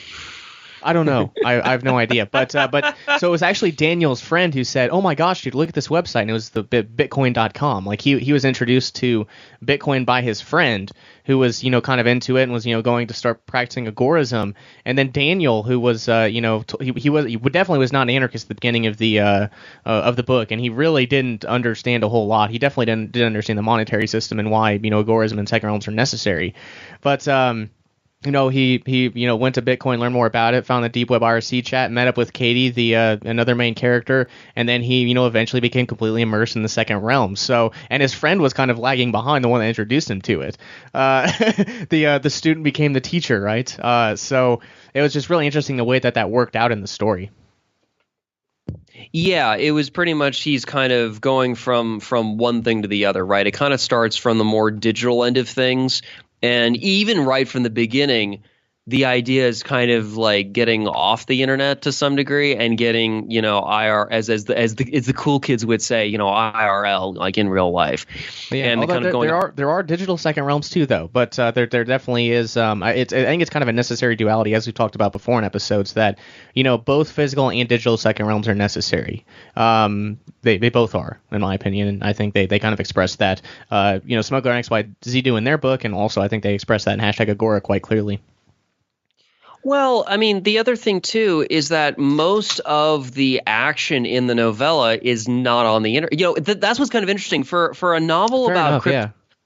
I don't know. I have no idea. But so it was actually Daniel's friend who said, "Oh my gosh, dude, look at this website." And it was the Bitcoin.com. Like he was introduced to Bitcoin by his friend, who was kind of into it and was going to start practicing agorism. And then Daniel, who was he definitely was not an anarchist at the beginning of the book, and he really didn't understand a whole lot. He definitely didn't understand the monetary system and why agorism and second realms are necessary. But he went to Bitcoin, learned more about it, found the Deep Web IRC chat, met up with Katie, the another main character, and then he eventually became completely immersed in the second realm. So, and his friend was kind of lagging behind, the one that introduced him to it. The student became the teacher, right? So it was just really interesting the way that worked out in the story. Yeah, it was pretty much he's kind of going from one thing to the other, right? It kind of starts from the more digital end of things. And even right from the beginning, the idea is kind of like getting off the internet to some degree and getting, IR as the cool kids would say, IRL, like in real life. Yeah, and kind of there are digital second realms too, though. But there definitely is. I think it's kind of a necessary duality, as we talked about before in episodes, that both physical and digital second realms are necessary. They both are, in my opinion, and I think they kind of express that. Smuggler and XYZ do in their book, and also I think they express that in #Agora quite clearly. Well, I mean, the other thing, too, is that most of the action in the novella is not on the internet. That's what's kind of interesting. For a novel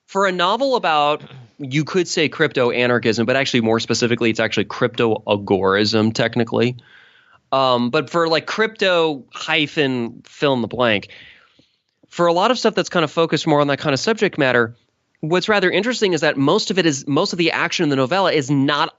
for a novel about, you could say crypto-anarchism, but actually more specifically, it's actually crypto-agorism, technically. But for like crypto hyphen fill in the blank, for a lot of stuff that's kind of focused more on that kind of subject matter, what's rather interesting is that most of the action in the novella is not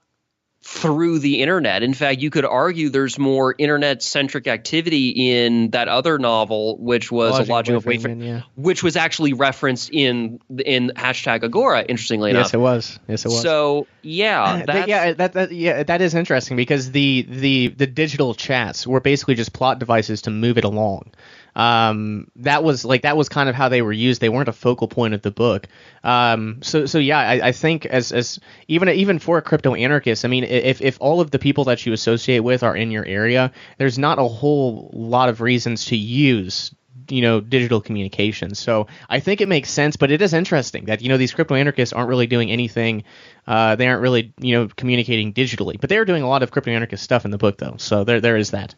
through the internet. In fact, you could argue there's more internet-centric activity in that other novel, which was A Lodging of Wayfaring, which was actually referenced in #Agora. Interestingly enough, yes, it was. So that is interesting, because the digital chats were basically just plot devices to move it along. That was kind of how they were used. They weren't a focal point of the book. I think as even for a crypto anarchist, I mean, if all of the people that you associate with are in your area, there's not a whole lot of reasons to use digital communications. So I think it makes sense, but it is interesting that these crypto anarchists aren't really doing anything. They aren't really communicating digitally, but they're doing a lot of crypto anarchist stuff in the book, though. So there is that.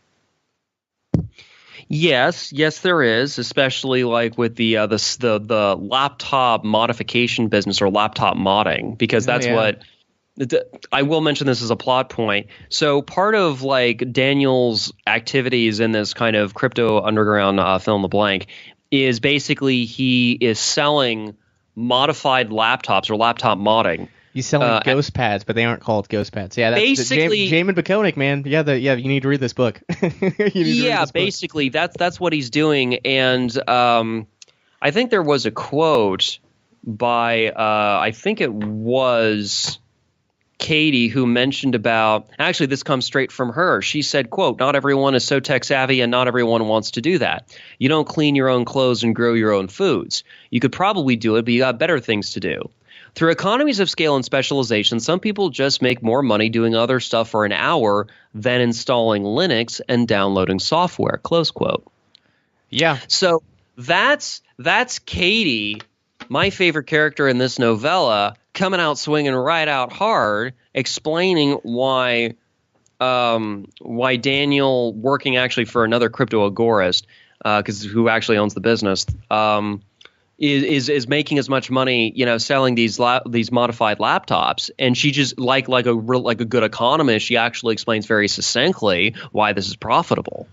Yes, there is, especially like with the laptop modification business, or laptop modding, because that's what I will mention this as a plot point. So part of like Daniel's activities in this kind of crypto underground fill in the blank is basically he is selling modified laptops or laptop modding. He's selling ghost pads, but they aren't called ghost pads. Yeah, that's basically Jamin Baconic, man. Yeah, you need to read this book. Basically, that's what he's doing. And I think there was a quote by I think it was Katie, who mentioned about, actually this comes straight from her. She said, quote, "Not everyone is so tech savvy and not everyone wants to do that. You don't clean your own clothes and grow your own foods. You could probably do it, but you got better things to do. Through economies of scale and specialization, some people just make more money doing other stuff for an hour than installing Linux and downloading software," close quote. Yeah. So that's Katie, my favorite character in this novella, coming out swinging right out hard, explaining why Daniel, working actually for another crypto agorist, who actually owns the business, is making as much money, selling these modified laptops. And she just like a good economist, she actually explains very succinctly why this is profitable.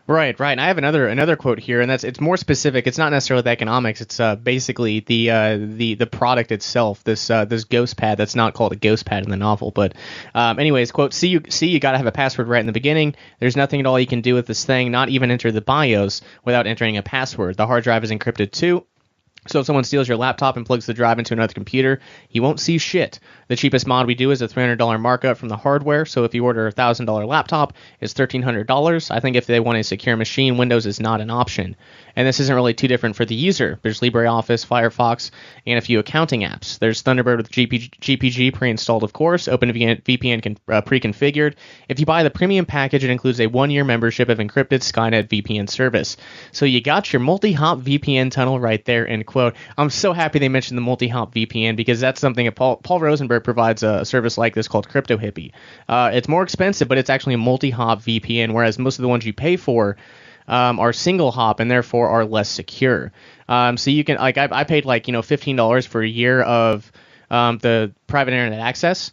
Right. And I have another quote here, and it's more specific. It's not necessarily the economics. It's basically the product itself. This ghost pad that's not called a ghost pad in the novel, but anyways, quote: "See, you got to have a password right in the beginning. There's nothing at all you can do with this thing. Not even enter the BIOS without entering a password. The hard drive is encrypted too. So if someone steals your laptop and plugs the drive into another computer, you won't see shit. The cheapest mod we do is a $300 markup from the hardware, so if you order a $1,000 laptop, it's $1,300. I think if they want a secure machine, Windows is not an option. And this isn't really too different for the user. There's LibreOffice, Firefox, and a few accounting apps. There's Thunderbird with GPG pre-installed, of course, OpenVPN pre-configured. If you buy the premium package, it includes a 1-year membership of encrypted Skynet VPN service. So you got your multi-hop VPN tunnel right there," end quote. I'm so happy they mentioned the multi-hop VPN, because that's something that Paul Rosenberg provides a service like this called Crypto Hippie. It's more expensive, but it's actually a multi-hop VPN, whereas most of the ones you pay for are single hop and therefore are less secure. So you can, like, I paid $15 for a year of the private internet access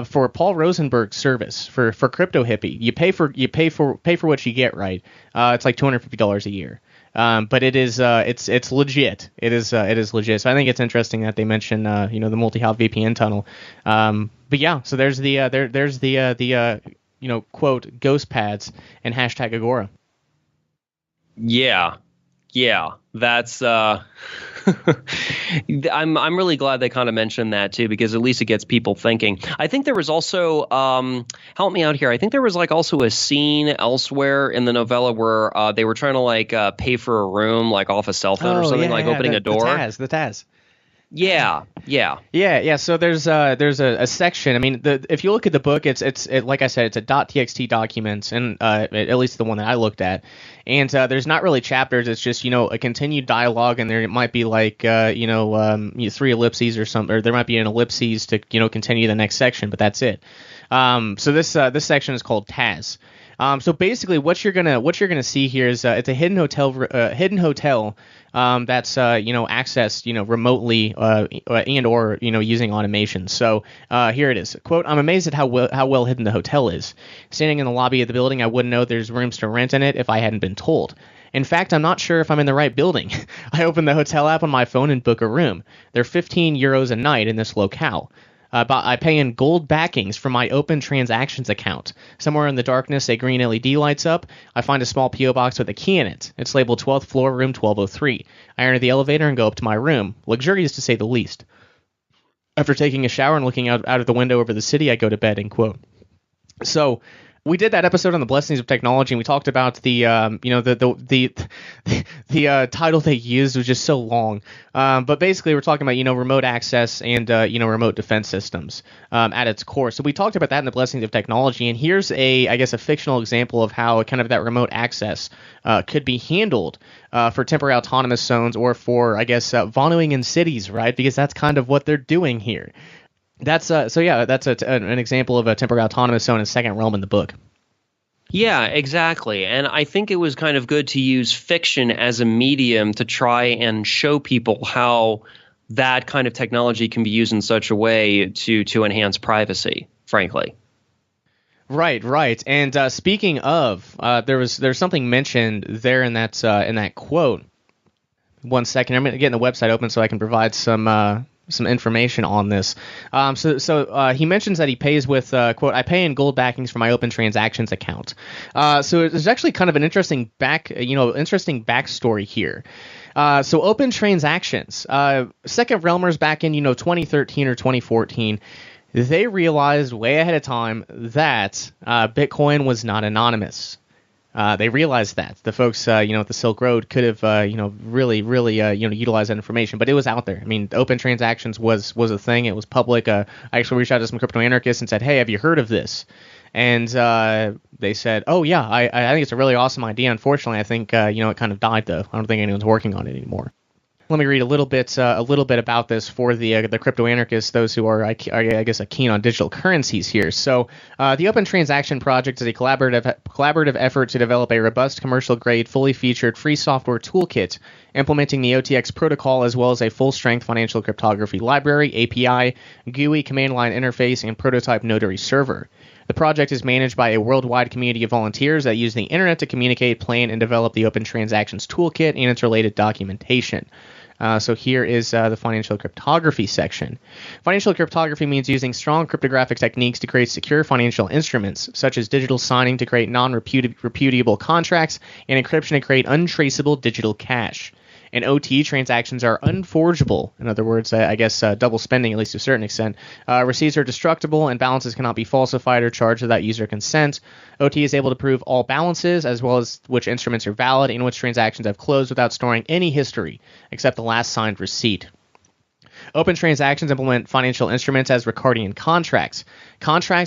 for Paul Rosenberg's service for Crypto Hippie. You pay for what you get, right? It's like $250 a year. But it is it's legit. It is legit. So I think it's interesting that they mention the multi-hop VPN tunnel. But yeah, so there's the quote ghost pads and hashtag Agora. Yeah, that's I'm really glad they kind of mentioned that too, because at least it gets people thinking. I think there was also help me out here. I think there was also a scene elsewhere in the novella where they were trying to pay for a room off a cell phone or something, opening a door. The Taz. Yeah. So there's a section. I mean, if you look at the book, it's like I said, it's a .txt document, and at least the one that I looked at. And there's not really chapters. It's just a continued dialogue, and there might be 3 ellipses or something, or there might be an ellipses to continue the next section, but that's it. So this section is called Taz. So basically, what you're gonna see here is it's a hidden hotel that's accessed remotely and or using automation. So here it is. Quote: "I'm amazed at how well hidden the hotel is. Standing in the lobby of the building, I wouldn't know there's rooms to rent in it if I hadn't been told. In fact, I'm not sure if I'm in the right building. I open the hotel app on my phone and book a room. They're €15 a night in this locale. I pay in gold backings from my open transactions account. Somewhere in the darkness, a green LED lights up. I find a small P.O. box with a key in it. It's labeled 12th floor, room 1203. I enter the elevator and go up to my room. Luxurious to say the least. After taking a shower and looking out of the window over the city, I go to bed," end quote. So we did that episode on the blessings of technology, and we talked about the title they used was just so long. But basically, we're talking about remote access and remote defense systems at its core. So we talked about that in the blessings of technology, and here's a fictional example of how kind of that remote access could be handled for temporary autonomous zones, or for Vonuing in cities, right? Because that's kind of what they're doing here. That's an example of a temporary autonomous zone in Second Realm in the book. Yeah, exactly. And I think it was kind of good to use fiction as a medium to try and show people how that kind of technology can be used in such a way to enhance privacy, frankly. Right. And speaking of, there's something mentioned there in that quote. 1 second, I'm getting the website open so I can provide some information on this. So he mentions that he pays with quote, "I pay in gold backings for my open transactions account." So there's actually kind of an interesting backstory here. So open transactions, Second Realmers back in 2013 or 2014. They realized way ahead of time that Bitcoin was not anonymous. They realized that the folks, at the Silk Road could have, really, utilized that information, but it was out there. I mean, open transactions was a thing. It was public. I actually reached out to some crypto anarchists and said, "Hey, have you heard of this?" And they said, "Oh yeah, I think it's a really awesome idea. Unfortunately, I think it kind of died though. I don't think anyone's working on it anymore." Let me read a little bit about this for the crypto anarchists, those who are, I guess, keen on digital currencies here. So, the Open Transaction Project is a collaborative effort to develop a robust, commercial-grade, fully featured, free software toolkit implementing the OTX protocol, as well as a full-strength financial cryptography library, API, GUI, command line interface, and prototype notary server. The project is managed by a worldwide community of volunteers that use the internet to communicate, plan, and develop the Open Transactions Toolkit and its related documentation. So here is the financial cryptography section. Financial cryptography means using strong cryptographic techniques to create secure financial instruments, such as digital signing to create non-repudiable contracts and encryption to create untraceable digital cash. And OT transactions are unforgeable. In other words, double spending, at least to a certain extent. Receipts are destructible, and balances cannot be falsified or charged without user consent. OT is able to prove all balances, as well as which instruments are valid and which transactions have closed without storing any history, except the last signed receipt. Open transactions implement financial instruments as Ricardian contracts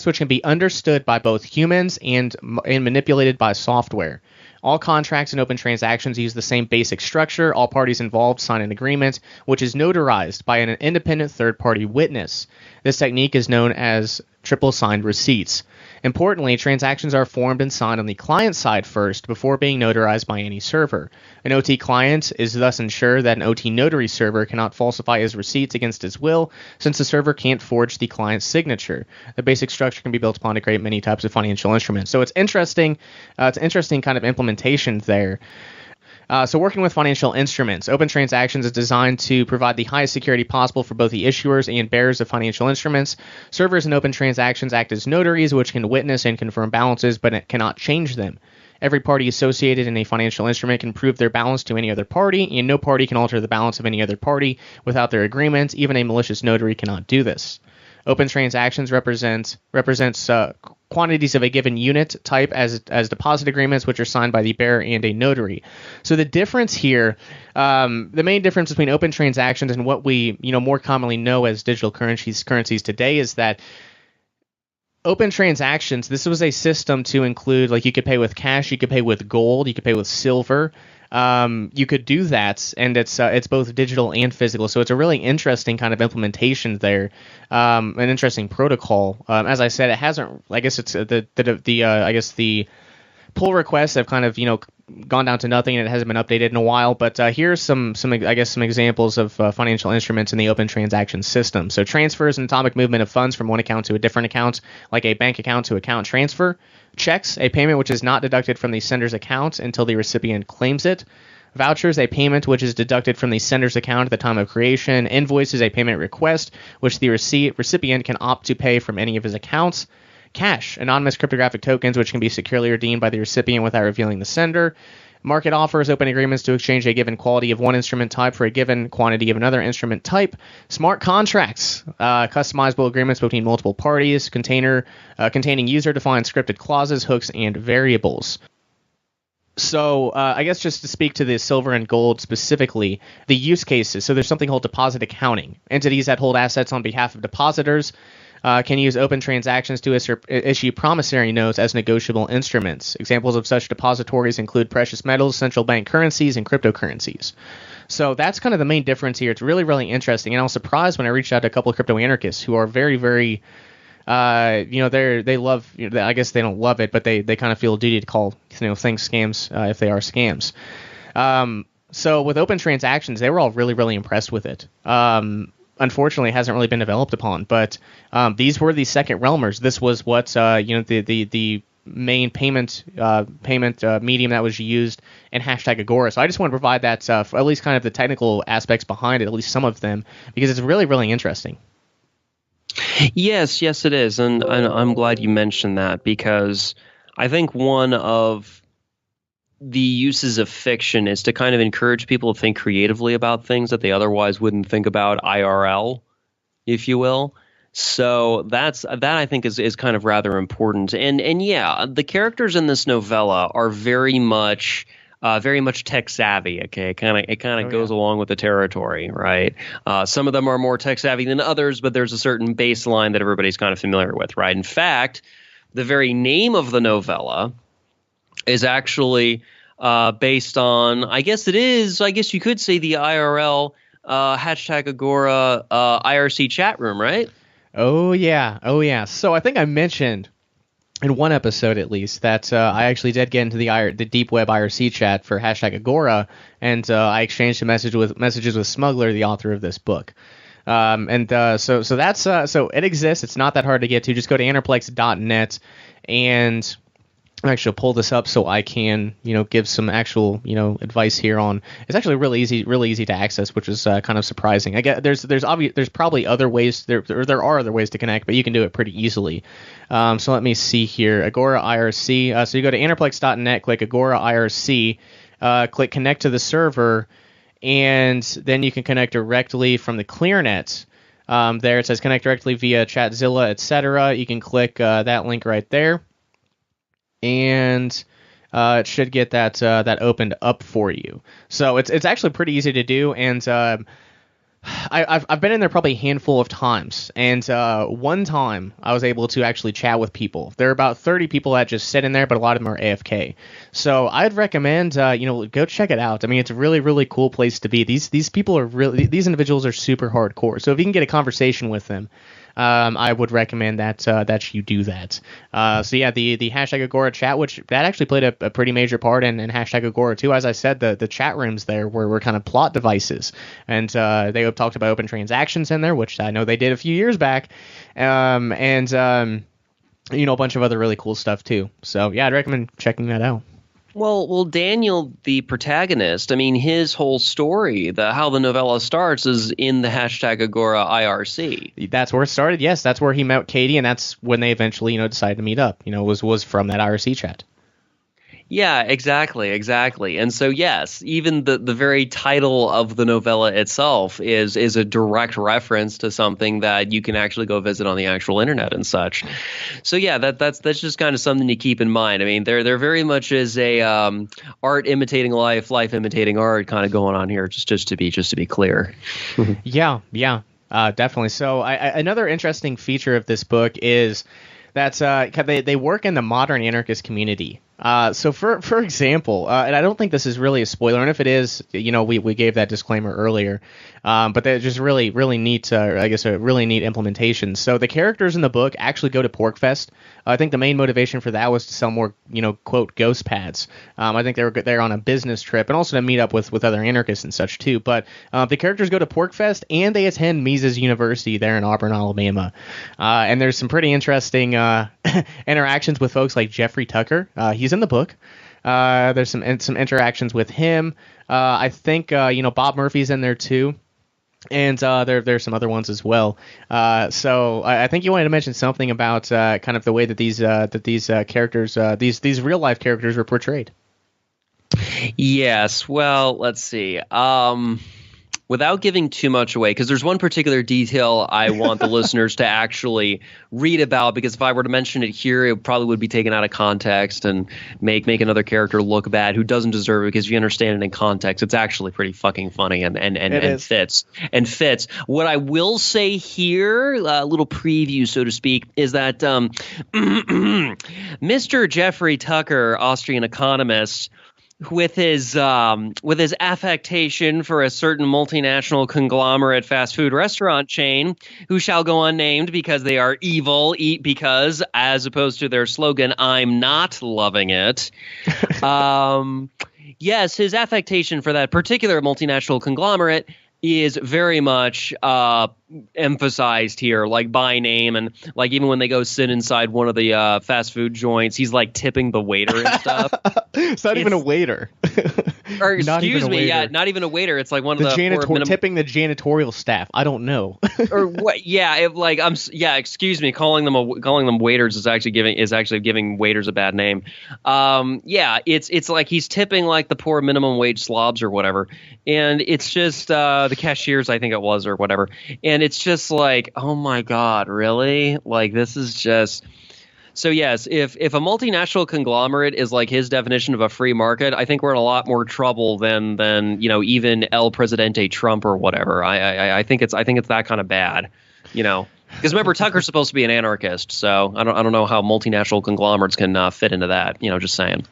which can be understood by both humans and manipulated by software. All contracts and open transactions use the same basic structure. All parties involved sign an agreement, which is notarized by an independent third-party witness. This technique is known as triple signed receipts. Importantly, transactions are formed and signed on the client side first before being notarized by any server. An OT client is thus ensured that an OT notary server cannot falsify his receipts against his will, since the server can't forge the client's signature. The basic structure can be built upon to create many types of financial instruments. So it's interesting. It's an interesting kind of implementation there. So working with financial instruments, Open Transactions is designed to provide the highest security possible for both the issuers and bearers of financial instruments. Servers in Open Transactions act as notaries, which can witness and confirm balances, but it cannot change them. Every party associated in a financial instrument can prove their balance to any other party, and no party can alter the balance of any other party without their agreement. Even a malicious notary cannot do this. Open Transactions represents quantities of a given unit type as deposit agreements, which are signed by the bearer and a notary. So the difference here, the main difference between Open Transactions and what we more commonly know as digital currencies today is that Open Transactions, this was a system to include, like, you could pay with cash, you could pay with gold, you could pay with silver. You could do that, and it's both digital and physical. So it's a really interesting kind of implementation there, an interesting protocol. As I said, it hasn't. I guess it's the pull requests have kind of gone down to nothing, and it hasn't been updated in a while. But here's some examples of financial instruments in the Open Transaction system. So transfers and atomic movement of funds from one account to a different account, like a bank account to account transfer. Checks, a payment which is not deducted from the sender's account until the recipient claims it. Vouchers, a payment which is deducted from the sender's account at the time of creation. Invoices, a payment request which the recipient can opt to pay from any of his accounts. Cash, anonymous cryptographic tokens which can be securely redeemed by the recipient without revealing the sender. Market offers, open agreements to exchange a given quality of one instrument type for a given quantity of another instrument type. Smart contracts, customizable agreements between multiple parties, containing user-defined scripted clauses, hooks, and variables. So I guess just to speak to the silver and gold specifically, the use cases. So there's something called deposit accounting. Entities that hold assets on behalf of depositors can use Open Transactions to issue promissory notes as negotiable instruments. Examples of such depositories include precious metals, central bank currencies, and cryptocurrencies. So that's kind of the main difference here. It's really, really interesting. And I was surprised when I reached out to a couple of crypto anarchists who are very, very, they love, I guess they don't love it, but they kind of feel a duty to call, things scams if they are scams. So with Open Transactions, they were all really, really impressed with it. Unfortunately, it hasn't really been developed upon, but these were the second realmers. This was what the main payment medium that was used in #Agora. So I just want to provide that for at least kind of the technical aspects behind it, at least some of them, because it's really, really interesting. Yes, it is, and I'm glad you mentioned that, because I think one of the uses of fiction is to kind of encourage people to think creatively about things that they otherwise wouldn't think about IRL, if you will. So that I think is kind of rather important. And yeah, the characters in this novella are very much tech savvy. Okay, it kind of goes along with the territory, right? Some of them are more tech savvy than others, but there's a certain baseline that everybody's kind of familiar with, right? In fact, the very name of the novella is actually based on, I guess you could say, the IRL hashtag Agora IRC chat room, right? Oh yeah. So I think I mentioned in one episode at least that I actually did get into the deep web IRC chat for hashtag Agora, and I exchanged messages with Smuggler, the author of this book. So it exists. It's not that hard to get to. Just go to anarplex.net and actually pull this up so I can, give some actual, advice here on. It's actually really easy to access, which is kind of surprising. I guess there's probably other ways there are other ways to connect, but you can do it pretty easily. So let me see here. Agora IRC. So you go to anarplex.net, click Agora IRC, click connect to the server, and then you can connect directly from the ClearNet. There it says connect directly via Chatzilla, etc. You can click that link right there, and it should get that opened up for you. So it's actually pretty easy to do, and I've been in there probably a handful of times, and one time I was able to actually chat with people. There are about 30 people that just sit in there, but a lot of them are AFK. So I'd recommend go check it out. I mean, it's a really, really cool place to be. These people are these individuals are super hardcore. So if you can get a conversation with them, I would recommend that you do that. So yeah, the hashtag Agora chat, which that actually played a pretty major part in hashtag Agora too. As I said, the chat rooms there were kind of plot devices, and they talked about open transactions in there, which I know they did a few years back, and a bunch of other really cool stuff too. So yeah, I'd recommend checking that out. Well, Daniel, the protagonist, I mean, his whole story, how the novella starts, is in the hashtag Agora IRC. That's where it started. Yes, that's where he met Katie, and that's when they eventually, decided to meet up. Was from that IRC chat. Yeah, exactly. And so, yes, even the very title of the novella itself is a direct reference to something that you can actually go visit on the actual internet and such. So yeah, that's just kind of something to keep in mind. I mean, there very much is a art imitating life imitating art kind of going on here. Just to be clear. Yeah, definitely. So another interesting feature of this book is that they work in the modern anarchist community. So for example, and I don't think this is really a spoiler, and if it is, we gave that disclaimer earlier, but they're just really neat, a really neat implementation. So the characters in the book actually go to PorkFest. I think the main motivation for that was to sell more, quote, ghost pads. I think they were there on a business trip, and also to meet up with other anarchists and such too. But the characters go to PorkFest, and they attend Mises University there in Auburn, Alabama. And there's some pretty interesting interactions with folks like Jeffrey Tucker. He's in the book. There's some interactions with him. I think Bob Murphy's in there too, and there's some other ones as well. So I think you wanted to mention something about kind of the way that these characters, these real life characters, were portrayed. Yes. Well, let's see. Without giving too much away, because there's one particular detail I want the listeners to actually read about, because if I were to mention it here, it probably would be taken out of context and make another character look bad who doesn't deserve it, because if you understand it in context, it's actually pretty fucking funny and fits. What I will say here, a little preview, so to speak, is that Mr. Jeffrey Tucker, Austrian economist, with his affectation for a certain multinational conglomerate fast food restaurant chain, who shall go unnamed because they are evil, eat because, as opposed to their slogan, I'm not loving it. Yes, his affectation for that particular multinational conglomerate is very much emphasized here, like by name, and like even when they go sit inside one of the fast food joints, he's like tipping the waiter and stuff. It's not even a waiter. Or Not even excuse a me, yeah, waiter. not even a waiter. It's like one of The the janitor tipping the janitorial staff. I don't know. or what? Yeah, excuse me. Calling them waiters is actually giving waiters a bad name. Yeah, it's like he's tipping like the poor minimum wage slobs or whatever, and it's just the cashiers, I think it was, or whatever, and it's just like, oh my god, really? Like this is just. So yes, if a multinational conglomerate is like his definition of a free market, I think we're in a lot more trouble than even El Presidente Trump or whatever. I think it's that kind of bad, because remember Tucker's supposed to be an anarchist, so I don't know how multinational conglomerates can fit into that. Just saying.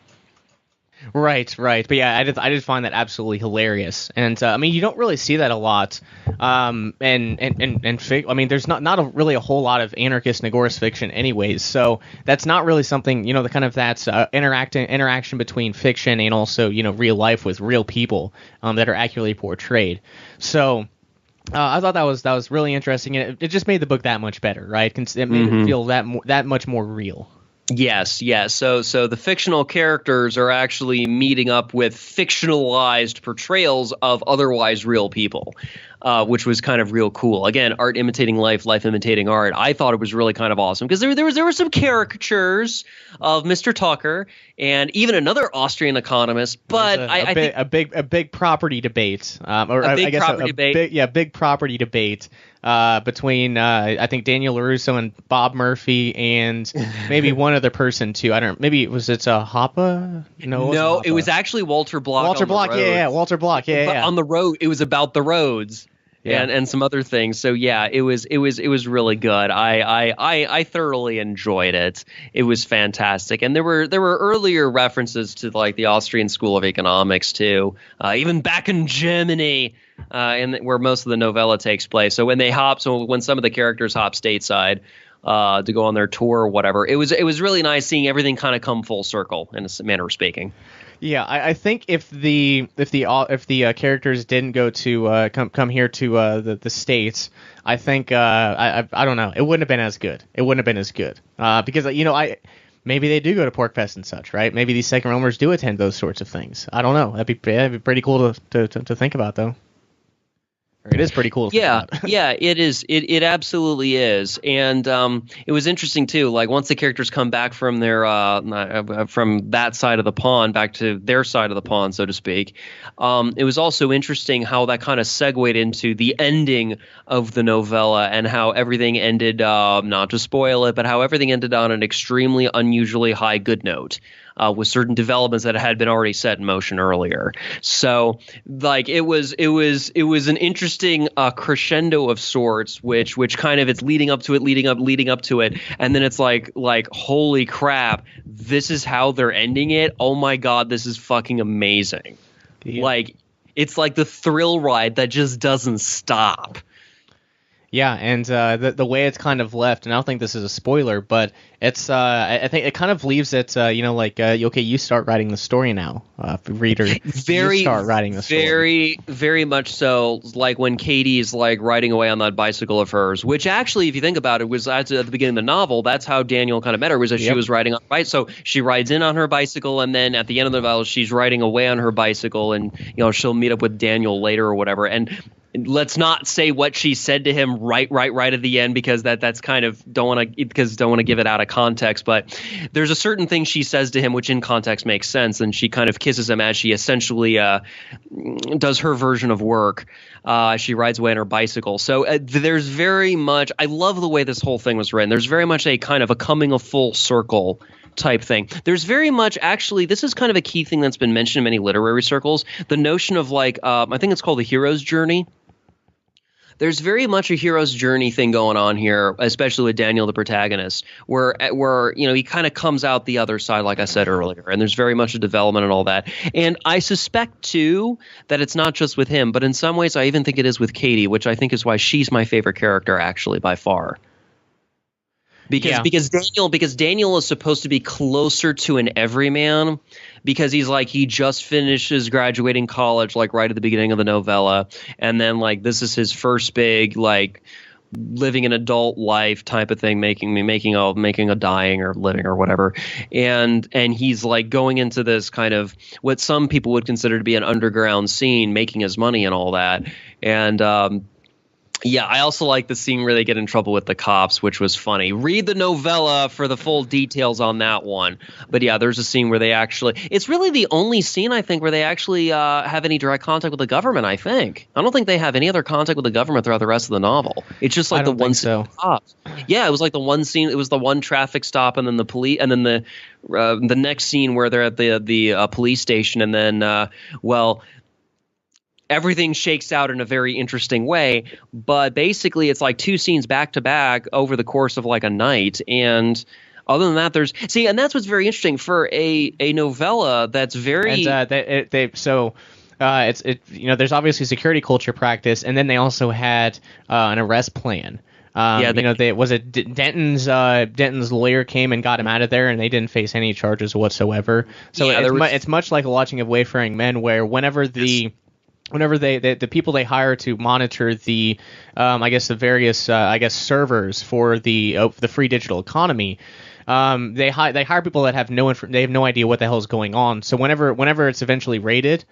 Right. But yeah, I did find that absolutely hilarious, and I mean, you don't really see that a lot. And there's not really a whole lot of anarchist Nagorist fiction, anyways. So that's not really something, the kind of that's interaction between fiction and also real life with real people that are accurately portrayed. So. I thought that was really interesting, and it just made the book that much better, right? It made it feel that much more real. Yes. So the fictional characters are actually meeting up with fictionalized portrayals of otherwise real people, which was kind of real cool. Again, art imitating life, life imitating art. I thought it was really kind of awesome because there were some caricatures of Mr. Tucker and even another Austrian economist. But I think a big property debate, big property debate. Between I think Daniel LaRusso and Bob Murphy and maybe one other person too. I don't know. Maybe it was Hoppe? No, it was actually Walter Block. Walter Block, Walter Block, But on the road, it was about the roads. Yeah. And some other things. So yeah, it was really good. I thoroughly enjoyed it. It was fantastic. And there were earlier references to like the Austrian School of Economics too. Even back in Germany, where most of the novella takes place. So when some of the characters hop stateside to go on their tour or whatever, it was really nice seeing everything kind of come full circle in a manner of speaking. Yeah, I think if the characters didn't go to come here to the States, I think I don't know, it wouldn't have been as good. Because maybe they do go to Pork Fest and such, right? Maybe these second realmers do attend those sorts of things. I don't know. That'd be pretty cool to think about, though. Or it is pretty cool. Yeah, it is. It absolutely is, and it was interesting too. Like once the characters come back from their from that side of the pond back to their side of the pond, so to speak, it was also interesting how that kind of segued into the ending of the novella and how everything ended. Not to spoil it, but how everything ended on an extremely unusually high good note. With certain developments that had been already set in motion earlier. So like it was an interesting crescendo of sorts, which kind of it's leading up to it. And then it's like holy crap, this is how they're ending it. Oh my God, this is fucking amazing. Yeah. Like it's like the thrill ride that just doesn't stop. Yeah, and the way it's kind of left, and I don't think this is a spoiler, but it's I think it kind of leaves it, okay, you start writing the story now, reader. You start writing the story. Very much so. Like when Katie's like riding away on that bicycle of hers, which actually, if you think about it, was at the beginning of the novel. That's how Daniel kind of met her. Was that she was riding on a bike. So she rides in on her bicycle, and then at the end of the novel, she's riding away on her bicycle, and she'll meet up with Daniel later or whatever. And let's not say what she said to him right at the end because that's kind of don't want to give it out of context. But there's a certain thing she says to him which in context makes sense, and she kind of kisses him as she essentially does her version of work. She rides away on her bicycle. So there's very much. I love the way this whole thing was written. There's very much a kind of a coming of full circle type thing. There's very much, actually, this is kind of a key thing that's been mentioned in many literary circles. The notion of I think it's called the hero's journey. There's very much a hero's journey thing going on here, especially with Daniel, the protagonist, where he kind of comes out the other side, like I said earlier, and there's very much a development and all that. And I suspect, too, that it's not just with him, but in some ways I even think it is with Katie, which I think is why she's my favorite character, actually, by far. Because Daniel is supposed to be closer to an everyman because he just finishes graduating college right at the beginning of the novella, and then this is his first big living an adult life type of thing, making a dying or living or whatever, and he's like going into this kind of what some people would consider to be an underground scene, making his money and all that, and yeah, I also like the scene where they get in trouble with the cops, which was funny. Read the novella for the full details on that one. But yeah, there's a scene where they actually – it's really the only scene, I think, where they actually have any direct contact with the government, I think. I don't think they have any other contact with the government throughout the rest of the novel. It's just like the one scene with the cops. Yeah, it was like the one scene – it was the one traffic stop and then the police – and then the next scene where they're at the police station and then, everything shakes out in a very interesting way, but basically it's like two scenes back to back over the course of like a night. And other than that, and that's what's very interesting for a novella that's very. And there's obviously security culture practice, and then they also had an arrest plan. Denton's lawyer came and got him out of there, and they didn't face any charges whatsoever. So it's much like a Watching of Wayfaring Men, where whenever the people they hire to monitor the various servers for the free digital economy, they hire people that have no idea what the hell is going on. So whenever it's eventually raided,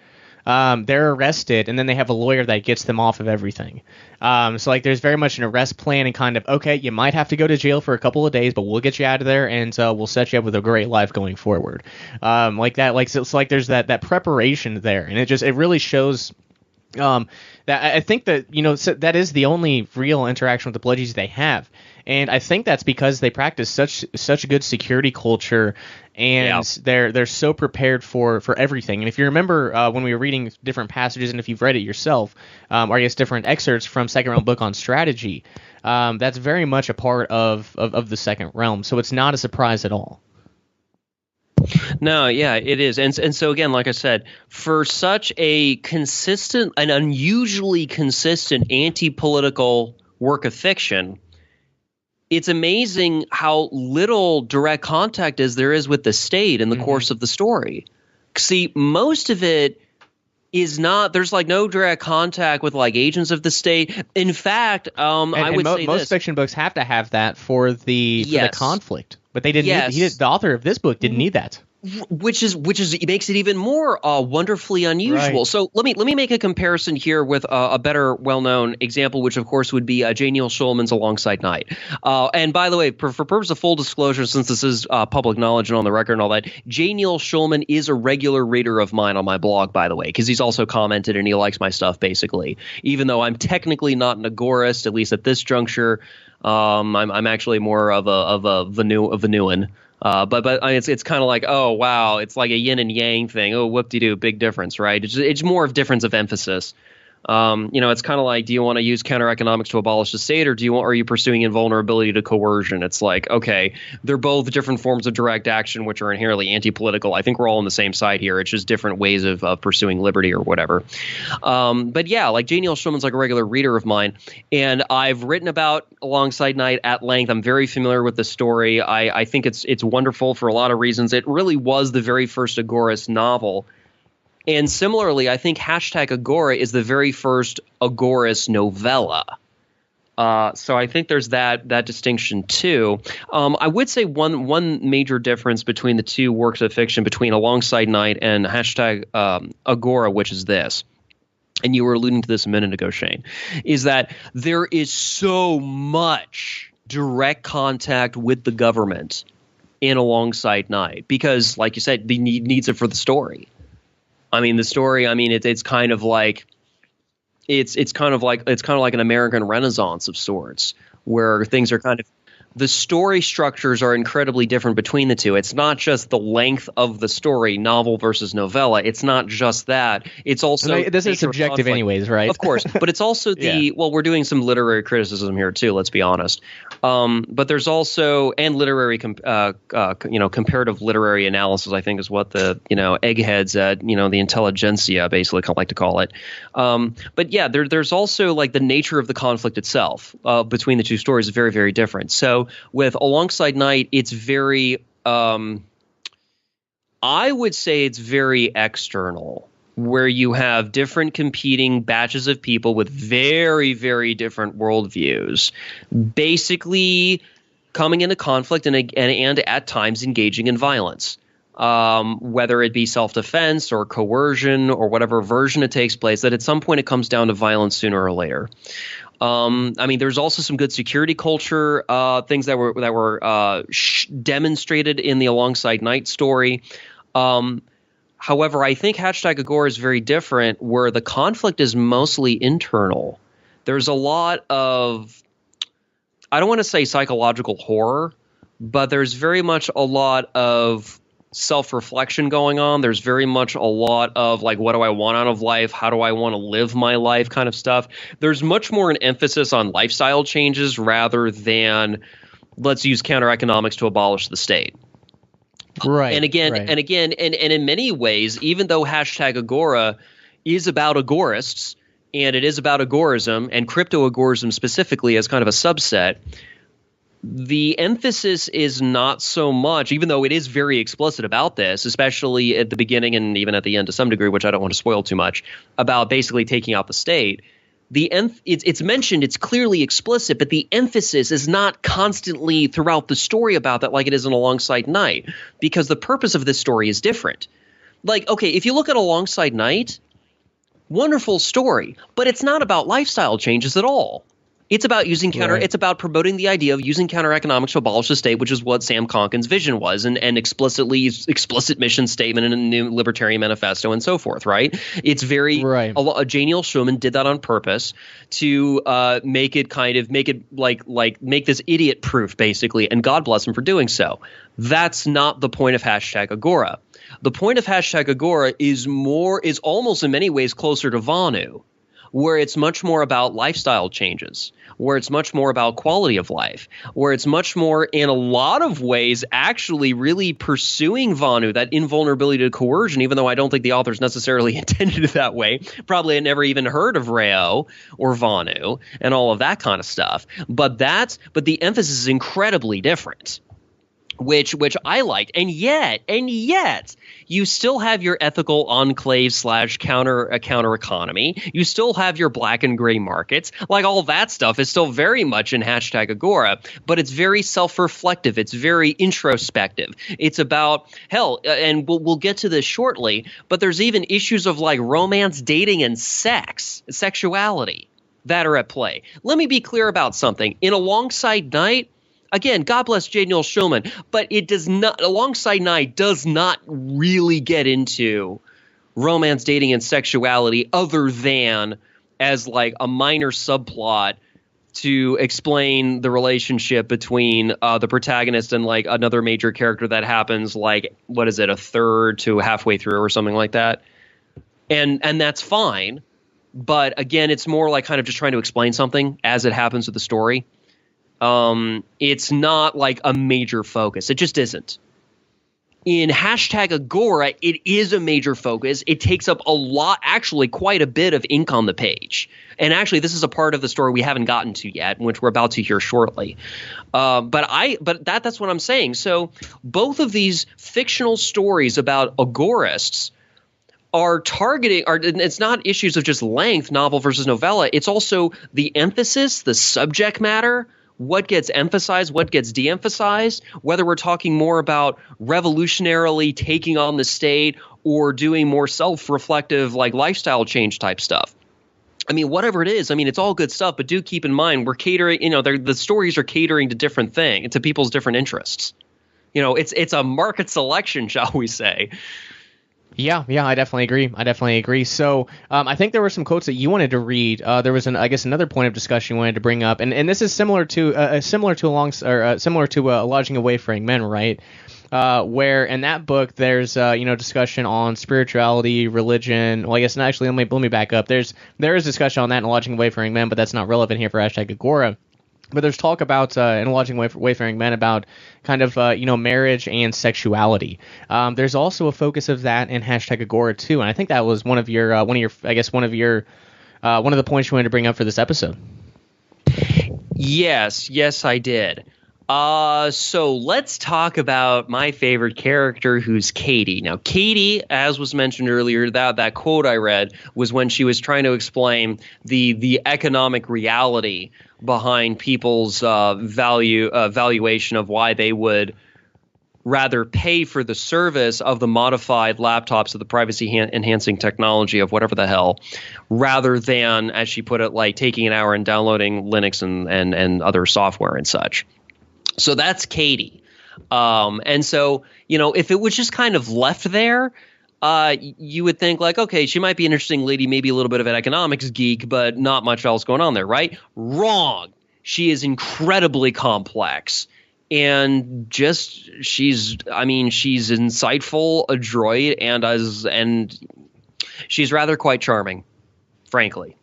they're arrested, and then they have a lawyer that gets them off of everything. So like there's very much an arrest plan and kind of, okay, you might have to go to jail for a couple of days, but we'll get you out of there, and we'll set you up with a great life going forward. Like that, like so it's like there's that preparation there, and it really shows. That I think that that is the only real interaction with the Bludgies they have, and I think that's because they practice such good security culture, and they're so prepared for everything. And if you remember when we were reading different passages, and if you've read it yourself, or I guess different excerpts from Second Realm book on strategy, that's very much a part of the Second Realm. So it's not a surprise at all. No, yeah, it is. And so, again, like I said, for such a consistent, an unusually consistent anti-political work of fiction, it's amazing how little direct contact there is with the state in the course of the story. See, most of it is not – there's like no direct contact with like agents of the state. In fact, I would say most fiction books have to have that for the conflict. But they didn't need, the author of this book didn't need that. Which it makes it even more wonderfully unusual. Right. So let me make a comparison here with a better well-known example, which of course would be J. Neil Schulman's Alongside Night. And by the way, for purpose of full disclosure, since this is public knowledge and on the record and all that, J. Neil Schulman is a regular reader of mine on my blog, by the way, because he's also commented and he likes my stuff basically. Even though I'm technically not an agorist, at least at this juncture, I'm actually more of a Vonuan. But it's kind of like, oh wow, it's like a yin and yang thing. Oh, whoop-de-doo, big difference, right? It's more of difference of emphasis. It's kind of like, do you want to use counter economics to abolish the state, or are you pursuing invulnerability to coercion? It's like, okay, they're both different forms of direct action, which are inherently anti-political. I think we're all on the same side here. It's just different ways of pursuing liberty or whatever. But yeah, like J. Neil Schulman's like a regular reader of mine, and I've written about Alongside Night at length. I'm very familiar with the story. I think it's wonderful for a lot of reasons. It really was the very first Agorist novel. And similarly, I think #Agora is the very first Agorist novella. So I think there's that distinction too. I would say one major difference between the two works of fiction, between Alongside Night and #Agora, which is this, and you were alluding to this a minute ago, Shane, is that there is so much direct contact with the government in Alongside Night because, like you said, the needs it for the story. I mean, the story. I mean, it's kind of like it's kind of like an American Renaissance of sorts, where things are kind of. The story structures are incredibly different between the two. It's not just the length of the story, novel versus novella. It's not just that. It's also this is subjective, anyways, right? Of course, but it's also we're doing some literary criticism here too. Let's be honest. But there's also literary comparative literary analysis. I think is what the eggheads at the intelligentsia basically like to call it. But yeah, there's also like the nature of the conflict itself between the two stories is very, very different. So with Alongside Night, it's very I would say it's very external. where you have different competing batches of people with very, very different worldviews, basically coming into conflict and at times engaging in violence, whether it be self-defense or coercion or whatever version it takes place, that at some point it comes down to violence sooner or later. I mean, there's also some good security culture things that were demonstrated in the Alongside Night story. However, I think #Agora is very different, where the conflict is mostly internal. There's a lot of, I don't want to say psychological horror, but there's very much a lot of self-reflection going on. There's very much a lot of like, what do I want out of life? How do I want to live my life kind of stuff. There's much more an emphasis on lifestyle changes rather than let's use counter economics to abolish the state. Right. And again, right. and in many ways, even though #Agora is about agorists and it is about agorism and crypto agorism specifically as kind of a subset, the emphasis is not so much, even though it is very explicit about this, especially at the beginning and even at the end to some degree, which I don't want to spoil too much, about basically taking out the state. It's mentioned, it's clearly explicit, but the emphasis is not constantly throughout the story about that like it is in Alongside Night, because the purpose of this story is different. Like, okay, if you look at Alongside Night, wonderful story, but it's not about lifestyle changes at all. It's about using it's about promoting the idea of using counter economics to abolish the state, which is what Sam Konkin's vision was, and explicit mission statement in a new libertarian manifesto and so forth, right? It's very Janiel Schulman did that on purpose to make this idiot proof basically, and God bless him for doing so. That's not the point of #Agora. The point of #Agora is almost in many ways closer to Vonu, where it's much more about lifestyle changes, where it's much more about quality of life, where it's much more, in a lot of ways, actually really pursuing Vonu, that invulnerability to coercion, even though I don't think the authors necessarily intended it that way. Probably had never even heard of Reo or Vonu and all of that kind of stuff. But the emphasis is incredibly different, which I liked. And yet, you still have your ethical enclave / counter economy. You still have your black and gray markets. Like, all that stuff is still very much in #Agora, but it's very self-reflective. It's very introspective. It's about, hell, and we'll get to this shortly, but there's even issues of like romance, dating, and sexuality that are at play. Let me be clear about something. In Alongside Night, again, God bless Janiel Schulman, but it does not. Alongside Night does not really get into romance, dating, and sexuality, other than as like a minor subplot to explain the relationship between the protagonist and like another major character that happens like, what is it, a third to halfway through or something like that, and that's fine. But again, it's more like kind of just trying to explain something as it happens with the story. It's not like a major focus. It just isn't. In #Agora, it is a major focus. It takes up a lot, actually quite a bit of ink on the page. And actually, this is a part of the story we haven't gotten to yet, which we're about to hear shortly. But that's what I'm saying. So both of these fictional stories about agorists are targeting, it's not issues of just length, novel versus novella. It's also the emphasis, the subject matter, what gets emphasized, what gets de-emphasized, whether we're talking more about revolutionarily taking on the state or doing more self-reflective like lifestyle change type stuff. I mean, whatever it is, I mean, it's all good stuff, but do keep in mind we're catering, the stories are catering to different things, to people's different interests. It's a market selection, shall we say. Yeah, I definitely agree. So I think there were some quotes that you wanted to read. There was another point of discussion you wanted to bring up, and this is similar to Lodging Away Wayfaring Men, right? Where in that book there's discussion on spirituality, religion. Well, I guess actually let me back up. There is discussion on that in Lodging Away Wayfaring Men, but that's not relevant here for #Agora. But there's talk about in Lodging Wayfaring Men about kind of marriage and sexuality. There's also a focus of that in #Agora too, and I think that was one of the points you wanted to bring up for this episode. Yes, I did. So let's talk about my favorite character, who's Katie. Now, Katie, as was mentioned earlier, that quote I read was when she was trying to explain the economic reality behind people's valuation of why they would rather pay for the service of the modified laptops of the privacy enhancing technology of whatever the hell, rather than, as she put it, like taking an hour and downloading Linux and other software and such. So that's Katie. And so, if it was just kind of left there, you would think like, okay, she might be an interesting lady, maybe a little bit of an economics geek, but not much else going on there, right? Wrong. She is incredibly complex. And she's insightful, adroit, and she's rather quite charming, frankly.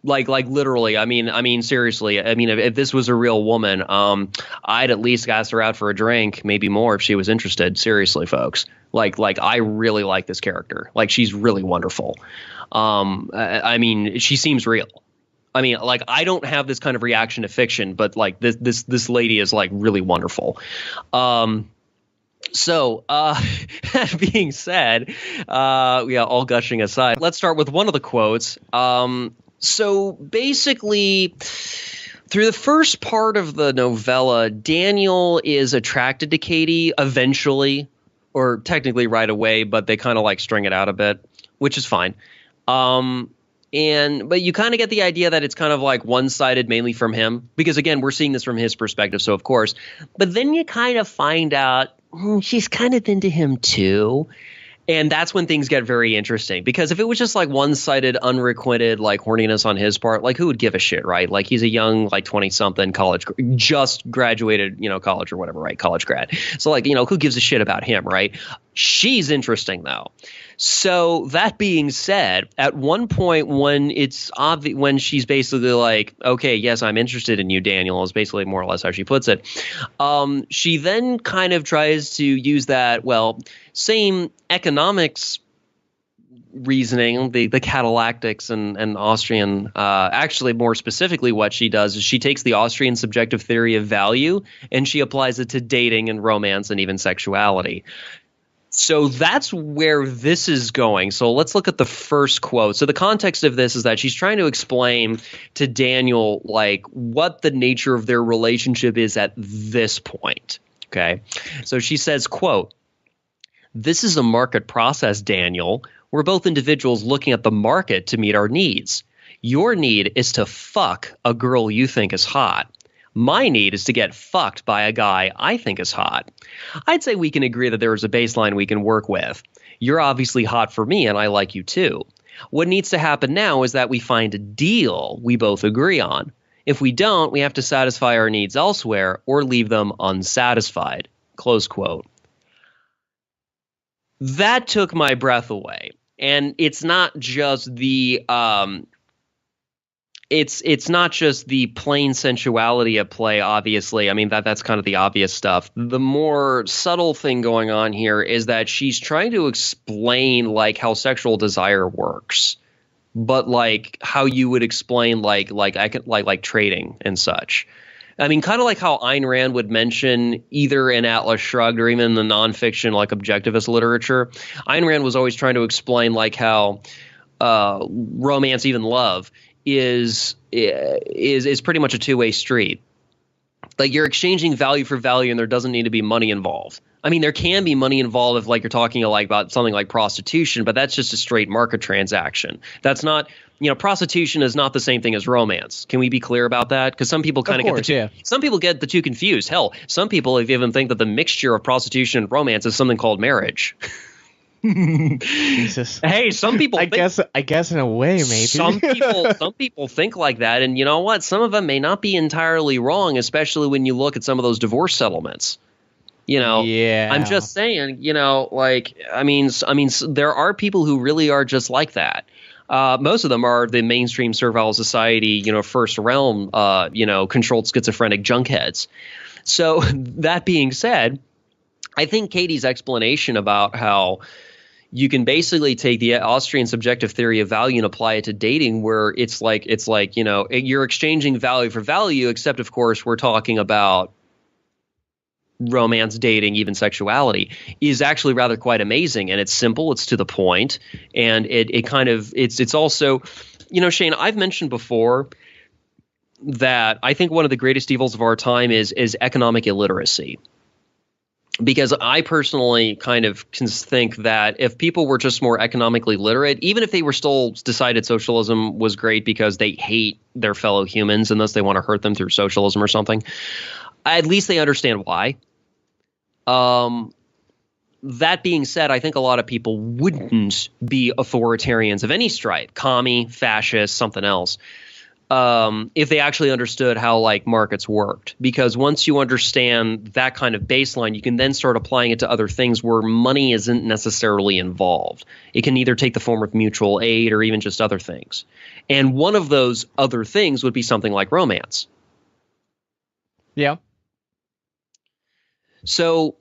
Like literally, I mean, seriously. I mean, if this was a real woman, I'd at least ask her out for a drink, maybe more if she was interested. Seriously, folks. Like I really like this character. Like, she's really wonderful. I mean, she seems real. I mean, like, I don't have this kind of reaction to fiction, but like this lady is like really wonderful. So that being said, all gushing aside, let's start with one of the quotes. So basically, through the first part of the novella, Daniel is attracted to Katie eventually, or technically right away, but they kind of like string it out a bit, which is fine. But you kind of get the idea that it's kind of like one-sided, mainly from him, because again, we're seeing this from his perspective, so of course. But then you kind of find out she's kind of into him too. And that's when things get very interesting, because if it was just like one-sided, unrequited, like horniness on his part, like who would give a shit, right? Like, he's a young, like 20-something just graduated, college or whatever, right? College grad. So like, who gives a shit about him, right? She's interesting though. So that being said, at one point when it's obvious, when she's basically like, okay, yes, I'm interested in you, Daniel, is basically more or less how she puts it. She then kind of tries to use that, same economics reasoning, the catalactics and Austrian, actually more specifically what she does is she takes the Austrian subjective theory of value and she applies it to dating and romance and even sexuality. So that's where this is going. So let's look at the first quote. So the context of this is that she's trying to explain to Daniel, like, what the nature of their relationship is at this point. Okay. So she says, quote, "This is a market process, Daniel. We're both individuals looking at the market to meet our needs. Your need is to fuck a girl you think is hot. My need is to get fucked by a guy I think is hot. I'd say we can agree that there is a baseline we can work with. You're obviously hot for me, and I like you too. What needs to happen now is that we find a deal we both agree on. If we don't, we have to satisfy our needs elsewhere or leave them unsatisfied." Close quote. That took my breath away. And it's not just the it's not just the plain sensuality at play, obviously. I mean, that's kind of the obvious stuff. The more subtle thing going on here is that she's trying to explain like how sexual desire works, but like how you would explain like trading and such. I mean, kind of like how Ayn Rand would mention either in Atlas Shrugged or even in the nonfiction like objectivist literature. Ayn Rand was always trying to explain like how romance, even love, is pretty much a two-way street. Like, you're exchanging value for value, and there doesn't need to be money involved. I mean, there can be money involved if, like, you're talking like about something like prostitution, but that's just a straight market transaction. That's not, prostitution is not the same thing as romance. Can we be clear about that? Because some people kind of get the two. Yeah. Some people get the two confused. Hell, some people even think that the mixture of prostitution and romance is something called marriage. Jesus. Hey, some people. I guess in a way, maybe. Some people think like that, and you know what? Some of them may not be entirely wrong, especially when you look at some of those divorce settlements. Yeah. I'm just saying, I mean, there are people who really are just like that. Most of them are the mainstream servile society, first realm, controlled schizophrenic junkheads. So that being said, I think Katie's explanation about how you can basically take the Austrian subjective theory of value and apply it to dating, where it's like you're exchanging value for value, except of course we're talking about romance, dating, even sexuality, is actually rather quite amazing. And it's simple, it's to the point, and it's also, Shane, I've mentioned before that I think one of the greatest evils of our time is economic illiteracy. Because I personally kind of can think that if people were just more economically literate, even if they were still decided socialism was great because they hate their fellow humans and thus they want to hurt them through socialism or something, at least they understand why. That being said, I think a lot of people wouldn't be authoritarians of any stripe, commie, fascist, something else, if they actually understood how markets worked. Because once you understand that kind of baseline, you can then start applying it to other things where money isn't necessarily involved. It can either take the form of mutual aid or even just other things. And one of those other things would be something like romance. Yeah. So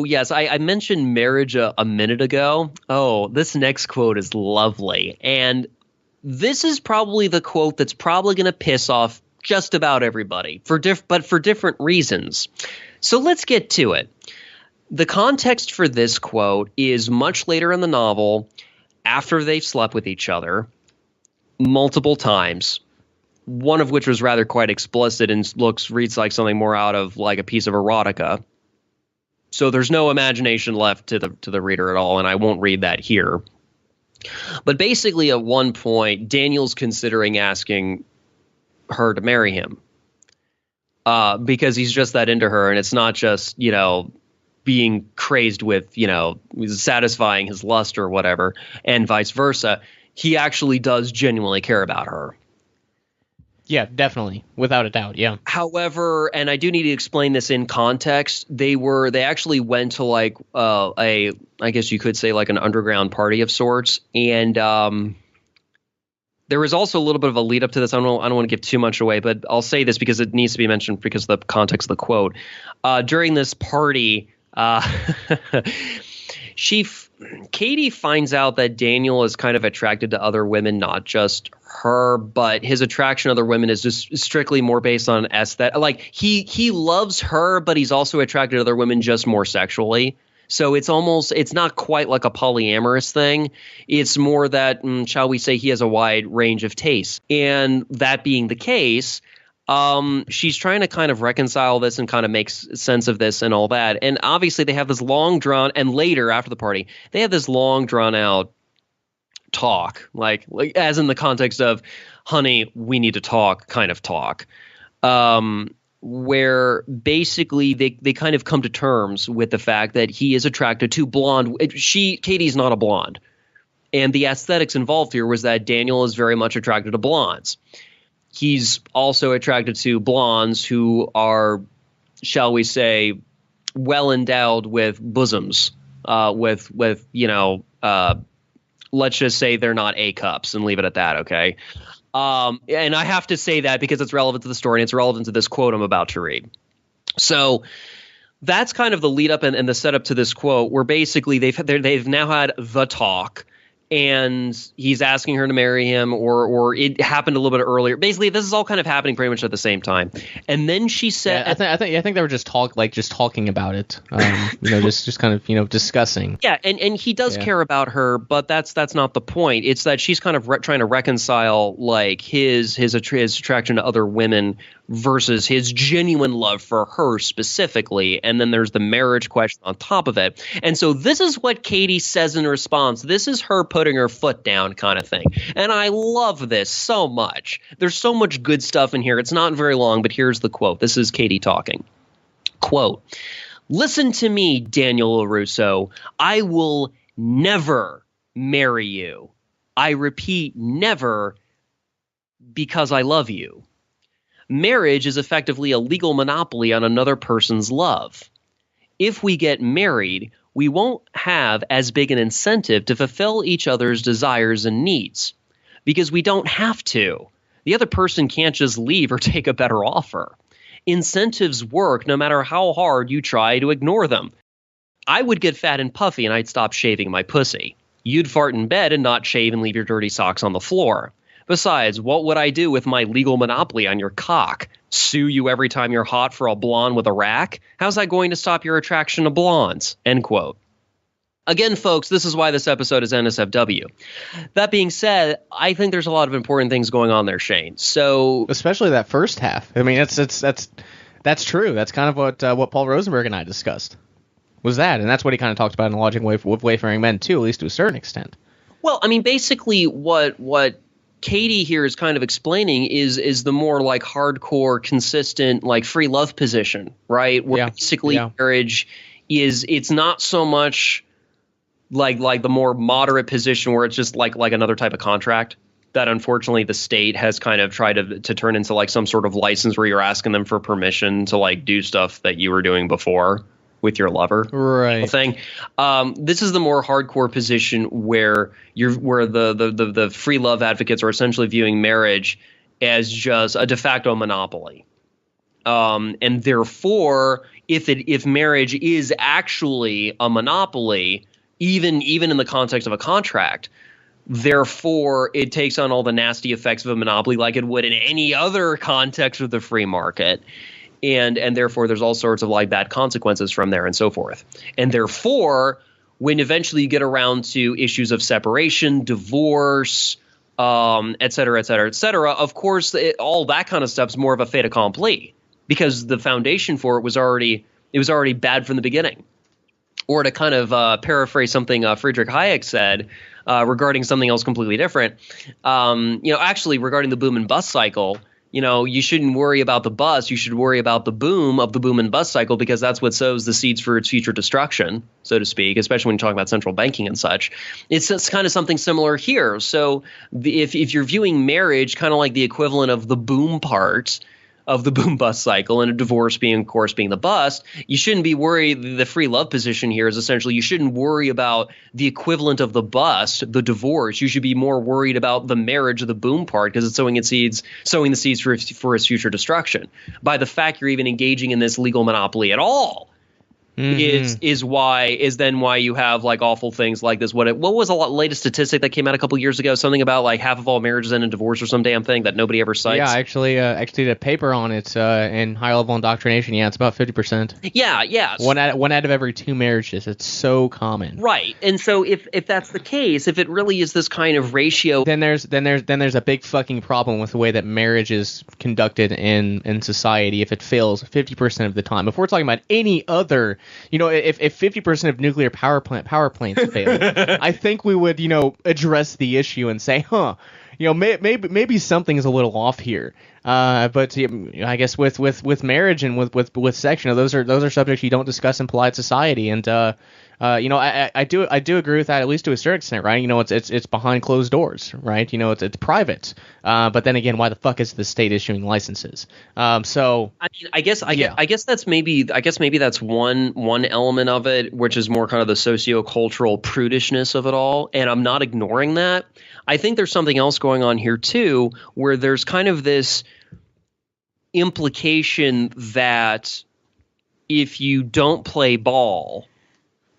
yes, I mentioned marriage a minute ago. Oh, this next quote is lovely. And this is probably the quote that's probably going to piss off just about everybody, but for different reasons. So let's get to it. The context for this quote is much later in the novel, after they've slept with each other multiple times, one of which was rather quite explicit and reads like something more out of like a piece of erotica. So there's no imagination left to the reader at all, and I won't read that here. But basically, at one point, Daniel's considering asking her to marry him because he's just that into her, and it's not just, being crazed with, satisfying his lust or whatever, and vice versa. He actually does genuinely care about her. Yeah, definitely. Without a doubt, yeah. However, and I do need to explain this in context, they actually went to I guess you could say like an underground party of sorts. And there was also a little bit of a lead up to this. I don't want to give too much away, but I'll say this because it needs to be mentioned because of the context of the quote. During this party, Katie finds out that Daniel is kind of attracted to other women, not just her, but his attraction to other women is just strictly more based on aesthetic. Like he loves her, but he's also attracted to other women just more sexually. So it's not quite like a polyamorous thing. It's more that, shall we say, he has a wide range of tastes. And that being the case, she's trying to kind of reconcile this and kind of make sense of this and all that. And obviously they have this long drawn, and later after the party, they have this long drawn out talk, like as in the context of, honey, we need to talk kind of talk, where basically they kind of come to terms with the fact that he is attracted to blonde. Katie's not a blonde. And the aesthetics involved here was that Daniel is very much attracted to blondes. He's also attracted to blondes who are, shall we say, well endowed with bosoms, let's just say they're not A cups and leave it at that. Okay. And I have to say that because it's relevant to the story and it's relevant to this quote I'm about to read. So that's kind of the lead up and the setup to this quote, where basically they've now had the talk. And he's asking her to marry him, or it happened a little bit earlier. Basically, this is all kind of happening pretty much at the same time. And then she said, I think they were just talking about it. Just kind of discussing. Yeah, and he does care about her, but that's not the point. It's that she's kind of trying to reconcile like his attraction to other women versus his genuine love for her specifically. And then there's the marriage question on top of it. And so this is what Katie says in response. This is her putting her foot down kind of thing. And I love this so much. There's so much good stuff in here. It's not very long, but here's the quote. This is Katie talking. Quote, "Listen to me, Daniel LaRusso. I will never marry you. I repeat, never, because I love you. Marriage is effectively a legal monopoly on another person's love. If we get married, we won't have as big an incentive to fulfill each other's desires and needs because we don't have to. The other person can't just leave or take a better offer. Incentives work no matter how hard you try to ignore them. I would get fat and puffy and I'd stop shaving my pussy. You'd fart in bed and not shave and leave your dirty socks on the floor. Besides, what would I do with my legal monopoly on your cock? sue you every time you're hot for a blonde with a rack? How's that going to stop your attraction to blondes? End quote. Again, folks, this is why this episode is NSFW. That being said, I think there's a lot of important things going on there, Shane. So, especially that first half. I mean, that's true. That's kind of what Paul Rosenberg and I discussed. Was that, and that's what he kind of talked about in Logic with Wayfaring Men too, at least to a certain extent. Well, I mean, basically, what Katie here is kind of explaining is the more like hardcore, consistent, like free love position, right? Where basically marriage it's not so much like the more moderate position where it's just like another type of contract that unfortunately the state has kind of tried to turn into like some sort of license where you're asking them for permission to like do stuff that you were doing before with your lover, right? Thing. This is the more hardcore position where the free love advocates are essentially viewing marriage as just a de facto monopoly, and therefore, if marriage is actually a monopoly, even in the context of a contract, therefore it takes on all the nasty effects of a monopoly like it would in any other context of the free market. And therefore there's all sorts of like bad consequences from there and so forth. And therefore, when eventually you get around to issues of separation, divorce, et cetera, et cetera, et cetera, of course, all that kind of stuff's more of a fait accompli because the foundation for it was already bad from the beginning. Or to kind of paraphrase something Friedrich Hayek said regarding something else completely different, actually regarding the boom and bust cycle, you shouldn't worry about the bust. You should worry about the boom of the boom and bust cycle because that's what sows the seeds for its future destruction, so to speak, especially when you're talking about central banking and such. It's kind of something similar here. So if you're viewing marriage kind of like the equivalent of the boom part of the boom bust cycle and a divorce being, of course, being the bust, you shouldn't be worried. The free love position here is essentially you shouldn't worry about the equivalent of the bust, the divorce. You should be more worried about the marriage of the boom part because it's sowing the seeds for its future destruction. By the fact you're even engaging in this legal monopoly at all. Is then why you have like awful things like this. What was the latest statistic that came out a couple years ago? Something about like half of all marriages end in divorce or some damn thing that nobody ever cites. Yeah, actually did a paper on it in high level indoctrination. Yeah, it's about 50%. Yeah. One out of every 2 marriages. It's so common. Right, and so if that's the case, if it really is this kind of ratio, then there's a big fucking problem with the way that marriage is conducted in society. If it fails 50% of the time, if we're talking about any other. If 50% of nuclear power plants fail, I think we would, address the issue and say, maybe something's a little off here. But I guess with marriage and with sex, those are subjects you don't discuss in polite society. And I do agree with that at least to a certain extent, right? It's behind closed doors, right? It's private. But then again, why the fuck is the state issuing licenses? So I guess that's maybe that's one element of it, which is more kind of the sociocultural prudishness of it all. And I'm not ignoring that. I think there's something else going on here too, where there's kind of this implication that if you don't play ball,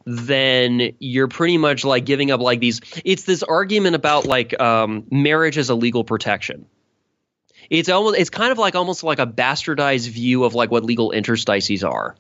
then you're pretty much like giving up like these. It's this argument about like marriage as a legal protection. It's kind of like almost like a bastardized view of like what legal interstices are.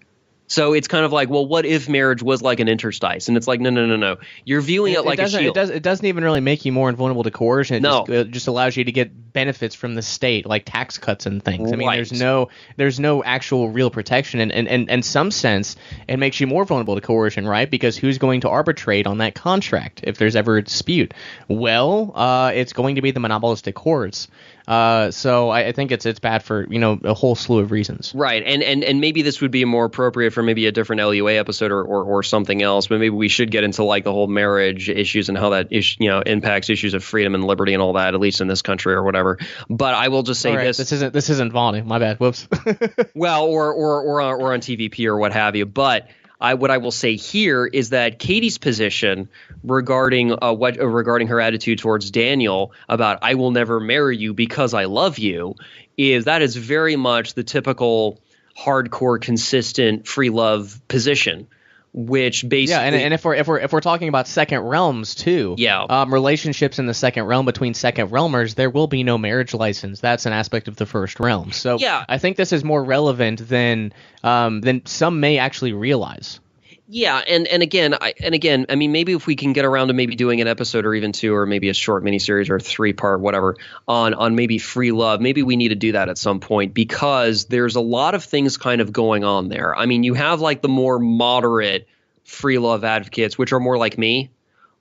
So it's kind of like, well, what if marriage was like an interstice? And it's like, no. You're viewing it like a shield. It doesn't even really make you more invulnerable to coercion. It just allows you to get benefits from the state, like tax cuts and things. I mean, there's no actual real protection. And in some sense, it makes you more vulnerable to coercion, right? Because who's going to arbitrate on that contract if there's ever a dispute? Well, it's going to be the monopolistic courts. So I think it's bad for a whole slew of reasons. Right, and maybe this would be more appropriate for maybe a different LUA episode or something else. But maybe we should get into like the whole marriage issues and how that impacts issues of freedom and liberty and all that, at least in this country or whatever. But I will just say this isn't Vonu. My bad. Whoops. Well, or on TVP or what have you, but. What I will say here is that Katie's position regarding her attitude towards Daniel about I will never marry you because I love you is very much the typical hardcore consistent free love position which basically and if we're talking about second realms too, relationships in the second realm between second realmers, there will be no marriage license. That's an aspect of the first realm. So I think this is more relevant than some may actually realize. Yeah, and again, I mean, maybe if we can get around to maybe doing an episode or even two, or maybe a short miniseries or a 3-part whatever on maybe free love, maybe we need to do that at some point, because there's a lot of things kind of going on there. I mean, you have like the more moderate free love advocates, which are more like me,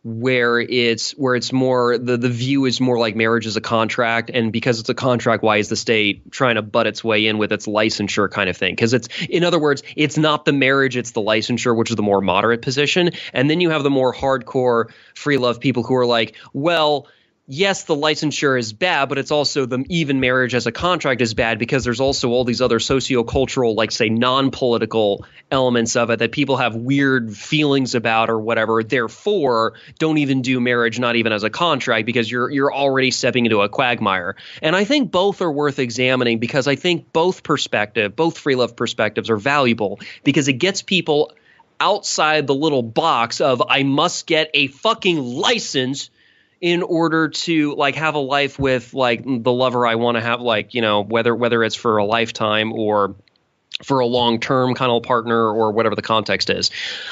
where it's more the view is more like marriage is a contract, and because it's a contract, why is the state trying to butt its way in with its licensure kind of thing? Because it's, in other words, it's not the marriage, it's the licensure, which is the more moderate position. And then you have the more hardcore free love people who are like, well, yes, the licensure is bad, but it's also the even marriage as a contract is bad because there's also all these other sociocultural, like say non-political elements of it that people have weird feelings about or whatever. Therefore, don't even do marriage, not even as a contract, because you're already stepping into a quagmire. And I think both are worth examining, because I think both free love perspectives are valuable, because it gets people outside the little box of I must get a fucking license in order to like have a life with like the lover I want to have, like, you know, whether it's for a lifetime or for a long-term kind of partner or whatever the context is.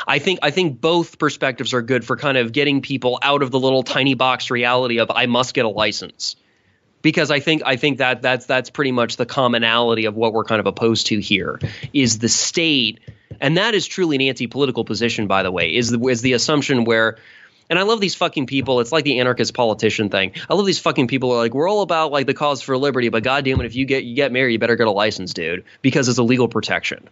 I think both perspectives are good for kind of getting people out of the little tiny box reality of I must get a license. Because I think that's pretty much the commonality of what we're kind of opposed to here is the state, and that is truly an anti-political position, by the way, is the assumption where. And I love these fucking people. It's like the anarchist politician thing. I love these fucking people who are like, we're all about like the cause for liberty, but goddamn it, if you get married, you better get a license, dude, because it's a legal protection.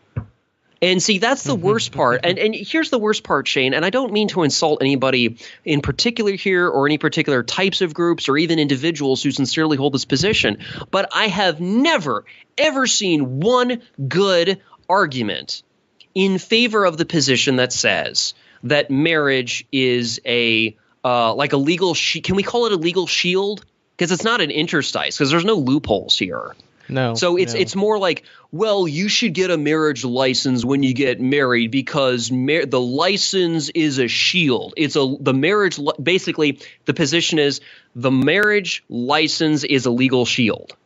And see, that's the worst part. And here's the worst part, Shane, and I don't mean to insult anybody in particular here or any particular types of groups or even individuals who sincerely hold this position, but I have never, ever seen one good argument in favor of the position that says that marriage is a like a legal can we call it a legal shield? Because it's not an interstice, because there's no loopholes here. No. So it's more like, well, you should get a marriage license when you get married because the license is a shield. The marriage basically the position is the marriage license is a legal shield.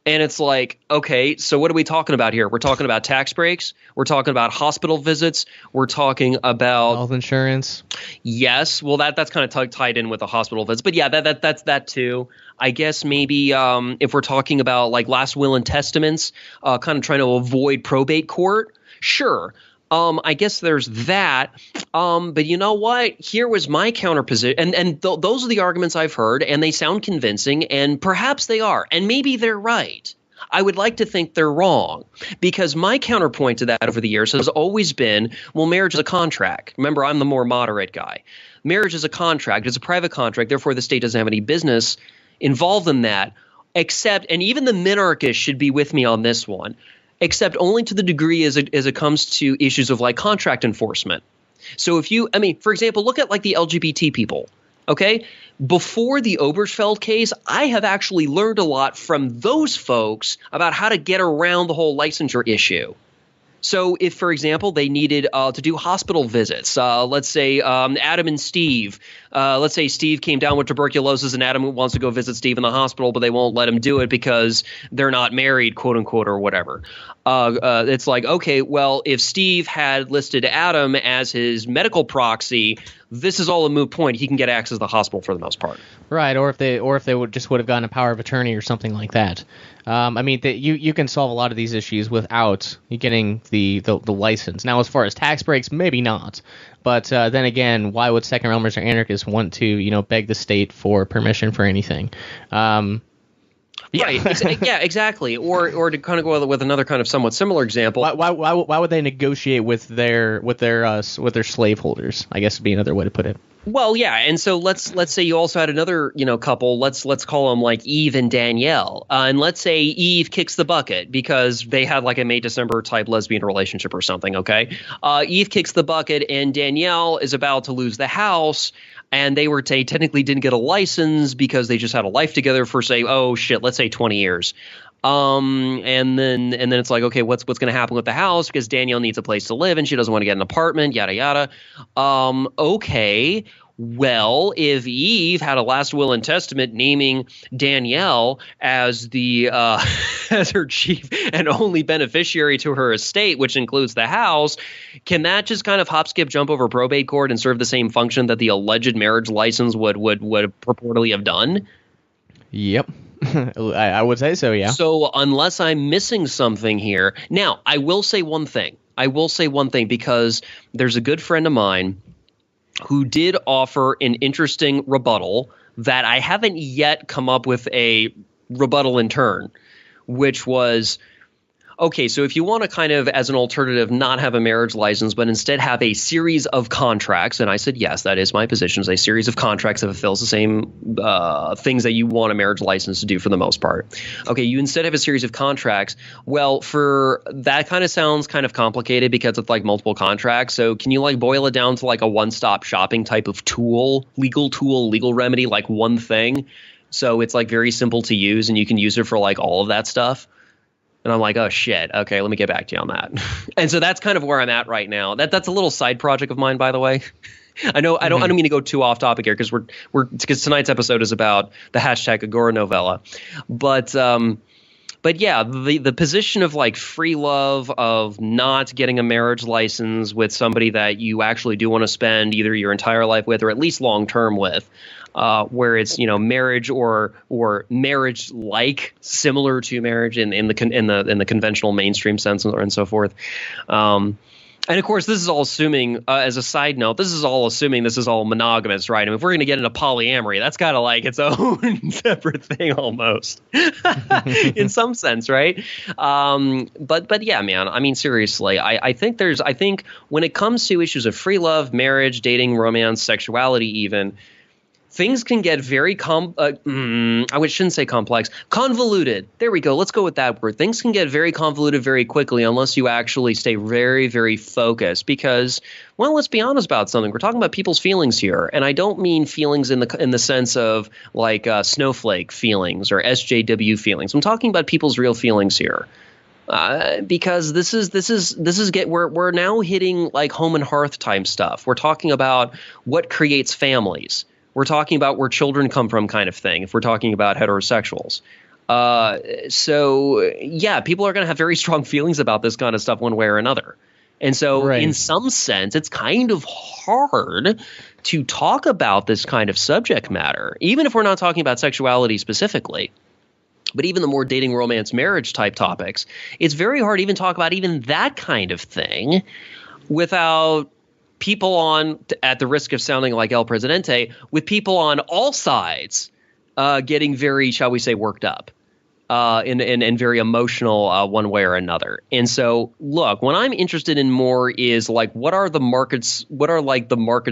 And it's like, okay, so what are we talking about here? We're talking about tax breaks. We're talking about hospital visits. We're talking about health insurance. Yes, well, that's kind of tied in with the hospital visits. But yeah, that's that too. I guess maybe if we're talking about like last will and testaments, kind of trying to avoid probate court. Sure. I guess there's that. But you know what? Here was my counterposition. And those are the arguments I've heard, and they sound convincing, and perhaps they are. And maybe they're right. I would like to think they're wrong, because my counterpoint to that over the years has always been, well, marriage is a contract. Remember, I'm the more moderate guy. Marriage is a contract. It's a private contract. Therefore, the state doesn't have any business involved in that, except, and even the minarchists should be with me on this one, except only to the degree as it comes to issues of like contract enforcement. So for example, look at like the LGBT people, okay? Before the Obergefell case, I have actually learned a lot from those folks about how to get around the whole licensure issue. So if, for example, they needed to do hospital visits, let's say Adam and Steve, let's say Steve came down with tuberculosis and Adam wants to go visit Steve in the hospital, but they won't let him do it because they're not married, quote unquote, or whatever. It's like, okay, well, if Steve had listed Adam as his medical proxy, this is all a moot point. He can get access to the hospital for the most part. Right, or if they would have gotten a power of attorney or something like that. I mean, you can solve a lot of these issues without getting the license. Now, as far as tax breaks, maybe not. But then again, why would second realmers or anarchists want to beg the state for permission for anything? Yeah. Right. Yeah, exactly. Or to kind of go with another kind of somewhat similar example. Why would they negotiate with their slaveholders? I guess would be another way to put it. Well, yeah, and so let's say you also had another couple. Let's call them like Eve and Danielle, and let's say Eve kicks the bucket because they had like a May-December type lesbian relationship or something. Okay, Eve kicks the bucket, and Danielle is about to lose the house. And they technically didn't get a license because they just had a life together for, say, let's say 20 years. And then it's like, okay, what's going to happen with the house, because Danielle needs a place to live and she doesn't want to get an apartment, yada yada. Okay. Well, if Eve had a last will and testament naming Danielle as the as her chief and only beneficiary to her estate, which includes the house, can that just kind of hop, skip, jump over probate court and serve the same function that the alleged marriage license would purportedly have done? Yep. I would say so, yeah. So unless I'm missing something here. Now, I will say one thing. Because there's a good friend of mine who did offer an interesting rebuttal that I haven't yet come up with a rebuttal in turn, which was, okay, so if you want to kind of, as an alternative, not have a marriage license, but instead have a series of contracts, and I said, yes, that is my position, is a series of contracts that fulfills the same things that you want a marriage license to do for the most part. Okay, you instead have a series of contracts. Well, for that kind of sounds kind of complicated because it's like multiple contracts. So can you like boil it down to like a one-stop shopping type of legal remedy, like one thing? So it's like very simple to use and you can use it for like all of that stuff. And I'm like, oh, shit. Okay, let me get back to you on that. And so that's kind of where I'm at right now. That's a little side project of mine, by the way. I don't mean to go too off topic here because tonight's episode is about the #Agora novella. But yeah, the position of like free love, of not getting a marriage license with somebody that you actually do want to spend either your entire life with or at least long term with. Where it's marriage or marriage like similar to marriage in the conventional mainstream sense and so forth. And of course, this is all assuming, as a side note, this is all monogamous, right? I mean, if we're going to get into polyamory, that's kind of like its own separate thing almost, in some sense, right? But yeah, man. I mean, seriously, I think when it comes to issues of free love, marriage, dating, romance, sexuality, even. Things can get very shouldn't say complex. Convoluted. There we go. Let's go with that word. Things can get very convoluted very quickly unless you actually stay very, very focused. Because, well, let's be honest about something. We're talking about people's feelings here, and I don't mean feelings in the sense of like snowflake feelings or SJW feelings. I'm talking about people's real feelings here. Because we're now hitting like home and hearth type stuff. We're talking about what creates families. We're talking about where children come from kind of thing, if we're talking about heterosexuals. So, yeah, people are going to have very strong feelings about this kind of stuff one way or another. And so, in some sense, it's kind of hard to talk about this kind of subject matter, even if we're not talking about sexuality specifically. But even the more dating, romance, marriage type topics, it's very hard to even talk about even that kind of thing without people at the risk of sounding like El Presidente, with people on all sides getting very, shall we say, worked up and very emotional one way or another. And so, look, what I'm interested in more is like what are the market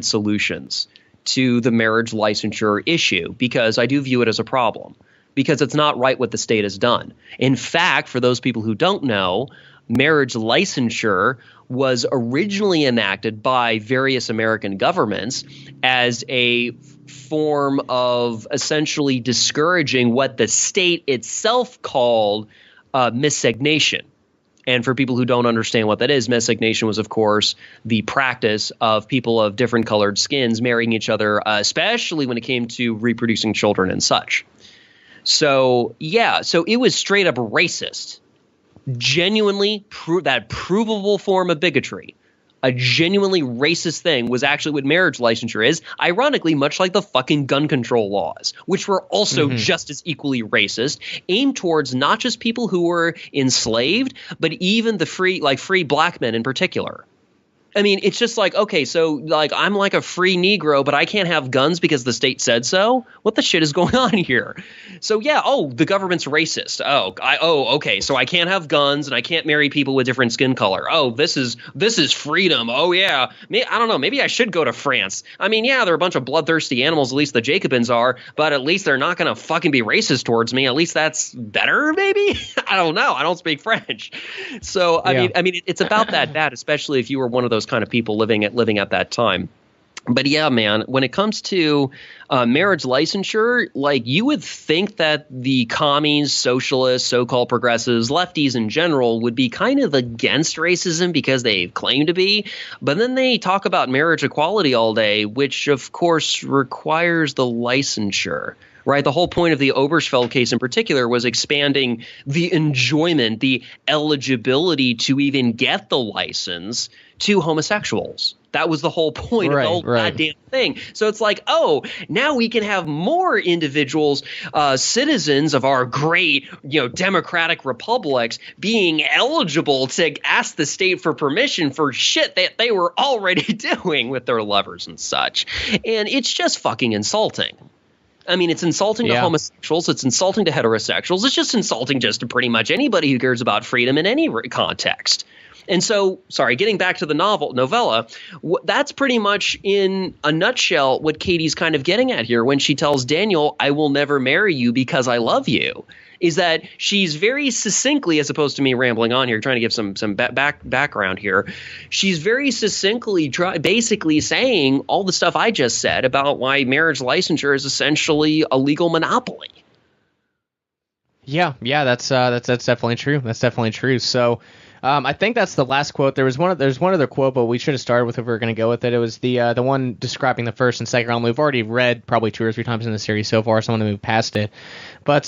solutions to the marriage licensure issue? Because I do view it as a problem, because it's not right what the state has done. In fact, for those people who don't know, marriage licensure was originally enacted by various American governments as a form of essentially discouraging what the state itself called miscegnation. And for people who don't understand what that is, miscegnation was, of course, the practice of people of different colored skins marrying each other, especially when it came to reproducing children and such. So, yeah, so it was straight up racist. Genuinely that provable form of bigotry, a genuinely racist thing, was actually what marriage licensure is, ironically much like the fucking gun control laws, which were also just as equally racist, aimed towards not just people who were enslaved, but even the free black men in particular. I mean, it's just like, okay, so like I'm like a free Negro, but I can't have guns because the state said so. What the shit is going on here? So yeah, the government's racist. Okay, so I can't have guns and I can't marry people with different skin color. Oh, this is freedom. Oh yeah, I don't know. Maybe I should go to France. I mean, yeah, they're a bunch of bloodthirsty animals. At least the Jacobins are, but at least they're not gonna fucking be racist towards me. At least that's better, maybe. I don't know. I don't speak French, so I mean, it's about that, especially if you were one of those kind of people living at that time. But yeah, man, when it comes to marriage licensure, like you would think that the commies, socialists, so-called progressives, lefties in general would be kind of against racism because they claim to be. But then they talk about marriage equality all day, which of course requires the licensure. Right. The whole point of the Obergefell case in particular was expanding the enjoyment, the eligibility to even get the license to homosexuals. That was the whole point of the whole goddamn thing. So it's like, oh, now we can have more individuals, citizens of our great, democratic republics being eligible to ask the state for permission for shit that they were already doing with their lovers and such. And it's just fucking insulting. I mean, it's insulting to homosexuals. It's insulting to heterosexuals. It's just insulting just to pretty much anybody who cares about freedom in any context. And so, sorry, getting back to the novella, that's pretty much in a nutshell what Katie's kind of getting at here when she tells Daniel, I will never marry you because I love you, is that she's very succinctly, as opposed to me rambling on here, trying to give some background here, she's very succinctly basically saying all the stuff I just said about why marriage licensure is essentially a legal monopoly. Yeah, that's definitely true. That's definitely true. So I think that's the last quote. There's one other quote, but we should have started with if we were going to go with it. It was the one describing the first and second realm. We've already read probably 2 or 3 times in the series so far, so I'm going to move past it. But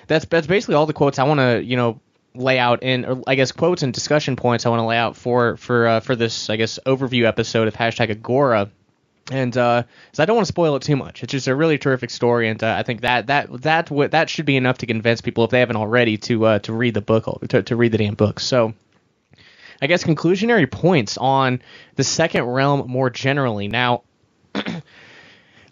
that's basically all the quotes I want to lay out in, or I guess quotes and discussion points I want to lay out for this, I guess, overview episode of #Agora. And so I don't want to spoil it too much. It's just a really terrific story, and I think that should be enough to convince people, if they haven't already, to read the book, to read the damn book. So I guess conclusionary points on the second realm more generally. Now,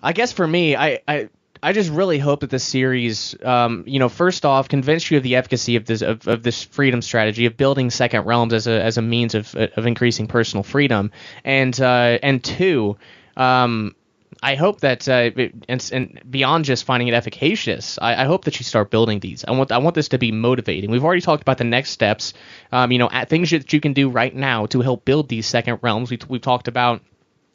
I guess for me, I just really hope that this series, first off, convinced you of the efficacy of this freedom strategy of building second realms as a means of increasing personal freedom, and two, I hope that and beyond just finding it efficacious, I hope that you start building these. I want this to be motivating. We've already talked about the next steps, things that you can do right now to help build these second realms. We've talked about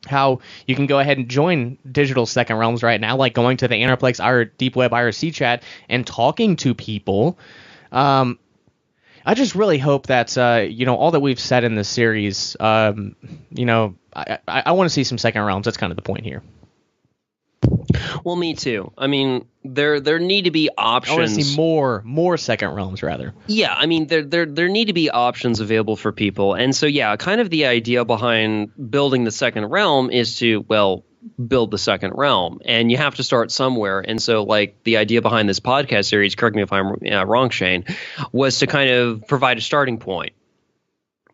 how you can go ahead and join digital second realms right now, like going to the Anarplex Deep Web IRC chat and talking to people. I just really hope that all that we've said in this series, I want to see some second realms. That's kind of the point here. Well, me too. I mean, there need to be options. I want to see more second realms, rather. Yeah, I mean, there need to be options available for people. And so, yeah, kind of the idea behind building the second realm is to, build the second realm. And you have to start somewhere. And so, like, the idea behind this podcast series, correct me if I'm wrong, Shane, was to kind of provide a starting point.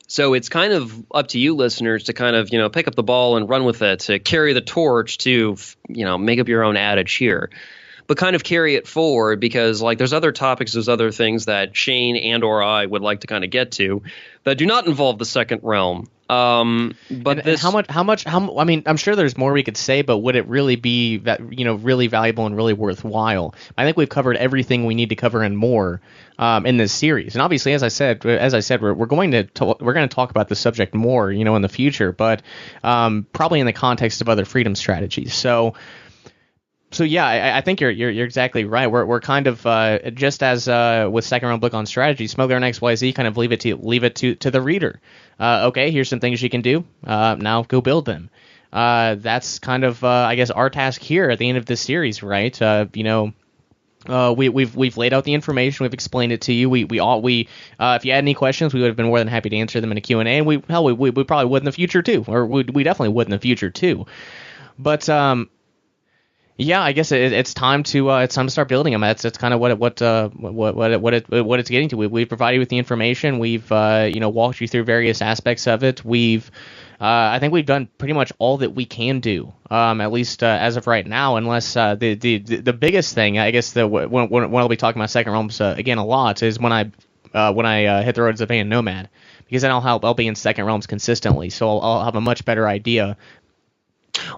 So it's kind of up to you listeners to kind of, pick up the ball and run with it, to carry the torch, to, make up your own adage here. But kind of carry it forward, because like there's other topics, there's other things that Shane and or I would like to kind of get to that do not involve the second realm. But I mean, I'm sure there's more we could say, but would it really be that, really valuable and really worthwhile? I think we've covered everything we need to cover and more in this series. And obviously, as I said, we're going to talk about the subject more, in the future, but probably in the context of other freedom strategies. So yeah, I think you're exactly right. We're kind of just as with second round book on strategy, Smuggler and XYZ kind of leave it to the reader. Okay, here's some things you can do. Now go build them. That's kind of I guess our task here at the end of this series, right? We've laid out the information, we've explained it to you. We if you had any questions, we would have been more than happy to answer them in a Q&A, and we probably would in the future too, or we definitely would in the future too. But yeah, I guess it's time to start building them. That's kind of what it's getting to. We've provided you with the information. We've walked you through various aspects of it. I think we've done pretty much all that we can do, at least as of right now. Unless the biggest thing, I guess, when I'll be talking about second realms again a lot, is when I hit the road as a van nomad, because then I'll be in second realms consistently, so I'll have a much better idea.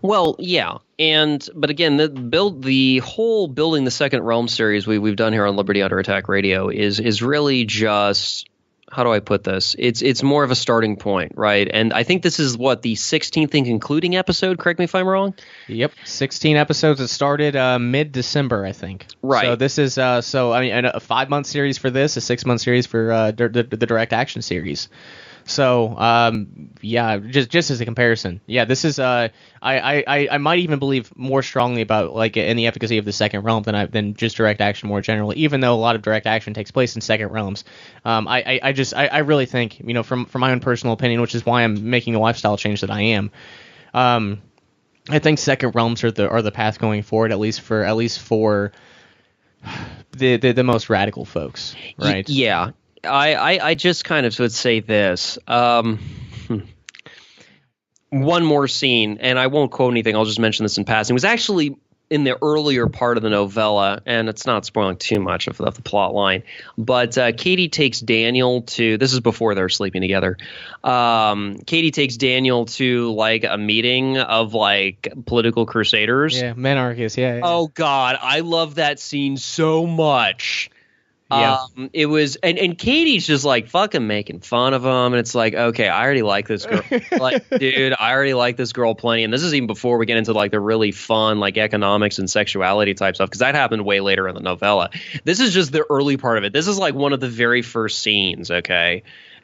Well, yeah, but again, the whole building the second realm series we've done here on Liberty Under Attack Radio is really just how do I put this? It's more of a starting point, right? And I think this is what, the 16th and concluding episode. Correct me if I'm wrong. Yep, 16 episodes. It started mid-December, I think. Right. So this is a 5-month series for this, a 6-month series for the direct action series. So just as a comparison, this is I might even believe more strongly about like in the efficacy of the Second Realm than just direct action more generally. Even though a lot of direct action takes place in Second Realms, I really think, from my own personal opinion, which is why I'm making the lifestyle change that I am. I think Second Realms are the path going forward, at least for the most radical folks, right? Yeah. I just kind of would say this. One more scene, and I won't quote anything. I'll just mention this in passing. It was actually in the earlier part of the novella, and it's not spoiling too much of the plot line. But Katie takes Daniel to. This is before they're sleeping together. Katie takes Daniel to like a meeting of like political crusaders. Yeah, menarchists. Yeah. Oh God, I love that scene so much. Yeah. It was, and Katie's just like fucking making fun of him, and it's like, okay, I already like this girl. Like, dude, I already like this girl plenty. And this is even before we get into like the really fun like economics and sexuality type stuff, because that happened way later in the novella. This is just the early part of it. This is like one of the very first scenes, okay?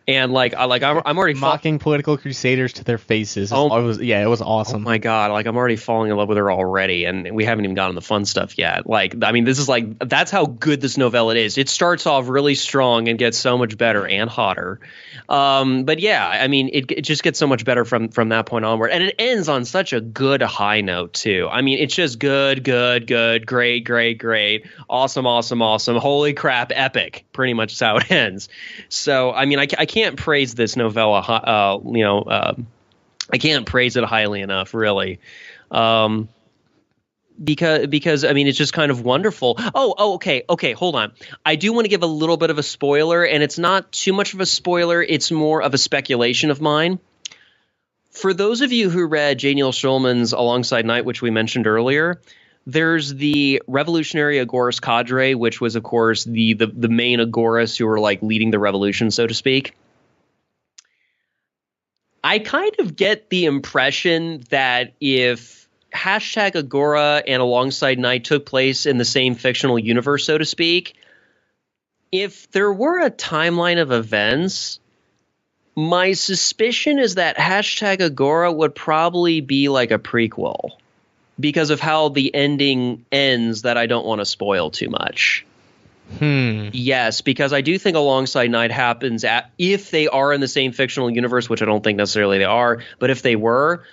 And I'm already mocking political crusaders to their faces. It was awesome. Oh my God, like I'm already falling in love with her already, and we haven't even gotten the fun stuff yet. Like, I mean, this is like, that's how good this novella is. It starts off really strong and gets so much better and hotter. But yeah, I mean, it just gets so much better from that point onward, and it ends on such a good high note too. I mean, it's just good, great, awesome, holy crap, epic. Pretty much is how it ends. So I mean, I can't praise this novella. I can't praise it highly enough, really. Because I mean, it's just kind of wonderful. Okay, hold on. I do want to give a little bit of a spoiler, and it's not too much of a spoiler. It's more of a speculation of mine. For those of you who read J. Neil Schulman's Alongside Night, which we mentioned earlier, there's the Revolutionary Agorist cadre, which was, of course, the main Agorists who were like leading the revolution, so to speak. I kind of get the impression that if #Agora and Alongside Night took place in the same fictional universe, so to speak, if there were a timeline of events, my suspicion is that #Agora would probably be like a prequel because of how the ending ends that I don't want to spoil too much. Yes, because I do think Alongside Night happens if they are in the same fictional universe, which I don't think necessarily they are, but if they were,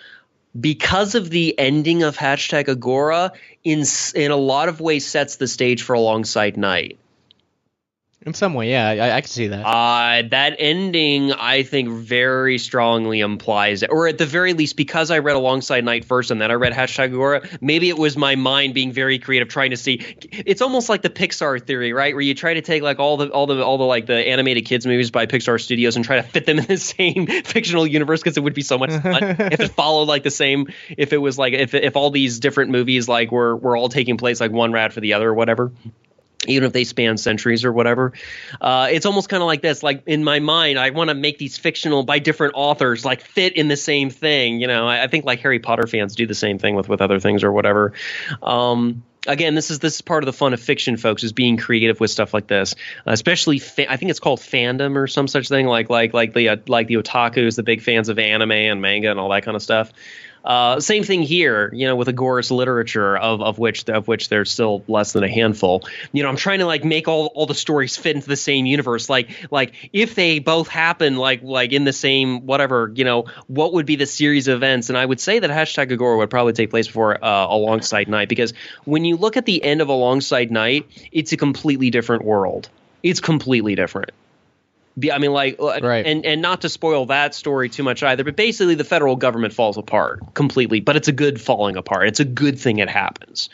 because of the ending of #Agora, in a lot of ways sets the stage for Alongside Night. In some way, yeah, I can see that. That ending, I think, very strongly implies it. Or at the very least, because I read Alongside Night first and then I read #Agora, maybe it was my mind being very creative, trying to see. It's almost like the Pixar theory, right? Where you try to take like all the like the animated kids movies by Pixar Studios and try to fit them in the same fictional universe, because it would be so much fun if it followed like the same. If it was like if all these different movies like were all taking place like one rad for the other or whatever. Even if they span centuries or whatever. It's almost kind of like this. Like in my mind, I want to make these fictional by different authors like fit in the same thing. You know, I think like Harry Potter fans do the same thing with other things or whatever. Again, this is part of the fun of fiction, folks, is being creative with stuff like this. Especially, I think it's called fandom or some such thing. Like the otakus, the big fans of anime and manga and all that kind of stuff. Same thing here, you know, with Agorist literature, of which there's still less than a handful. You know, I'm trying to like make all the stories fit into the same universe. Like if they both happen like in the same whatever, you know, what would be the series of events? And I would say that #Agora would probably take place before Alongside Night, because when you look at the end of Alongside Night, it's a completely different world. It's completely different. I mean, like, right. And not to spoil that story too much either, but basically the federal government falls apart completely, but it's a good falling apart. It's a good thing it happens.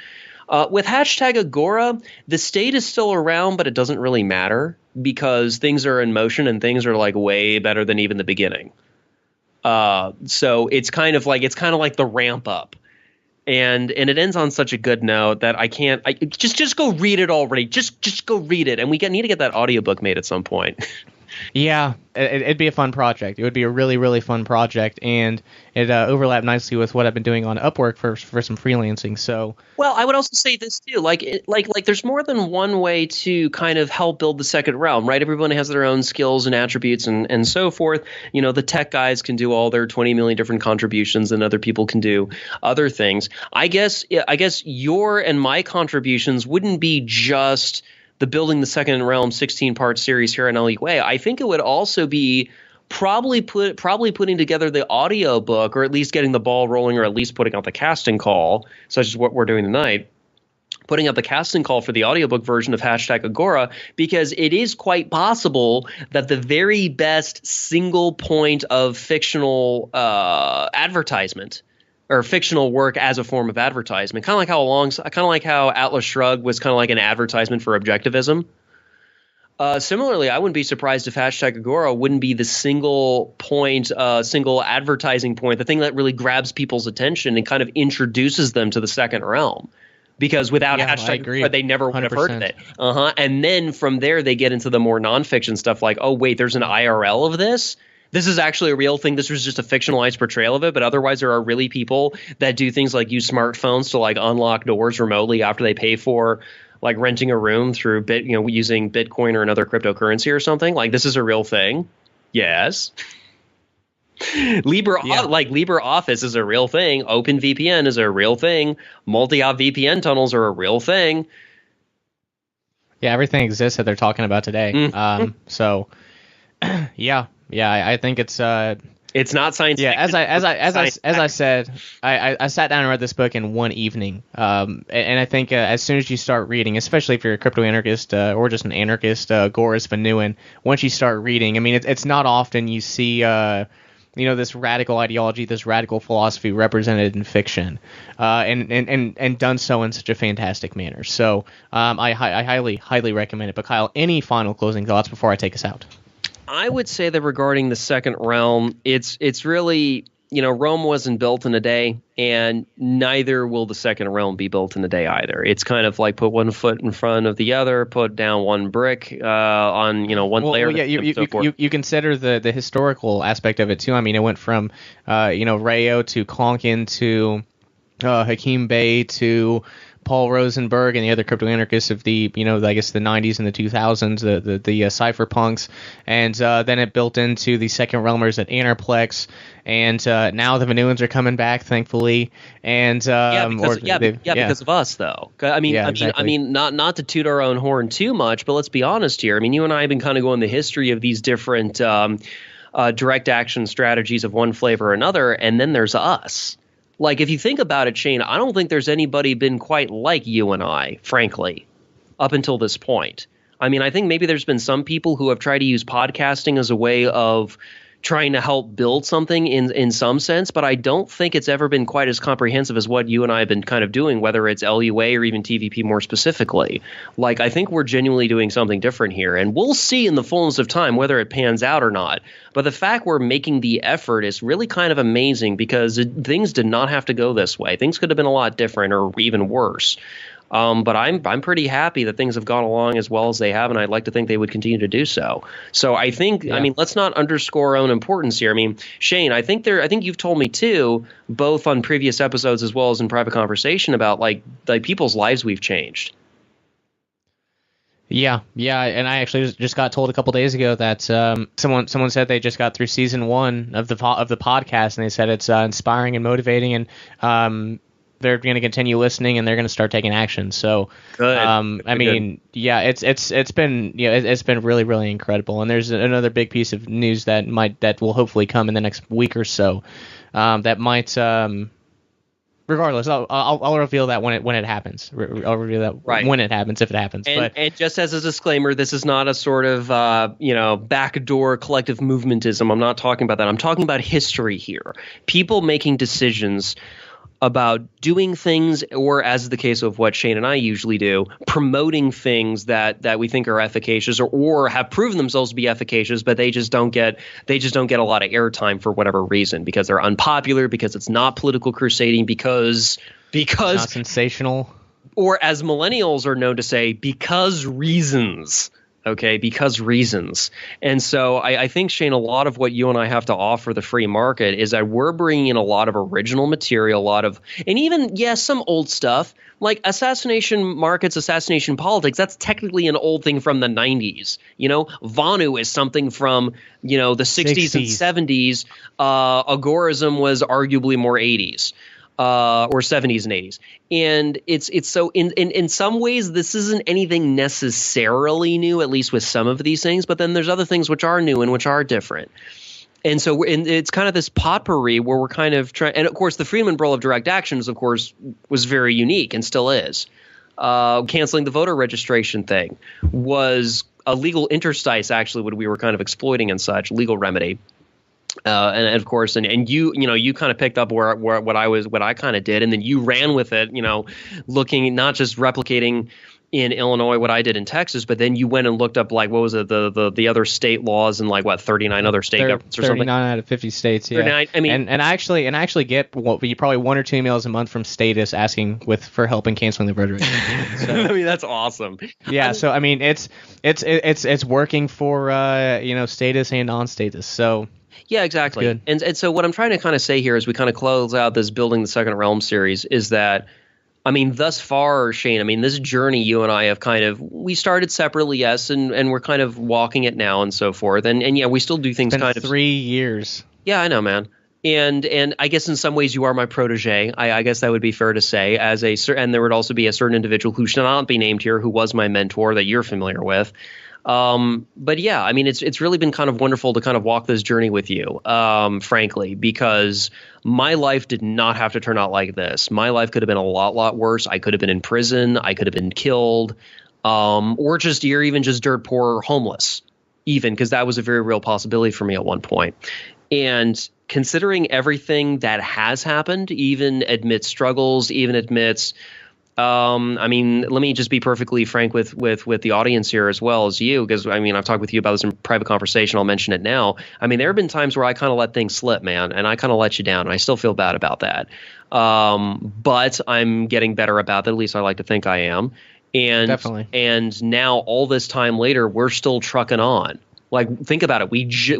With #Agora, the state is still around, but it doesn't really matter because things are in motion and things are like way better than even the beginning. So it's kind of like the ramp up. And it ends on such a good note that I just go read it already. Just go read it. And we need to get that audiobook made at some point. Yeah, it'd be a fun project. It would be a really, really fun project, and it overlapped nicely with what I've been doing on Upwork for some freelancing. So, well, I would also say this too, like there's more than one way to kind of help build the second realm, right? Everyone has their own skills and attributes and so forth. You know, the tech guys can do all their 20 million different contributions, and other people can do other things. I guess your and my contributions wouldn't be just the building the second realm 16-part series here on LUA. I think it would also be probably putting together the audio book, or at least getting the ball rolling, or at least putting out the casting call, such as what we're doing tonight. Putting out the casting call for the audiobook version of #Agora, because it is quite possible that the very best single point of fictional advertisement or fictional work as a form of advertisement, kind of like how Atlas Shrugged was kind of like an advertisement for objectivism. Similarly, I wouldn't be surprised if #Agora wouldn't be the single advertising point, the thing that really grabs people's attention and kind of introduces them to the second realm. Because without #Agora, they never would have heard of it. And then from there, they get into the more nonfiction stuff like, oh, wait, there's an IRL of this? This is actually a real thing. This was just a fictionalized portrayal of it. But otherwise, there are really people that do things like use smartphones to like unlock doors remotely after they pay for like renting a room through using Bitcoin or another cryptocurrency or something. Like, this is a real thing. Yes. LibreOffice is a real thing. OpenVPN is a real thing. Multi-op VPN tunnels are a real thing. Yeah, everything exists that they're talking about today. So, yeah, I think it's not science. Yeah, as I said, I sat down and read this book in one evening, and I think as soon as you start reading, especially if you're a crypto anarchist or just an anarchist, Goris Venuan, once you start reading, I mean, it's not often you see this radical ideology, this radical philosophy represented in fiction, and done so in such a fantastic manner. So I highly recommend it. But Kyle, any final closing thoughts before I take us out? I would say that regarding the second realm, it's really, Rome wasn't built in a day, and neither will the second realm be built in a day either. It's kind of like put one foot in front of the other, put down one brick on one layer. Yeah, you consider the historical aspect of it too. I mean, it went from Rayo to Konkin to Hakim Bey to Paul Rosenberg and the other crypto anarchists of the I guess the 90s and the 2000s, the cypherpunks, and then it built into the second realmers at Anarplex, and now the Venuans are coming back, thankfully, and because of us though. I mean, not to toot our own horn too much, but let's be honest here. I mean, you and I have been kind of going the history of these different direct action strategies of one flavor or another, and then there's us. Like, if you think about it, Shane, I don't think there's anybody been quite like you and I, frankly, up until this point. I mean, I think maybe there's been some people who have tried to use podcasting as a way of trying to help build something in some sense, but I don't think it's ever been quite as comprehensive as what you and I have been kind of doing, whether it's LUA or even TVP more specifically. Like, I think we're genuinely doing something different here, and we'll see in the fullness of time whether it pans out or not. But the fact we're making the effort is really kind of amazing, because things did not have to go this way. Things could have been a lot different or even worse. But I'm pretty happy that things have gone along as well as they have, and I'd like to think they would continue to do so. So I think, I mean, let's not underscore our own importance here. I mean, Shane, I think you've told me too, both on previous episodes as well as in private conversation, about like people's lives we've changed. Yeah, and I actually just got told a couple days ago that someone said they just got through season 1 of the podcast, and they said it's inspiring and motivating, and they're going to continue listening, and they're going to start taking action. So, good. I mean, yeah, it's been really, really incredible. And there's another big piece of news that will hopefully come in the next week or so. That might, regardless, I'll reveal that when it happens. I'll reveal that when it happens, if it happens. And just as a disclaimer, this is not a sort of backdoor collective movementism. I'm not talking about that. I'm talking about history here. People making decisions about doing things, or as is the case of what Shane and I usually do, promoting things that we think are efficacious or have proven themselves to be efficacious, but they just don't get a lot of airtime for whatever reason, because they're unpopular, because it's not political crusading, because it's not sensational, or as millennials are known to say, because reasons. Okay, because reasons. And so I think, Shane, a lot of what you and I have to offer the free market is that we're bringing in a lot of original material, and even, yes, some old stuff, like assassination markets, assassination politics. That's technically an old thing from the 90s. Vonu is something from, the 60s and 70s. Agorism was arguably more 80s. Or 70s and 80s. And it's so in some ways this isn't anything necessarily new, at least with some of these things, but then there's other things which are new and which are different. And so it's kind of this potpourri where we're kind of trying, and of course the Freedom Umbrella of direct actions, of course, was very unique and still is. Canceling the voter registration thing was a legal interstice, actually, what we were kind of exploiting and such, legal remedy. And of course, and you kind of picked up where what I kind of did, and then you ran with it, looking, not just replicating in Illinois what I did in Texas, but then you went and looked up, like, what was it, the other state laws in, like, what, 39 other state governments or something? 39 out of 50 states, yeah. 39, I mean, and I actually get probably 1 or 2 emails a month from Status asking for help in canceling the voter registration. So, I mean, that's awesome. Yeah, so I mean, it's working for Status and non-Status, so. Yeah, exactly. And so what I'm trying to kind of say here as we kind of close out this Building the Second Realm series is that, I mean, thus far, Shane, I mean, this journey you and I have we started separately, yes, and we're kind of walking it now and so forth. And yeah, we still do things kind of 3 years. Yeah, I know, man. And I guess in some ways you are my protege. I guess that would be fair to say, and there would also be a certain individual who should not be named here who was my mentor that you're familiar with. But yeah, I mean, it's really been kind of wonderful to kind of walk this journey with you, frankly, because my life did not have to turn out like this. My life could have been a lot worse. I could have been in prison. I could have been killed, or even just dirt poor, homeless, even, because that was a very real possibility for me at one point. And considering everything that has happened, even amidst struggles, even amidst I mean, let me just be perfectly frank with the audience here as well as you, because I mean, I've talked with you about this in private conversation. I'll mention it now. I mean, there have been times where I kind of let things slip, man, and I kind of let you down, and I still feel bad about that. But I'm getting better about that. At least I like to think I am. And definitely. And now, all this time later, we're still trucking on. Like, think about it.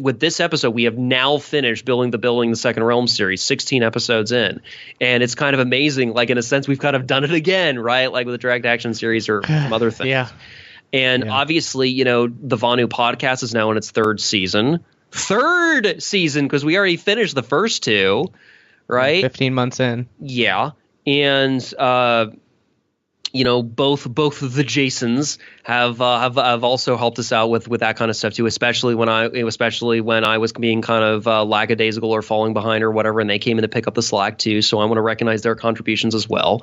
With this episode, we have now finished Building the Second Realm series, 16 episodes in. And it's kind of amazing. Like, in a sense, we've kind of done it again, right? Like with the direct action series or some other things. Yeah. And obviously, the Vonu podcast is now in its third season. Third season, because we already finished the first 2, right? 15 months in. Yeah. And, both of the Jasons have also helped us out with that kind of stuff too, especially when I was being kind of lackadaisical or falling behind or whatever, and they came in to pick up the slack too. So I want to recognize their contributions as well,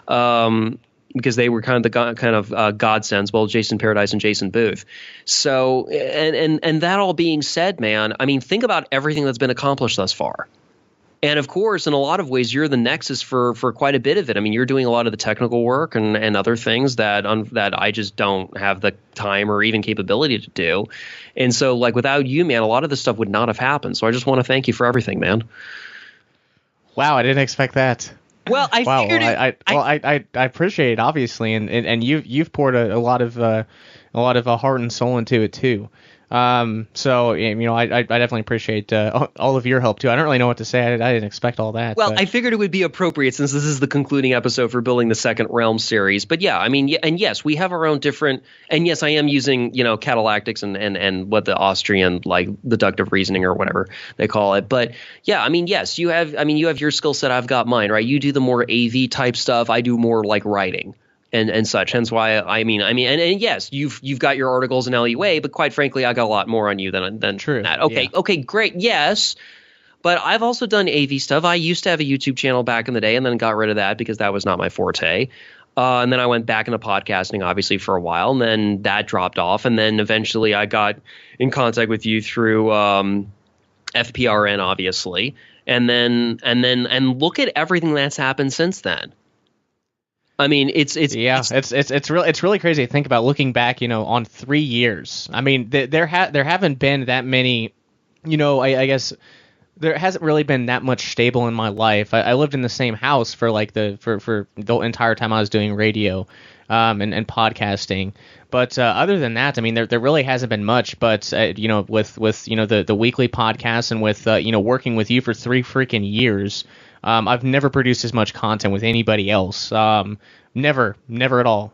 because they were kind of godsends, both Jason Paradise and Jason Booth. So and that all being said, man, I mean, think about everything that's been accomplished thus far. And of course, in a lot of ways, you're the nexus for quite a bit of it. I mean, you're doing a lot of the technical work and other things that I just don't have the time or even capability to do. And so, like, without you, man, a lot of this stuff would not have happened. So I just want to thank you for everything, man. Wow, I didn't expect that. Well, I appreciate it, obviously, and you've poured a lot of heart and soul into it too. So I definitely appreciate all of your help too. I don't really know what to say. I didn't expect all that. Well, I figured it would be appropriate since this is the concluding episode for Building the Second Realm series. But yeah, I mean, and yes, we have our own different. And yes, I am using catalactics and what the Austrian, like, deductive reasoning or whatever they call it. But yeah, I mean, yes, you have your skill set. I've got mine, right? You do the more AV type stuff. I do more like writing. And such. Hence why and yes, you've got your articles in LUA, but quite frankly, I got a lot more on you than True. that. Okay, Yeah. Okay, great. Yes. But I've also done AV stuff. I used to have a YouTube channel back in the day and then got rid of that because that was not my forte. And then I went back into podcasting, obviously, for a while, and then that dropped off. And then eventually I got in contact with you through P.R.N, obviously. And look at everything that's happened since then. I mean, it's really crazy to think about looking back, on 3 years. I mean, there haven't been that many, I guess there hasn't really been that much stable in my life. I lived in the same house for the entire time I was doing radio. and podcasting. But other than that, I mean, there really hasn't been much. But with the weekly podcast and with working with you for 3 freaking years, I've never produced as much content with anybody else. Never at all.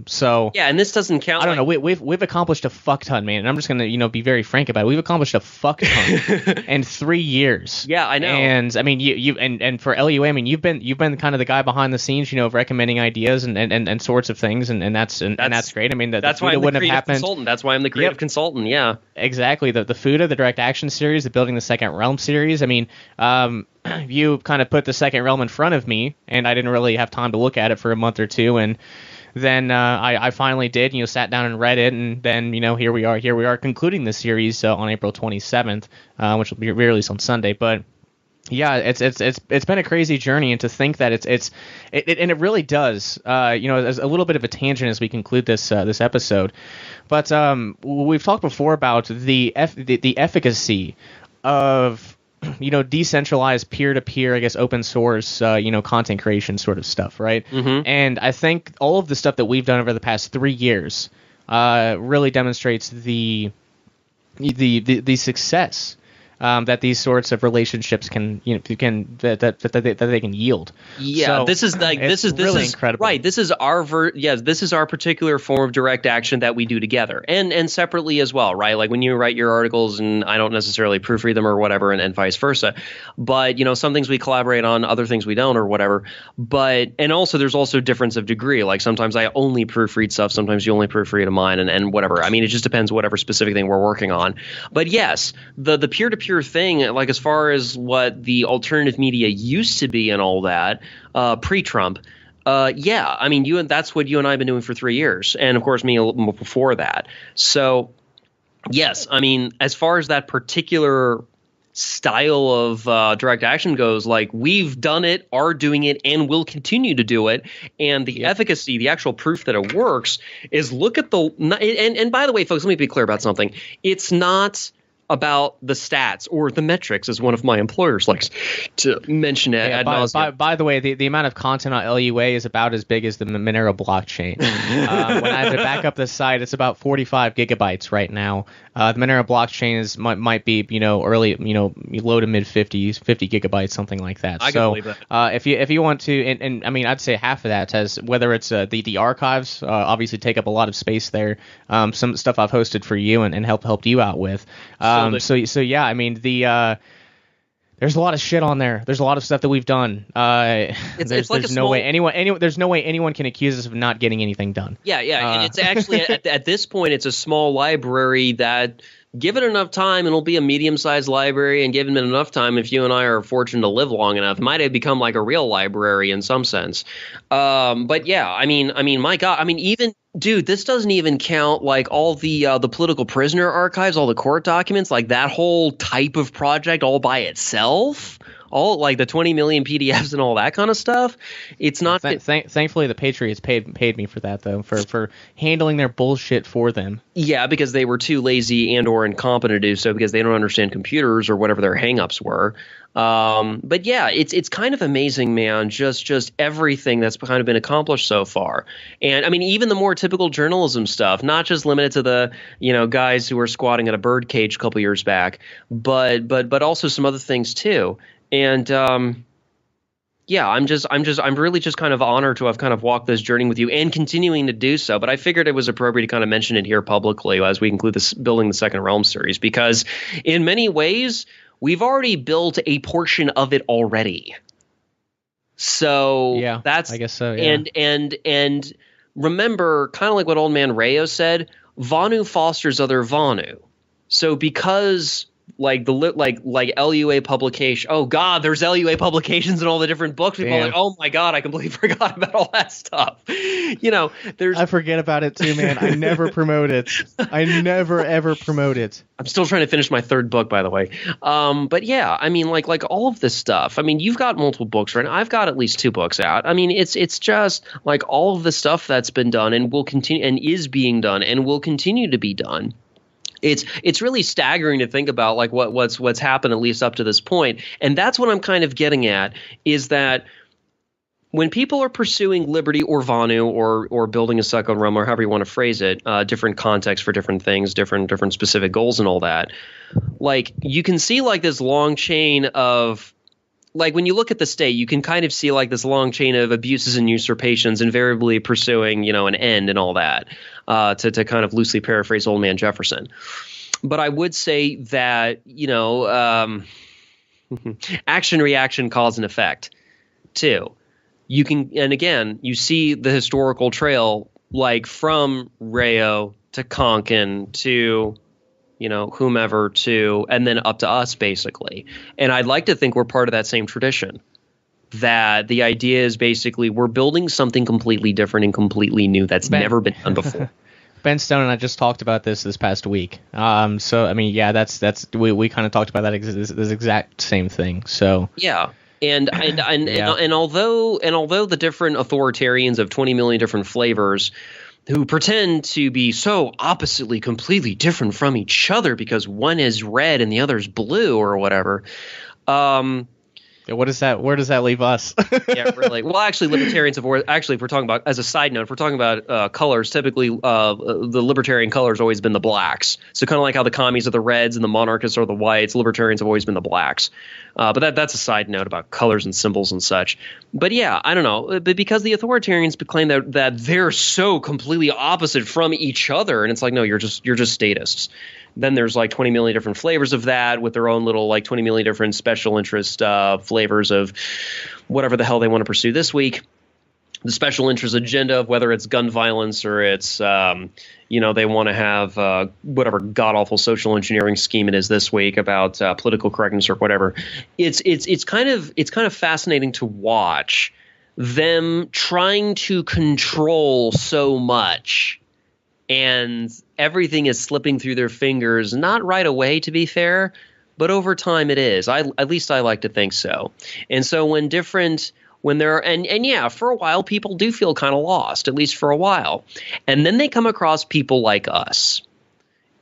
So yeah, and this doesn't count. I don't know. We've accomplished a fuck ton, man. And I'm just gonna be very frank about it. We've accomplished a fuck ton in 3 years. Yeah, I know. And I mean, you and for LUA, I mean, you've been kind of the guy behind the scenes, recommending ideas and sorts of things, and that's great. I mean, that's why I'm the creative consultant. That's why I'm the creative consultant. Yeah, exactly. The FUTA, the direct action series, the Building the Second Realm series. I mean, you kind of put the Second Realm in front of me, and I didn't really have time to look at it for a month or two, and then I finally did. Sat down and read it, and then here we are concluding the series on April 27th, which will be released on Sunday. But yeah, it's been a crazy journey, and to think that it really does. As a little bit of a tangent as we conclude this episode, but we've talked before about the efficacy of decentralized peer-to-peer, I guess, open source, content creation sort of stuff, right? Mm-hmm. And I think all of the stuff that we've done over the past 3 years really demonstrates the success that these sorts of relationships can they can yield. Yeah, so, this is really incredible. Right, this is this is our particular form of direct action that we do together and separately as well, right? Like when you write your articles and I don't necessarily proofread them or whatever, and vice versa. But some things we collaborate on, other things we don't or whatever. But and also there's also difference of degree. Like sometimes I only proofread stuff, sometimes you only proofread of mine, and whatever. I mean, it just depends whatever specific thing we're working on. But yes, the peer-to-peer thing, like as far as what the alternative media used to be and all that, pre-Trump, yeah, I mean, that's what you and I have been doing for 3 years, and of course me a little before that. So yes, I mean, as far as that particular style of direct action goes, like we've done it, are doing it, and will continue to do it. And the efficacy, the actual proof that it works is look at and by the way, folks, let me be clear about something. It's not about the stats or the metrics, as one of my employers likes to mention it. By the way, the amount of content on LUA is about as big as the Monero blockchain. When I have to back up the site, it's about 45 gigabytes right now. The Monero blockchain might be early low to mid 50s, 50 gigabytes, something like that. I can believe that. If you want to, and I mean, I'd say half of that has, whether it's the archives, obviously take up a lot of space there. Some stuff I've hosted for you and helped you out with. So yeah, I mean there's a lot of shit on there. There's a lot of stuff that we've done. There's no way anyone can accuse us of not getting anything done. Yeah, and it's actually at this point it's a small library that, given enough time, it'll be a medium-sized library, and given it enough time, if you and I are fortunate to live long enough, it might have become like a real library in some sense. But yeah, I mean, my God, I mean, even. Dude, this doesn't even count like all the political prisoner archives, all the court documents, like that whole type of project all by itself, all like the 20 million PDFs and all that kind of stuff. It's not. Thankfully, the Patriots paid me for that though, for handling their bullshit for them. Yeah, because they were too lazy and or incompetent to do so because they don't understand computers or whatever their hangups were. But yeah, it's kind of amazing, man, just everything that's kind of been accomplished so far. And I mean, even the more typical journalism stuff, not just limited to the, guys who were squatting at a bird cage a couple years back, but also some other things too. And yeah, I'm really just kind of honored to have kind of walked this journey with you and continuing to do so. But I figured it was appropriate to kind of mention it here publicly as we conclude this Building the Second Realm series, because in many ways we've already built a portion of it already. So yeah, that's, I guess so. Yeah. And remember, kind of like what Old Man Rayo said, Vonu fosters other Vonu. So because like LUA publication. Oh God, there's LUA publications and all the different books. People are like, oh my God, I completely forgot about all that stuff. I forget about it too, man. I never promote it. I never ever promote it. I'm still trying to finish my 3rd book, by the way. But yeah, I mean, like all of this stuff. I mean, you've got multiple books, right? I've got at least 2 books out. I mean, it's just like all of the stuff that's been done and will continue and is being done and will continue to be done. It's really staggering to think about like what's happened at least up to this point. And that's what I'm kind of getting at, is that when people are pursuing liberty or Vonu or building a second realm or however you want to phrase it, different contexts for different things, different specific goals and all that, like you can see like this long chain of, like when you look at the state, you can kind of see like this long chain of abuses and usurpations invariably pursuing, an end and all that, to kind of loosely paraphrase old man Jefferson. But I would say that, action, reaction, cause and effect too. You can, and again, you see the historical trail, like from Rayo to Konkin to, whomever to, and then up to us basically. And I'd like to think we're part of that same tradition, that the idea is basically we're building something completely different and completely new that's never been done before. Ben Stone and I just talked about this past week. So I mean, yeah, we kind of talked about that this exact same thing. So yeah. And although the different authoritarians of 20 million different flavors who pretend to be so oppositely completely different from each other because one is red and the other is blue or whatever, what is that? Where does that leave us? Yeah, really. Well, actually, libertarians have actually, if we're talking about, as a side note, if we're talking about colors, typically the libertarian color has always been the blacks. So kind of like how the commies are the reds and the monarchists are the whites, libertarians have always been the blacks. But that's a side note about colors and symbols and such. But yeah, I don't know. But because the authoritarians claim that they're so completely opposite from each other, and it's like, no, you're just statists. Then there's like 20 million different flavors of that with their own little like 20 million different special interest flavors of whatever the hell they want to pursue this week. The special interest agenda of whether it's gun violence or it's, they want to have whatever god-awful social engineering scheme it is this week about political correctness or whatever. It's kind of fascinating to watch them trying to control so much. And everything is slipping through their fingers, not right away, to be fair, but over time it is. At least I like to think so. And so when there and yeah, for a while people do feel kind of lost, at least for a while. And then they come across people like us.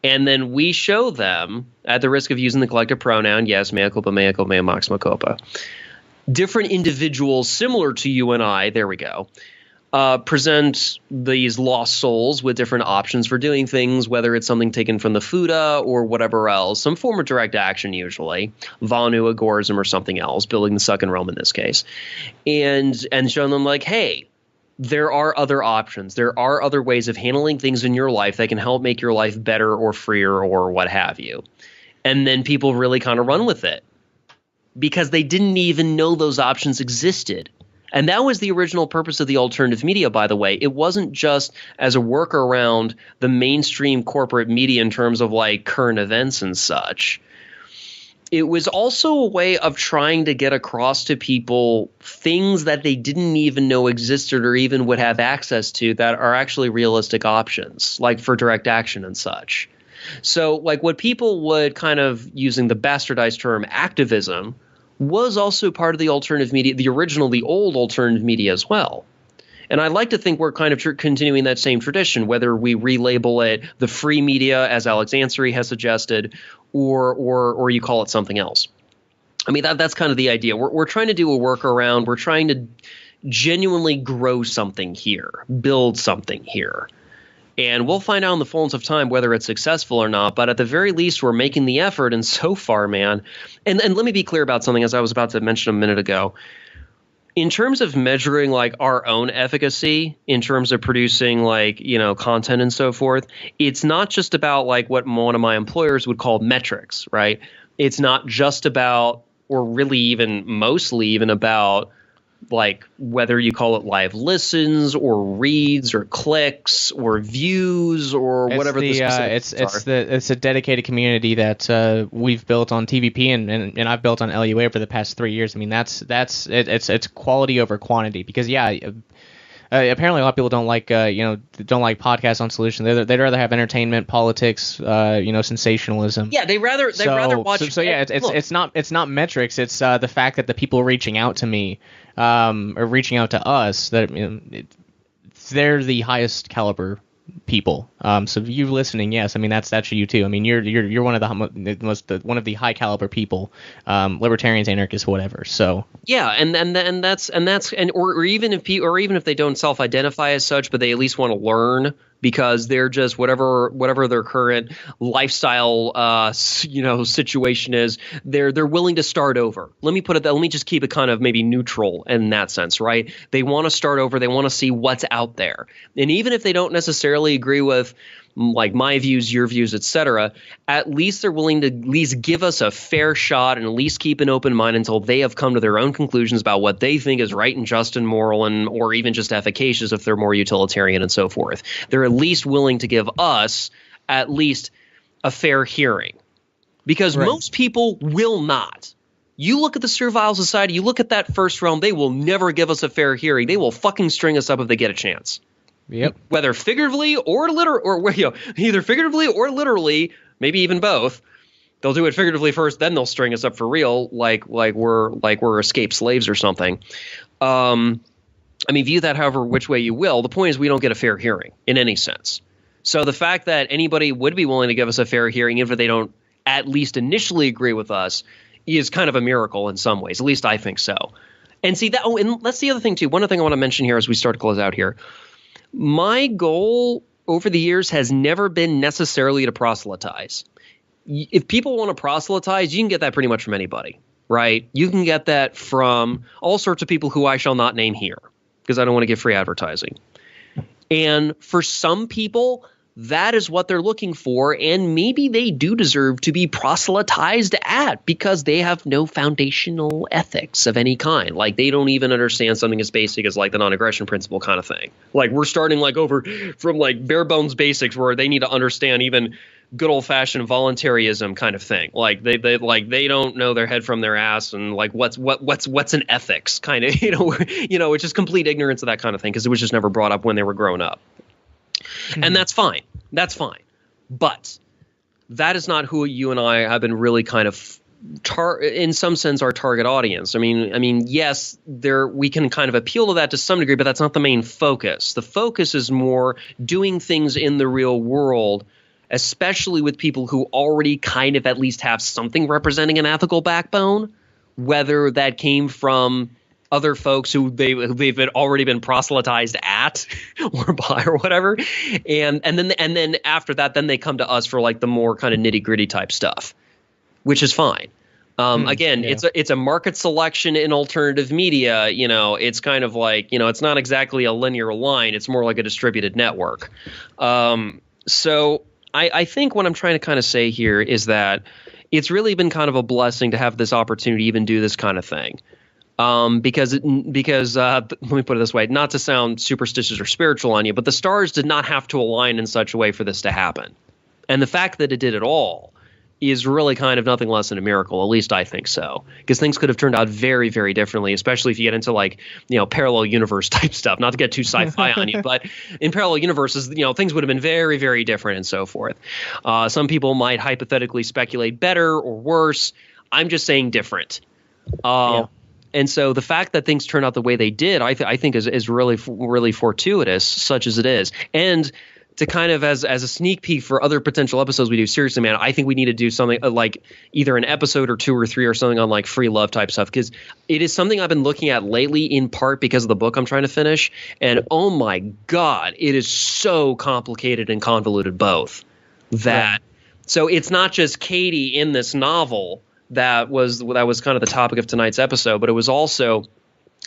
And then we show them, at the risk of using the collective pronoun, yes, mea culpa, mea maxima culpa, different individuals similar to you and I, there we go, present these lost souls with different options for doing things, whether it's something taken from the Fuda or whatever else, some form of direct action usually, Vonu, agorism, or something else, building the second realm in this case, and showing them like, hey, there are other options. There are other ways of handling things in your life that can help make your life better or freer or what have you. And then people really kind of run with it because they didn't even know those options existed. And that was the original purpose of the alternative media, by the way. It wasn't just as a workaround the mainstream corporate media in terms of like current events and such. It was also a way of trying to get across to people things that they didn't even know existed or even would have access to that are actually realistic options, like for direct action and such. So like what people would kind of, using the bastardized term activism, was also part of the alternative media, the old alternative media as well. And I like to think we're kind of continuing that same tradition, whether we relabel it the free media, as Alex Ansary has suggested, or you call it something else. I mean, that's kind of the idea. We're trying to do a workaround. We're trying to genuinely grow something here, build something here. And we'll find out in the fullness of time whether it's successful or not. But at the very least, we're making the effort. And so far, man, and let me be clear about something, as I was about to mention a minute ago. In terms of measuring like our own efficacy, in terms of producing like, content and so forth, it's not just about like what one of my employers would call metrics, right? It's not just about, or really even mostly even about, like whether you call it live listens or reads or clicks or views or whatever the specifics are. It's a dedicated community that we've built on TVP and I've built on LUA for the past 3 years. I mean it's quality over quantity because apparently a lot of people don't like podcasts on Solution. They'd rather have entertainment, politics, sensationalism. Yeah, they'd rather watch. So yeah, it's not metrics. It's the fact that the people reaching out to me, or reaching out to us, that they're the highest caliber people. So you listening, yes, I mean that's you too. I mean you're one of one of the high caliber people, libertarians, anarchists, whatever. So yeah, and even if they don't self-identify as such, but they at least want to learn because they're just whatever their current lifestyle situation is, they're willing to start over. Let me just keep it kind of maybe neutral in that sense, right? They want to start over. They want to see what's out there, and even if they don't necessarily agree with like my views, your views, etc., at least they're willing to at least give us a fair shot and at least keep an open mind until they have come to their own conclusions about what they think is right and just and moral or even just efficacious if they're more utilitarian and so forth. They're at least willing to give us at least a fair hearing, because most people will not. You look at the Servile Society, you look at that first realm, they will never give us a fair hearing. They will fucking string us up if they get a chance. Yep. Whether figuratively or either figuratively or literally, maybe even both. They'll do it figuratively first, then they'll string us up for real, like we're escaped slaves or something. I mean, view that however which way you will. The point is we don't get a fair hearing in any sense. So the fact that anybody would be willing to give us a fair hearing, even if they don't at least initially agree with us, is kind of a miracle in some ways. At least I think so. And see that. Oh, and that's the other thing too. One other thing I want to mention here as we start to close out here. My goal over the years has never been necessarily to proselytize. If people want to proselytize, you can get that pretty much from anybody, right? You can get that from all sorts of people who I shall not name here because I don't want to give free advertising. And for some people, that is what they're looking for, and maybe they do deserve to be proselytized at because they have no foundational ethics of any kind. Like they don't even understand something as basic as like the non-aggression principle kind of thing. Like we're starting like over from like bare bones basics where they need to understand even good old fashioned voluntarism kind of thing. Like they don't know their head from their ass and like what's an ethics kind of it's just complete ignorance of that kind of thing because it was just never brought up when they were growing up. And that's fine. That's fine. But that is not who you and I have been really kind of in some sense our target audience. I mean, yes, we can kind of appeal to that to some degree, but that's not the main focus. The focus is more doing things in the real world, especially with people who already kind of at least have something representing an ethical backbone, whether that came from other folks who they've already been proselytized at or by or whatever, and then after that, then they come to us for like the more kind of nitty gritty type stuff, which is fine. It's a market selection in alternative media. It's kind of like it's not exactly a linear line. It's more like a distributed network. So I think what I'm trying to kind of say here is that it's really been kind of a blessing to have this opportunity to even do this kind of thing. Because let me put it this way, not to sound superstitious or spiritual on you, but the stars did not have to align in such a way for this to happen. And the fact that it did at all is really kind of nothing less than a miracle. At least I think so, because things could have turned out very, very differently, especially if you get into like, parallel universe type stuff, not to get too sci-fi on you, but in parallel universes, things would have been very, very different and so forth. Some people might hypothetically speculate better or worse. I'm just saying different. And so the fact that things turned out the way they did, I think is really, really fortuitous, such as it is. And to kind of as a sneak peek for other potential episodes we do, seriously, man, I think we need to do something like either an episode or 2 or 3 or something on like free love type stuff, because it is something I've been looking at lately in part because of the book I'm trying to finish. And oh my God, it is so complicated and convoluted both that. So it's not just Katie in this novel that was kind of the topic of tonight's episode, but it was also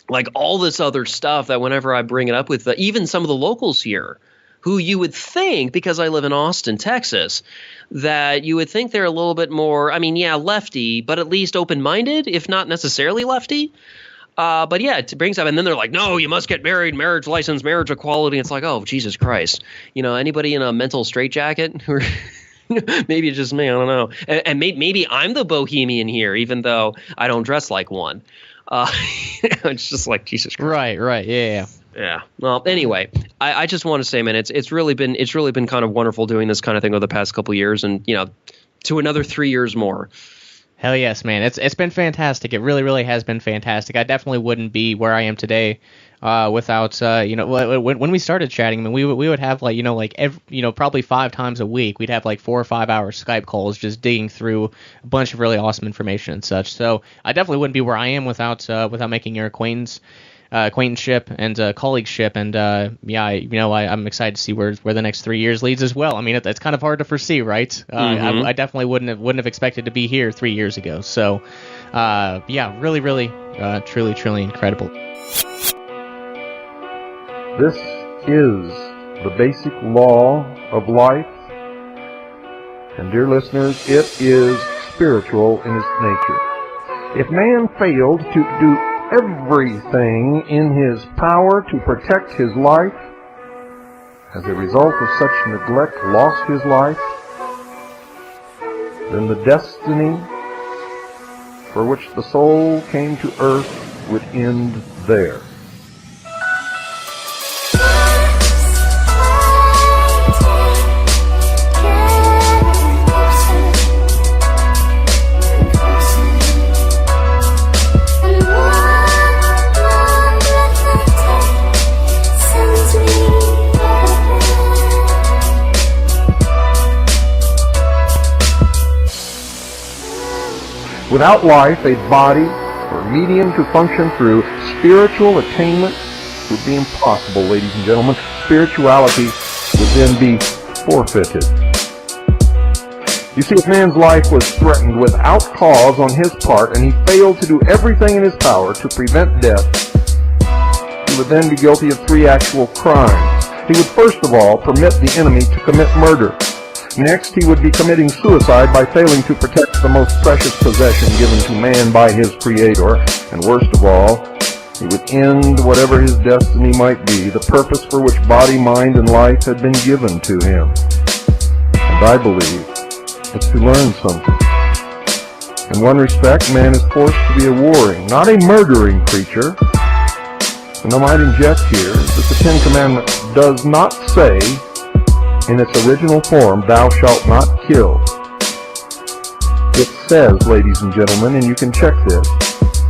like all this other stuff that whenever I bring it up with even some of the locals here, who you would think, because I live in Austin, Texas, that you would think they're a little bit more, lefty, but at least open-minded, if not necessarily lefty. But yeah, it brings up, and then they're like, no, you must get married, marriage license, marriage equality. It's like, oh, Jesus Christ. Anybody in a mental straitjacket? Maybe it's just me. I don't know. And maybe I'm the bohemian here, even though I don't dress like one. It's just like Jesus Christ. Right. Yeah. Well, anyway, I just want to say, man, it's really been kind of wonderful doing this kind of thing over the past couple of years, and to another 3 years more. Hell yes, man. It's been fantastic. It really, really has been fantastic. I definitely wouldn't be where I am today without when we started chatting. I mean, we would have probably 5 times a week. We'd have like 4 or 5 hour Skype calls just digging through a bunch of really awesome information and such. So I definitely wouldn't be where I am without making your acquaintanceship and colleagueship, and I'm excited to see where the next 3 years leads as well. I mean, it's kind of hard to foresee, right? I definitely wouldn't have expected to be here 3 years ago. So, really, really, truly incredible. This is the basic law of life, and dear listeners, it is spiritual in its nature. If man failed to do everything in his power to protect his life, as a result of such neglect lost his life, then the destiny for which the soul came to earth would end there. Without life, a body or medium to function through spiritual attainment would be impossible, ladies and gentlemen. Spirituality would then be forfeited. You see, if man's life was threatened without cause on his part, and he failed to do everything in his power to prevent death, he would then be guilty of 3 actual crimes. He would first of all permit the enemy to commit murder. Next, he would be committing suicide by failing to protect the most precious possession given to man by his Creator. And worst of all, he would end whatever his destiny might be, the purpose for which body, mind, and life had been given to him. And I believe it's to learn something. In one respect, man is forced to be a warring, not a murdering creature. And I might inject here that the 10 Commandments does not say, in its original form, "Thou shalt not kill." It says, ladies and gentlemen, and you can check this,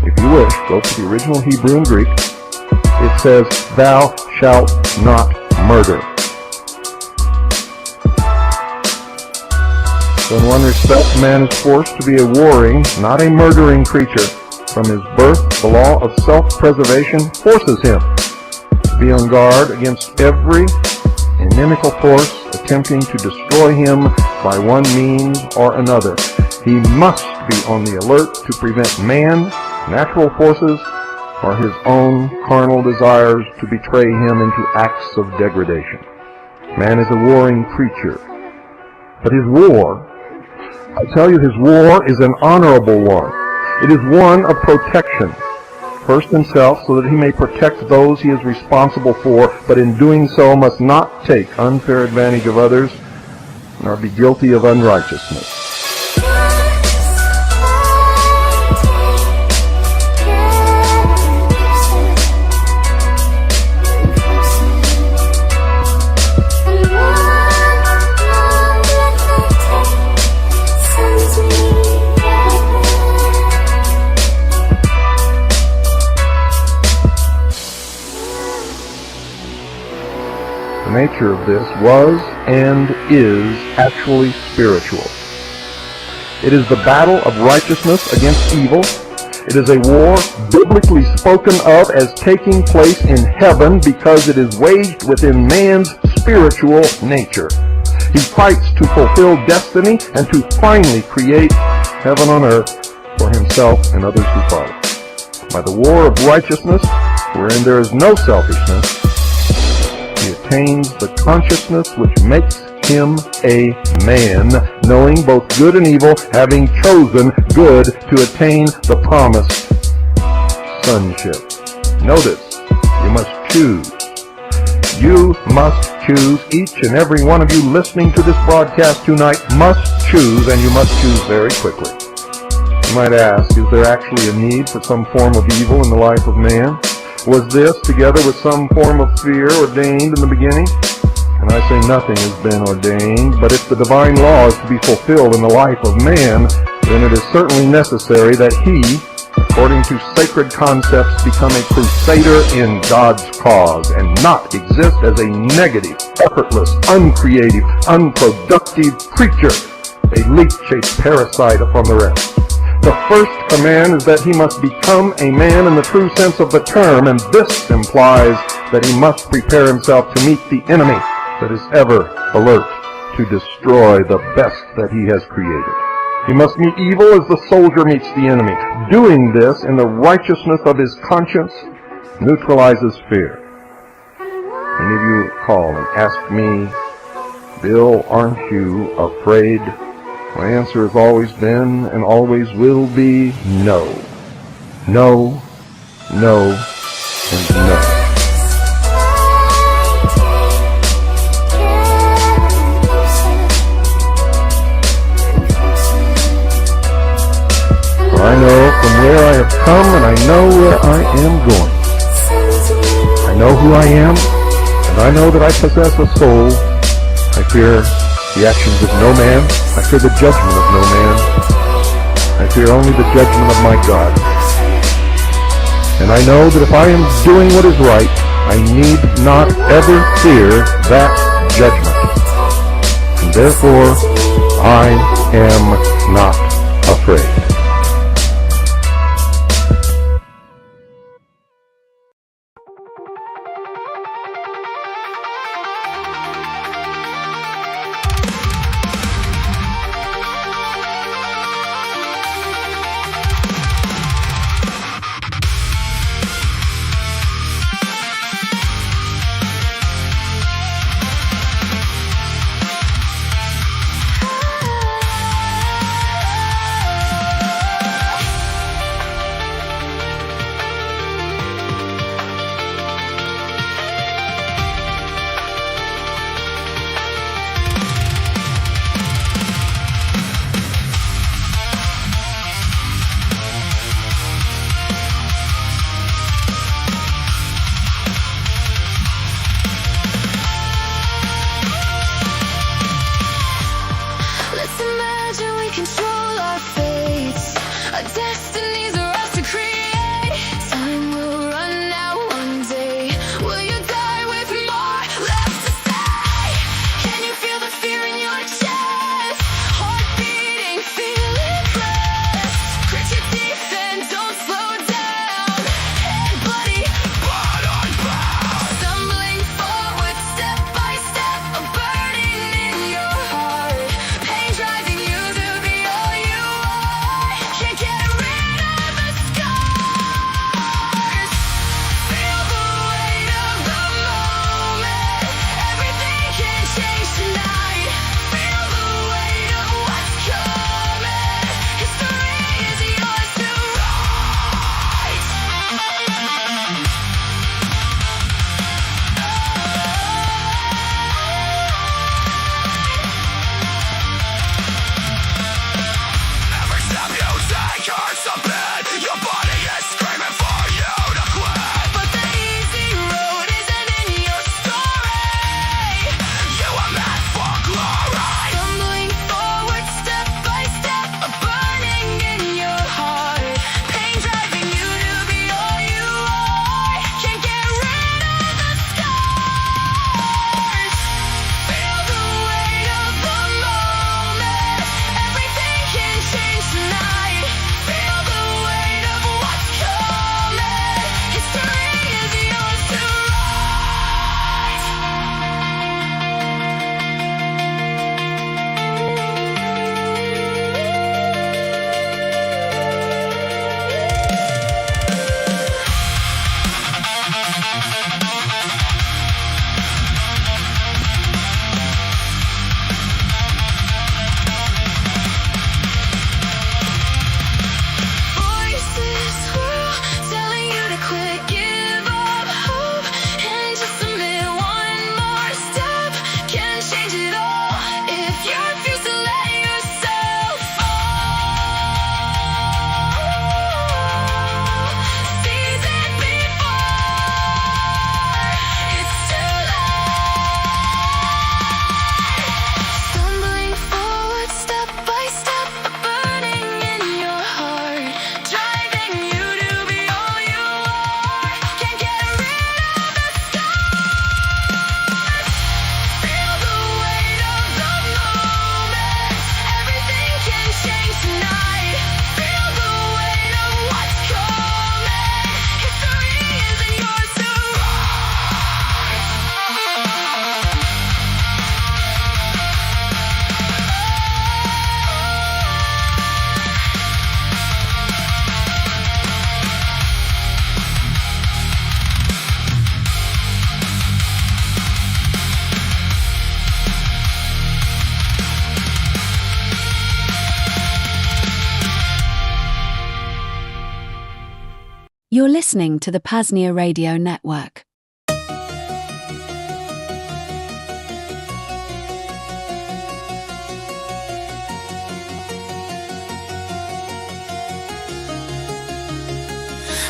if you wish, go to the original Hebrew and Greek, it says, "Thou shalt not murder." So in one respect, man is forced to be a warring, not a murdering creature. From his birth, the law of self-preservation forces him to be on guard against every inimical force attempting to destroy him by one means or another. He must be on the alert to prevent man, natural forces, or his own carnal desires to betray him into acts of degradation. Man is a warring creature. But his war, I tell you, his war is an honorable one. It is one of protection. First himself, so that he may protect those he is responsible for, but in doing so must not take unfair advantage of others, nor be guilty of unrighteousness. The nature of this was and is actually spiritual. It is the battle of righteousness against evil. It is a war biblically spoken of as taking place in heaven because it is waged within man's spiritual nature. He fights to fulfill destiny and to finally create heaven on earth for himself and others who follow. By the war of righteousness, wherein there is no selfishness, he attains the consciousness which makes him a man, knowing both good and evil, having chosen good to attain the promised sonship. Notice, you must choose. You must choose. Each and every one of you listening to this broadcast tonight must choose, and you must choose very quickly. You might ask, is there actually a need for some form of evil in the life of man? Was this, together with some form of fear, ordained in the beginning? and I say nothing has been ordained, but if the divine law is to be fulfilled in the life of man, then it is certainly necessary that he, according to sacred concepts, become a crusader in God's cause and not exist as a negative, effortless, uncreative, unproductive creature, a leech-shaped parasite upon the rest. The first command is that he must become a man in the true sense of the term, and this implies that he must prepare himself to meet the enemy that is ever alert to destroy the best that he has created. He must meet evil as the soldier meets the enemy. Doing this in the righteousness of his conscience neutralizes fear. Many of you call and ask me, Bill, aren't you afraid? My answer has always been and always will be no. No, no, and no. I know from where I have come, and I know where I am going. I know who I am, and I know that I possess a soul. I fear the actions of no man. I fear the judgment of no man. I fear only the judgment of my God. And I know that if I am doing what is right, I need not ever fear that judgment. And therefore, I am not afraid. You're listening to the PAZNIA Radio Network.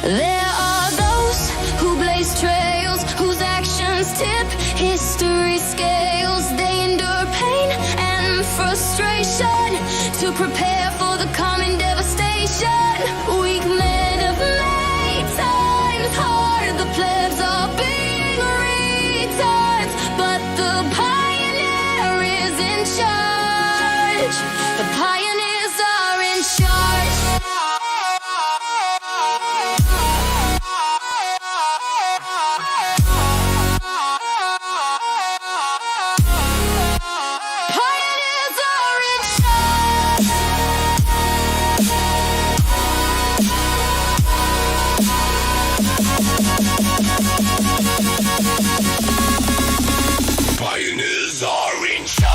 There are those who blaze trails, whose actions tip history scales. They endure pain and frustration to prepare for the coming devastation. Weak men have made times hard. The plebs are being retards, but the pioneer is in charge. The pioneers are in charge. Pioneers are in charge.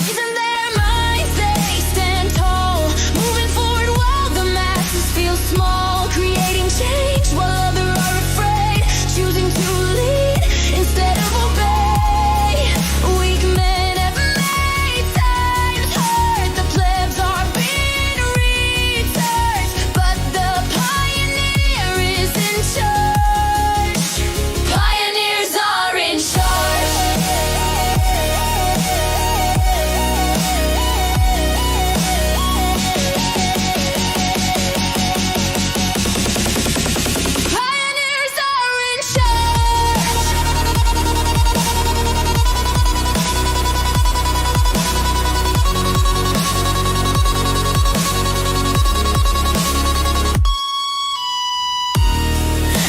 Using their minds, they stand tall, moving forward while the masses feel small, creating change while others are afraid, choosing to lead instead of obey. Weak men have made times hard. The plebs are being retards, but the pioneer is in charge. Pioneers are in charge. Pioneers are in charge.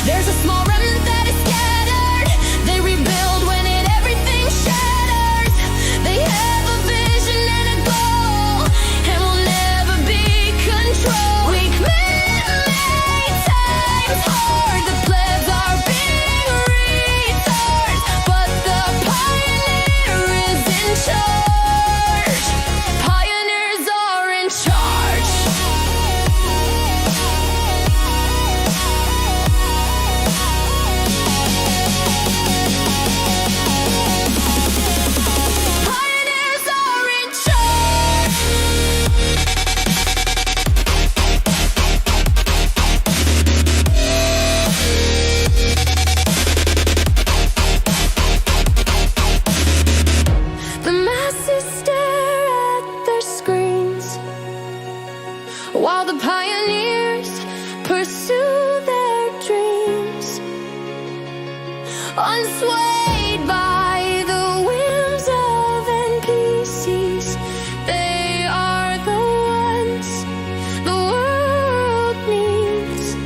There's a small remnant that is scattered. They rebuild when everything shatters. They have a vision and a goal, and will never be controlled. Weak men make times hard. The plebs are being retards, but the pioneer is in charge. Pioneers are in charge. Pioneers are in charge. The masses stare at their screens while the pioneers pursue their dreams, unswayed by the whims of NPCs. They are the ones the world needs.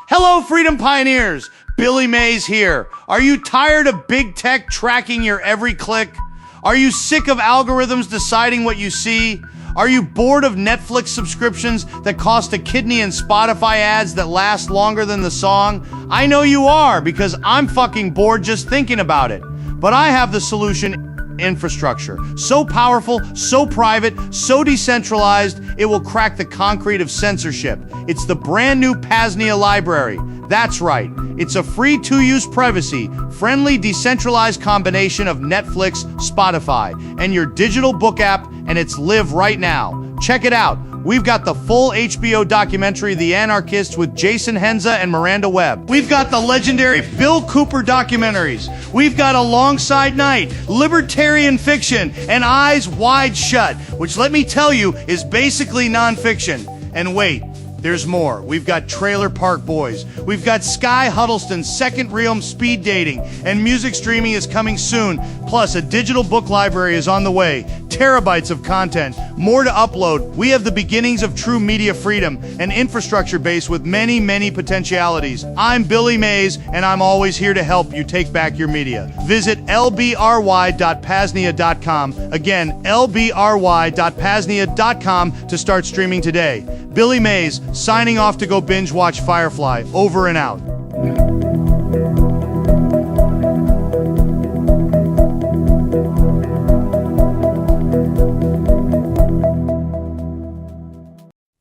Hello, Freedom Pioneers! Billy Mays here. Are you tired of big tech tracking your every click? Are you sick of algorithms deciding what you see? Are you bored of Netflix subscriptions that cost a kidney and Spotify ads that last longer than the song? I know you are, because I'm fucking bored just thinking about it. But I have the solution: infrastructure. So powerful, so private, so decentralized, it will crack the concrete of censorship. It's the brand new PAZNIA library. That's right. It's a free to-use privacy-friendly decentralized combination of Netflix, Spotify, and your digital book app, and it's live right now. Check it out. We've got the full HBO documentary, The Anarchists, with Jason Henza and Miranda Webb. We've got the legendary Bill Cooper documentaries. We've got Alongside Night, Libertarian Fiction, and Eyes Wide Shut, which, let me tell you, is basically nonfiction. And wait, There's more. We've got Trailer Park Boys. We've got Sky Huddleston's Second Realm Speed Dating, and music streaming is coming soon. Plus, a digital book library is on the way. Terabytes of content, more to upload. We have the beginnings of true media freedom, an infrastructure base with many, many potentialities. I'm Billy Mays, and I'm always here to help you take back your media. Visit lbry.PAZNIA.com. Again, lbry.PAZNIA.com to start streaming today. Billy Mays, signing off to go binge watch Firefly. Over and out.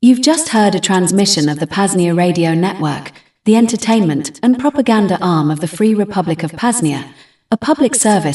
You've just heard a transmission of the PAZNIA Radio Network, the entertainment and propaganda arm of the Free Republic of PAZNIA, a public service